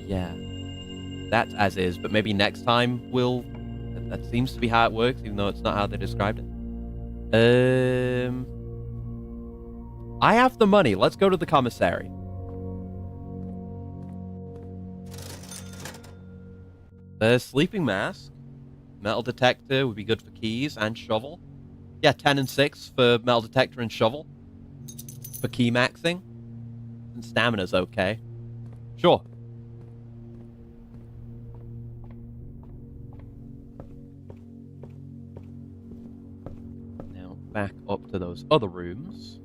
Yeah. That's as is. But maybe next time we'll... That seems to be how it works, even though it's not how they described it. I have the money. Let's go to the commissary. Sleeping mask. Metal detector would be good for keys and shovel. Yeah, 10 and 6 for metal detector and shovel. For key maxing. And stamina's okay. Sure. Back up to those other rooms.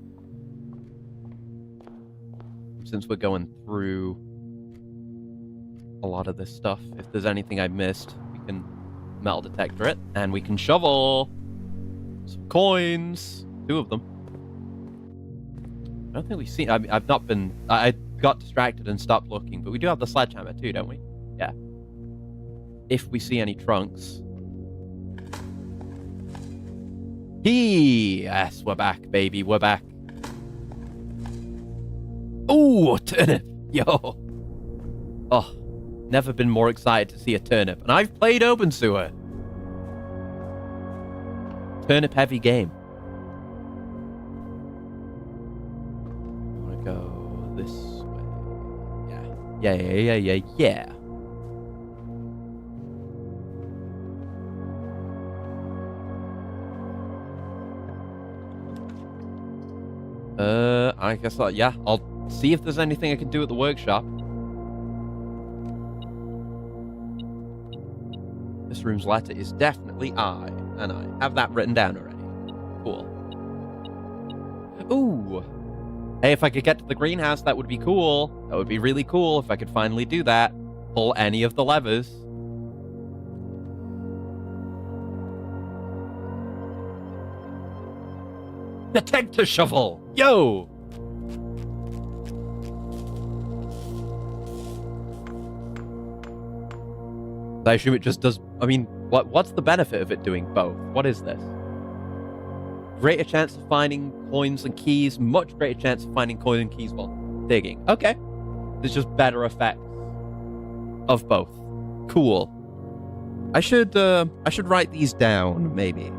Since we're going through a lot of this stuff, if there's anything I missed, we can metal detector it, and we can shovel some coins. 2 of them. I don't think we've seen... I've not been... I got distracted and stopped looking, but we do have the sledgehammer too, don't we? Yeah. If we see any trunks... Yes, we're back, baby. We're back. Ooh, turnip. Yo. Oh, never been more excited to see a turnip. And I've played Open Sewer. Turnip heavy game. I want to go this way. Yeah. I guess I'll see if there's anything I can do at the workshop. This room's letter is definitely I, and I have that written down already. Cool. Ooh. Hey, if I could get to the greenhouse, that would be cool. That would be really cool if I could finally do that. Pull any of the levers. Detector shovel! Yo! I assume it just does... I mean, what's the benefit of it doing both? What is this? Greater chance of finding coins and keys. Much greater chance of finding coins and keys while digging. Okay. There's just better effects of both. Cool. I should write these down, maybe.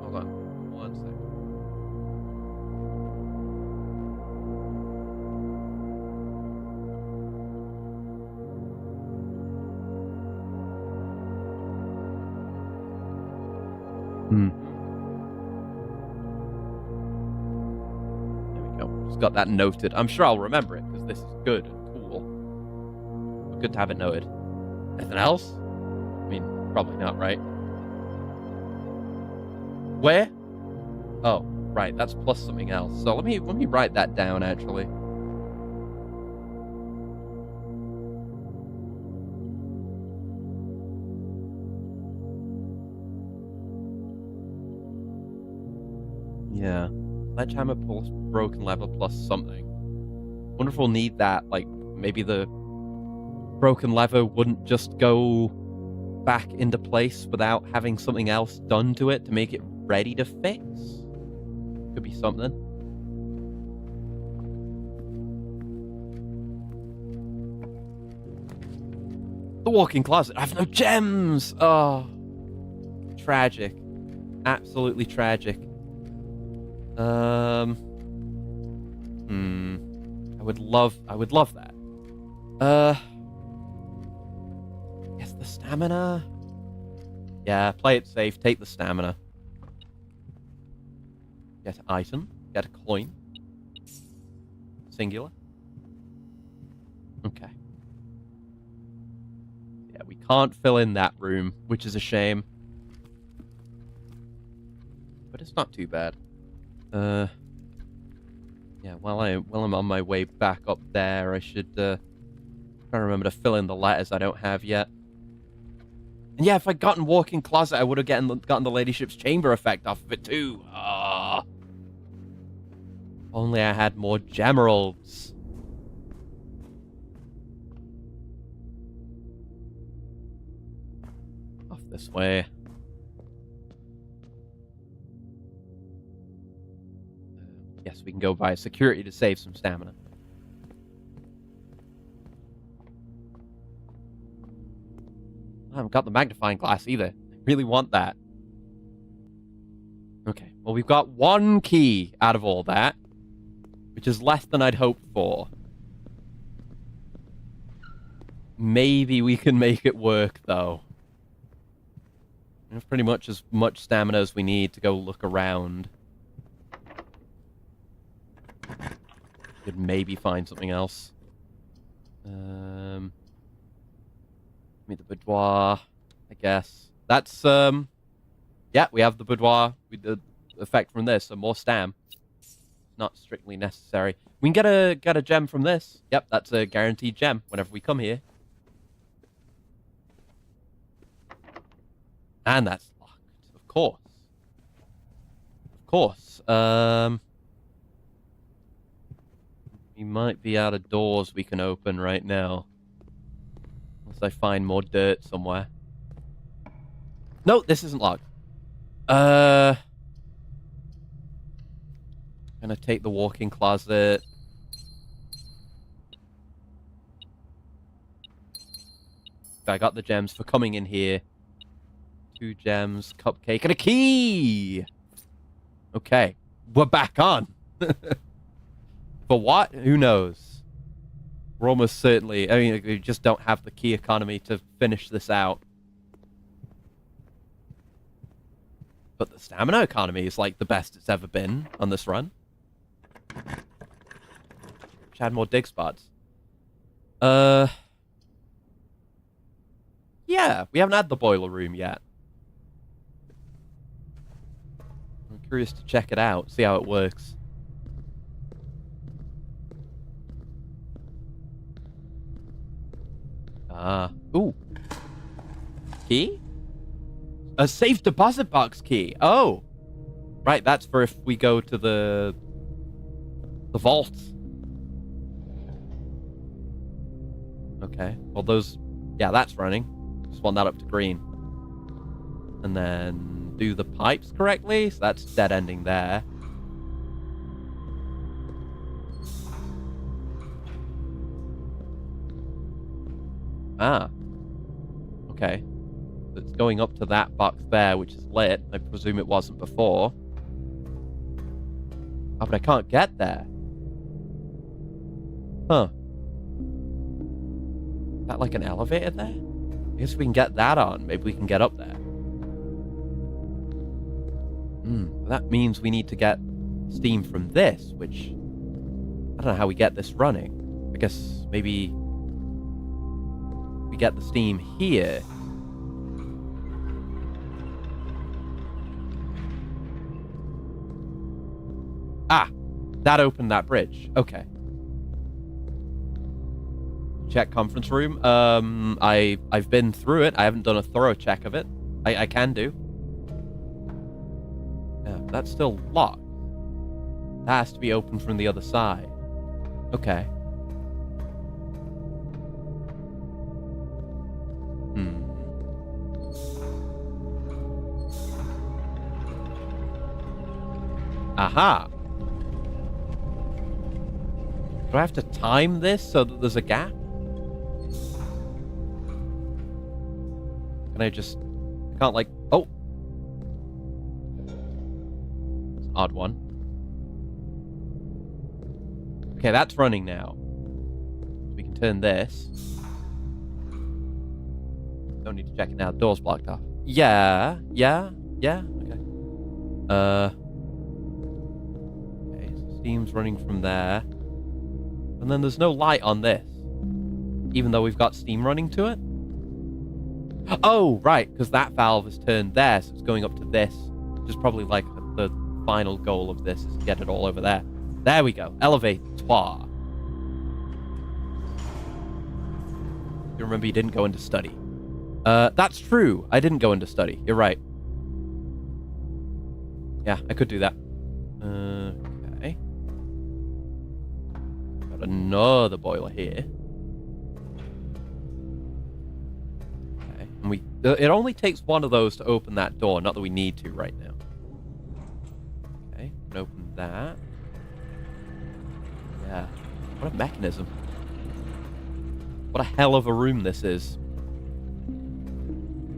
Hold on. 1 second. There we go. Just got that noted. I'm sure I'll remember it, because this is good and cool. But good to have it noted. Anything else? I mean, probably not, right? Where? Oh, right. That's plus something else. So let me write that down, actually. Yeah. Sledgehammer plus broken lever plus something. Wonder if we'll need that, like, maybe the broken lever wouldn't just go back into place without having something else done to it to make it ready to fix? Could be something. The walk-in closet. I have no gems! Oh. Tragic. Absolutely tragic. I would love that. Yes, the stamina. Yeah, play it safe. Take the stamina. Get an item. Get a coin. Singular. Okay. Yeah, we can't fill in that room, which is a shame. But it's not too bad. Yeah, while I'm on my way back up there, I should try to remember to fill in the letters I don't have yet. And yeah, if I'd gotten walk-in closet, I would have gotten the ladyship's chamber effect off of it too. Ah. Only I had more gemeralds. Off this way. Yes, we can go via security to save some stamina. I haven't got the magnifying glass either. I really want that. Okay, well, we've got one key out of all that, which is less than I'd hoped for. Maybe we can make it work, though. We have pretty much as much stamina as we need to go look around. Could maybe find something else. Meet the boudoir, I guess. That's yeah, we have the boudoir with the effect from this, so more stam. Not strictly necessary. We can get a gem from this. Yep, that's a guaranteed gem whenever we come here. And that's locked, of course. Of course. We might be out of doors we can open right now. Unless I find more dirt somewhere. No, this isn't locked. Gonna take the walk-in closet. I got the gems for coming in here. 2 gems, cupcake, and a key! Okay. We're back on. For what? Who knows? We're almost certainly... I mean, we just don't have the key economy to finish this out. But the stamina economy is like the best it's ever been on this run. Wish I had more dig spots. Yeah, we haven't had the boiler room yet. I'm curious to check it out, see how it works. Ooh. Key? A safe deposit box key. Oh. Right, that's for if we go to the vault. Okay. Well, those... Yeah, that's running. Just want that up to green. And then do the pipes correctly. So that's dead ending there. Ah. Okay. So it's going up to that box there, which is lit. I presume it wasn't before. Oh, but I can't get there. Huh. Is that like an elevator there? I guess if we can get that on, maybe we can get up there. That means we need to get steam from this, which... I don't know how we get this running. I guess maybe... we get the steam here. Ah! That opened that bridge. Okay. Check conference room. I've been through it. I haven't done a thorough check of it. I can do. Yeah, that's still locked. That has to be open from the other side. Okay. Aha! Do I have to time this so that there's a gap? Can I just... I can't like... Oh! It's an odd one. Okay, that's running now. We can turn this. Don't need to check it now. The door's blocked off. Yeah. Okay. Okay, so steam's running from there. And then there's no light on this. Even though we've got steam running to it. Oh, right, because that valve is turned there, so it's going up to this. Which is probably like the final goal of this, is to get it all over there. There we go. Elevator. You remember you didn't go into study. That's true. I didn't go into study. You're right. Yeah, I could do that. Okay. Got another boiler here. Okay. And it only takes one of those to open that door. Not that we need to right now. Okay. Can open that. Yeah. What a mechanism. What a hell of a room this is.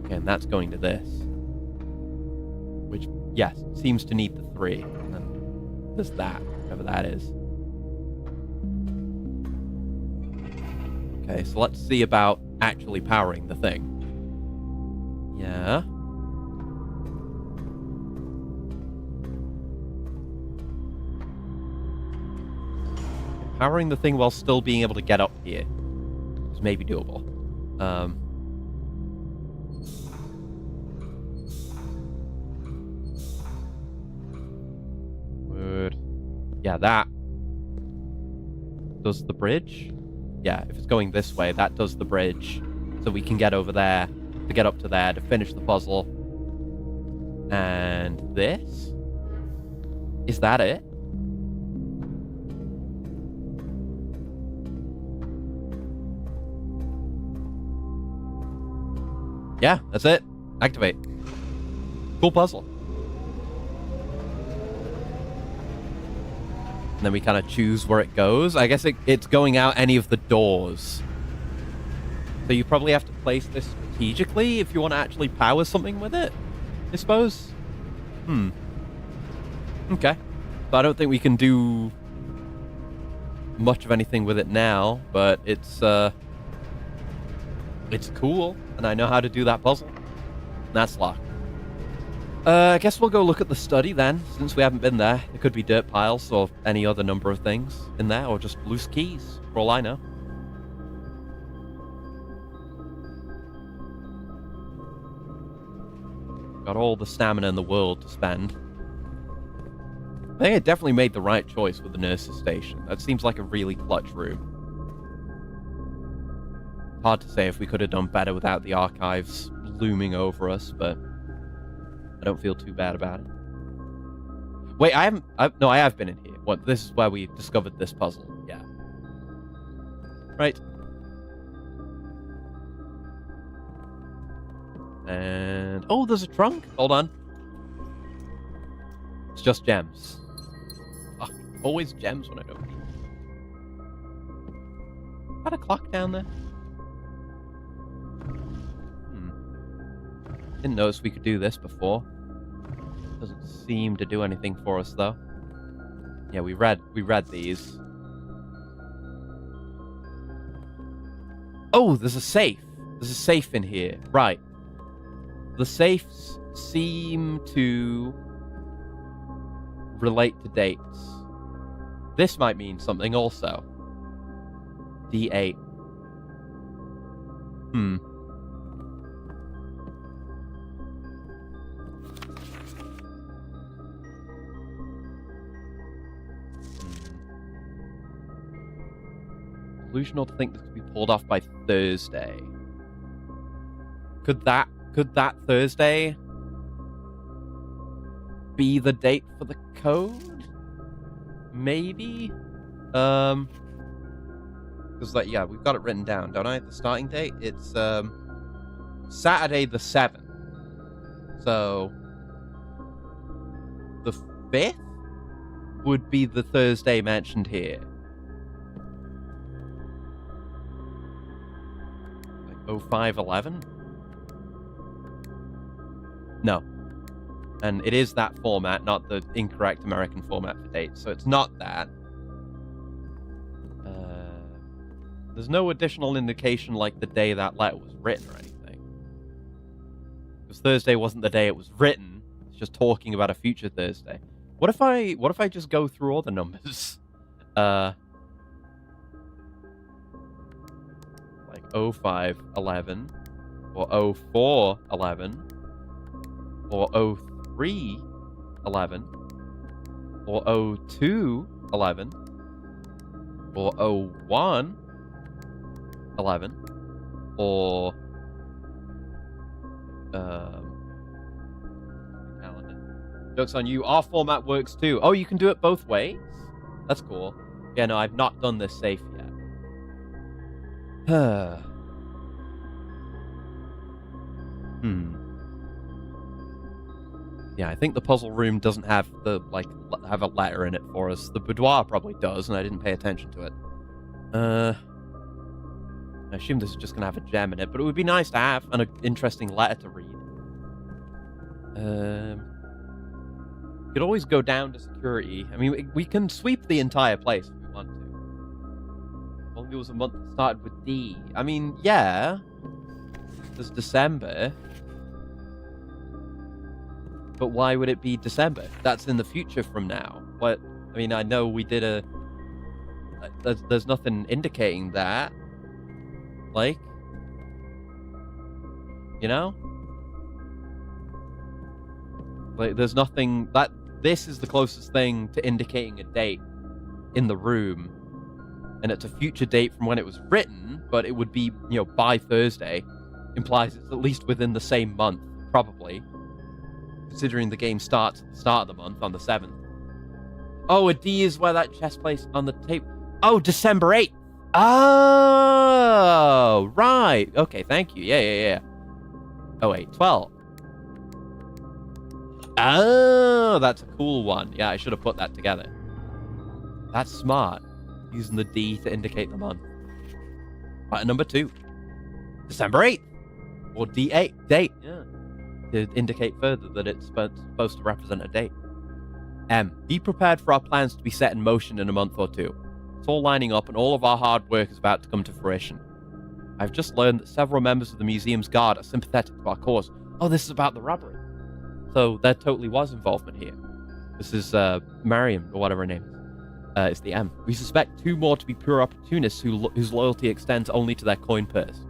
Okay, and that's going to this. Which, yes, seems to need the 3. And then there's that, whatever that is. Okay, so let's see about actually powering the thing. Yeah. Powering the thing while still being able to get up here is maybe doable. Yeah, that does the bridge. Yeah, if it's going this way, that does the bridge. So we can get over there to get up to there to finish the puzzle. And this? Is that it? Yeah, that's it. Activate. Cool puzzle. And then we kind of choose where it goes. I guess it's going out any of the doors. So you probably have to place this strategically if you want to actually power something with it, I suppose. Okay. So I don't think we can do much of anything with it now, but it's cool, and I know how to do that puzzle. That's locked. I guess we'll go look at the study then, since we haven't been there. There could be dirt piles or any other number of things in there, or just loose keys, for all I know. Got all the stamina in the world to spend. I think I definitely made the right choice with the nurse's station. That seems like a really clutch room. Hard to say if we could have done better without the archives looming over us, but I don't feel too bad about it. Wait, I have been in here. What? This is where we discovered this puzzle. Yeah. Right. And oh, there's a trunk. Hold on. It's just gems. Fuck. Always gems when I don't need. Had a clock down there. Didn't notice we could do this before. Doesn't seem to do anything for us though. Yeah, we read these. Oh, there's a safe. There's a safe in here. Right. The safes seem to relate to dates. This might mean something also. D8. Delusional to think this could be pulled off by Thursday. Could that Thursday be the date for the code? Maybe? Because like, yeah, we've got it written down, don't I? The starting date? It's Saturday the 7th. So the 5th would be the Thursday mentioned here. Like 0511? No. And it is that format, not the incorrect American format for dates. So it's not that. There's no additional indication like the day that letter was written or anything. Because Thursday wasn't the day it was written. It's just talking about a future Thursday. What if I just go through all the numbers? Like 0511 or 0411 or 0311 or 0211 or 0111 or calendar. Joke's on you. Our format works too. Oh, you can do it both ways? That's cool. Yeah, no, I've not done this safe yet. Yeah, I think the puzzle room doesn't have the have a letter in it for us. The boudoir probably does, and I didn't pay attention to it. I assume this is just gonna have a gem in it, but it would be nice to have an interesting letter to read. We could always go down to security. I mean, we can sweep the entire place if we want to. Only it was a month that started with D. I mean, yeah. There's December. But why would it be December? That's in the future from now. What? I mean, I know we did a... There's nothing indicating that. Like... You know? Like, there's nothing... This is the closest thing to indicating a date in the room. And it's a future date from when it was written, but it would be, you know, by Thursday. Implies it's at least within the same month, probably. Considering the game starts at the start of the month on the 7th. Oh, a D is where that chest place on the tape. Oh, December 8th. Oh, right. Okay, thank you. Yeah. Oh, wait, 12. Oh, that's a cool one. Yeah, I should have put that together. That's smart. Using the D to indicate the month. Right, number 2. December 8th. Or D8. Date. Yeah. To indicate further that it's supposed to represent a date. M. Be prepared for our plans to be set in motion in a month or 2. It's all lining up and all of our hard work is about to come to fruition. I've just learned that several members of the museum's guard are sympathetic to our cause. Oh, this is about the robbery. So there totally was involvement here. This is Mariam, or whatever her name is. It's the M. We suspect 2 more to be pure opportunists whose loyalty extends only to their coin purse.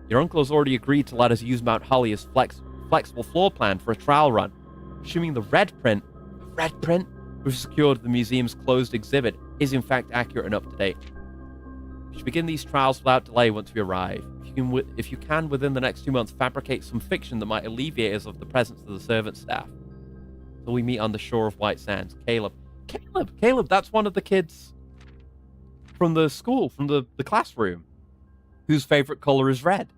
Your uncle has already agreed to let us use Mount Holly as flexible floor plan for a trial run. Assuming the red print we've secured the museum's closed exhibit is in fact accurate and up to date. We should begin these trials without delay once we arrive. If you can within the next 2 months, fabricate some fiction that might alleviate us of the presence of the servant staff. Till we meet on the shore of White Sands. Caleb, that's one of the kids from the school, from the classroom, whose favorite color is red.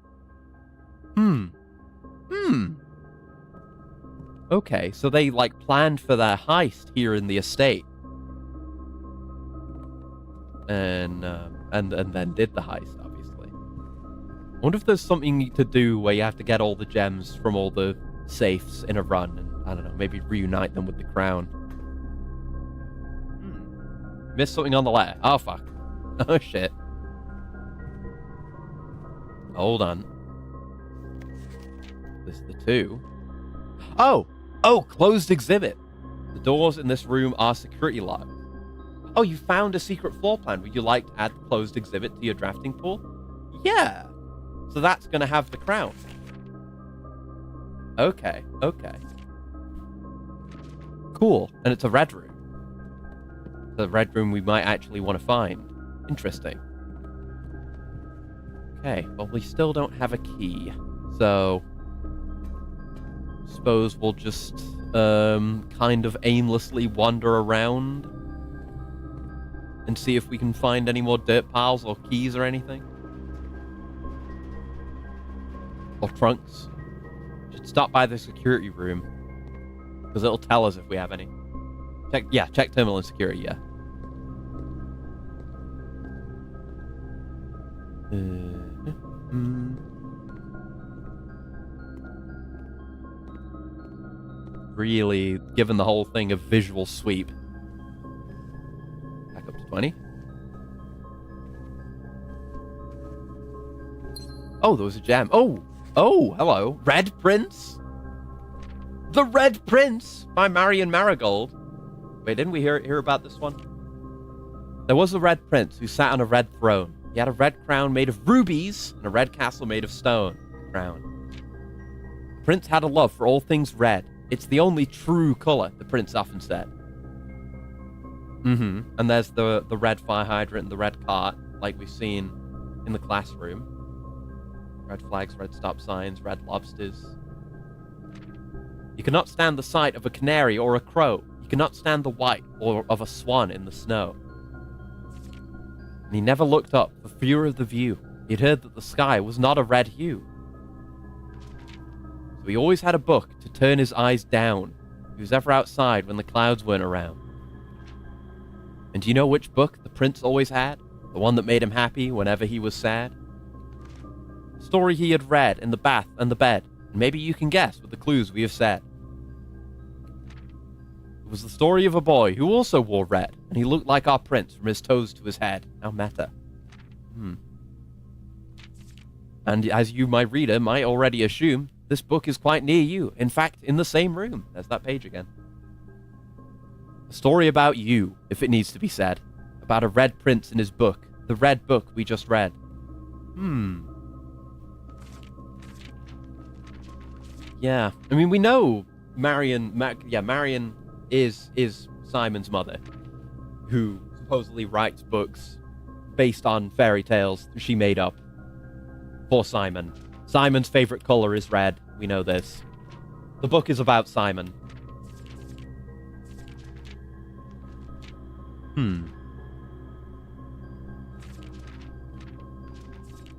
Okay, so they, like, planned for their heist here in the estate. And then did the heist, obviously. I wonder if there's something to do where you have to get all the gems from all the safes in a run, and, I don't know, maybe reunite them with the crown. Missed something on the letter. Oh, fuck. Oh, shit. Hold on. This is the 2. Oh, closed exhibit. The doors in this room are security locked. Oh, you found a secret floor plan. Would you like to add the closed exhibit to your drafting pool? Yeah. So that's going to have the crown. Okay. Cool. And it's a red room. The red room we might actually want to find. Interesting. Okay, well, we still don't have a key. So suppose we'll just kind of aimlessly wander around and see if we can find any more dirt piles or keys or anything. Or trunks. Should stop by the security room, because it'll tell us if we have any. Check terminal and security, yeah. Really giving the whole thing a visual sweep. Back up to 20. Oh, there was a gem. Oh, hello. Red Prince? The Red Prince by Marion Marigold. Wait, didn't we hear about this one? There was a Red Prince who sat on a red throne. He had a red crown made of rubies and a red castle made of stone. Crown. The prince had a love for all things red. It's the only true color, the prince often said. And there's the red fire hydrant and the red cart, like we've seen in the classroom. Red flags, red stop signs, red lobsters. You cannot stand the sight of a canary or a crow. You cannot stand the white or of a swan in the snow. And he never looked up for fear of the view. He'd heard that the sky was not a red hue. So he always had a book to turn his eyes down. He was ever outside when the clouds weren't around. And do you know which book the prince always had? The one that made him happy whenever he was sad? The story he had read in the bath and the bed. And maybe you can guess with the clues we have said. It was the story of a boy who also wore red, and he looked like our prince from his toes to his head. How meta. And as you, my reader, might already assume, this book is quite near you. In fact, in the same room. There's that page again. A story about you, if it needs to be said. About a red prince in his book. The red book we just read. Yeah. I mean, we know Marion is Simon's mother, who supposedly writes books based on fairy tales she made up for Simon. Simon's favorite color is red. We know this. The book is about Simon.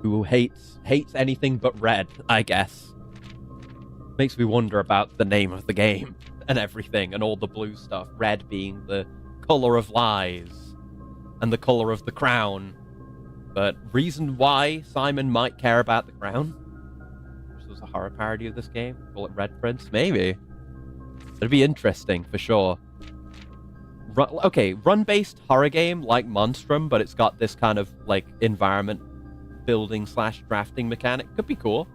Who hates anything but red, I guess. Makes me wonder about the name of the game. and everything, and all the blue stuff. Red being the color of lies and the color of the crown. But reason why Simon might care about the crown? This was a horror parody of this game. Call it Red Prince? Maybe. It'd be interesting, for sure. Run-based horror game like Monstrum, but it's got this kind of, like, environment building / drafting mechanic. Could be cool.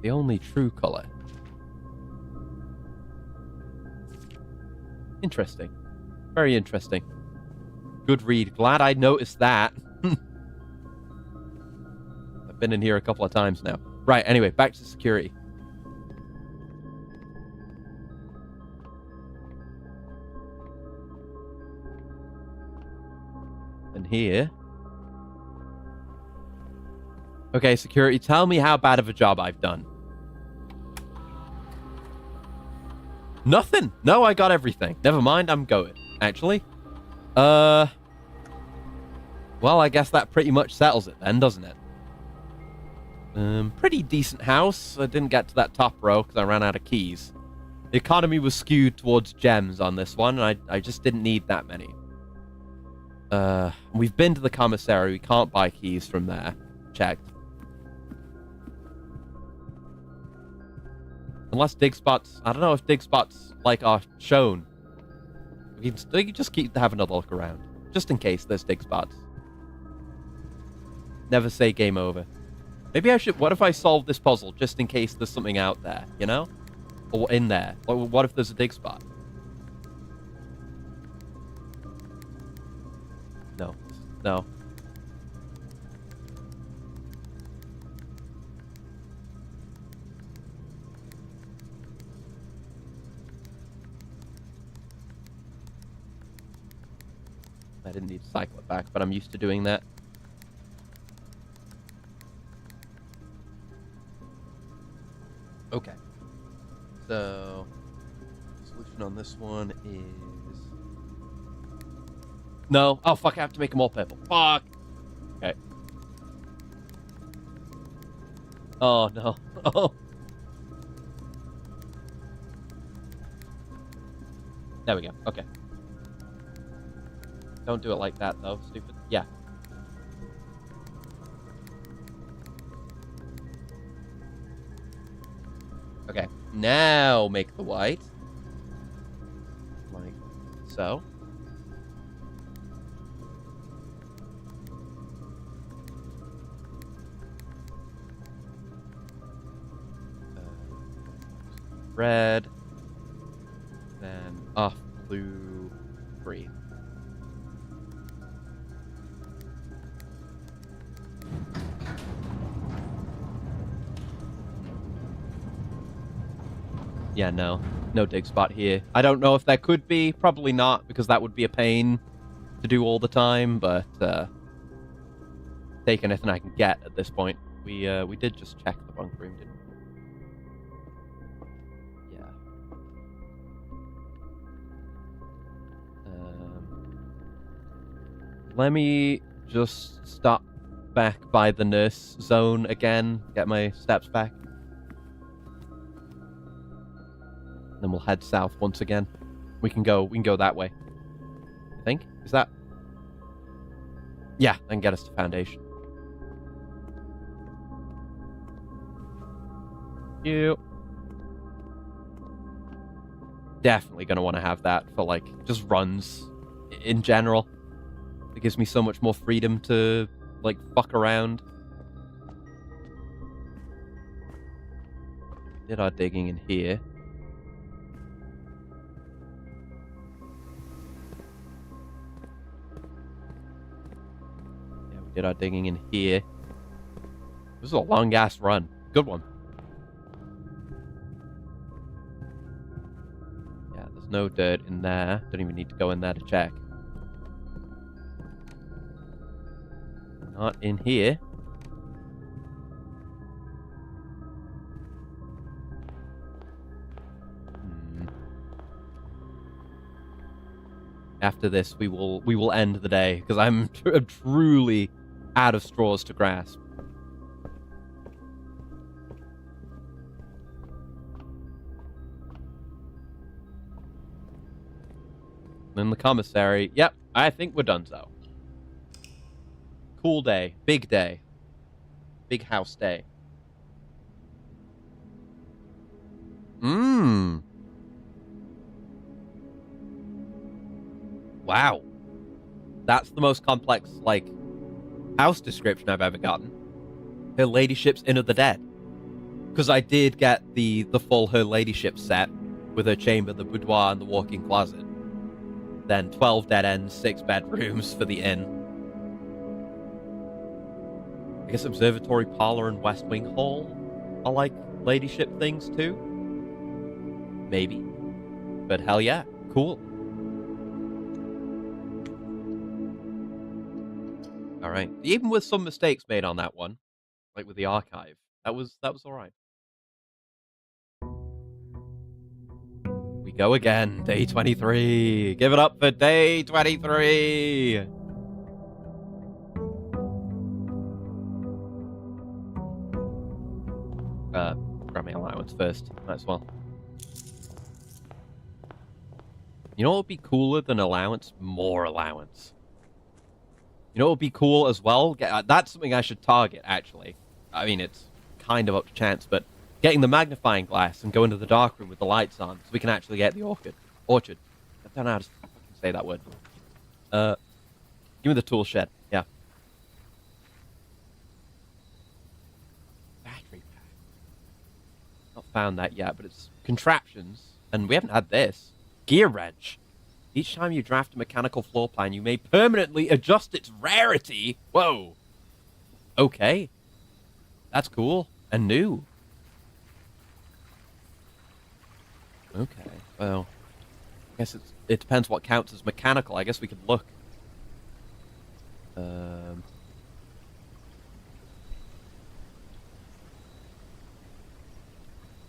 The only true color. Interesting. Very interesting. Good read. Glad I noticed that. I've been in here a couple of times now. Right, anyway, back to security. And here. Okay, security, tell me how bad of a job I've done. Nothing. No, I got everything. Never mind, I'm going. Actually. Well, I guess that pretty much settles it then, doesn't it? Pretty decent house. I didn't get to that top row because I ran out of keys. The economy was skewed towards gems on this one, and I just didn't need that many. We've been to the commissary. We can't buy keys from there. Checked. Unless dig spots... I don't know if dig spots, like, are shown. We can just have another look around. Just in case there's dig spots. Never say game over. Maybe I should... What if I solve this puzzle just in case there's something out there, you know? Or in there. Or what if there's a dig spot? No. No. I didn't need to cycle it back, but I'm used to doing that. Okay. So, solution on this one is... No. Oh, fuck, I have to make them all purple. Fuck! Okay. Oh, no. Oh. There we go. Okay. Don't do it like that, though. Stupid. Yeah. Okay. Now make the white. Like so. Red. Then off blue, green. Yeah, no. No dig spot here. I don't know if there could be. Probably not, because that would be a pain to do all the time, but take anything I can get at this point. We did just check the bunk room, didn't we? Yeah. Let me just stop back by the nurse zone again, get my steps back. Then we'll head south once again. We can go that way. I think? Is that? Yeah, and get us to Foundation. You. Definitely gonna want to have that for, like, just runs in general. It gives me so much more freedom to, like, fuck around. Did our digging in here. Did our digging in here. This is a long ass run. Good one. Yeah, there's no dirt in there. Don't even need to go in there to check. Not in here. After this, we will end the day because I'm truly out of straws to grasp. Then the commissary. Yep, I think we're done so. Cool day. Big day. Big house day. Wow. That's the most complex, like, house description I've ever gotten. Her Ladyship's Inn of the Dead. Because I did get the full Her Ladyship set with her chamber, the boudoir, and the walk-in closet. Then 12 dead ends, 6 bedrooms for the inn. I guess observatory, parlor, and West Wing Hall are like Ladyship things too. Maybe. But hell yeah, cool. Alright. Even with some mistakes made on that one, like with the archive, that was alright. We go again, day 23. Give it up for day 23. Grab my allowance first. Might as well. You know what would be cooler than allowance? More allowance. You know what would be cool as well? That's something I should target, actually. I mean, it's kind of up to chance, but getting the magnifying glass and go into the dark room with the lights on so we can actually get the orchard. I don't know how to say that word. Give me the tool shed. Yeah. Battery pack. Not found that yet, but it's contraptions. And we haven't had this. Gear wrench. Each time you draft a mechanical floor plan, you may permanently adjust its rarity. Whoa. Okay. That's cool. And new. Okay. Well, I guess it depends what counts as mechanical. I guess we could look.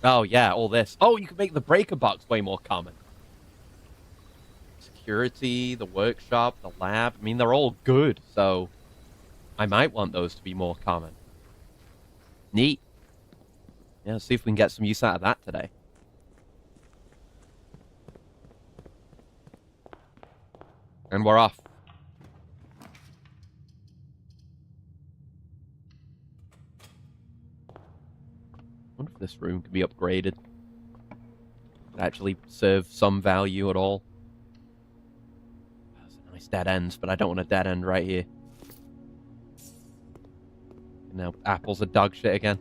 Oh, yeah, all this. Oh, you can make the breaker box way more common. Security, the workshop, the lab. I mean, they're all good, so I might want those to be more common. Neat. Yeah, let's see if we can get some use out of that today. And we're off. I wonder if this room can be upgraded. Actually serve some value at all. That's a nice dead end, but I don't want a dead end right here. Now apples are dog shit again.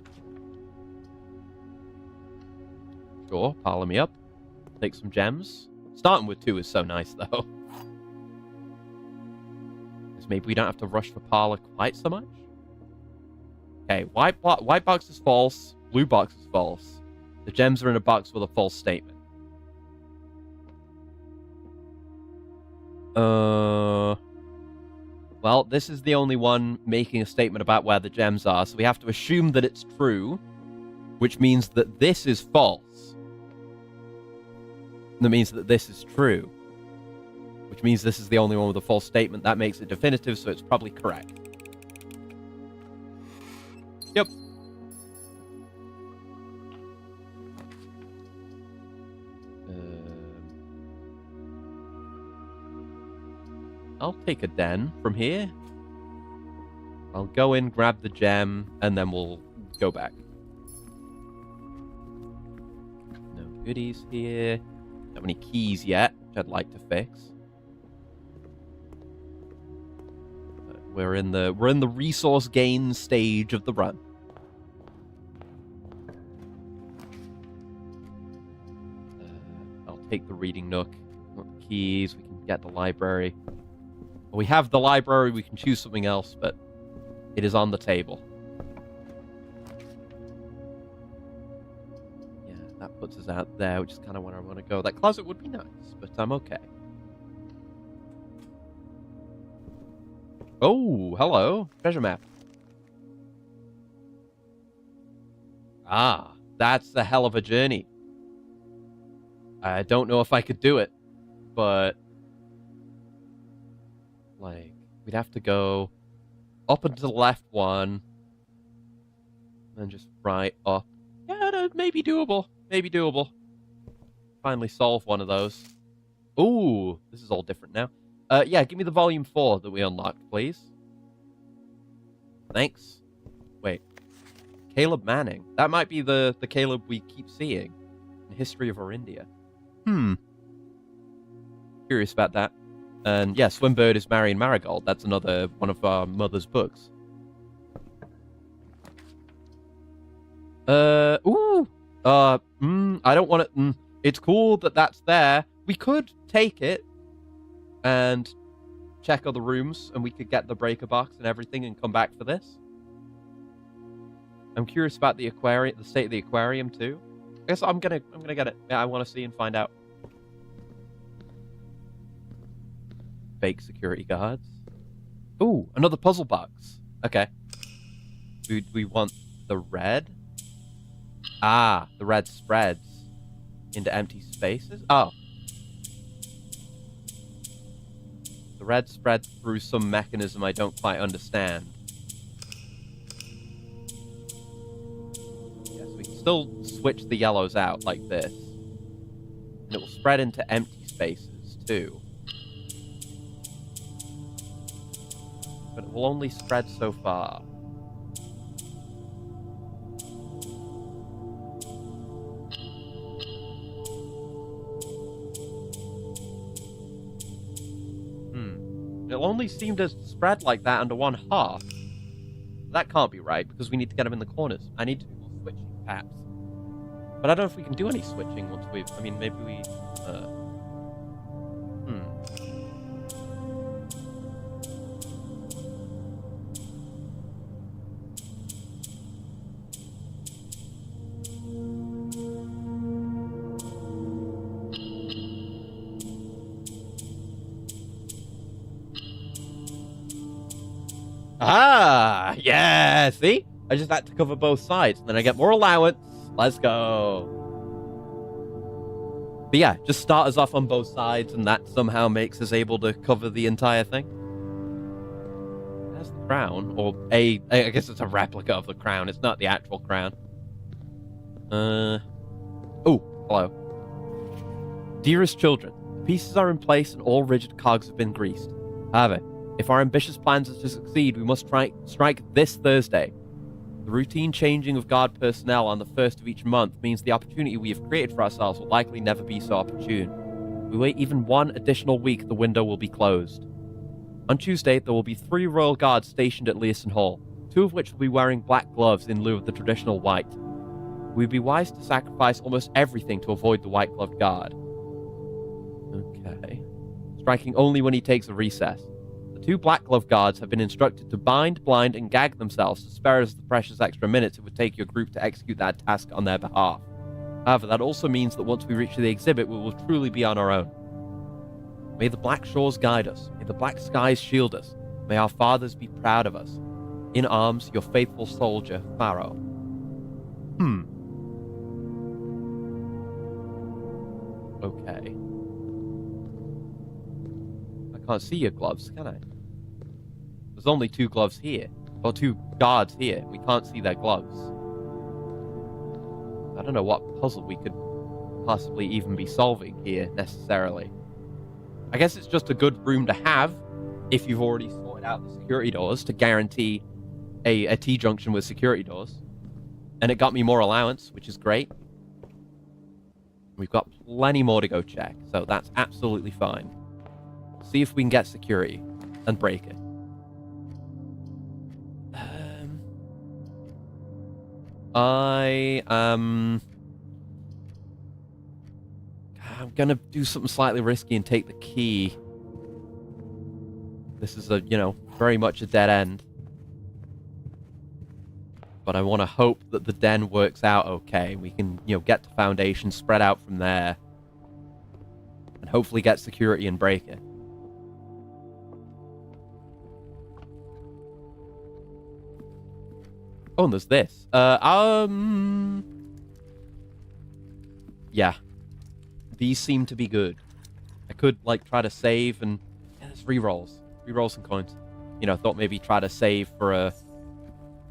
Sure, pile me up. Take some gems. Starting with 2 is so nice, though. Because maybe we don't have to rush for parlor quite so much. Okay, white box is false. Blue box is false. The gems are in a box with a false statement. Well, this is the only one making a statement about where the gems are, so we have to assume that it's true, which means that this is false. That means that this is true, which means this is the only one with a false statement. That makes it definitive, so it's probably correct. Yep. I'll take a den from here. I'll go in, grab the gem, and then we'll go back. No goodies here. Don't have any keys yet, which I'd like to fix. But we're in the resource gain stage of the run. I'll take the reading nook. Not the keys. We can get the library. We have the library, we can choose something else, but it is on the table. Yeah, that puts us out there, which is kind of where I want to go. That closet would be nice, but I'm okay. Oh, hello. Treasure map. Ah, that's a hell of a journey. I don't know if I could do it, but Like, we'd have to go up and to the left one, then just right up. Yeah, no, maybe doable. Maybe doable. Finally solve one of those. Ooh, this is all different now. Yeah, give me the volume 4 that we unlocked, please. Thanks. Wait. Caleb Manning. That might be the Caleb we keep seeing in History of Orindia. Curious about that. And yeah, Swimbird is marrying Marigold. That's another one of our mother's books. I don't want to... It's cool that that's there. We could take it and check other rooms, and we could get the breaker box and everything and come back for this. I'm curious about the aquarium, the state of the aquarium too. I guess I'm gonna get it. Yeah, I want to see and find out. Fake security guards. Ooh, another puzzle box. Okay. Do we want the red? Ah, the red spreads into empty spaces. Oh. The red spreads through some mechanism I don't quite understand. Yes, we can still switch the yellows out like this. And it will spread into empty spaces too. But it will only spread so far. It'll only seem to spread like that under one half. That can't be right, because we need to get them in the corners. I need to do more switching, perhaps. But I don't know if we can do any switching once we've... I mean, maybe we... Ah, yeah, see? I just had to cover both sides, and then I get more allowance. Let's go. But yeah, just start us off on both sides, and that somehow makes us able to cover the entire thing. There's the crown, or I guess it's a replica of the crown. It's not the actual crown. Oh, hello. Dearest children, the pieces are in place and all rigid cogs have been greased. However, if our ambitious plans are to succeed, we must strike this Thursday. The routine changing of guard personnel on the first of each month means the opportunity we have created for ourselves will likely never be so opportune. If we wait even one additional week, the window will be closed. On Tuesday, there will be 3 royal guards stationed at Learson Hall, 2 of which will be wearing black gloves in lieu of the traditional white. We would be wise to sacrifice almost everything to avoid the white-gloved guard. Okay. Striking only when he takes a recess. The 2 black glove guards have been instructed to bind, blind, and gag themselves to spare us the precious extra minutes it would take your group to execute that task on their behalf. However, that also means that once we reach the exhibit, we will truly be on our own. May the black shores guide us. May the black skies shield us. May our fathers be proud of us. In arms, your faithful soldier, Pharaoh. Okay. I can't see your gloves, can I? There's only 2 gloves here. Or 2 guards here. We can't see their gloves. I don't know what puzzle we could possibly even be solving here, necessarily. I guess it's just a good room to have if you've already sorted out the security doors to guarantee a T-junction with security doors. And it got me more allowance, which is great. We've got plenty more to go check, so that's absolutely fine. See if we can get security and break it. I'm gonna do something slightly risky and take the key. This is very much a dead end. But I want to hope that the den works out okay. We can, get to foundation, spread out from there. And hopefully get security and break it. Oh, and there's this. Yeah. These seem to be good. I could, try to save and... Yeah, there's rerolls. Reroll some coins. You know, thought maybe try to save for a...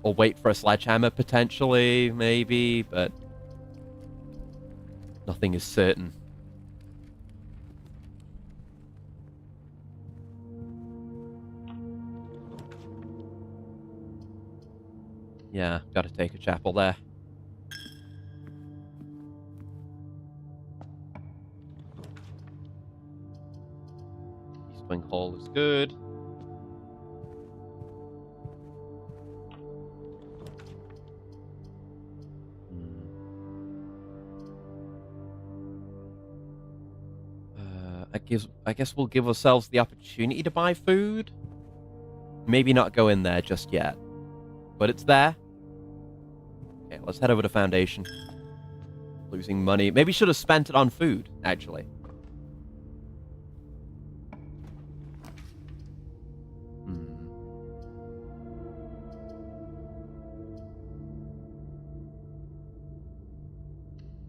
Or wait for a sledgehammer, potentially, maybe, but... Nothing is certain. Yeah, gotta take a chapel there. East Wing Hall is good. I guess we'll give ourselves the opportunity to buy food. Maybe not go in there just yet. But it's there. Okay, let's head over to Foundation. Losing money. Maybe should have spent it on food, actually.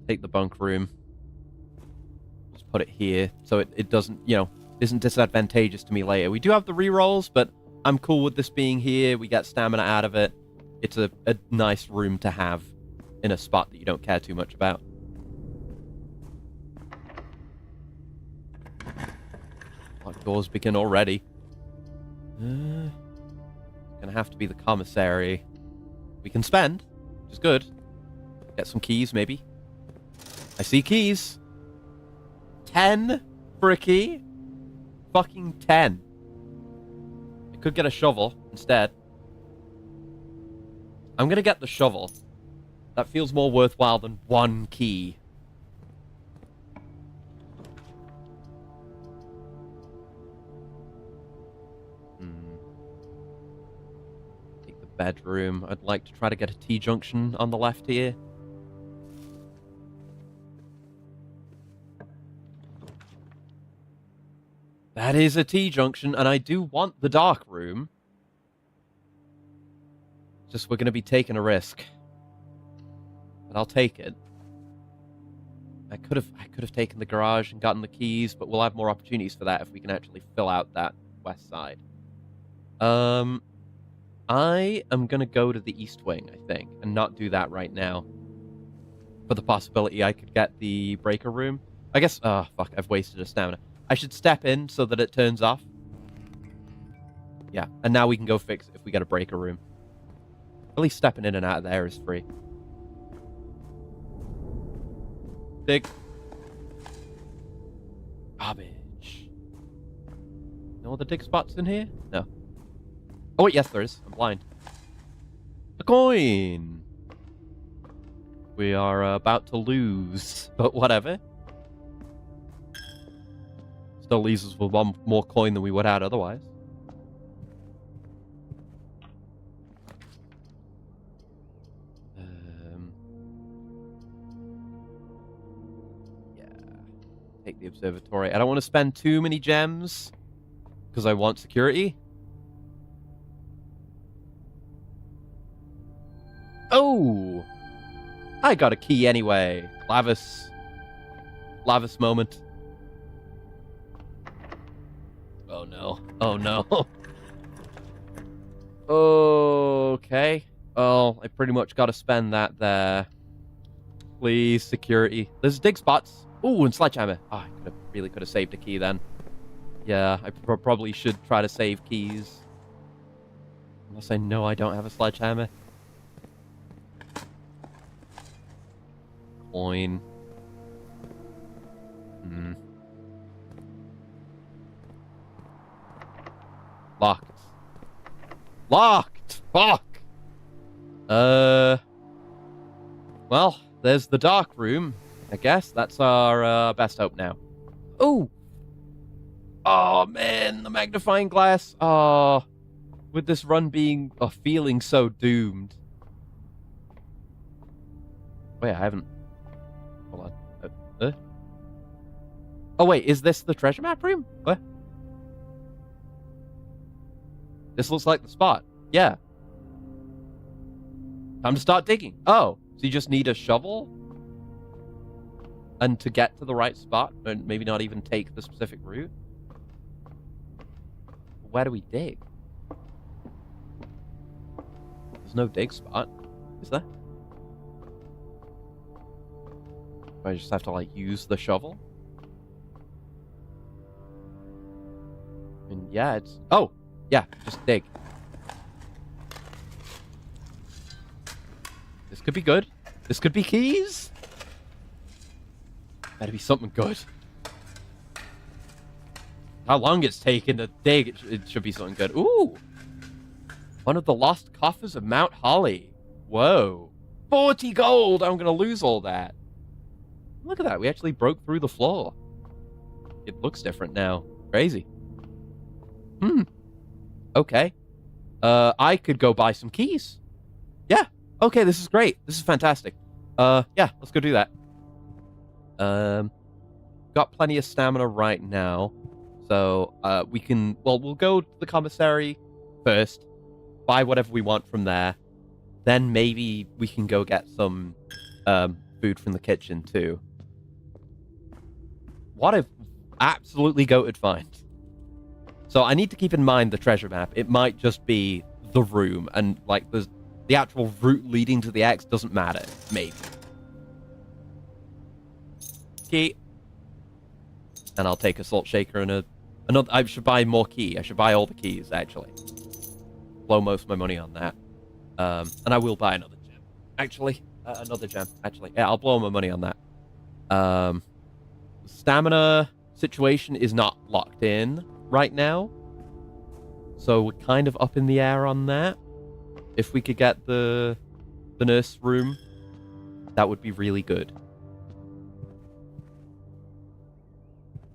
Take the bunk room. Just put it here so it doesn't, you know, isn't disadvantageous to me later. We do have the rerolls, but I'm cool with this being here. We get stamina out of it. It's a nice room to have in a spot that you don't care too much about. Locked doors begin already. It's gonna have to be the commissary. We can spend, which is good. Get some keys, maybe. I see keys. 10 for a key? Fucking 10. I could get a shovel instead. I'm gonna get the shovel. That feels more worthwhile than 1 key. Take the bedroom. I'd like to try to get a T-junction on the left here. That is a T-junction, and I do want the dark room. Just we're going to be taking a risk. But I'll take it. I could have taken the garage and gotten the keys, but we'll have more opportunities for that if we can actually fill out that west side. I am going to go to the east wing, I think, and not do that right now. For the possibility I could get the breaker room. I guess, oh, fuck, I've wasted a stamina. I should step in so that it turns off. Yeah, and now we can go fix it if we get a breaker room. At least stepping in and out of there is free. Dig. Garbage. No other dig spots in here? No. Oh, wait, yes, there is. I'm blind. A coin! We are about to lose, but whatever. Still leaves us with 1 more coin than we would have otherwise. Yeah. Take the observatory. I don't want to spend too many gems because I want security. Oh! I got a key anyway. Lavis moment. Oh no. Oh no. Okay. Oh, I pretty much got to spend that there. Please, security. There's dig spots. Ooh, and sledgehammer. Oh, I really could have saved a key then. Yeah, I probably should try to save keys. Unless I know I don't have a sledgehammer. Coin. Locked. Locked! Fuck! Well, there's the dark room. I guess that's our best hope now. Ooh! Oh, man, the magnifying glass. Oh, with this run being feeling so doomed. Wait, I haven't... Hold on. Oh, wait, is this the treasure map room? What? This looks like the spot. Yeah. Time to start digging. Oh, so you just need a shovel? And to get to the right spot? And maybe not even take the specific route? Where do we dig? There's no dig spot, is there? I just have to, like, use the shovel? And yeah, it's... Oh! Yeah, just dig. This could be good. This could be keys. Better be something good. How long it's taken to dig, it should be something good. Ooh! One of the lost coffers of Mount Holly. Whoa. 40 gold! I'm gonna lose all that. Look at that, we actually broke through the floor. It looks different now. Crazy. Okay. I could go buy some keys. Yeah. Okay, this is great. This is fantastic. Yeah, let's go do that. Got plenty of stamina right now. So, we can... Well, we'll go to the commissary first. Buy whatever we want from there. Then maybe we can go get some food from the kitchen, too. What a absolutely goated find. So I need to keep in mind the treasure map. It might just be the room, and like the actual route leading to the X doesn't matter. Maybe. Key. And I'll take a salt shaker and another. I should buy more key. I should buy all the keys, actually. Blow most of my money on that. And I will buy another gem. Actually, another gem. Actually, yeah, I'll blow my money on that. Stamina situation is not locked in right now, so we're kind of up in the air on that. If we could get the nurse room, that would be really good.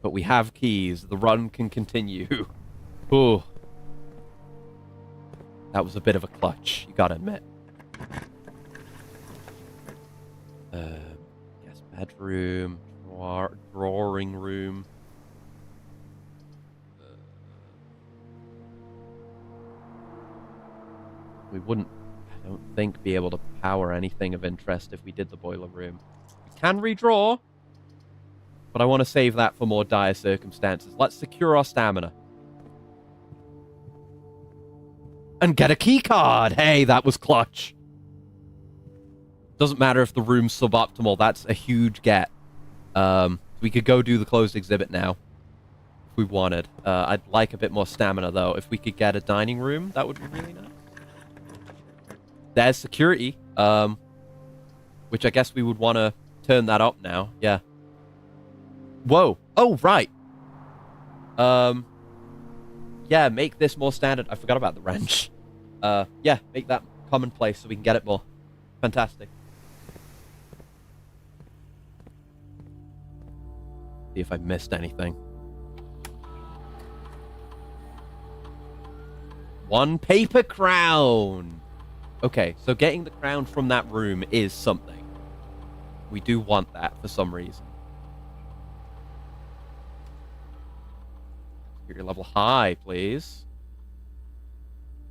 But we have keys. The run can continue. Ooh. That was a bit of a clutch, you gotta admit. Yes, bedroom, drawing room. We wouldn't, I don't think, be able to power anything of interest if we did the boiler room. We can redraw, but I want to save that for more dire circumstances. Let's secure our stamina. And get a key card! Hey, that was clutch. Doesn't matter if the room's suboptimal, that's a huge get. We could go do the closed exhibit now, if we wanted. I'd like a bit more stamina, though. If we could get a dining room, that would be really nice. There's security, which I guess we would want to turn that up now. Yeah. Whoa. Oh, right. Yeah, make this more standard. I forgot about the wrench. Yeah, make that commonplace so we can get it more. Fantastic. See if I missed anything. One paper crown. Okay, so getting the crown from that room is something. We do want that for some reason. Security level high, please.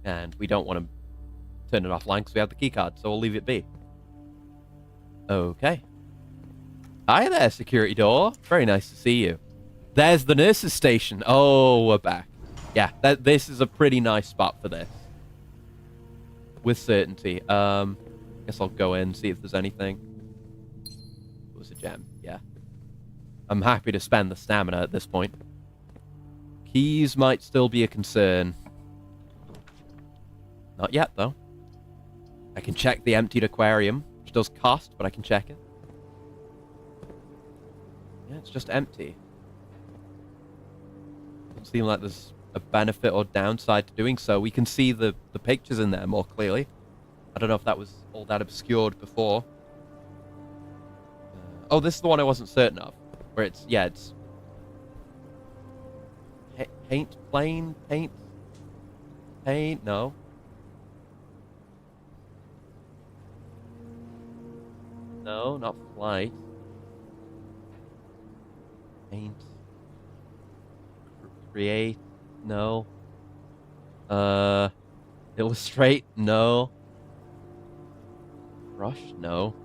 And we don't want to turn it offline because we have the keycard, so we'll leave it be. Okay. Hi there, security door. Very nice to see you. There's the nurse's station. Oh, we're back. Yeah, this is a pretty nice spot for this. With certainty. Guess I'll go in, see if there's anything. It was a gem, yeah. I'm happy to spend the stamina at this point. Keys might still be a concern. Not yet, though. I can check the emptied aquarium, which does cost, but I can check it. Yeah, it's just empty. Doesn't seem like there's a benefit or downside to doing so. We can see the pictures in there more clearly. I don't know if that was all that obscured before. Oh, this is the one I wasn't certain of. Where it's, yeah, it's... Paint, plain, paint, no. No, not flight. Paint. Create, no. Illustrate, no. Brush, no.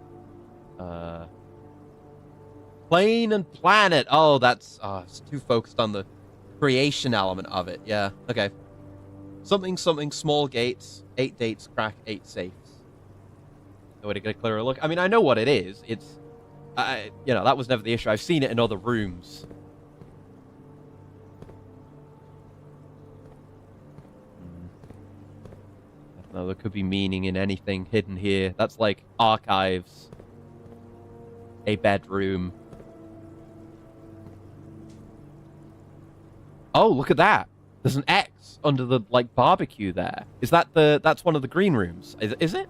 Plane and planet. Oh, that's it's too focused on the creation element of it. Yeah, okay. Something, something, small gates, 8 dates, crack, 8 safes. No way to get a clearer look. I mean, I know what it is. It's, you know, that was never the issue. I've seen it in other rooms. I don't know, there could be meaning in anything hidden here. That's like archives. A bedroom. Oh, look at that. There's an X under the, like, barbecue there. Is that that's one of the green rooms? Is it?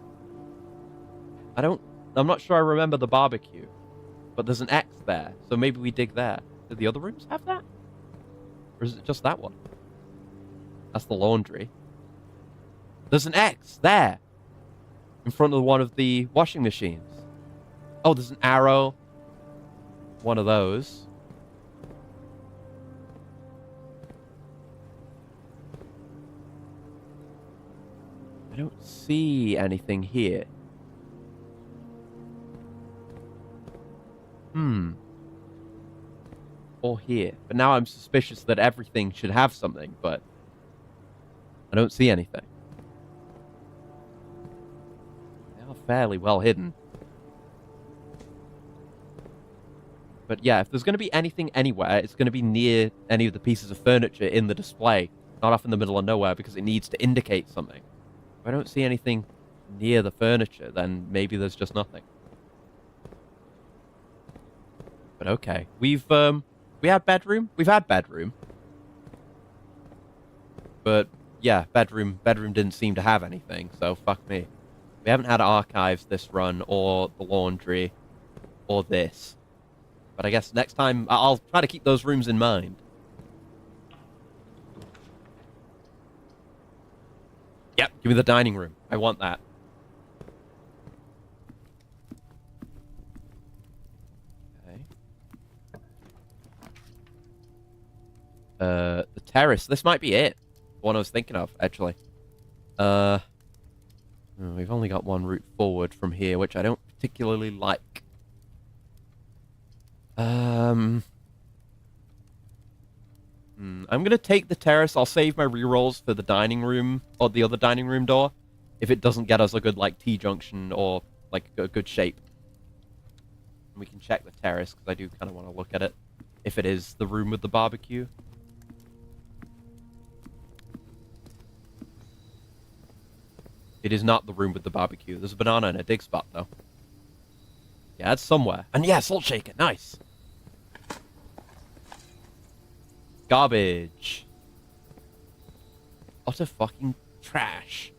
I'm not sure I remember the barbecue. But there's an X there, so maybe we dig there. Do the other rooms have that? Or is it just that one? That's the laundry. There's an X there. In front of one of the washing machines. Oh, there's an arrow. One of those. I don't see anything here. Or here. But now I'm suspicious that everything should have something, but I don't see anything. They are fairly well hidden. But yeah, if there's going to be anything anywhere, it's going to be near any of the pieces of furniture in the display. Not off in the middle of nowhere, because it needs to indicate something. If I don't see anything near the furniture, then maybe there's just nothing. But okay. We had bedroom? We've had bedroom. But yeah, bedroom didn't seem to have anything, so fuck me. We haven't had archives this run, or the laundry, or this. But I guess next time, I'll try to keep those rooms in mind. Yep, give me the dining room. I want that. The terrace. This might be it. The one I was thinking of, actually. We've only got one route forward from here, which I don't particularly like. I'm gonna take the terrace. I'll save my rerolls for the dining room, or the other dining room door, if it doesn't get us a good, like, T-junction, or, like, a good shape. And we can check the terrace, because I do kind of want to look at it, if it is the room with the barbecue. It is not the room with the barbecue. There's a banana in a dig spot, though. Yeah, it's somewhere. And yeah, salt shaker. Nice. Garbage. Utter fucking trash.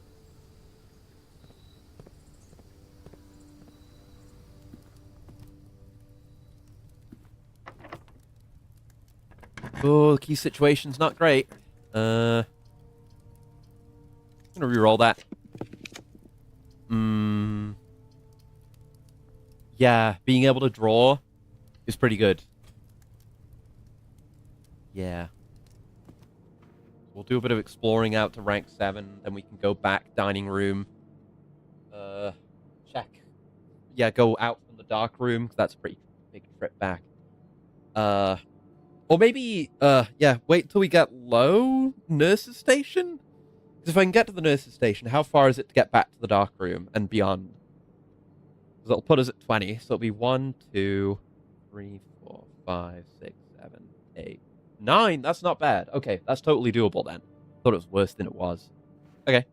Oh, the key situation's not great. I'm gonna reroll that. Yeah, being able to draw is pretty good. Yeah. We'll do a bit of exploring out to rank 7, then we can go back, dining room. Check. Yeah, go out from the dark room, because that's a pretty big trip back. Or maybe, yeah, wait till we get low nurse's station? Because if I can get to the nurse's station, how far is it to get back to the dark room and beyond? Because it'll put us at 20, so it'll be 1, 2, 3, 4, 5, 6, 7, 8, 9. That's not bad. Okay, that's totally doable then. Thought it was worse than it was. Okay.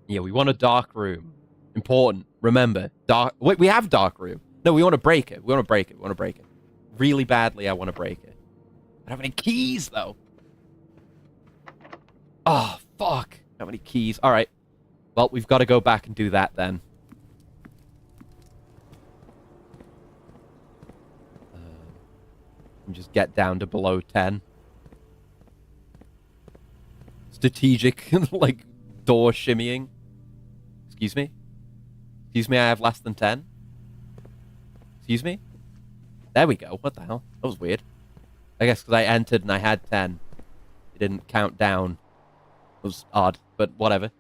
Yeah, we want a dark room. Important. Remember, dark. Wait, we have dark room. No, we want to break it. We want to break it. We want to break it. Really badly, I want to break it. I don't have any keys, though. Oh, fuck. I don't have any keys. All right. Well, we've got to go back and do that then. And just get down to below 10. Strategic, like, door shimmying. Excuse me? Excuse me, I have less than 10? Excuse me? There we go. What the hell? That was weird. I guess because I entered and I had 10. It didn't count down. It was odd, but whatever.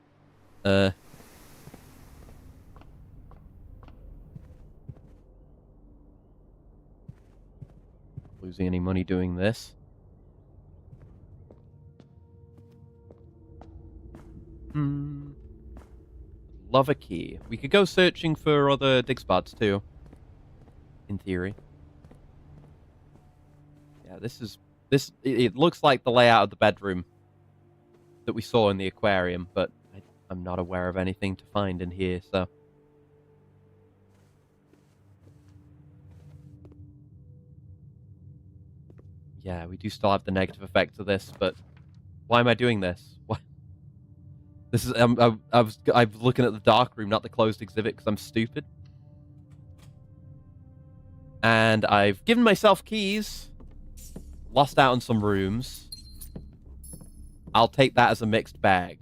Losing any money doing this. Love a key. We could go searching for other dig spots too. In theory. Yeah, it looks like the layout of the bedroom that we saw in the aquarium, but I'm not aware of anything to find in here, so. Yeah, we do still have the negative effects of this, but why am I doing this? Why? This is I'm looking at the dark room, not the closed exhibit, because I'm stupid. And I've given myself keys. Lost out on some rooms. I'll take that as a mixed bag.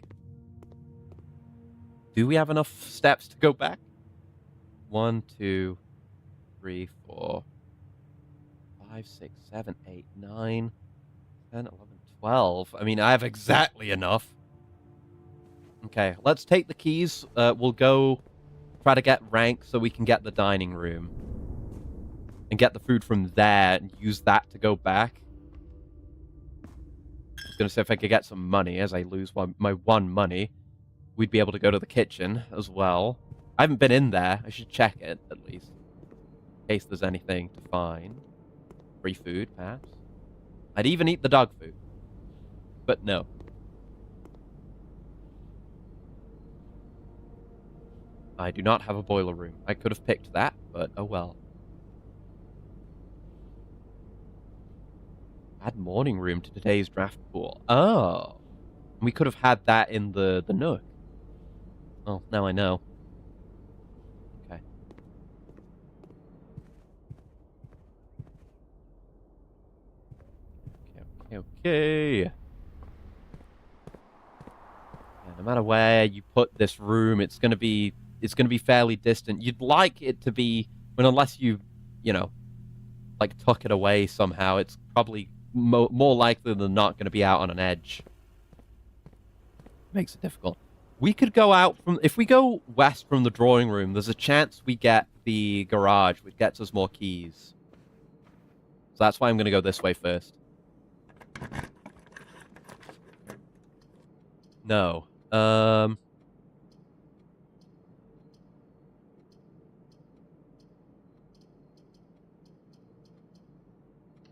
Do we have enough steps to go back? 1, 2, 3, 4, 5, 6, 7, 8, 9, 10, 11, 12. I mean, I have exactly enough. Okay, let's take the keys. We'll go try to get rank so we can get the dining room. And get the food from there and use that to go back. I was going to say if I could get some money as I lose my one money, we'd be able to go to the kitchen as well. I haven't been in there. I should check it, at least. In case there's anything to find. Free food, perhaps. I'd even eat the dog food. But no. I do not have a boiler room. I could have picked that, but oh well. Add morning room to today's draft pool. Oh. We could have had that in the Nook. Oh, now I know. Okay. Okay. Yeah, no matter where you put this room, it's gonna be fairly distant. You'd like it to be, unless you know, like tuck it away somehow. It's probably more likely than not going to be out on an edge. Makes it difficult. We could go out from... If we go west from the drawing room, there's a chance we get the garage, which gets us more keys. So that's why I'm going to go this way first. No. I'm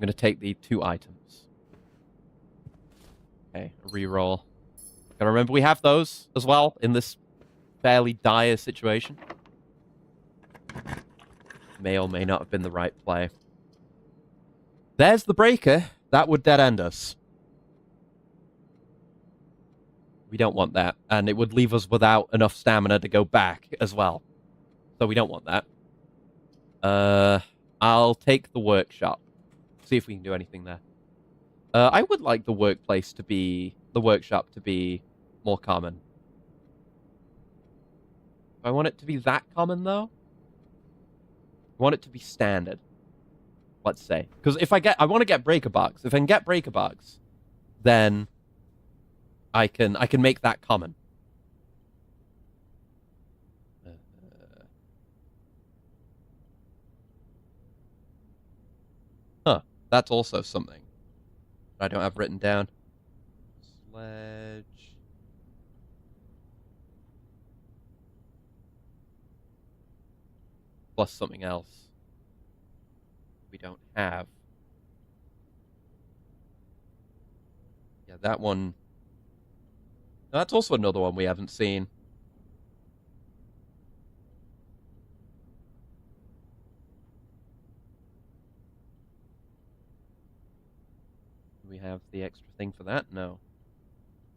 going to take the 2 items. Okay, a reroll. Gotta remember we have those as well in this fairly dire situation. May or may not have been the right play. There's the breaker. That would dead end us. We don't want that. And it would leave us without enough stamina to go back as well. So we don't want that. I'll take the workshop. See if we can do anything there. I would like the workshop to be more common. Do I want it to be that common, though? I want it to be standard. Let's say. Because if I want to get breaker box. If I can get breaker box, then I can make that common. Huh. That's also something I don't have written down. Sledge. Plus something else we don't have. Yeah, that one. That's also another one we haven't seen. Do we have the extra thing for that? No.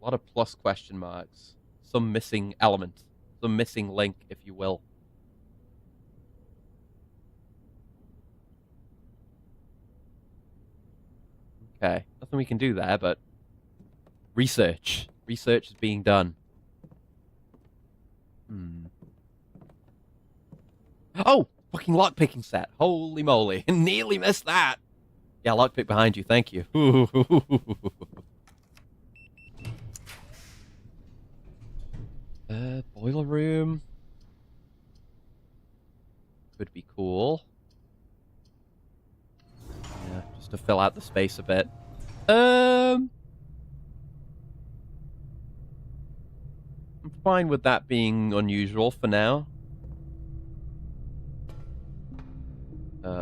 A lot of plus question marks. Some missing element. Some missing link, if you will. Okay, nothing we can do there, but research. Research is being done. Oh! Fucking lockpicking set. Holy moly. Nearly missed that. Yeah, lockpick behind you. Thank you. Boiler room. Could be cool. Yeah, just to fill out the space a bit. fine with that being unusual for now.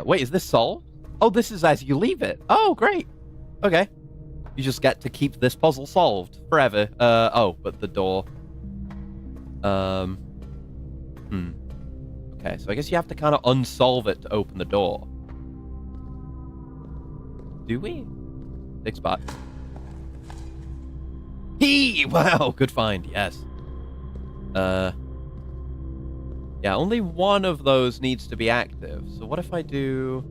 Wait, is this solved? Oh, this is as you leave it. Oh, great. Okay. You just get to keep this puzzle solved forever. Oh, but the door. Okay, so I guess you have to kind of unsolve it to open the door. Do we? Big spot. Wow, good find, yes. Yeah, only one of those needs to be active. So what if I do...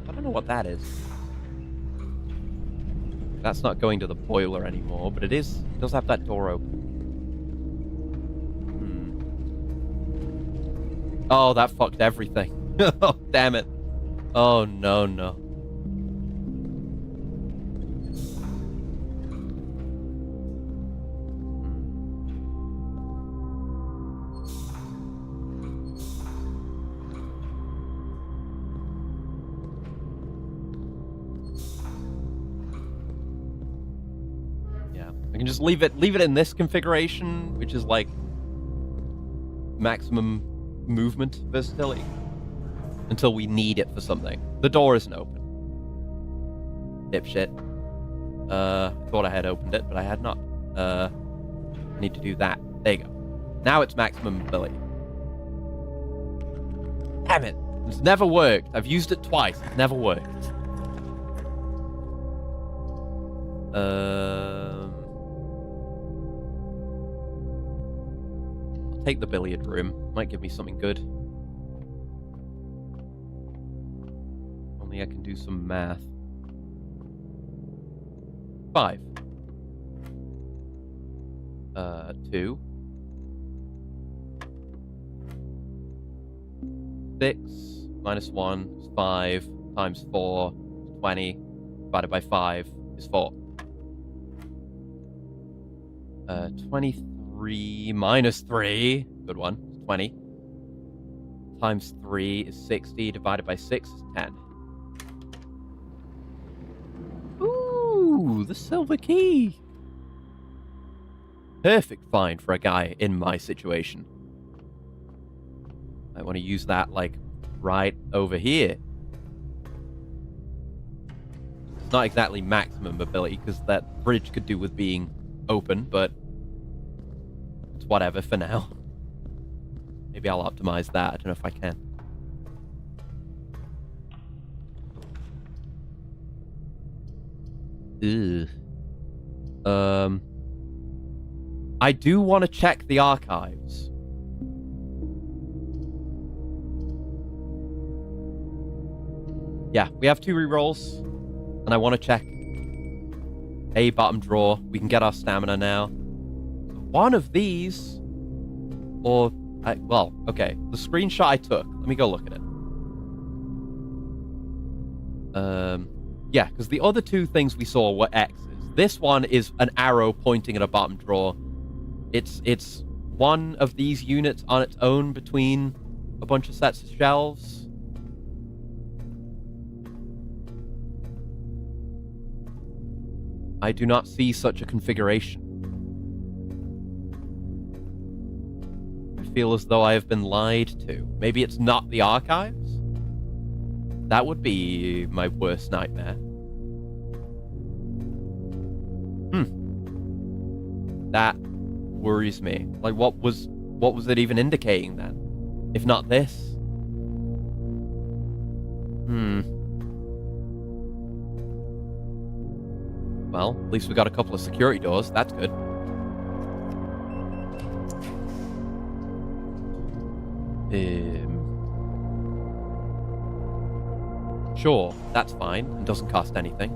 I don't know what that is. That's not going to the boiler anymore, but it does have that door open. Oh, that fucked everything. Oh, damn it. Oh, no. I can just leave it in this configuration, which is like maximum movement versatility, until we need it for something. The door isn't open. Dipshit. Thought I had opened it, but I had not. I need to do that. There you go. Now it's maximum mobility. Damn it. It's never worked. I've used it twice. It's never worked. Take the billiard room. Might give me something good. Only I can do some math. 5. 2. 6 minus 1 is 5 times 4 is 20 divided by 5 is 4. 23 minus 3, good one, 20. Times 3 is 60, divided by 6 is 10. Ooh, the silver key. Perfect find for a guy in my situation. I want to use that, like, right over here. It's not exactly maximum mobility, because that bridge could do with being open, but it's whatever for now. Maybe I'll optimize that. I don't know if I can. Ugh. I do want to check the archives. Yeah, we have 2 rerolls, and I want to check a bottom drawer. We can get our stamina now. One of these, or well, okay. The screenshot I took. Let me go look at it. Yeah, because the other 2 things we saw were X's. This one is an arrow pointing at a bottom drawer. It's one of these units on its own between a bunch of sets of shelves. I do not see such a configuration. I feel as though I have been lied to. Maybe it's not the archives? That would be my worst nightmare. That worries me. Like, what was it even indicating then? If not this? Well, at least we got a couple of security doors. That's good. Sure, that's fine. It doesn't cost anything.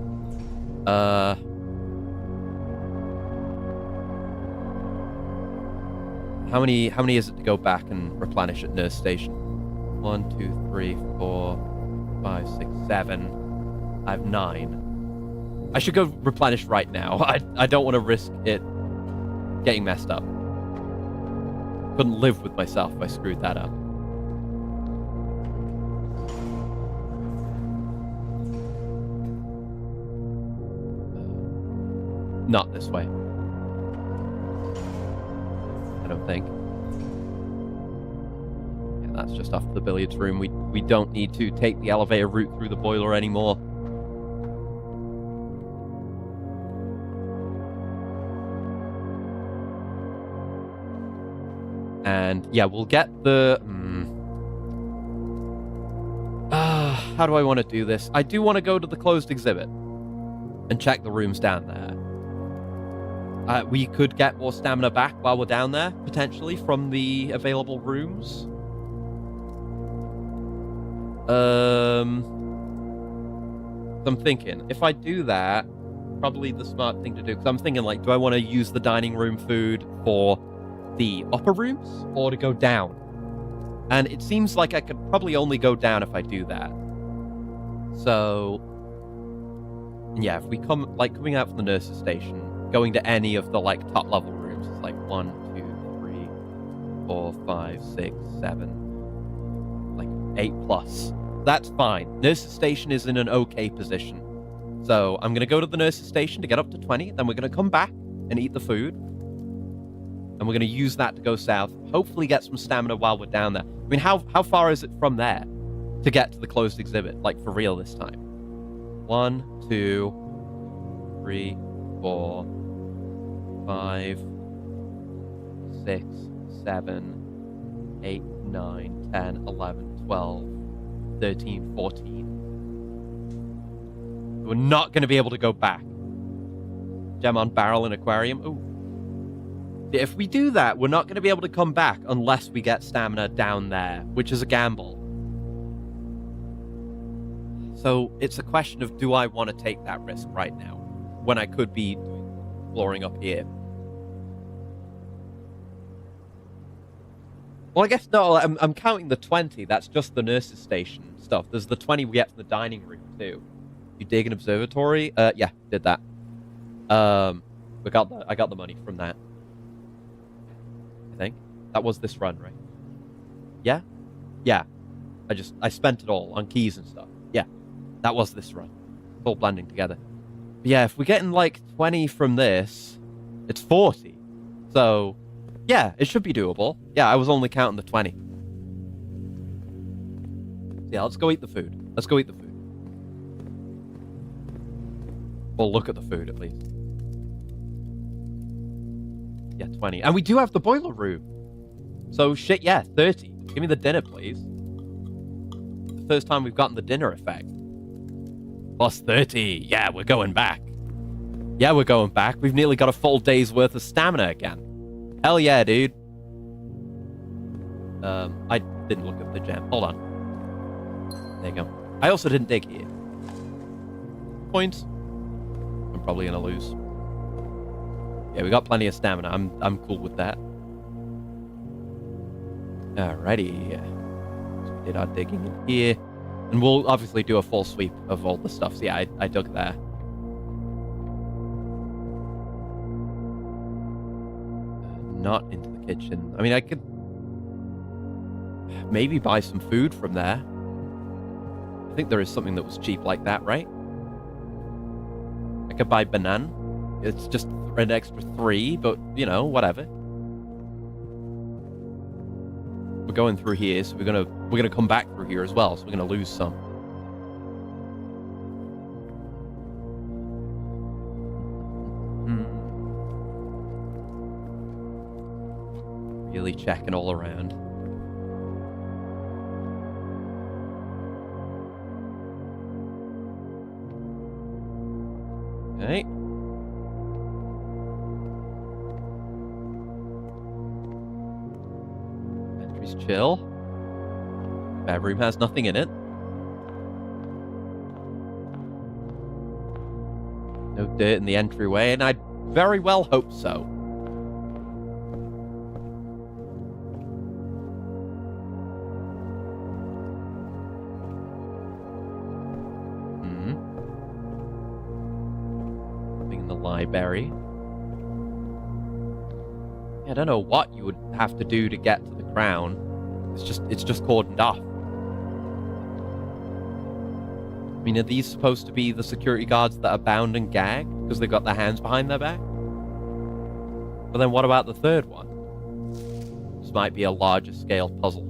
How many is it to go back and replenish at Nurse Station? 1, 2, 3, 4, 5, 6, 7. I have 9. I should go replenish right now. I don't want to risk it getting messed up. Couldn't live with myself if I screwed that up. Not this way. I don't think. Yeah, that's just off the billiards room. We don't need to take the elevator route through the boiler anymore. And yeah, we'll get the... how do I want to do this? I do want to go to the closed exhibit and check the rooms down there. We could get more stamina back while we're down there, potentially, from the available rooms. I'm thinking, if I do that, probably the smart thing to do, because I'm thinking, like, do I want to use the dining room food for the upper rooms, or to go down? And it seems like I could probably only go down if I do that. So, yeah, if we coming out from the nurse's station, going to any of the, like, top level rooms, it's like 1, 2, 3, 4, 5, 6, 7, like 8 plus. That's fine. Nurse's station is in an okay position. So I'm going to go to the nurse's station to get up to 20, then we're going to come back and eat the food. And we're going to use that to go south, hopefully get some stamina while we're down there. I mean, how far is it from there to get to the closed exhibit, like, for real this time? 1, 2, 3, 4, 5, 6, 7, 8, 9, 10, 11, 12, 13, 14. We're not going to be able to go back. Gem on barrel and aquarium. Ooh. If we do that, we're not going to be able to come back unless we get stamina down there, which is a gamble. So it's a question of, do I want to take that risk right now when I could be exploring up here? Well, I guess no, I'm counting the 20. That's just the nurse's station stuff. There's the 20 we get from the dining room too. You dig an observatory? Yeah, did that. I got the money from that. I think that was this run, right? Yeah, yeah. I spent it all on keys and stuff. Yeah, that was this run. It's all blending together. But yeah, if we're getting like 20 from this, it's 40. So yeah, it should be doable. Yeah, I was only counting the 20. Yeah, let's go eat the food. Let's go eat the food. Or look at the food, at least. Yeah, 20. And we do have the boiler room. So, shit, yeah, 30. Give me the dinner, please. The first time we've gotten the dinner effect. Plus 30. Yeah, we're going back. Yeah, we're going back. We've nearly got a full day's worth of stamina again. Hell yeah, dude. I didn't look at the gem. Hold on. There you go. I also didn't dig here. Points. I'm probably gonna lose. Yeah, we got plenty of stamina. I'm cool with that. Alrighty. So we did our digging in here. And we'll obviously do a full sweep of all the stuff. So yeah, I dug there. Not into the kitchen. I mean, I could maybe buy some food from there. I think there is something that was cheap like that, right? I could buy banana. It's just an extra 3, but, you know, whatever. We're going through here, so we're gonna come back through here as well, so we're gonna lose some. Really checking all around. Okay. Entry's chill. Bedroom has nothing in it. No dirt in the entryway, and I'd very well hope so. Library. I don't know what you would have to do to get to the crown. It's just cordoned off. I mean, are these supposed to be the security guards that are bound and gagged because they've got their hands behind their back? But then what about the third one? This might be a larger scale puzzle.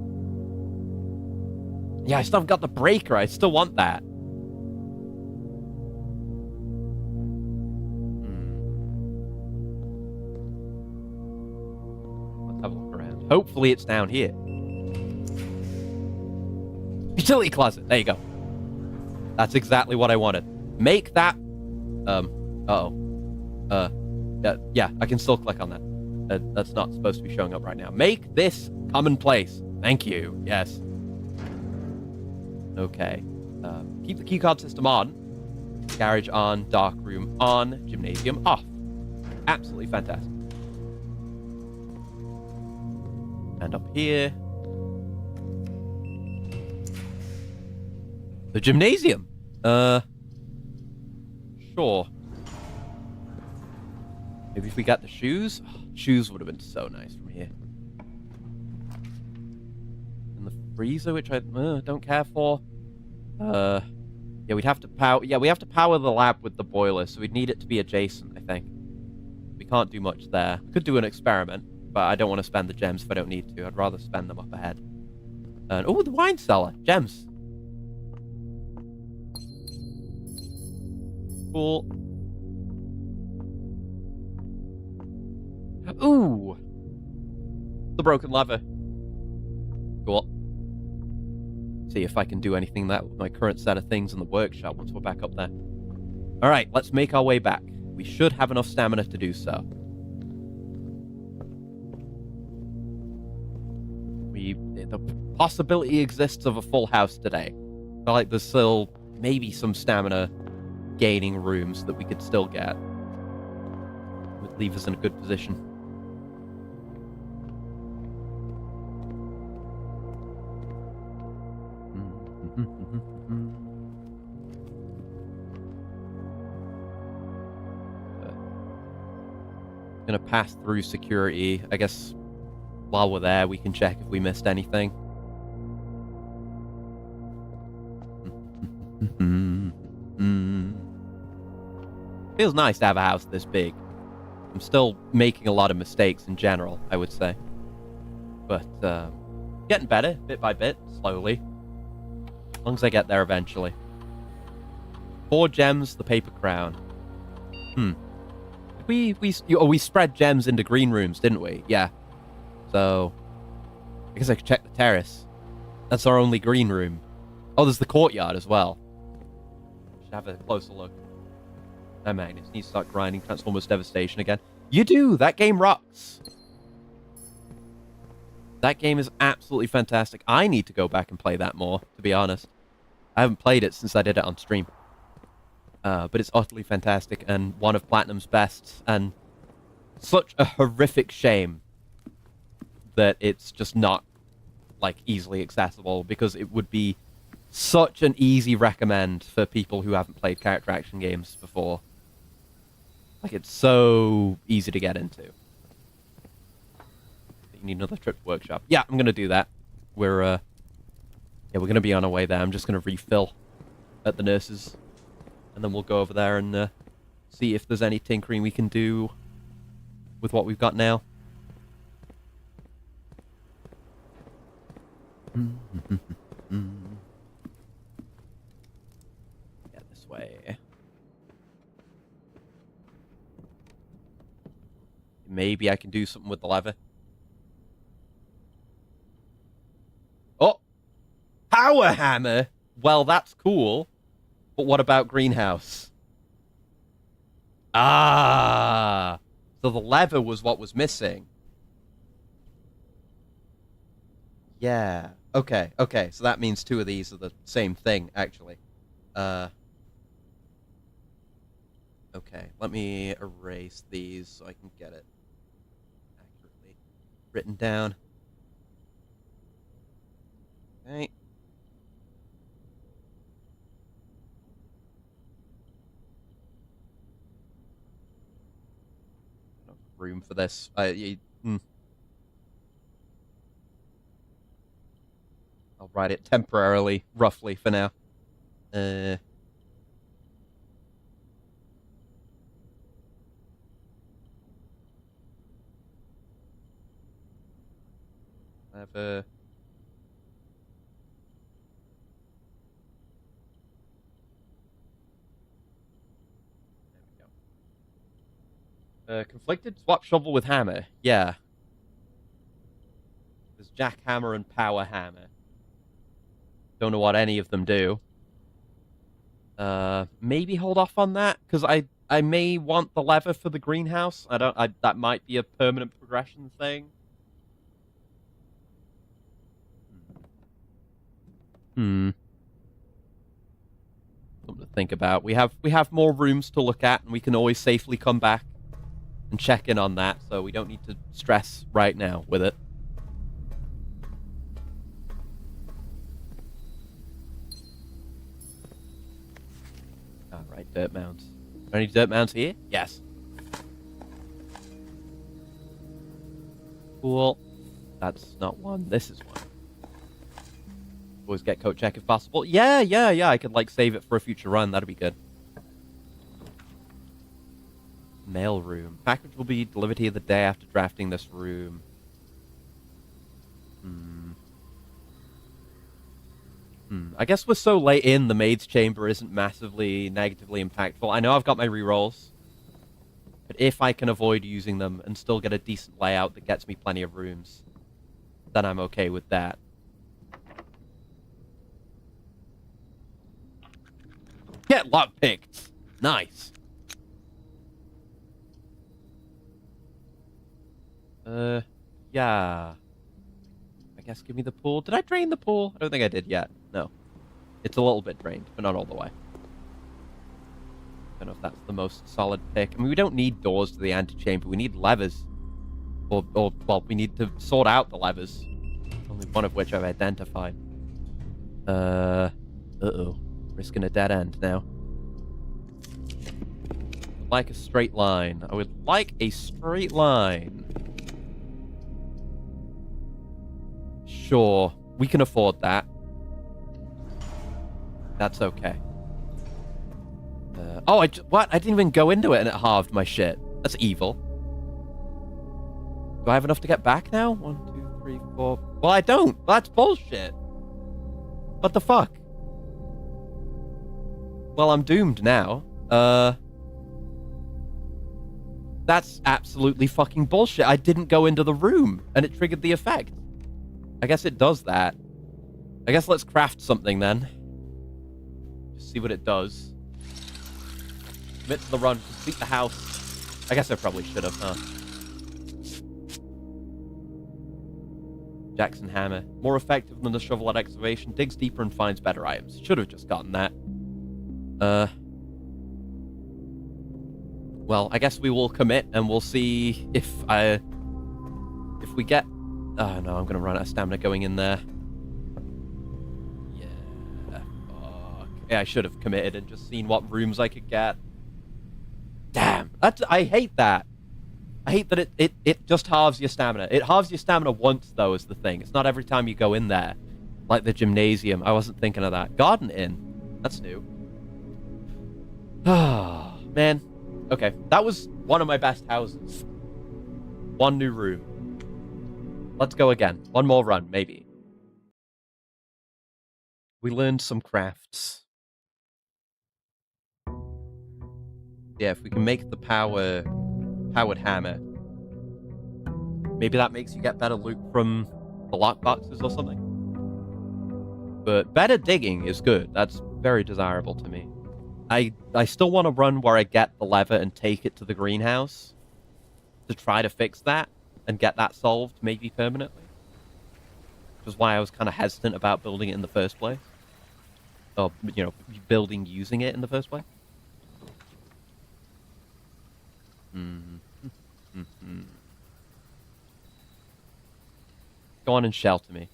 Yeah, I still haven't got the breaker. I still want that. Let's have a look around. Hopefully it's down here. Utility closet. There you go. That's exactly what I wanted. Make that... yeah, I can still click on that. That's not supposed to be showing up right now. Make this commonplace. Thank you. Yes. Okay. Keep the keycard system on. Garage on. Dark room on. Gymnasium off. Absolutely fantastic. And up here... the gymnasium. Sure. Maybe if we got the shoes? Oh, shoes would have been so nice from here. And the freezer, which I don't care for. Yeah, we'd have to power... yeah, we have to power the lab with the boiler, so we'd need it to be adjacent, I think. We can't do much there. Could do an experiment, but I don't want to spend the gems if I don't need to. I'd rather spend them up ahead. And, oh, the wine cellar. Gems. Cool. Ooh! The broken lever. Cool. See if I can do anything that with my current set of things in the workshop once we're back up there. Alright, let's make our way back. We should have enough stamina to do so. The possibility exists of a full house today. I feel like there's still maybe some stamina gaining rooms that we could still get. Would leave us in a good position. Gonna pass through security. I guess while we're there, we can check if we missed anything. Feels nice to have a house this big. I'm still making a lot of mistakes in general, I would say. But, getting better, bit by bit, slowly. As long as I get there eventually. 4 gems, the paper crown. We spread gems into green rooms, didn't we? Yeah. So, I guess I could check the terrace. That's our only green room. Oh, there's the courtyard as well. Should have a closer look. Oh, Magnus needs to start grinding Transformers Devastation again. You do! That game rocks! That game is absolutely fantastic. I need to go back and play that more, to be honest. I haven't played it since I did it on stream. But it's utterly fantastic and one of Platinum's best, and such a horrific shame that it's just not, like, easily accessible, because it would be such an easy recommend for people who haven't played character action games before. Like, it's so easy to get into. You need another trip to workshop. Yeah, I'm gonna do that. We're gonna be on our way there. I'm just gonna refill at the nurses, and then we'll go over there and see if there's any tinkering we can do with what we've got now. Yeah, this way. Maybe I can do something with the lever. Oh! Power hammer! Well, that's cool. But what about greenhouse? Ah! So the lever was what was missing. Yeah. Okay, okay. So that means 2 of these are the same thing, actually. Okay, let me erase these so I can get it accurately written down. Okay. Enough room for this. I'll write it temporarily, roughly, for now. There we go. Conflicted? Swap shovel with hammer. Yeah. There's jackhammer and power hammer. Don't know what any of them do. Maybe hold off on that, because I may want the lever for the greenhouse. That might be a permanent progression thing. Something to think about. We have more rooms to look at, and we can always safely come back and check in on that, so we don't need to stress right now with it. Alright, dirt mounds. Are there any dirt mounds here? Yes. Cool. That's not one. This is one. Always get coat check if possible. Yeah. I could, like, save it for a future run. That'd be good. Mail room. Package will be delivered here the day after drafting this room. I guess we're so late in, the maid's chamber isn't massively negatively impactful. I know I've got my rerolls, but if I can avoid using them and still get a decent layout that gets me plenty of rooms, then I'm okay with that. Get lockpicked! Nice! Yeah. I guess give me the pool. Did I drain the pool? I don't think I did yet. No. It's a little bit drained, but not all the way. Don't know if that's the most solid pick. I mean, we don't need doors to the antechamber. We need levers. Or well, we need to sort out the levers. Only one of which I've identified. Uh-oh. Risking a dead end now. I'd like a straight line. I would like a straight line. Sure. We can afford that. That's okay. What? I didn't even go into it and it halved my shit. That's evil. Do I have enough to get back now? 1, 2, 3, 4. Well, I don't. That's bullshit. What the fuck? Well, I'm doomed now. That's absolutely fucking bullshit. I didn't go into the room and it triggered the effect. I guess it does that. I guess let's craft something then. Just see what it does. Commit to the run. Complete the house. I guess I probably should have, huh? Jackson hammer. More effective than the shovel at excavation. Digs deeper and finds better items. Should have just gotten that. Well, I guess we will commit and we'll see if we get... Oh, no, I'm going to run out of stamina going in there. Yeah, fuck. Yeah, I should have committed and just seen what rooms I could get. Damn. I hate that. I hate that it just halves your stamina. It halves your stamina once, though, is the thing. It's not every time you go in there. Like the gymnasium. I wasn't thinking of that. Garden Inn. That's new. Ah, man. Okay, that was one of my best houses. One new room. Let's go again. One more run, maybe. We learned some crafts. Yeah, if we can make the powered hammer, maybe that makes you get better loot from the lockboxes or something. But better digging is good. That's very desirable to me. I still want to run where I get the lever and take it to the greenhouse to try to fix that and get that solved, maybe permanently. Which is why I was kind of hesitant about building it in the first place. Or, you know, building using it in the first place. Go on and shelter me.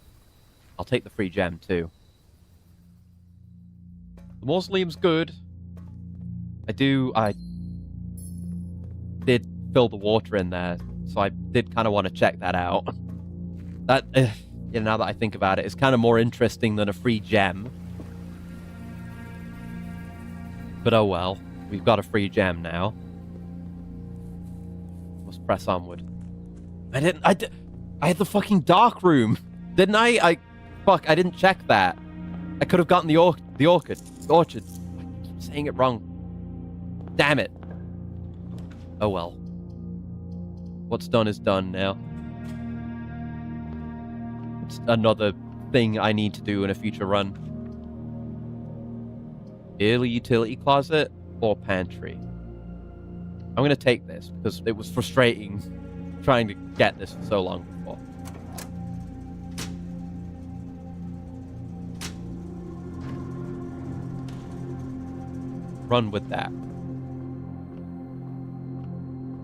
I'll take the free gem, too. The mausoleum's good. I did fill the water in there, so I did kind of want to check that out. That, you know, now that I think about it, it's kind of more interesting than a free gem. But oh well, we've got a free gem now. Must press onward. I had the fucking dark room. Didn't I? Fuck, I didn't check that. I could have gotten the orchard. I keep saying it wrong. Damn it. Oh well. What's done is done now. It's another thing I need to do in a future run. Early utility closet or pantry? I'm gonna take this because it was frustrating trying to get this for so long before. Run with that.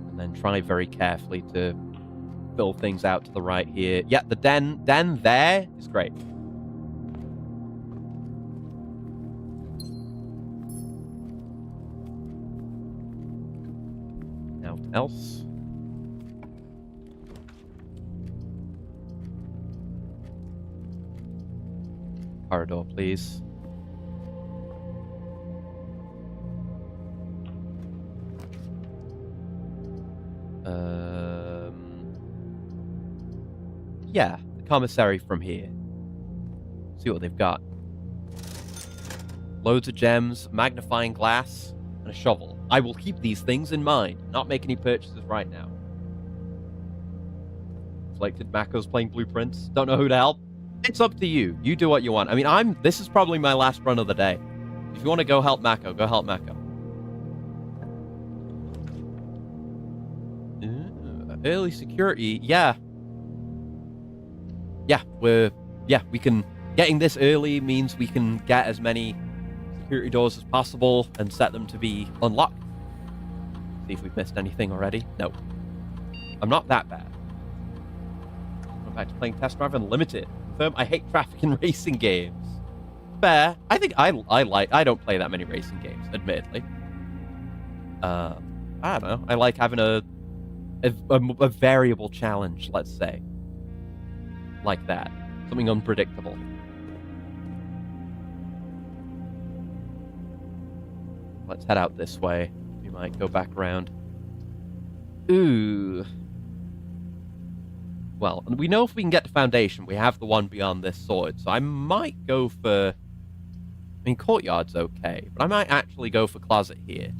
And then try very carefully to fill things out to the right here. Yeah, the den there is great. Now what else? Corridor, please. Yeah, the commissary from here. See what they've got. Loads of gems, magnifying glass, and a shovel. I will keep these things in mind. Not make any purchases right now. Selected Mako's playing blueprints. Don't know who to help. It's up to you. You do what you want. I mean, this is probably my last run of the day. If you want to go help Mako, go help Mako. Early security, yeah. We can... Getting this early means we can get as many security doors as possible and set them to be unlocked. See if we've missed anything already. No. I'm not that bad. I'm back to playing Test Drive Unlimited. Confirm I hate traffic in racing games. Fair. I think I don't play that many racing games, admittedly. I don't know. I like having a variable challenge, let's say. Like that. Something unpredictable. Let's head out this way. We might go back around. Ooh. Well, we know if we can get to Foundation, we have the one beyond this sorted, so I might go for... I mean, Courtyard's okay, but I might actually go for Closet here.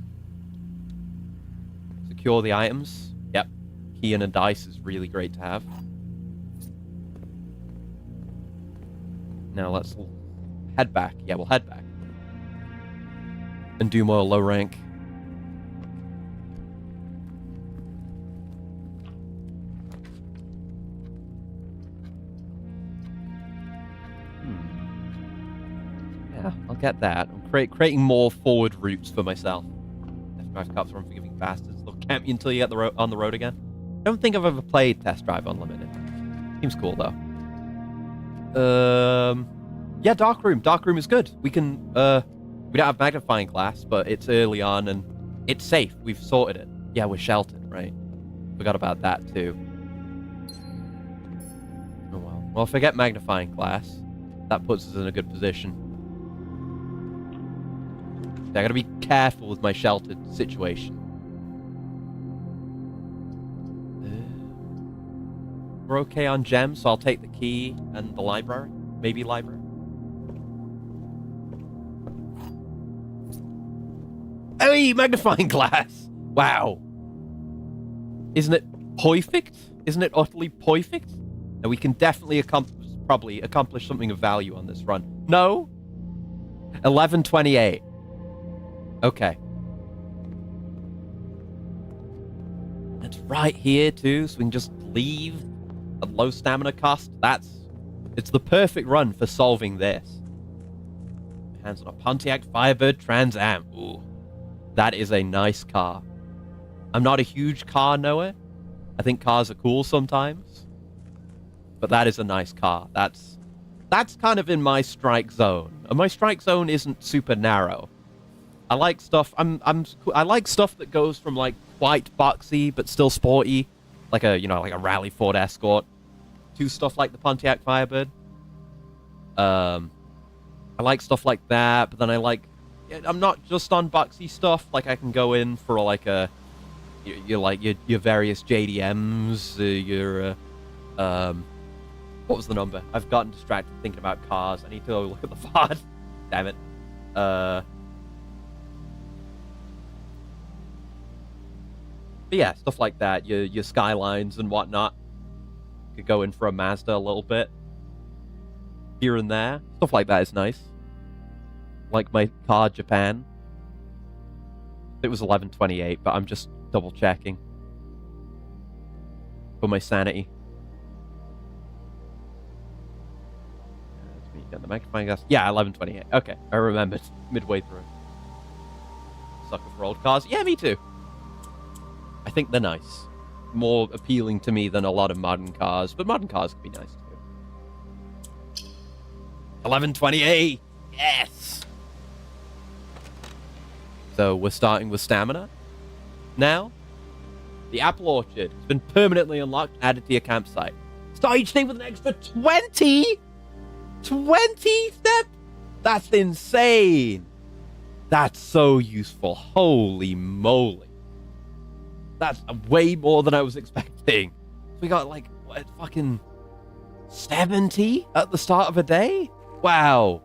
Secure the items. Yep. Key and a dice is really great to have. Now let's head back. Yeah, we'll head back. And do more low rank. Yeah, I'll get that. I'm creating more forward routes for myself. Test Drive cops are unforgiving bastards. They'll camp you until you get on the road again. I don't think I've ever played Test Drive Unlimited. Seems cool, though. Yeah, Dark Room. Dark Room is good. We can, we don't have magnifying glass, but it's early on and it's safe. We've sorted it. Yeah, we're sheltered, right? Forgot about that, too. Oh, well. Well, if I get magnifying glass, that puts us in a good position. I gotta be careful with my sheltered situation. We're okay on gems, so I'll take the key and the library. Maybe library. Hey, magnifying glass! Wow. Isn't it perfect? Isn't it utterly perfect? And we can definitely accomplish something of value on this run. No? 11:28. Okay. It's right here, too, so we can just leave at low stamina cost. It's the perfect run for solving this. Hands on a Pontiac Firebird Trans Am. Ooh. That is a nice car. I'm not a huge car knower. I think cars are cool sometimes. But that is a nice car. That's kind of in my strike zone. And my strike zone isn't super narrow. I like stuff. I like stuff that goes from like quite boxy but still sporty, like a Rally Ford Escort, to stuff like the Pontiac Firebird. I like stuff like that, but then I'm not just on boxy stuff. Like I can go in for like your various JDMs, What was the number? I've gotten distracted thinking about cars. I need to go look at the VOD. Damn it. But yeah, stuff like that. Your skylines and whatnot. Could go in for a Mazda a little bit. Here and there. Stuff like that is nice. Like my car, Japan. It was 11:28, but I'm just double checking. For my sanity. Let me get the magnifying glass. Yeah, 11:28. Okay, I remembered midway through. Sucker for old cars. Yeah, me too. I think they're nice. More appealing to me than a lot of modern cars, but modern cars can be nice too. 11:28. Yes. So we're starting with stamina. Now, the apple orchard has been permanently unlocked and added to your campsite. Start each day with an extra 20? 20 step? That's insane. That's so useful. Holy moly. That's way more than I was expecting. We got like, what, fucking 70 at the start of a day? Wow.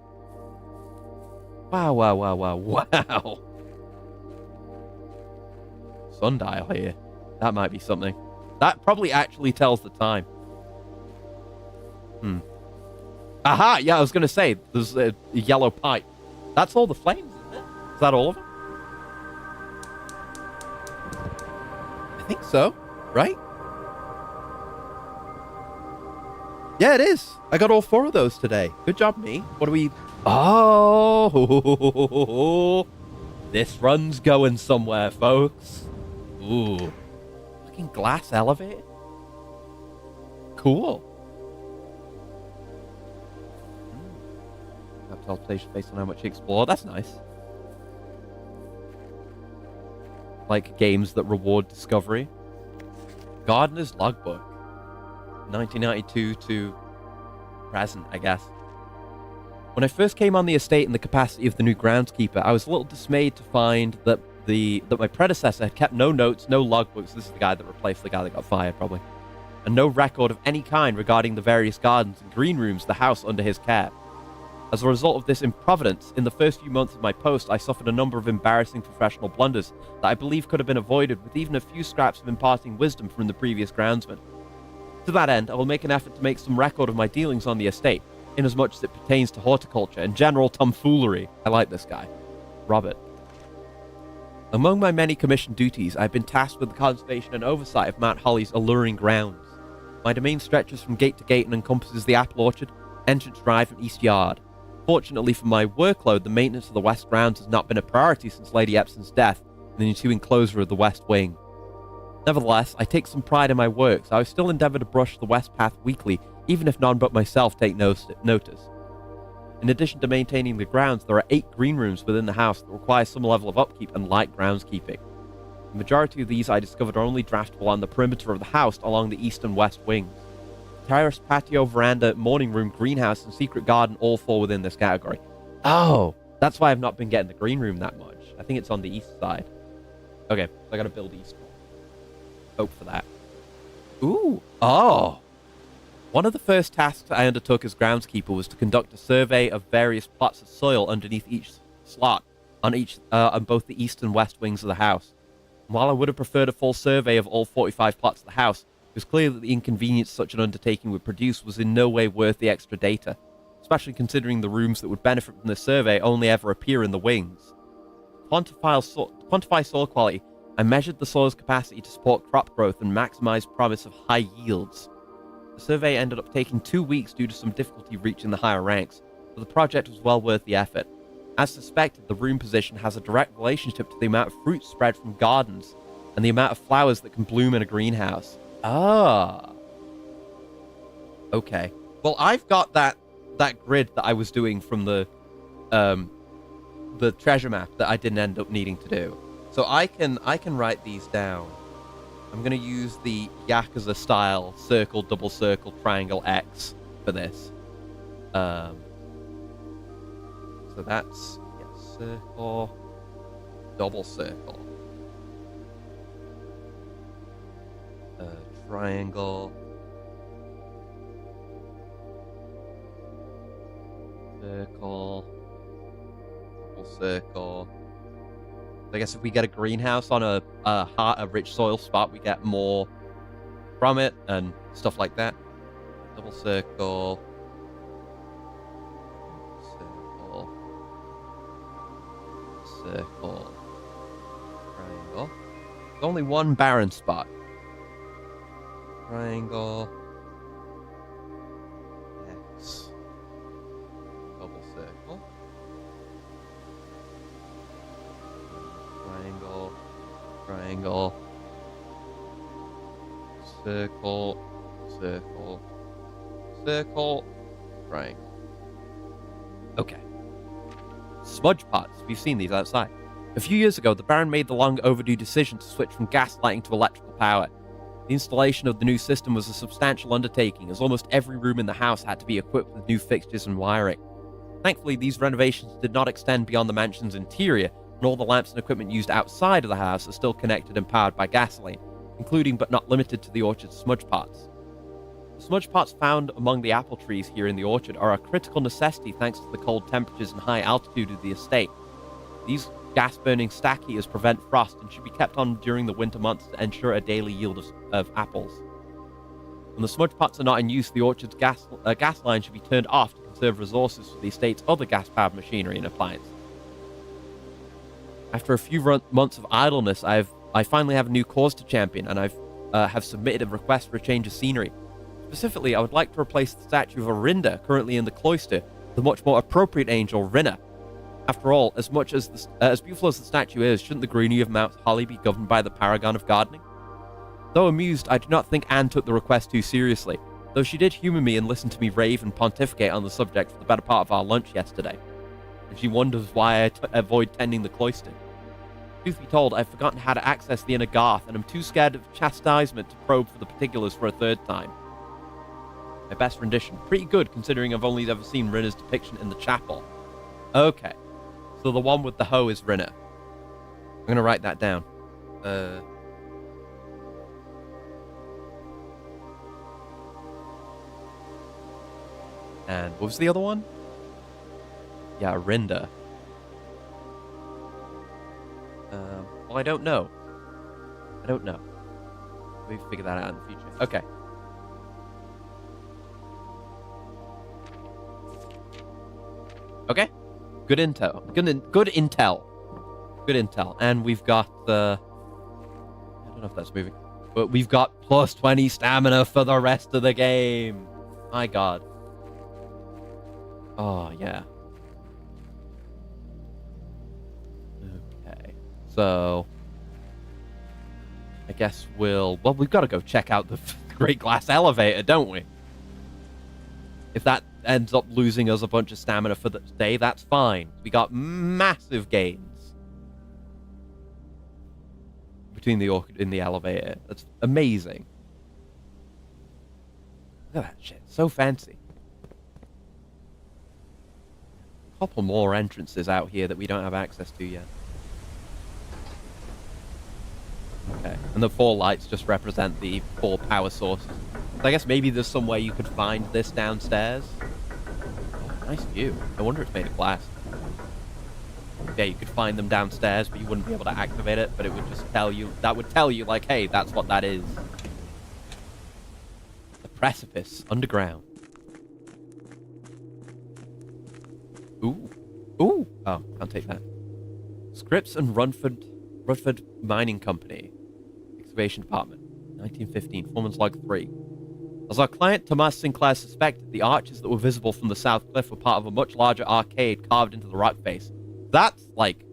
Wow. Sundial here. That might be something. That probably actually tells the time. Aha! Yeah, I was going to say, there's a yellow pipe. That's all the flames, isn't it? Is that all of them? I think so. Right? Yeah, it is. I got all 4 of those today. Good job, me. What do we... Oh! This run's going somewhere, folks. Ooh. Fucking glass elevator? Cool. Teleportation based on how much you explore. That's nice. Like games that reward discovery. Gardener's Logbook. 1992 to present, I guess. When I first came on the estate in the capacity of the new groundskeeper, I was a little dismayed to find that my predecessor had kept no notes, no logbooks. This is the guy that replaced the guy that got fired, probably. And no record of any kind regarding the various gardens and green rooms of the house under his care. As a result of this improvidence, in the first few months of my post, I suffered a number of embarrassing professional blunders that I believe could have been avoided with even a few scraps of imparting wisdom from the previous groundsman. To that end, I will make an effort to make some record of my dealings on the estate, inasmuch as it pertains to horticulture and general tomfoolery. I like this guy. Robert. Among my many commissioned duties, I have been tasked with the conservation and oversight of Mount Holly's alluring grounds. My domain stretches from gate to gate and encompasses the apple orchard, entrance drive, and east yard. Fortunately for my workload, the maintenance of the west grounds has not been a priority since Lady Epson's death and the ensuing closure of the west wing. Nevertheless, I take some pride in my work, so I still endeavour to brush the west path weekly, even if none but myself take notice. In addition to maintaining the grounds, there are 8 green rooms within the house that require some level of upkeep and light groundskeeping. The majority of these I discovered are only draftable on the perimeter of the house along the east and west wings. Terrace, patio, veranda, morning room, greenhouse, and secret garden all fall within this category. Oh, that's why I've not been getting the green room that much. I think it's on the east side. Okay, so I gotta build east. Hope for that. Ooh, oh. One of the first tasks I undertook as groundskeeper was to conduct a survey of various plots of soil underneath each slot on both the east and west wings of the house. And while I would have preferred a full survey of all 45 plots of the house, it was clear that the inconvenience such an undertaking would produce was in no way worth the extra data, especially considering the rooms that would benefit from the survey only ever appear in the wings. To quantify soil quality, I measured the soil's capacity to support crop growth and maximize promise of high yields. The survey ended up taking 2 weeks due to some difficulty reaching the higher ranks, but the project was well worth the effort. As suspected, the room position has a direct relationship to the amount of fruit spread from gardens and the amount of flowers that can bloom in a greenhouse. Ah. Okay. Well, I've got that grid that I was doing from the treasure map that I didn't end up needing to do. So I can write these down. I'm going to use the Yakuza style circle, double circle, triangle, X for this. So that's circle, double circle, triangle, Circle. Double circle. I guess if we get a greenhouse on a rich soil spot, we get more from it and stuff like that. Double circle. Circle. Circle. Triangle. There's only one barren spot. Triangle. X. Double circle. Triangle. Triangle. Circle. Circle. Circle. Triangle. Okay. Smudge pots. We've seen these outside. A few years ago, the Baron made the long overdue decision to switch from gas lighting to electrical power. The installation of the new system was a substantial undertaking, as almost every room in the house had to be equipped with new fixtures and wiring. Thankfully, these renovations did not extend beyond the mansion's interior, and all the lamps and equipment used outside of the house are still connected and powered by gasoline, including but not limited to the orchard's smudge pots. The smudge pots found among the apple trees here in the orchard are a critical necessity thanks to the cold temperatures and high altitude of the estate. These gas-burning stack heaters prevent frost and should be kept on during the winter months to ensure a daily yield of apples. When the smudge pots are not in use, the orchard's gas line should be turned off to conserve resources for the estate's other gas-powered machinery and appliances. After a few months of idleness, I finally have a new cause to champion, and have submitted a request for a change of scenery. Specifically, I would like to replace the statue of Orinda, currently in the cloister, with a much more appropriate angel, Rinna. After all, as beautiful as the statue is, shouldn't the greenery of Mount Holly be governed by the paragon of gardening? Though amused, I do not think Anne took the request too seriously, though she did humour me and listen to me rave and pontificate on the subject for the better part of our lunch yesterday. And she wonders why I avoid tending the cloister. Truth be told, I've forgotten how to access the inner garth, and I'm too scared of chastisement to probe for the particulars for a third time. My best rendition. Pretty good, considering I've only ever seen Rinna's depiction in the chapel. Okay. So the one with the hoe is Rinna. I'm going to write that down. And what was the other one? Yeah, Orinda. Well, I don't know. We figure that out in the future. Okay. Okay. Good intel. Good intel. And we've got the... I don't know if that's moving. But we've got plus 20 stamina for the rest of the game. My god. Oh, yeah. Okay. So... I guess we've got to go check out the Great Glass Elevator, don't we? If that ends up losing us a bunch of stamina for the day, that's fine. We got massive gains between the orchid and the elevator. That's amazing. Look at that shit. So fancy. A couple more entrances out here that we don't have access to yet. Okay. And the 4 lights just represent the 4 power sources. So I guess maybe there's some way you could find this downstairs. Oh, nice view. No wonder it's made of glass. Yeah, you could find them downstairs, but you wouldn't be able to activate it, but it would just tell you... That would tell you, like, hey, that's what that is. The precipice, underground. Ooh. Ooh! Oh, can't take that. Scripps and Rutherford Mining Company. Excavation Department. 1915. Foreman's Log 3. As our client Thomas Sinclair suspected, the arches that were visible from the south cliff were part of a much larger arcade carved into the rock face. That's, like,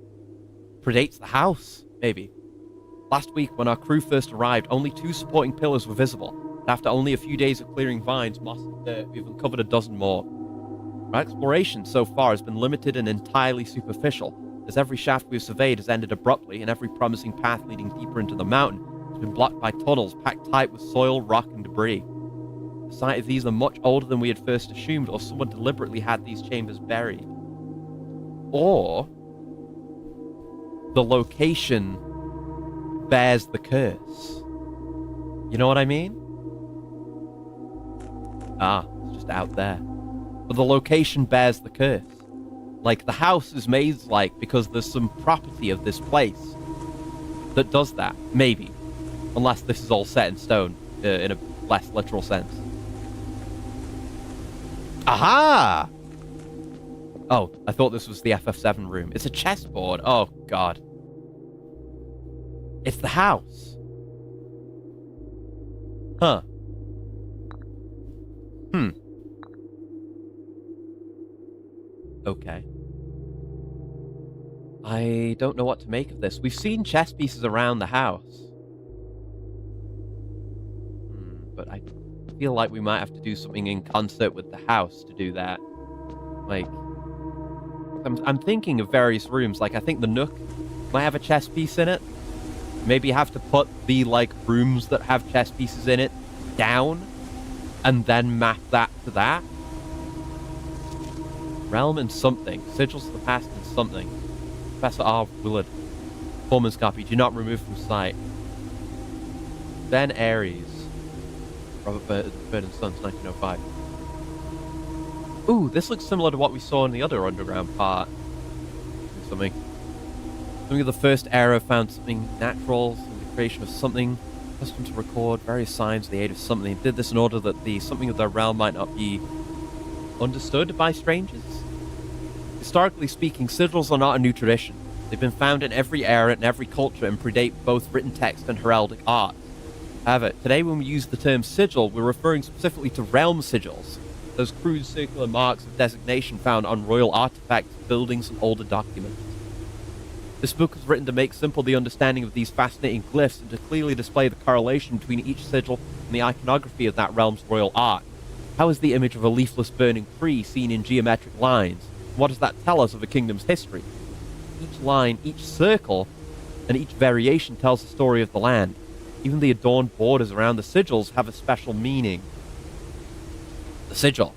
predates the house, maybe. Last week, when our crew first arrived, only 2 supporting pillars were visible. But after only a few days of clearing vines, moss and dirt, we've uncovered a dozen more. Our exploration so far has been limited and entirely superficial, as every shaft we've surveyed has ended abruptly, and every promising path leading deeper into the mountain has been blocked by tunnels packed tight with soil, rock, and debris. The site of these are much older than we had first assumed, or someone deliberately had these chambers buried. Or the location bears the curse. You know what I mean? Ah, it's just out there. but the location bears the curse. Like, the house is maze-like because there's some property of this place that does that. Maybe. Unless this is all set in stone, in a less literal sense. Aha! Oh, I thought this was the FF7 room. It's a chessboard. Oh, God. It's the house. Huh. Okay. I don't know what to make of this. We've seen chess pieces around the house. But I feel like we might have to do something in concert with the house to do that. Like, I'm thinking of various rooms. Like, I think the Nook might have a chess piece in it. Maybe you have to put the, like, rooms that have chess pieces in it down and then map that to that. Realm and something. Sigils of the past and something. Professor R. Willard. Performance copy. Do not remove from sight. Ben Aries. Robert Bird and Sons, 1905. Ooh, this looks similar to what we saw in the other underground part. Something of the first era found something natural, the creation of something, accustomed to record various signs of the aid of something. Did this in order that the something of their realm might not be understood by strangers. Historically speaking, sigils are not a new tradition. They've been found in every era and every culture and predate both written text and heraldic art. However, today when we use the term sigil, we're referring specifically to realm sigils, those crude circular marks of designation found on royal artifacts, buildings, and older documents. This book was written to make simple the understanding of these fascinating glyphs and to clearly display the correlation between each sigil and the iconography of that realm's royal art. How is the image of a leafless burning tree seen in geometric lines? What does that tell us of a kingdom's history? Each line, each circle, and each variation tells the story of the land. Even the adorned borders around the sigils have a special meaning. The sigil.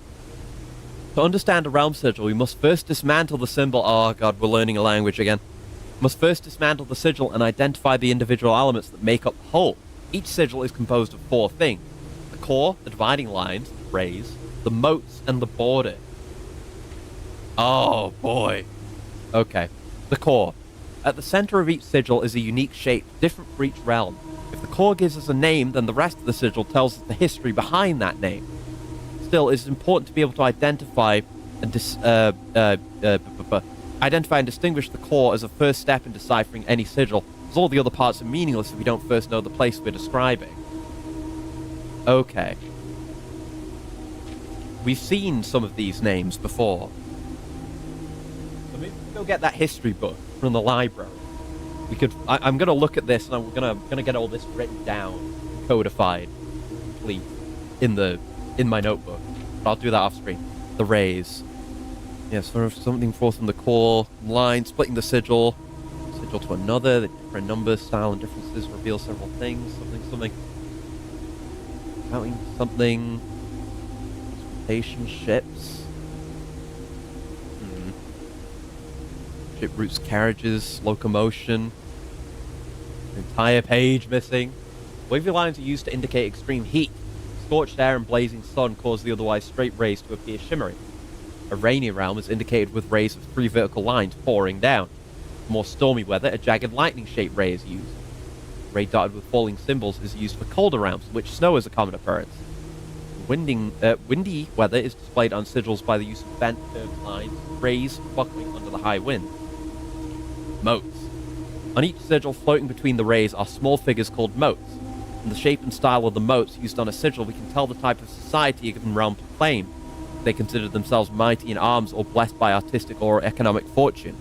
To understand a realm sigil, we must first dismantle the symbol. Oh god, we're learning a language again. We must first dismantle the sigil and identify the individual elements that make up the whole. Each sigil is composed of 4 things. The core, the dividing lines, the rays, the moats, and the border. Oh boy. Okay. The core. At the center of each sigil is a unique shape, different for each realm. If the core gives us a name, then the rest of the sigil tells us the history behind that name. Still, it's important to be able to identify and distinguish the core as a first step in deciphering any sigil, as all the other parts are meaningless if we don't first know the place we're describing. Okay. We've seen some of these names before. So maybe we can go get that history book from the library. We could. I'm gonna look at this and I'm gonna get all this written down, codified, complete in my notebook. But I'll do that off screen. The rays. Yes, sort of something forth from the core line, splitting the sigil to another. The different numbers, style, and differences reveal several things. Something. Counting something. Transportation ships. Ship routes, carriages, locomotion. An entire page missing. Wavy lines are used to indicate extreme heat. Scorched air and blazing sun cause the otherwise straight rays to appear shimmering. A rainy realm is indicated with rays of 3 vertical lines pouring down. For more stormy weather, a jagged lightning-shaped ray is used. A ray dotted with falling symbols is used for colder realms, in which snow is a common occurrence. Windy weather is displayed on sigils by the use of bent curved lines, rays buckling under the high wind. Moats. On each sigil floating between the rays are small figures called moats. From the shape and style of the moats used on a sigil, we can tell the type of society a given realm to claim. They consider themselves mighty in arms or blessed by artistic or economic fortune.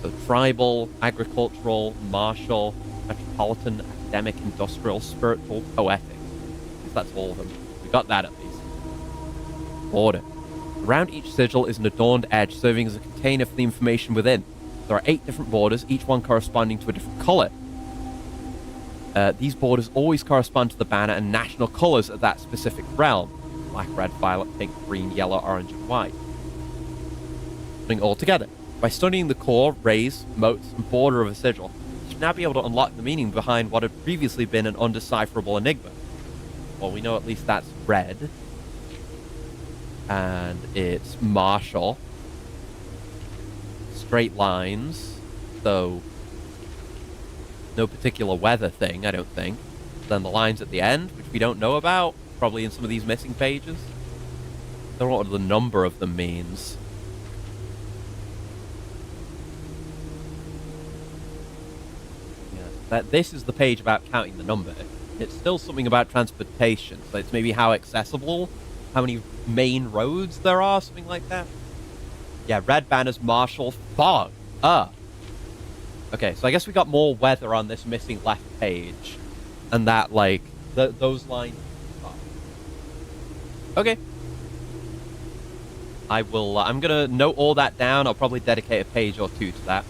So tribal, agricultural, martial, metropolitan, academic, industrial, spiritual, poetic. That's all of them. We got that at least. Border. Around each sigil is an adorned edge serving as a container for the information within. There are 8 different borders, each one corresponding to a different color. These borders always correspond to the banner and national colors of that specific realm. Black, red, violet, pink, green, yellow, orange, and white. Putting all together. By studying the core, rays, moats, and border of a sigil, you should now be able to unlock the meaning behind what had previously been an undecipherable enigma. Well, we know at least that's red. And it's Marshall. Straight lines. So, no particular weather thing, I don't think. Then the lines at the end, which we don't know about, probably in some of these missing pages. I don't know what the number of them means. Yeah, this is the page about counting the number. It's still something about transportation, so it's maybe how accessible, how many main roads there are, something like that. Yeah, red banners, Marshall, fog. Okay, so I guess we got more weather on this missing left page. And that, like, those lines. Okay. I'm gonna note all that down. I'll probably dedicate a page or two to that.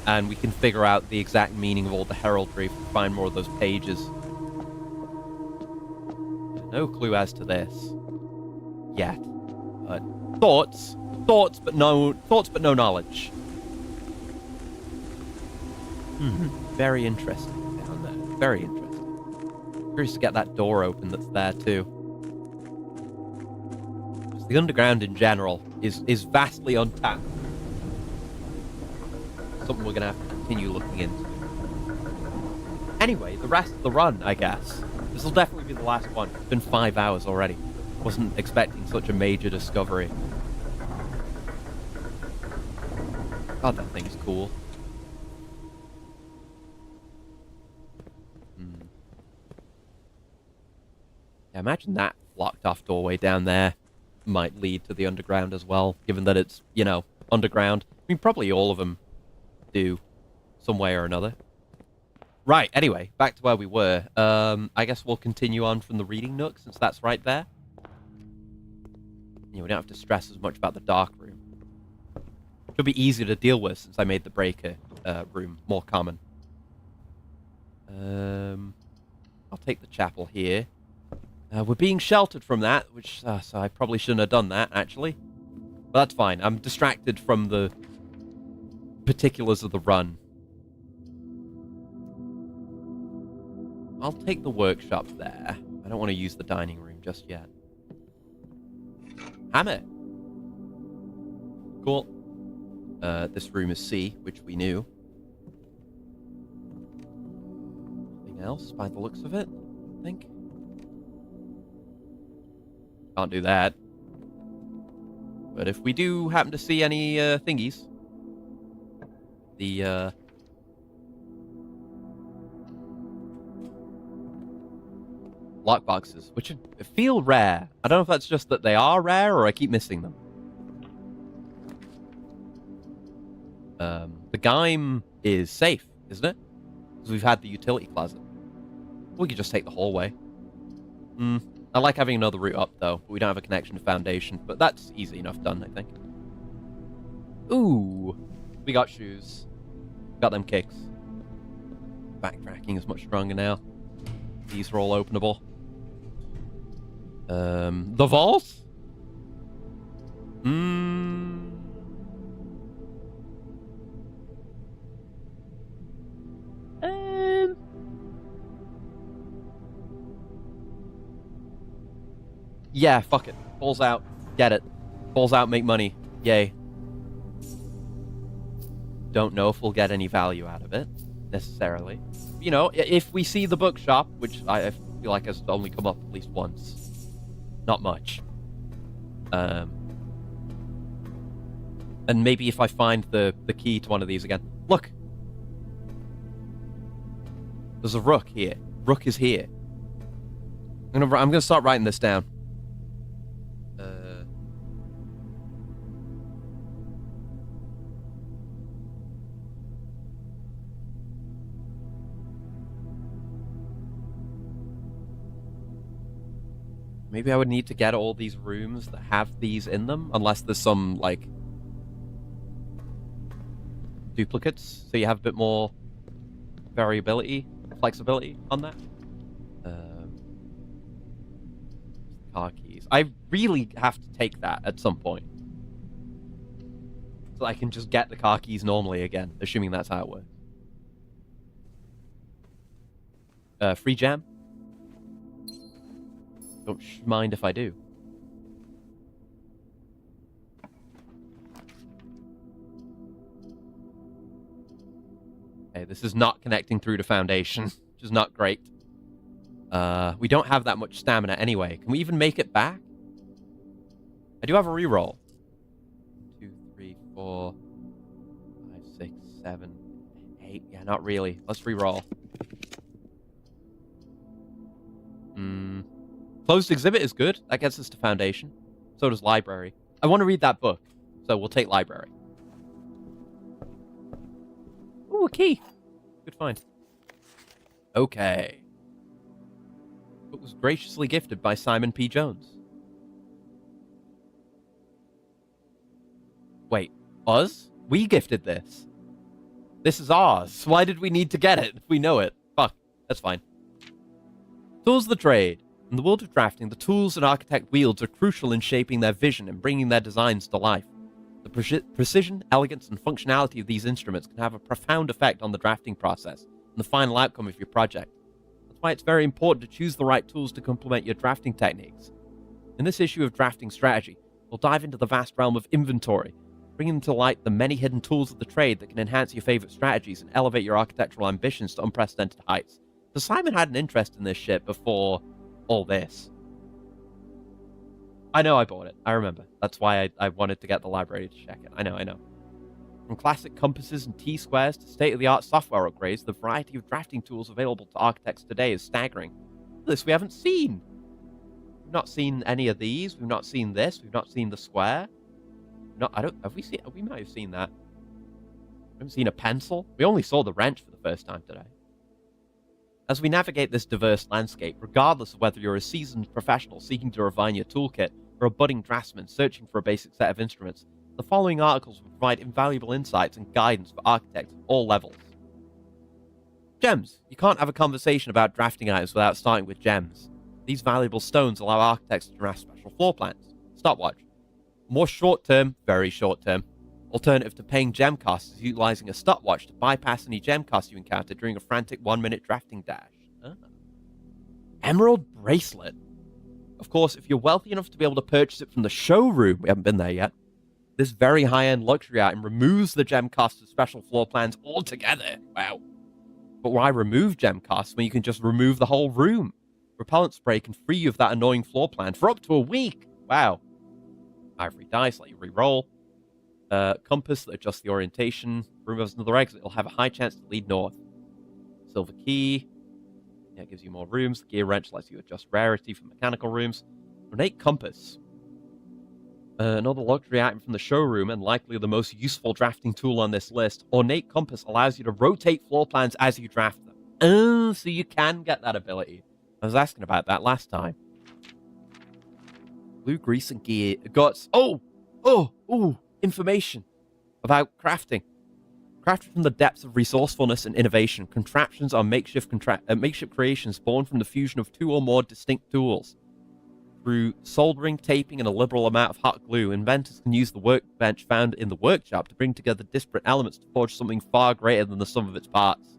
And we can figure out the exact meaning of all the heraldry if we find more of those pages. No clue as to this yet. But thoughts, but no knowledge. Very interesting down there. Very interesting. Curious to get that door open that's there too. The underground in general is vastly untapped. Something we're gonna have to continue looking into. Anyway, the rest of the run, I guess. This will definitely be the last one. It's been 5 hours already. Wasn't expecting such a major discovery. God, that thing's cool. Yeah, imagine that blocked off doorway down there might lead to the underground as well, given that it's, you know, underground. I mean, probably all of them do, some way or another. Right, anyway, back to where we were. I guess we'll continue on from the reading nook, since that's right there. You know, we don't have to stress as much about the dark room. Should be easier to deal with, since I made the breaker room more common. I'll take the chapel here. We're being sheltered from that, which, so I probably shouldn't have done that, actually. But that's fine. I'm distracted from the particulars of the run. I'll take the workshop there. I don't want to use the dining room just yet. Hammer. Cool. This room is C, which we knew. Anything else by the looks of it, I think? Can't do that. But if we do happen to see any thingies, the lockboxes, which feel rare. I don't know if that's just that they are rare or I keep missing them. The Gaim is safe, isn't it? Because we've had the utility closet. We could just take the hallway. I like having another route up, though, but we don't have a connection to Foundation. But that's easy enough done, I think. Ooh. We got shoes. Got them kicks. Backtracking is much stronger now. These are all openable. The vault? Yeah, fuck it. Balls out. Get it. Balls out, make money. Yay. Don't know if we'll get any value out of it, necessarily. You know, if we see the bookshop, which I feel like has only come up at least once. Not much. And maybe if I find the key to one of these again. Look! There's a rook here. Rook is here. I'm gonna start writing this down. Maybe I would need to get all these rooms that have these in them, unless there's some, like, duplicates, so you have a bit more variability, flexibility on that. Car keys. I really have to take that at some point. So I can just get the car keys normally again, assuming that's how it works. Free jam? Don't mind if I do. Okay, this is not connecting through to foundation, which is not great. We don't have that much stamina anyway. Can we even make it back? I do have a reroll. 2, 3, 4, 5, 6, 7, 8. Yeah, not really. Let's reroll. Closed exhibit is good. That gets us to foundation. So does library. I want to read that book, so we'll take library. Ooh, a key. Good find. Okay. It was graciously gifted by Simon P. Jones. Wait, us? We gifted this. This is ours. Why did we need to get it if we know it? Fuck, that's fine. Tools of the trade. In the world of drafting, the tools an architect wields are crucial in shaping their vision and bringing their designs to life. The precision, elegance, and functionality of these instruments can have a profound effect on the drafting process and the final outcome of your project. That's why it's very important to choose the right tools to complement your drafting techniques. In this issue of Drafting Strategy, we'll dive into the vast realm of inventory, bringing to light the many hidden tools of the trade that can enhance your favorite strategies and elevate your architectural ambitions to unprecedented heights. So Simon had an interest in this shit before all this. I know I bought it. I remember. That's why I wanted to get the library to check it. I know. From classic compasses and T-squares to state-of-the-art software upgrades, the variety of drafting tools available to architects today is staggering. This we haven't seen. We've not seen any of these. We've not seen this. We've not seen the square. Have we seen? We might have seen that. We haven't seen a pencil. We only saw the wrench for the first time today. As we navigate this diverse landscape, regardless of whether you're a seasoned professional seeking to refine your toolkit or a budding draftsman searching for a basic set of instruments, the following articles will provide invaluable insights and guidance for architects at all levels. Gems. You can't have a conversation about drafting items without starting with gems. These valuable stones allow architects to draft special floor plans. Stopwatch. More short-term, very short-term, alternative to paying gem costs is utilizing a stopwatch to bypass any gem costs you encounter during a frantic 1-minute drafting dash. Emerald bracelet. Of course, if you're wealthy enough to be able to purchase it from the showroom, we haven't been there yet, this very high-end luxury item removes the gem costs of special floor plans altogether. Wow. But why remove gem costs when you can just remove the whole room? Repellent spray can free you of that annoying floor plan for up to a week. Wow. Ivory dice, let you re-roll. Compass that adjusts the orientation. Room has another exit. It'll have a high chance to lead north. Silver key. Yeah, it gives you more rooms. The gear wrench lets you adjust rarity for mechanical rooms. Ornate compass. Another luxury item from the showroom and likely the most useful drafting tool on this list. Ornate compass allows you to rotate floor plans as you draft them. Oh, so you can get that ability. I was asking about that last time. Blue grease and gear. Guts. Oh! Information about crafting. Crafted from the depths of resourcefulness and innovation, contraptions are makeshift creations born from the fusion of two or more distinct tools. Through soldering, taping, and a liberal amount of hot glue, inventors can use the workbench found in the workshop to bring together disparate elements to forge something far greater than the sum of its parts.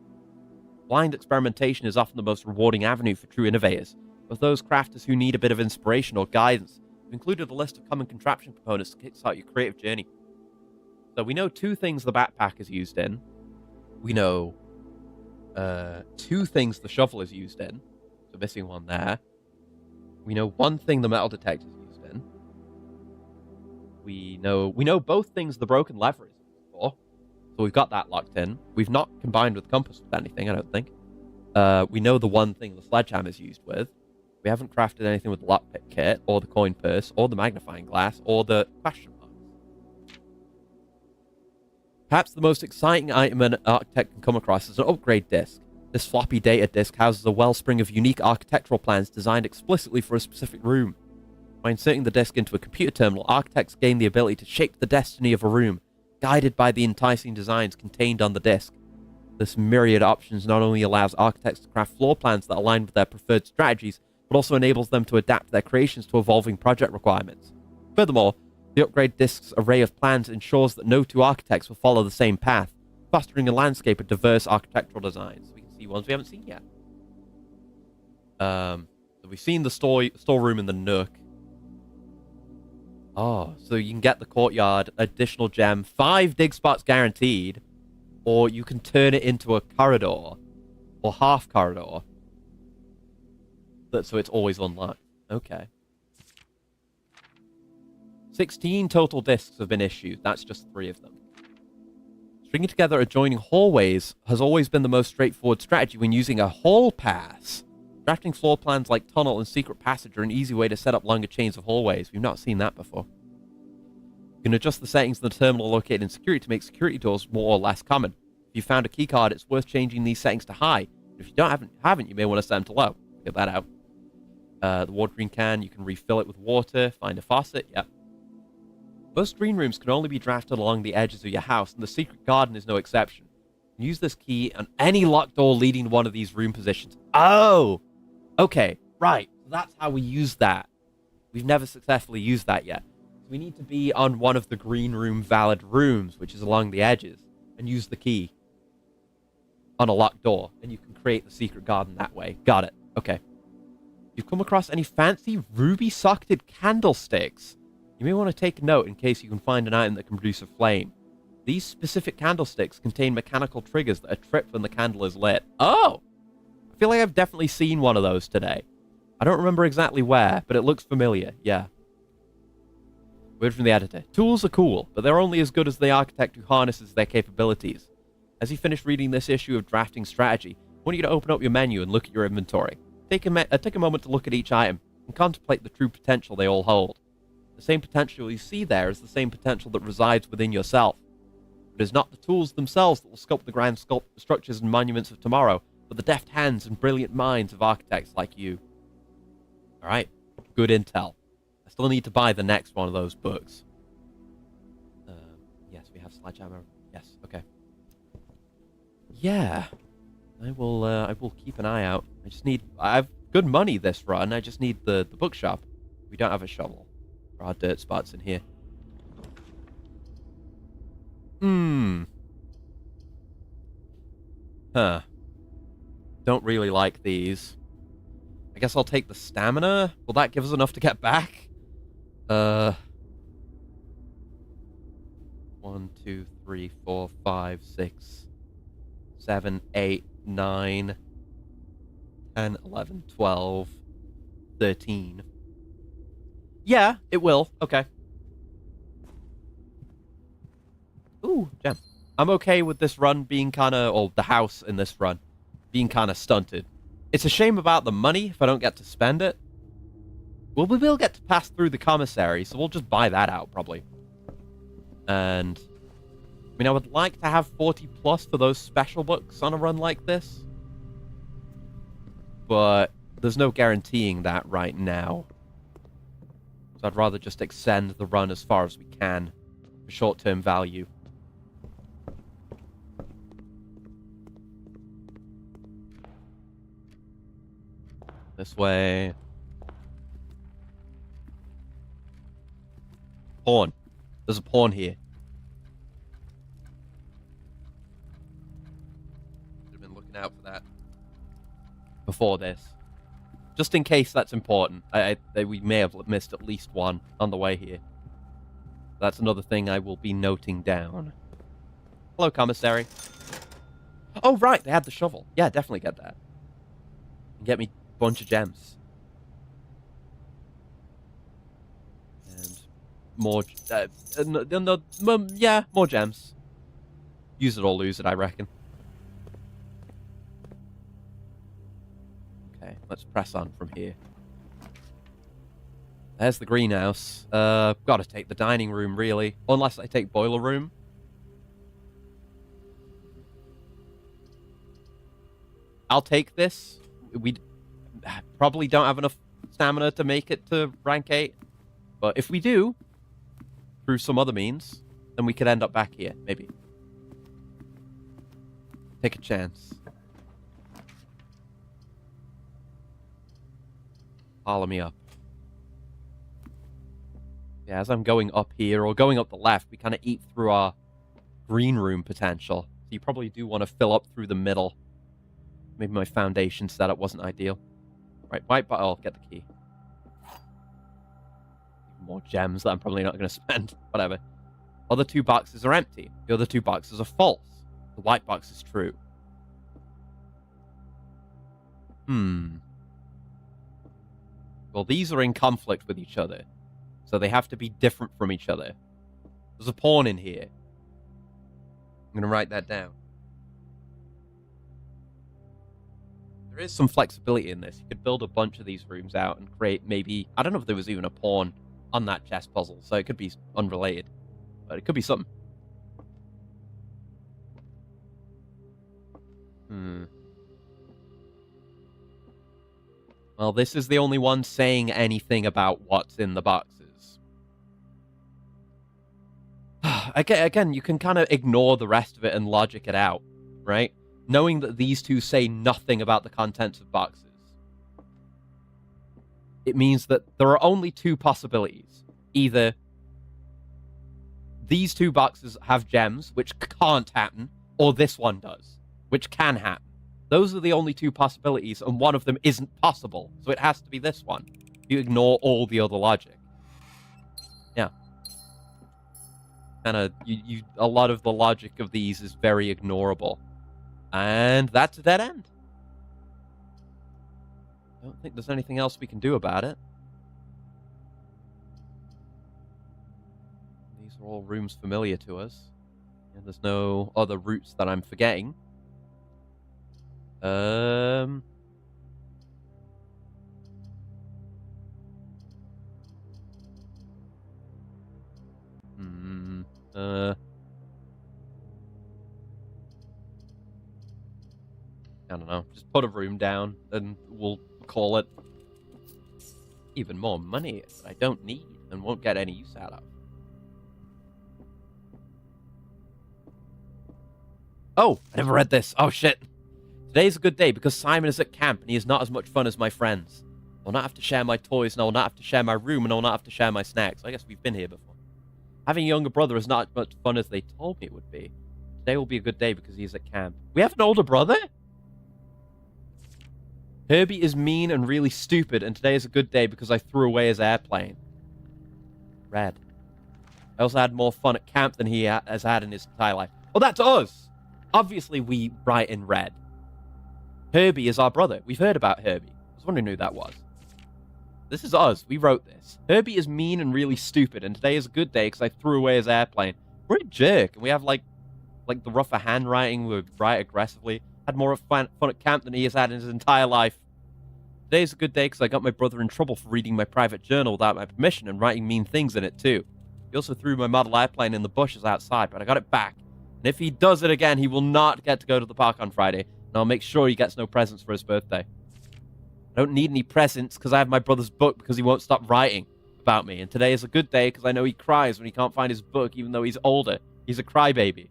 Blind experimentation is often the most rewarding avenue for true innovators, but those crafters who need a bit of inspiration or guidance, we've included a list of common contraption components to kickstart your creative journey. So we know 2 things the backpack is used in. We know 2 things the shovel is used in. So missing one there. We know 1 thing the metal detector is used in. We know both things the broken lever is used for. So we've got that locked in. We've not combined with compass with anything, I don't think. We know the 1 thing the sledgehammer is used with. We haven't crafted anything with the lockpick kit, or the coin purse, or the magnifying glass, or the question marks. Perhaps the most exciting item an architect can come across is an upgrade disk. This floppy data disk houses a wellspring of unique architectural plans designed explicitly for a specific room. By inserting the disk into a computer terminal, architects gain the ability to shape the destiny of a room, guided by the enticing designs contained on the disk. This myriad of options not only allows architects to craft floor plans that align with their preferred strategies, but also enables them to adapt their creations to evolving project requirements. Furthermore, the upgrade disk's array of plans ensures that no 2 architects will follow the same path, fostering a landscape of diverse architectural designs. We can see ones we haven't seen yet. So we've seen the storeroom in the Nook. Oh, so you can get the courtyard, additional gem, 5 dig spots guaranteed. or you can turn it into a corridor, or half corridor. So it's always unlocked. Okay. 16 total discs have been issued. That's just 3 of them. Stringing together adjoining hallways has always been the most straightforward strategy when using a hall pass. Drafting floor plans like tunnel and secret passage are an easy way to set up longer chains of hallways. We've not seen that before. You can adjust the settings in the terminal located in security to make security doors more or less common. If you found a keycard, it's worth changing these settings to high. If you haven't, you may want to set them to low. Get that out. The water green can, you can refill it with water. Find a faucet. Yep. Most green rooms can only be drafted along the edges of your house, and the secret garden is no exception. You can use this key on any locked door leading to one of these room positions. Oh! Okay, right. That's how we use that. We've never successfully used that yet. So we need to be on one of the green room valid rooms, which is along the edges, and use the key on a locked door, and you can create the secret garden that way. Got it. Okay. You've come across any fancy ruby-socketed candlesticks? You may want to take a note in case you can find an item that can produce a flame. These specific candlesticks contain mechanical triggers that are tripped when the candle is lit. Oh! I feel like I've definitely seen one of those today. I don't remember exactly where, but it looks familiar. Yeah. Word from the editor. Tools are cool, but they're only as good as the architect who harnesses their capabilities. As you finish reading this issue of Drafting Strategy, I want you to open up your menu and look at your inventory. Take a moment to look at each item and contemplate the true potential they all hold. The same potential you see there is the same potential that resides within yourself. It is not the tools themselves that will sculpt the grand structures and monuments of tomorrow, but the deft hands and brilliant minds of architects like you. Alright, good intel. I still need to buy the next one of those books. Yes, we have Sledgehammer. Yes, okay. Yeah, I will keep an eye out. I have good money this run, I just need the bookshop. We don't have a shovel. There are dirt spots in here. Huh. Don't really like these. I guess I'll take the stamina. Will that give us enough to get back? 1, 2, 3, 4, 5, 6, 7, 8, 9, 10, 11, 12, 13. Yeah, it will. Okay. Ooh, gem. I'm okay with this run being kind of, or the house in this run, being kind of stunted. It's a shame about the money if I don't get to spend it. Well, we will get to pass through the commissary, so we'll just buy that out, probably. And, I mean, I would like to have 40 plus for those special books on a run like this. But there's no guaranteeing that right now. So I'd rather just extend the run as far as we can for short-term value. This way. Pawn. There's a pawn here. Should have been looking out for that before this. Just in case that's important. We may have missed at least one on the way here. That's another thing I will be noting down. Hello, commissary. Oh, right, they had the shovel. Yeah, definitely get that. And get me a bunch of gems. And more... yeah, more gems. Use it or lose it, I reckon. Okay, let's press on from here. There's the greenhouse. Gotta take the dining room, really. Unless I take boiler room. I'll take this. We probably don't have enough stamina to make it to rank 8. But if we do, through some other means, then we could end up back here, maybe. Take a chance. Follow me up. Yeah, as I'm going up here, or going up the left, we kind of eat through our green room potential. So you probably do want to fill up through the middle. Maybe my foundation setup wasn't ideal. Right, white bottle, I'll get the key. More gems that I'm probably not going to spend. Whatever. Other 2 boxes are empty. The other 2 boxes are false. The white box is true. Well, these are in conflict with each other, so they have to be different from each other. There's a pawn in here. I'm going to write that down. There is some flexibility in this. You could build a bunch of these rooms out and create maybe... I don't know if there was even a pawn on that chess puzzle, so it could be unrelated. But it could be something. Well, this is the only one saying anything about what's in the boxes. Again, you can kind of ignore the rest of it and logic it out, right? Knowing that these two say nothing about the contents of boxes. It means that there are only two possibilities. Either these two boxes have gems, which can't happen, or this one does, which can happen. Those are the only two possibilities, and one of them isn't possible, so it has to be this one. You ignore all the other logic. Yeah. A lot of the logic of these is very ignorable. And that's a dead end. I don't think there's anything else we can do about it. These are all rooms familiar to us. And there's no other routes that I'm forgetting. I don't know. Just put a room down and we'll call it even more money that I don't need and won't get any use out of. Oh, I never read this. Oh, shit. Today's a good day because Simon is at camp and he is not as much fun as my friends. I'll not have to share my toys and I'll not have to share my room and I'll not have to share my snacks. I guess we've been here before. Having a younger brother is not as much fun as they told me it would be. Today will be a good day because he's at camp. We have an older brother? Herbie is mean and really stupid, and today is a good day because I threw away his airplane. Red. I also had more fun at camp than he has had in his entire life. Well, that's us! Obviously, we write in red. Herbie is our brother. We've heard about Herbie. I was wondering who that was. This is us. We wrote this. Herbie is mean and really stupid, and today is a good day because I threw away his airplane. We're a jerk, and we have, like the rougher handwriting. We write aggressively. Had more fun at camp than he has had in his entire life. Today's a good day because I got my brother in trouble for reading my private journal without my permission and writing mean things in it too. He also threw my model airplane in the bushes outside, but I got it back. And if he does it again, he will not get to go to the park on Friday, and I'll make sure he gets no presents for his birthday. I don't need any presents because I have my brother's book because he won't stop writing about me. And today is a good day because I know he cries when he can't find his book even though he's older. He's a crybaby.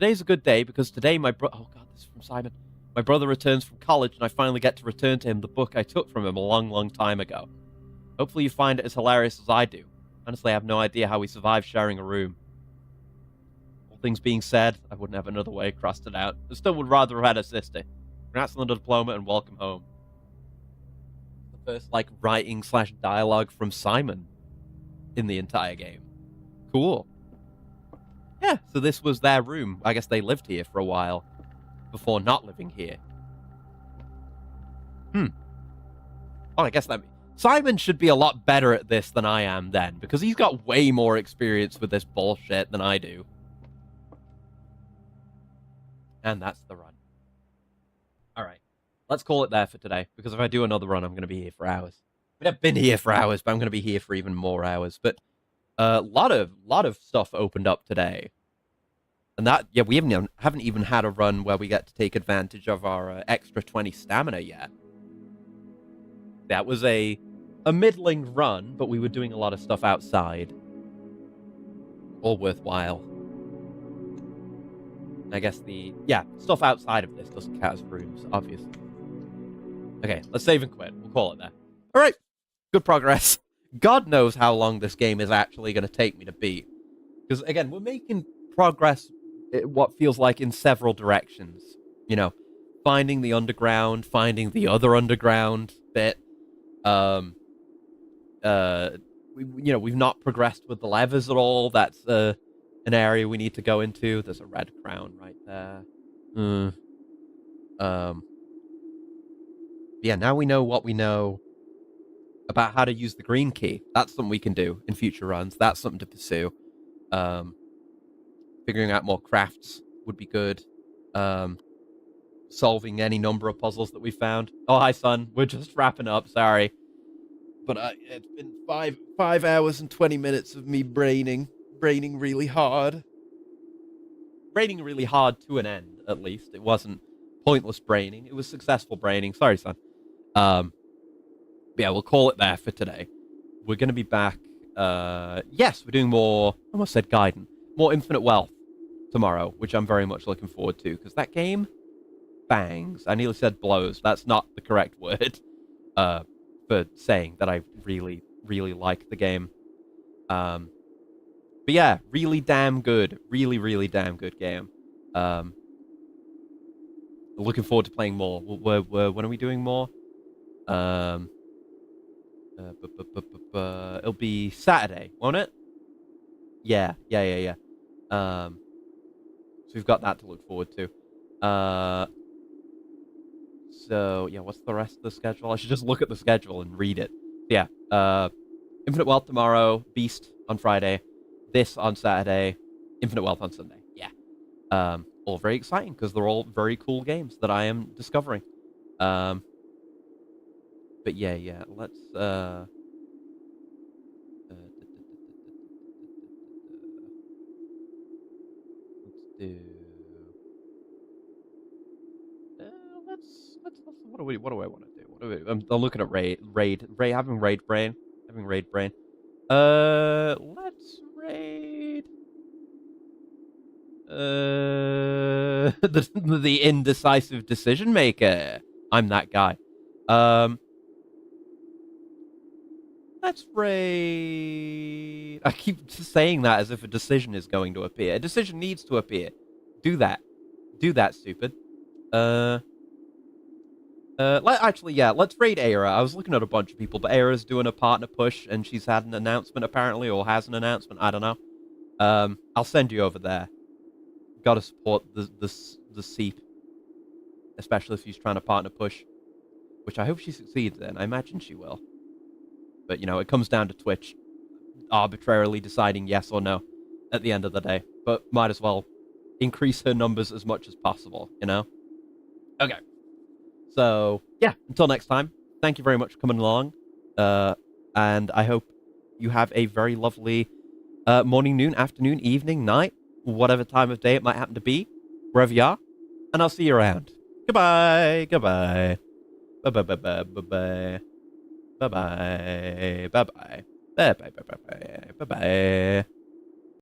Today's a good day because today my oh god, this is from Simon. My brother returns from college and I finally get to return to him the book I took from him a long, long time ago. Hopefully you find it as hilarious as I do. Honestly, I have no idea how we survived sharing a room. All things being said, I wouldn't have another way, crossed it out. I still would rather have had a sister. Congrats on the diploma and welcome home. The first, writing/dialogue from Simon in the entire game. Cool. Yeah, so this was their room. I guess they lived here for a while before not living here. Oh, I guess that... Simon should be a lot better at this than I am then, because he's got way more experience with this bullshit than I do. And that's the run. Alright, let's call it there for today, because if I do another run, I'm going to be here for hours. I mean, I've been here for hours, but I'm going to be here for even more hours. But a lot of stuff opened up today. And that, yeah, we haven't even had a run where we get to take advantage of our extra 20 stamina yet. That was a middling run, but we were doing a lot of stuff outside. All worthwhile. I guess stuff outside of this doesn't count as rooms, obviously. Okay, let's save and quit. We'll call it there. Alright, good progress. God knows how long this game is actually going to take me to beat. Because, again, we're making progress, what feels like, in several directions. You know, finding the underground, finding the other underground bit. We've not progressed with the levers at all. That's an an area we need to go into. There's a red crown right there. Yeah, now we know what we know about how to use the green key. That's something we can do in future runs. That's something to pursue. Figuring out more crafts would be good. Solving any number of puzzles that we found. Oh, hi, son. We're just wrapping up. Sorry. But it's been 5 hours and 20 minutes of me braining really hard. Braining really hard to an end, at least. It wasn't pointless braining. It was successful braining. Sorry, son. Yeah, we'll call it there for today. We're going to be back. Yes, we're doing more. I almost said Gaiden. More Infinite Wealth tomorrow, which I'm very much looking forward to, because that game bangs. I nearly said blows. That's not the correct word for saying that I really, really like the game. But yeah, really damn good. Really, really damn good game. Looking forward to playing more. When are we doing more? It'll be Saturday, won't it? Yeah. So we've got that to look forward to. So yeah, what's the rest of the schedule? I should just look at the schedule and read it. Yeah. Infinite Wealth tomorrow, Beast on Friday, this on Saturday, Infinite Wealth on Sunday. Yeah. All very exciting because they're all very cool games that I am discovering. But yeah, let's let's do let's what do I want to do? I'm looking at raid having raid brain. Let's raid the indecisive decision maker. I'm that guy. Let's raid. I keep saying that as if a decision is going to appear. A decision needs to appear. Do that, stupid. Actually, yeah, let's raid Aira. I was looking at a bunch of people, but Aira's doing a partner push, and she's had an announcement apparently, or has an announcement. I don't know. I'll send you over there. Gotta support the Seep, especially if she's trying to partner push, which I hope she succeeds in. I imagine she will. But, you know, it comes down to Twitch arbitrarily deciding yes or no at the end of the day. But might as well increase her numbers as much as possible, you know? Okay. So, yeah, until next time, thank you very much for coming along. And I hope you have a very lovely morning, noon, afternoon, evening, night, whatever time of day it might happen to be, wherever you are. And I'll see you around. Goodbye. Goodbye. Bye-bye. Bye-bye. Bye-bye. Bye-bye. Bye-bye. Bye-bye.